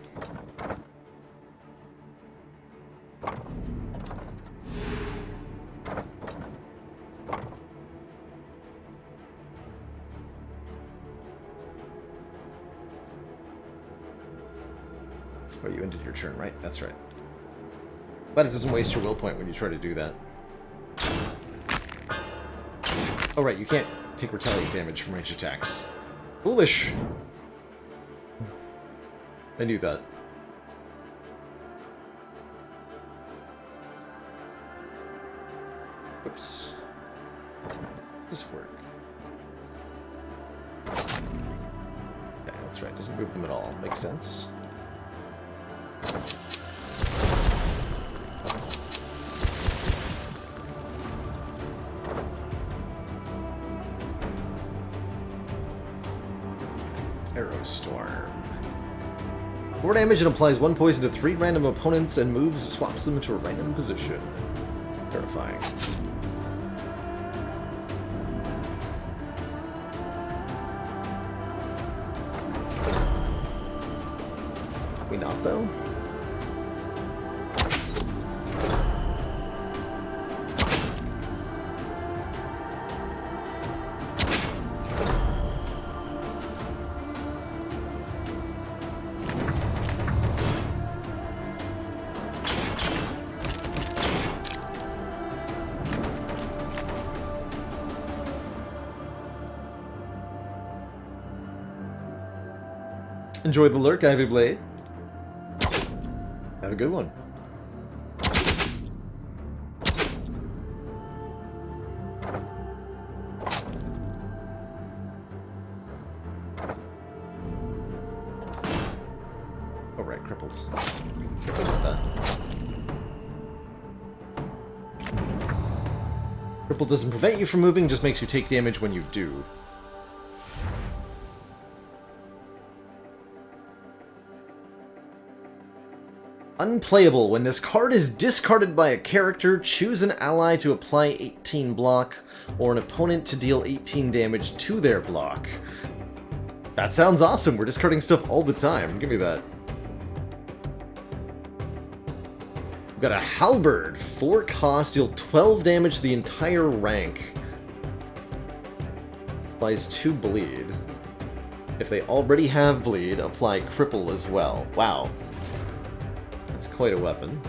Oh, you ended your turn, right? That's right. But it doesn't waste your will point when you try to do that. Oh, right, you can't take retaliate damage from range attacks. Foolish! I knew that. Oops. Does this work? Okay, that's right. Doesn't move them at all. Makes sense. Arrow Storm. 4 damage and applies 1 poison to 3 random opponents and moves, swaps them to a random position. Terrifying. We not, though? Enjoy the lurk, Ivy Blade. Have a good one. right, crippled. Crippled with that. Crippled doesn't prevent you from moving, just makes you take damage when you do. Unplayable. When this card is discarded by a character, choose an ally to apply 18 block, or an opponent to deal 18 damage to their block. That sounds awesome. We're discarding stuff all the time. Give me that. We've got a Halberd. 4 cost, deal 12 damage to the entire rank. Applies 2 bleed. If they already have bleed, apply cripple as well. Wow. That's quite a weapon.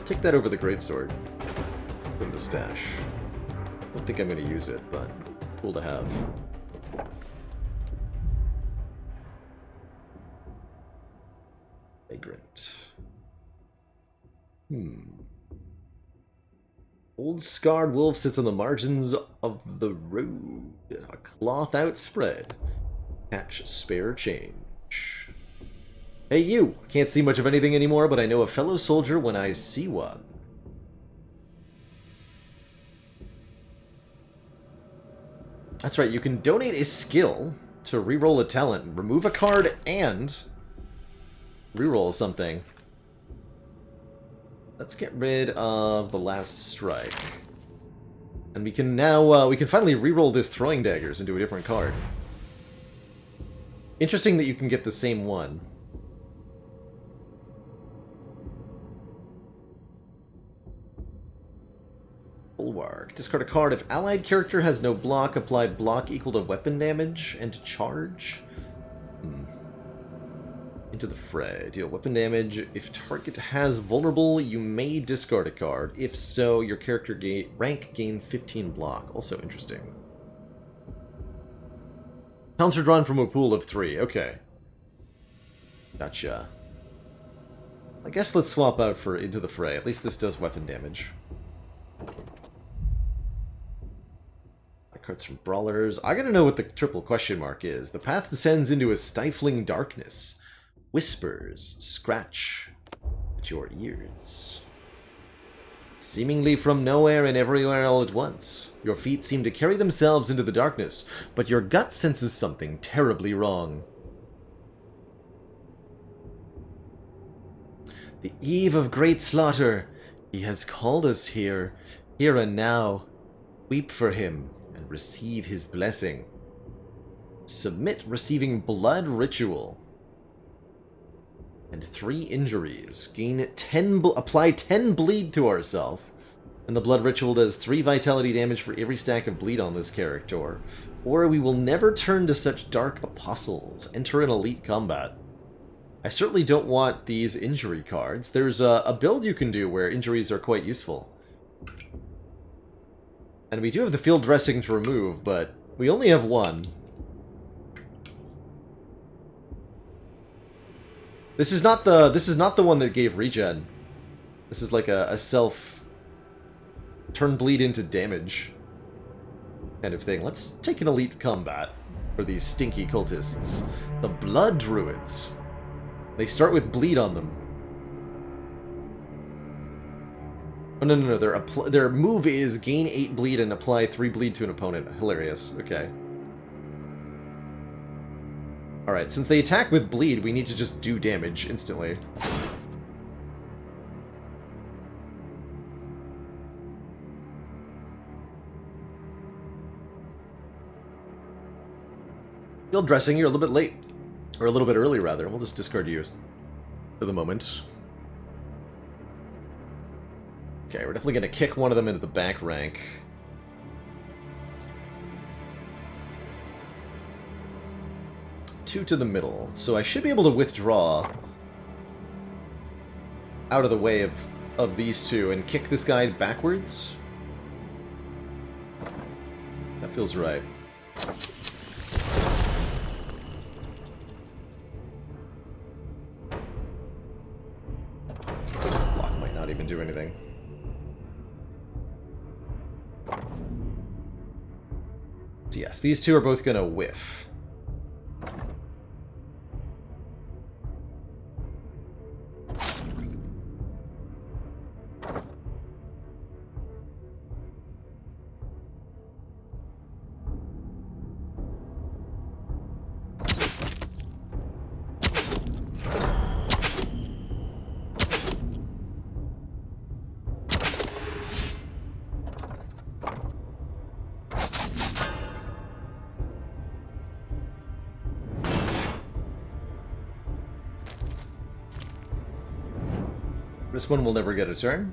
Take that over the greatsword from the stash. I don't think I'm going to use it, but cool to have. Vagrant. Old scarred wolf sits on the margins of the road, a cloth outspread. Catch spare change. Hey you! Can't see much of anything anymore, but I know a fellow soldier when I see one. That's right, you can donate a skill to reroll a talent, remove a card, and reroll something. Let's get rid of the last strike. And we can now, we can finally reroll this throwing daggers into a different card. Interesting that you can get the same one. Bulwark. Discard a card. If allied character has no block, apply block equal to weapon damage and charge. Into the fray. Deal weapon damage. If target has vulnerable, you may discard a card. If so, your character rank gains 15 block. Also interesting. Counter drawn from a pool of 3. Okay. Gotcha. I guess let's swap out for Into the Fray. At least this does weapon damage. Cards from Brawlers. I gotta know what the triple question mark is. The path descends into a stifling darkness. Whispers scratch at your ears. Seemingly from nowhere and everywhere all at once, your feet seem to carry themselves into the darkness, but your gut senses something terribly wrong. The eve of great slaughter, he has called us here and now. Weep for him and receive his blessing. Submit receiving blood ritual. And 3 injuries. Gain 10, apply 10 bleed to ourselves. And the blood ritual does 3 vitality damage for every stack of bleed on this character. Or we will never turn to such dark apostles. Enter an elite combat. I certainly don't want these injury cards. There's a build you can do where injuries are quite useful. And we do have the field dressing to remove, but we only have 1. This is not the one that gave regen. This is like a self turn bleed into damage kind of thing. Let's take an elite combat for these stinky cultists. The Blood Druids. They start with bleed on them. Oh no, their move is gain 8 bleed and apply 3 bleed to an opponent. Hilarious. Okay. Alright, since they attack with bleed, we need to just do damage instantly. Field dressing, you're a little bit late. Or a little bit early, rather. We'll just discard you for the moment. Okay, we're definitely going to kick one of them into the back rank. Two to the middle. So I should be able to withdraw out of the way of these two and kick this guy backwards. That feels right. Block might not even do anything. So yes, these two are both gonna whiff. This one will never get a turn.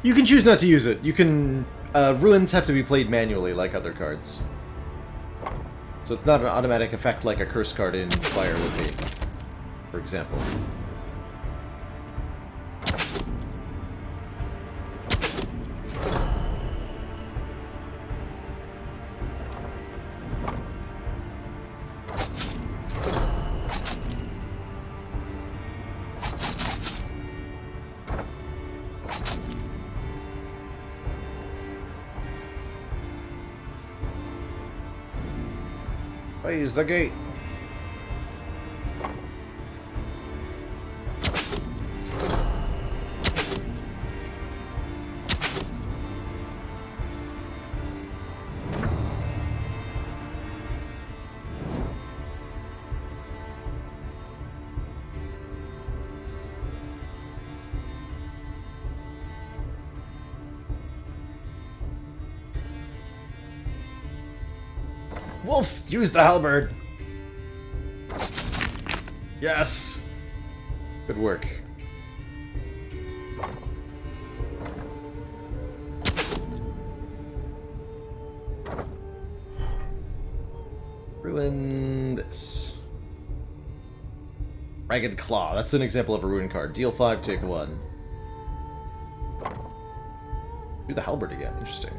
You can choose not to use it. You can... ruins have to be played manually, like other cards. So it's not an automatic effect like a curse card in Spire would be, for example. Raise the gate. Wolf, use the halberd. Yes. Good work. Ruin this. Ragged Claw. That's an example of a ruin card. Deal 5, take 1. Do the halberd again. Interesting.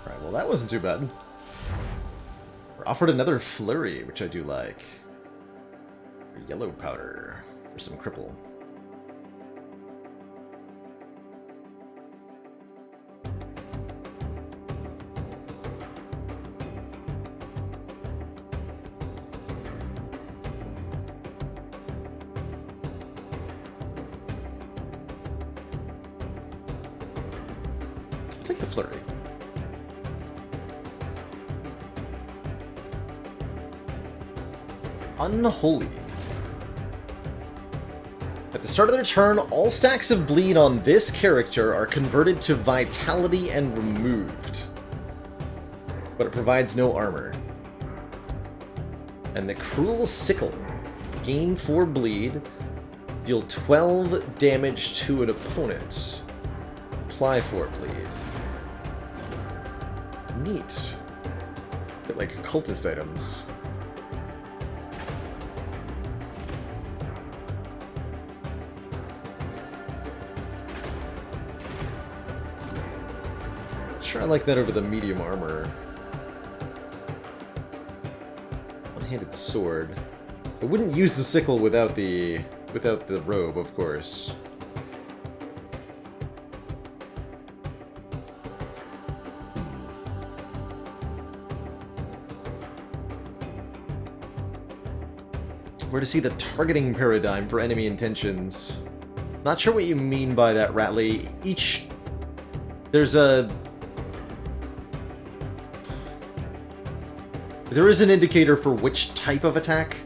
Alright, well that wasn't too bad. We're offered another flurry, which I do like. Yellow powder for some cripple. Take the flurry. Unholy. At the start of their turn, all stacks of bleed on this character are converted to vitality and removed. But it provides no armor. And the Cruel Sickle. Gain 4 bleed. Deal 12 damage to an opponent. Apply 4 bleed. Neat. Bit like cultist items. Sure, I like that over the medium armor. One-handed sword. I wouldn't use the sickle without the robe, of course. Where to see the targeting paradigm for enemy intentions. Not sure what you mean by that, Ratley. There is an indicator for which type of attack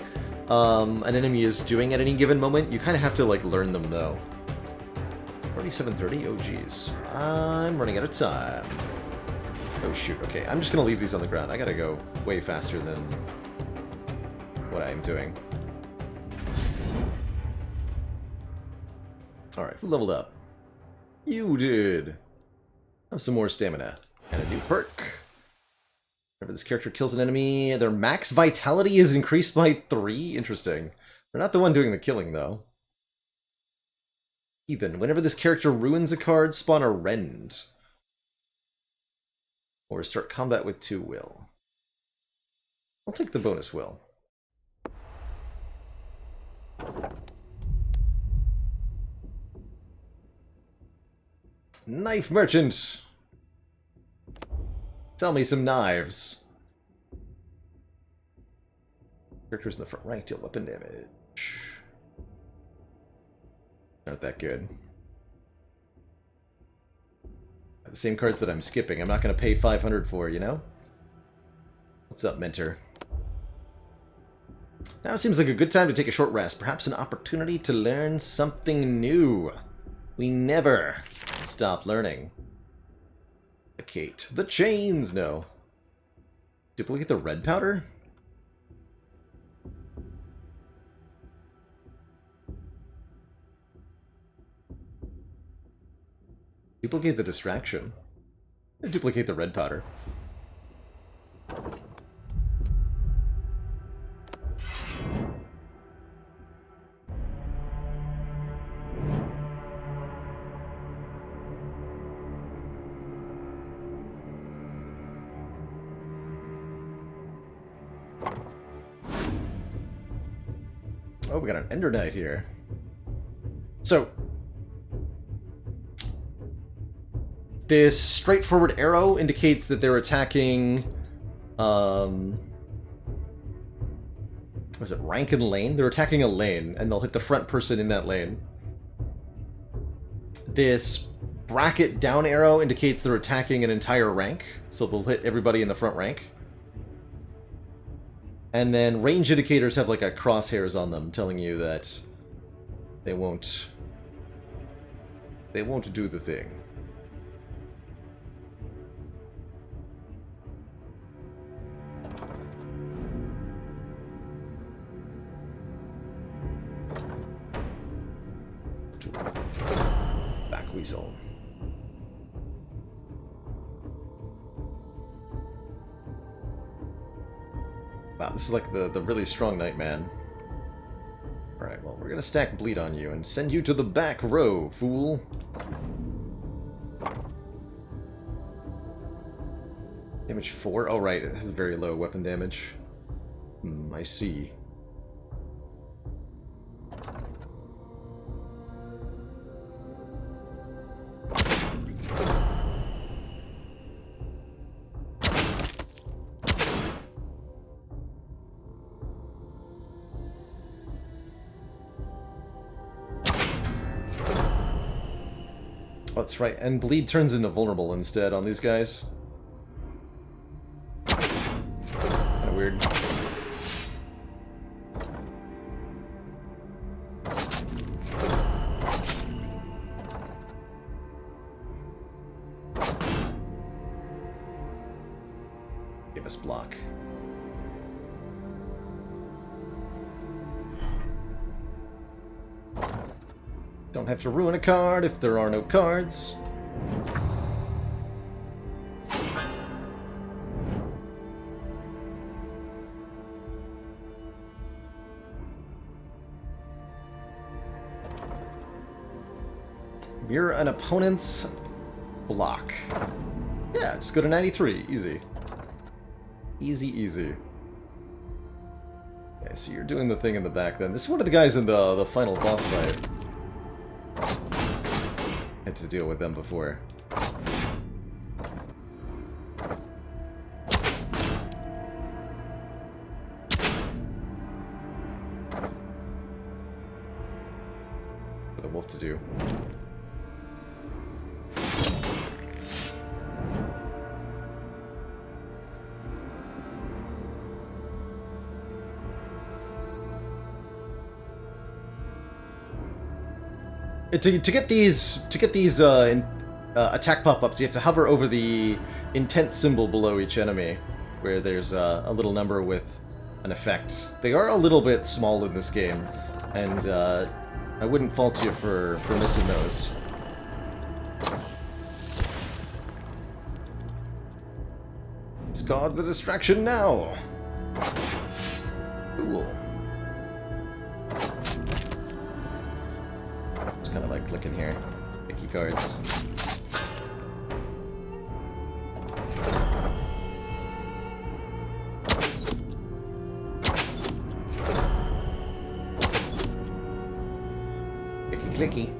an enemy is doing at any given moment. You kind of have to, like, learn them, though. 4730? Oh, geez. I'm running out of time. Oh, shoot. Okay, I'm just gonna leave these on the ground. I gotta go way faster than what I'm doing. Alright, who leveled up? You did! Have some more stamina. And a new perk. Whenever this character kills an enemy, their max vitality is increased by 3? Interesting. They're not the one doing the killing, though. Heathen. Whenever this character ruins a card, spawn a rend. Or start combat with 2 will. I'll take the bonus will. Knife merchant! Sell me some knives. Characters in the front rank deal weapon damage. Not that good. The same cards that I'm skipping. I'm not going to pay 500 for, you know? What's up, Mentor? Now it seems like a good time to take a short rest. Perhaps an opportunity to learn something new. We never stop learning. Duplicate the chains. No. Duplicate the red powder? Duplicate the distraction. Duplicate the red powder. Oh, we got an Ender Knight here. So, this straightforward arrow indicates that they're attacking, was it rank and lane? They're attacking a lane, and they'll hit the front person in that lane. This bracket down arrow indicates they're attacking an entire rank, so they'll hit everybody in the front rank. And then range indicators have like a crosshairs on them telling you that they won't do the thing. Back weasel. Wow, this is like the really strong knight, man. Alright, well, we're gonna stack bleed on you and send you to the back row, fool. Damage 4? Oh, right, it has very low weapon damage. I see. Oh, that's right, and bleed turns into vulnerable instead on these guys. Kinda weird. Give us block. Don't have to ruin a card if there are no cards. You're an opponent's block. Yeah, just go to 93. Easy. Easy, easy. Okay, so you're doing the thing in the back then. This is one of the guys in the final boss fight. Had to deal with them before. For the wolf to do. To get these attack pop-ups, you have to hover over the intent symbol below each enemy, where there's a little number with an effect. They are a little bit small in this game, and I wouldn't fault you for missing those. Discard the distraction now! Cool. Just kind of like clicking here. Picky cards. Clicky clicky.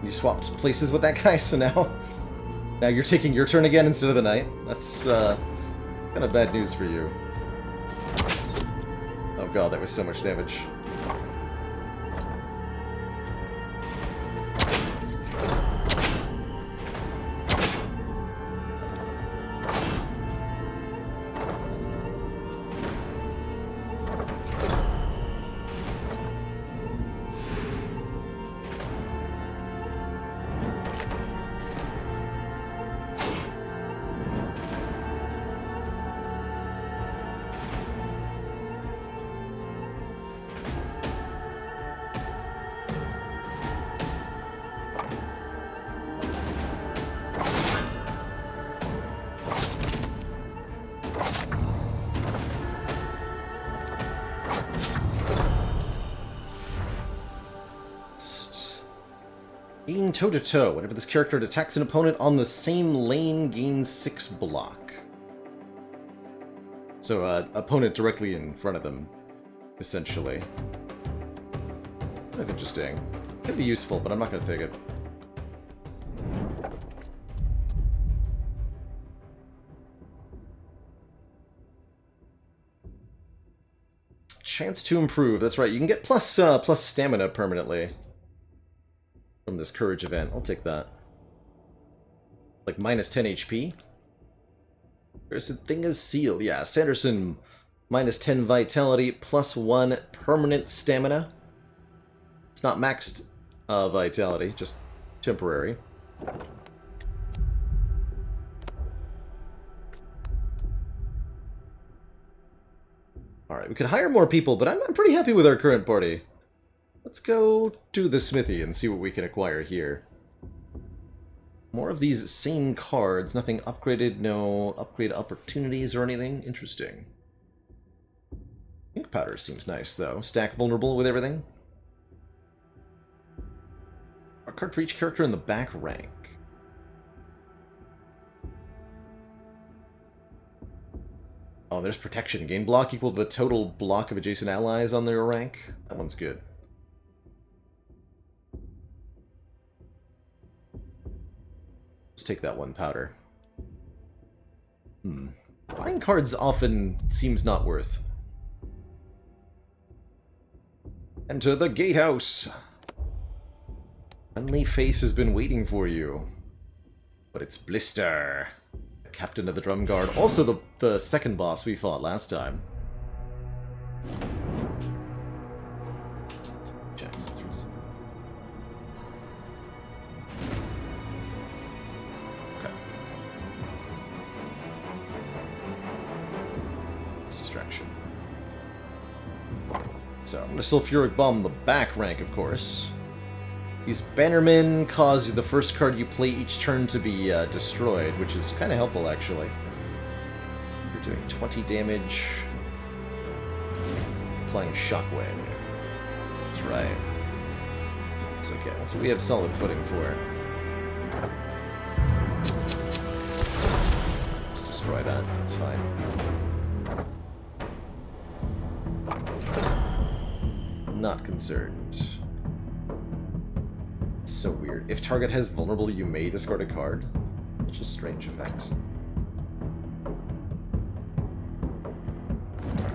You swapped places with that guy, so now you're taking your turn again instead of the knight. That's kind of bad news for you. Oh god, that was so much damage. Being toe-to-toe. Whenever this character attacks an opponent on the same lane, gains 6 block. So, opponent directly in front of them, essentially. Kind of interesting. Could be useful, but I'm not going to take it. Chance to improve. That's right. You can get plus stamina permanently from this courage event. I'll take that. Like minus 10 HP. There's a thing as sealed. Yeah, Sanderson minus 10 vitality, plus 1 permanent stamina. It's not maxed vitality, just temporary. Alright, we could hire more people, but I'm pretty happy with our current party. Let's go to the smithy and see what we can acquire here. More of these same cards, nothing upgraded, no upgrade opportunities or anything. Interesting. Ink powder seems nice, though. Stack vulnerable with everything. Our card for each character in the back rank. Oh, there's protection. Gain block equal to the total block of adjacent allies on their rank. That one's good. Let's take that one powder. Buying cards often seems not worth. Enter the gatehouse! Friendly face has been waiting for you. But it's Blister, the captain of the drum guard. Also the second boss we fought last time. So, I'm going to Sulfuric Bomb the back rank, of course. These Bannermen cause the first card you play each turn to be destroyed, which is kind of helpful, actually. We're doing 20 damage. Applying Shockwave. That's right. It's okay. That's what we have solid footing for. Let's destroy that. That's fine. Not concerned. It's so weird. If target has vulnerable, you may discard a card. Such a strange effect.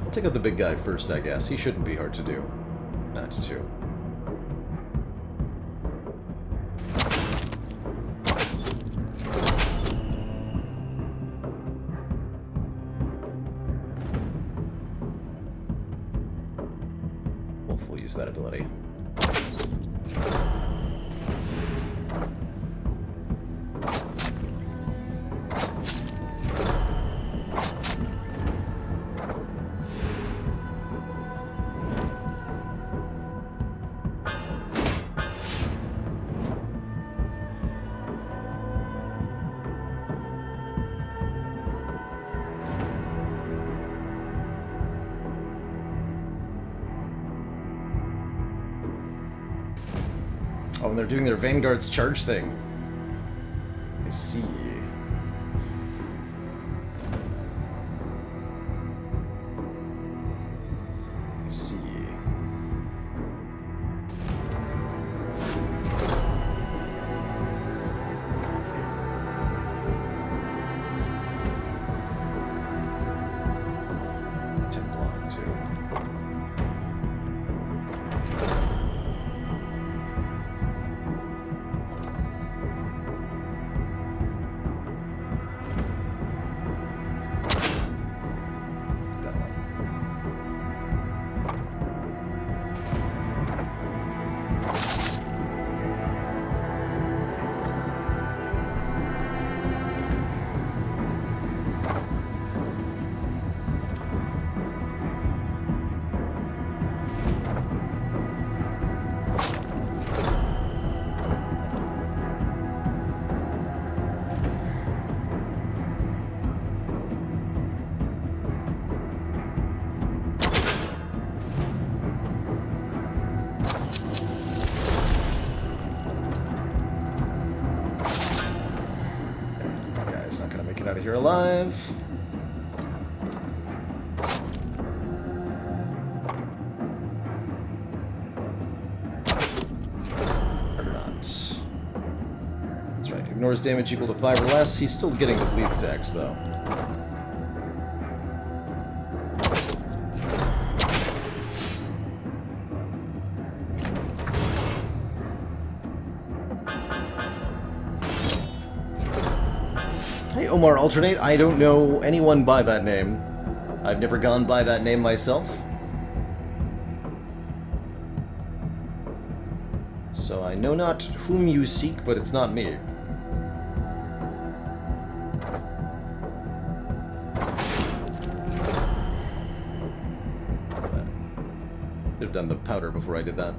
I'll take out the big guy first, I guess. He shouldn't be hard to do. Not two. Hopefully use that ability. they're doing their Vanguard's charge thing. I see. I see. Out of here alive. Or not. That's right. Ignores damage equal to 5 or less. He's still getting the bleed stacks, though. Hey, Omar Alternate. I don't know anyone by that name. I've never gone by that name myself. So I know not whom you seek, but it's not me. Should have done the powder before I did that.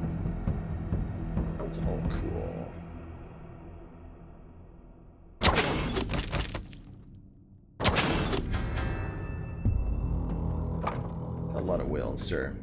That's all cool. A lot of wills, sir.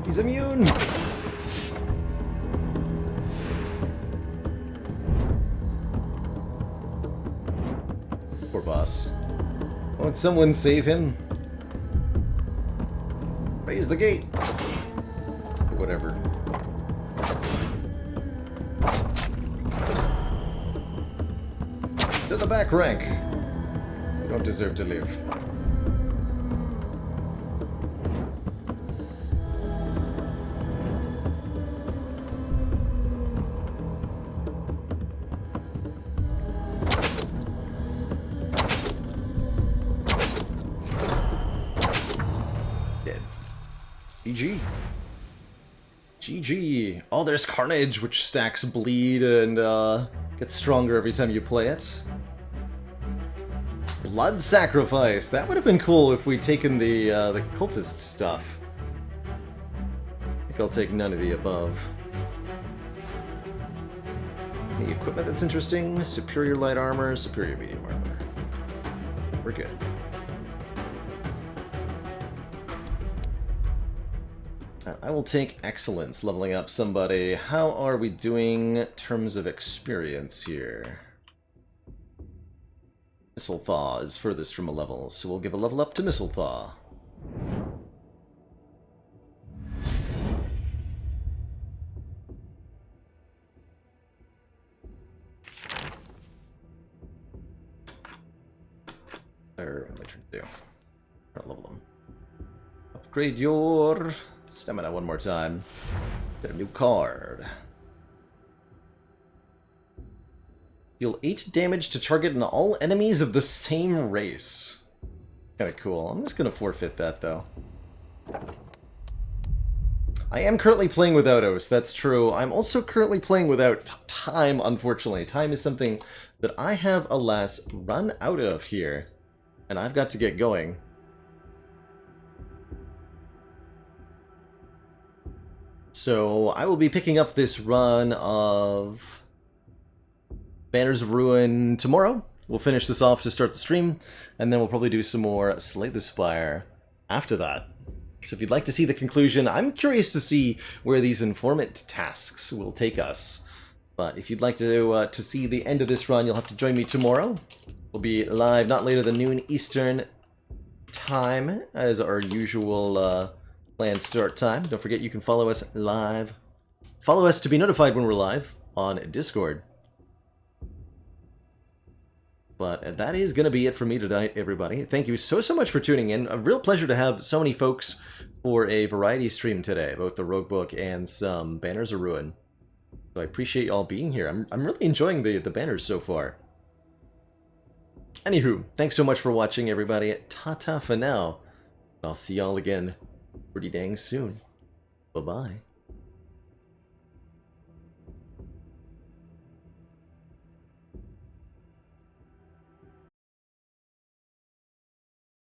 He's immune! Poor boss. Won't someone save him? Raise the gate! Whatever. To the back rank! You don't deserve to live. GG. GG. Oh, there's Carnage, which stacks bleed and gets stronger every time you play it. Blood Sacrifice. That would have been cool if we'd taken the cultist stuff. I think I'll take none of the above. Any equipment that's interesting? Superior light armor, superior medium armor. We're good. I will take Excellence, leveling up somebody. How are we doing in terms of experience here? Missile Thaw is furthest from a level, so we'll give a level up to Missile Thaw. Or, what am I trying to do? I'll level them. Upgrade your stamina one more time. Get a new card. Deal 8 damage to target and all enemies of the same race. Kinda cool. I'm just gonna forfeit that, though. I am currently playing with Autos, that's true. I'm also currently playing without time, unfortunately. Time is something that I have, alas, run out of here. And I've got to get going. So I will be picking up this run of Banners of Ruin tomorrow. We'll finish this off to start the stream, and then we'll probably do some more Slay the Spire after that. So if you'd like to see the conclusion, I'm curious to see where these informant tasks will take us. But if you'd like to see the end of this run, you'll have to join me tomorrow. We'll be live not later than noon Eastern time as our usual planned start time. Don't forget you can follow us live. Follow us to be notified when we're live on Discord. But that is going to be it for me tonight, everybody. Thank you so much for tuning in. A real pleasure to have so many folks for a variety stream today, both the Roguebook and some Banners of Ruin. So I appreciate you all being here. I'm really enjoying the banners so far. Anywho, thanks so much for watching, everybody. Ta-ta for now. I'll see y'all again pretty dang soon. Bye-bye.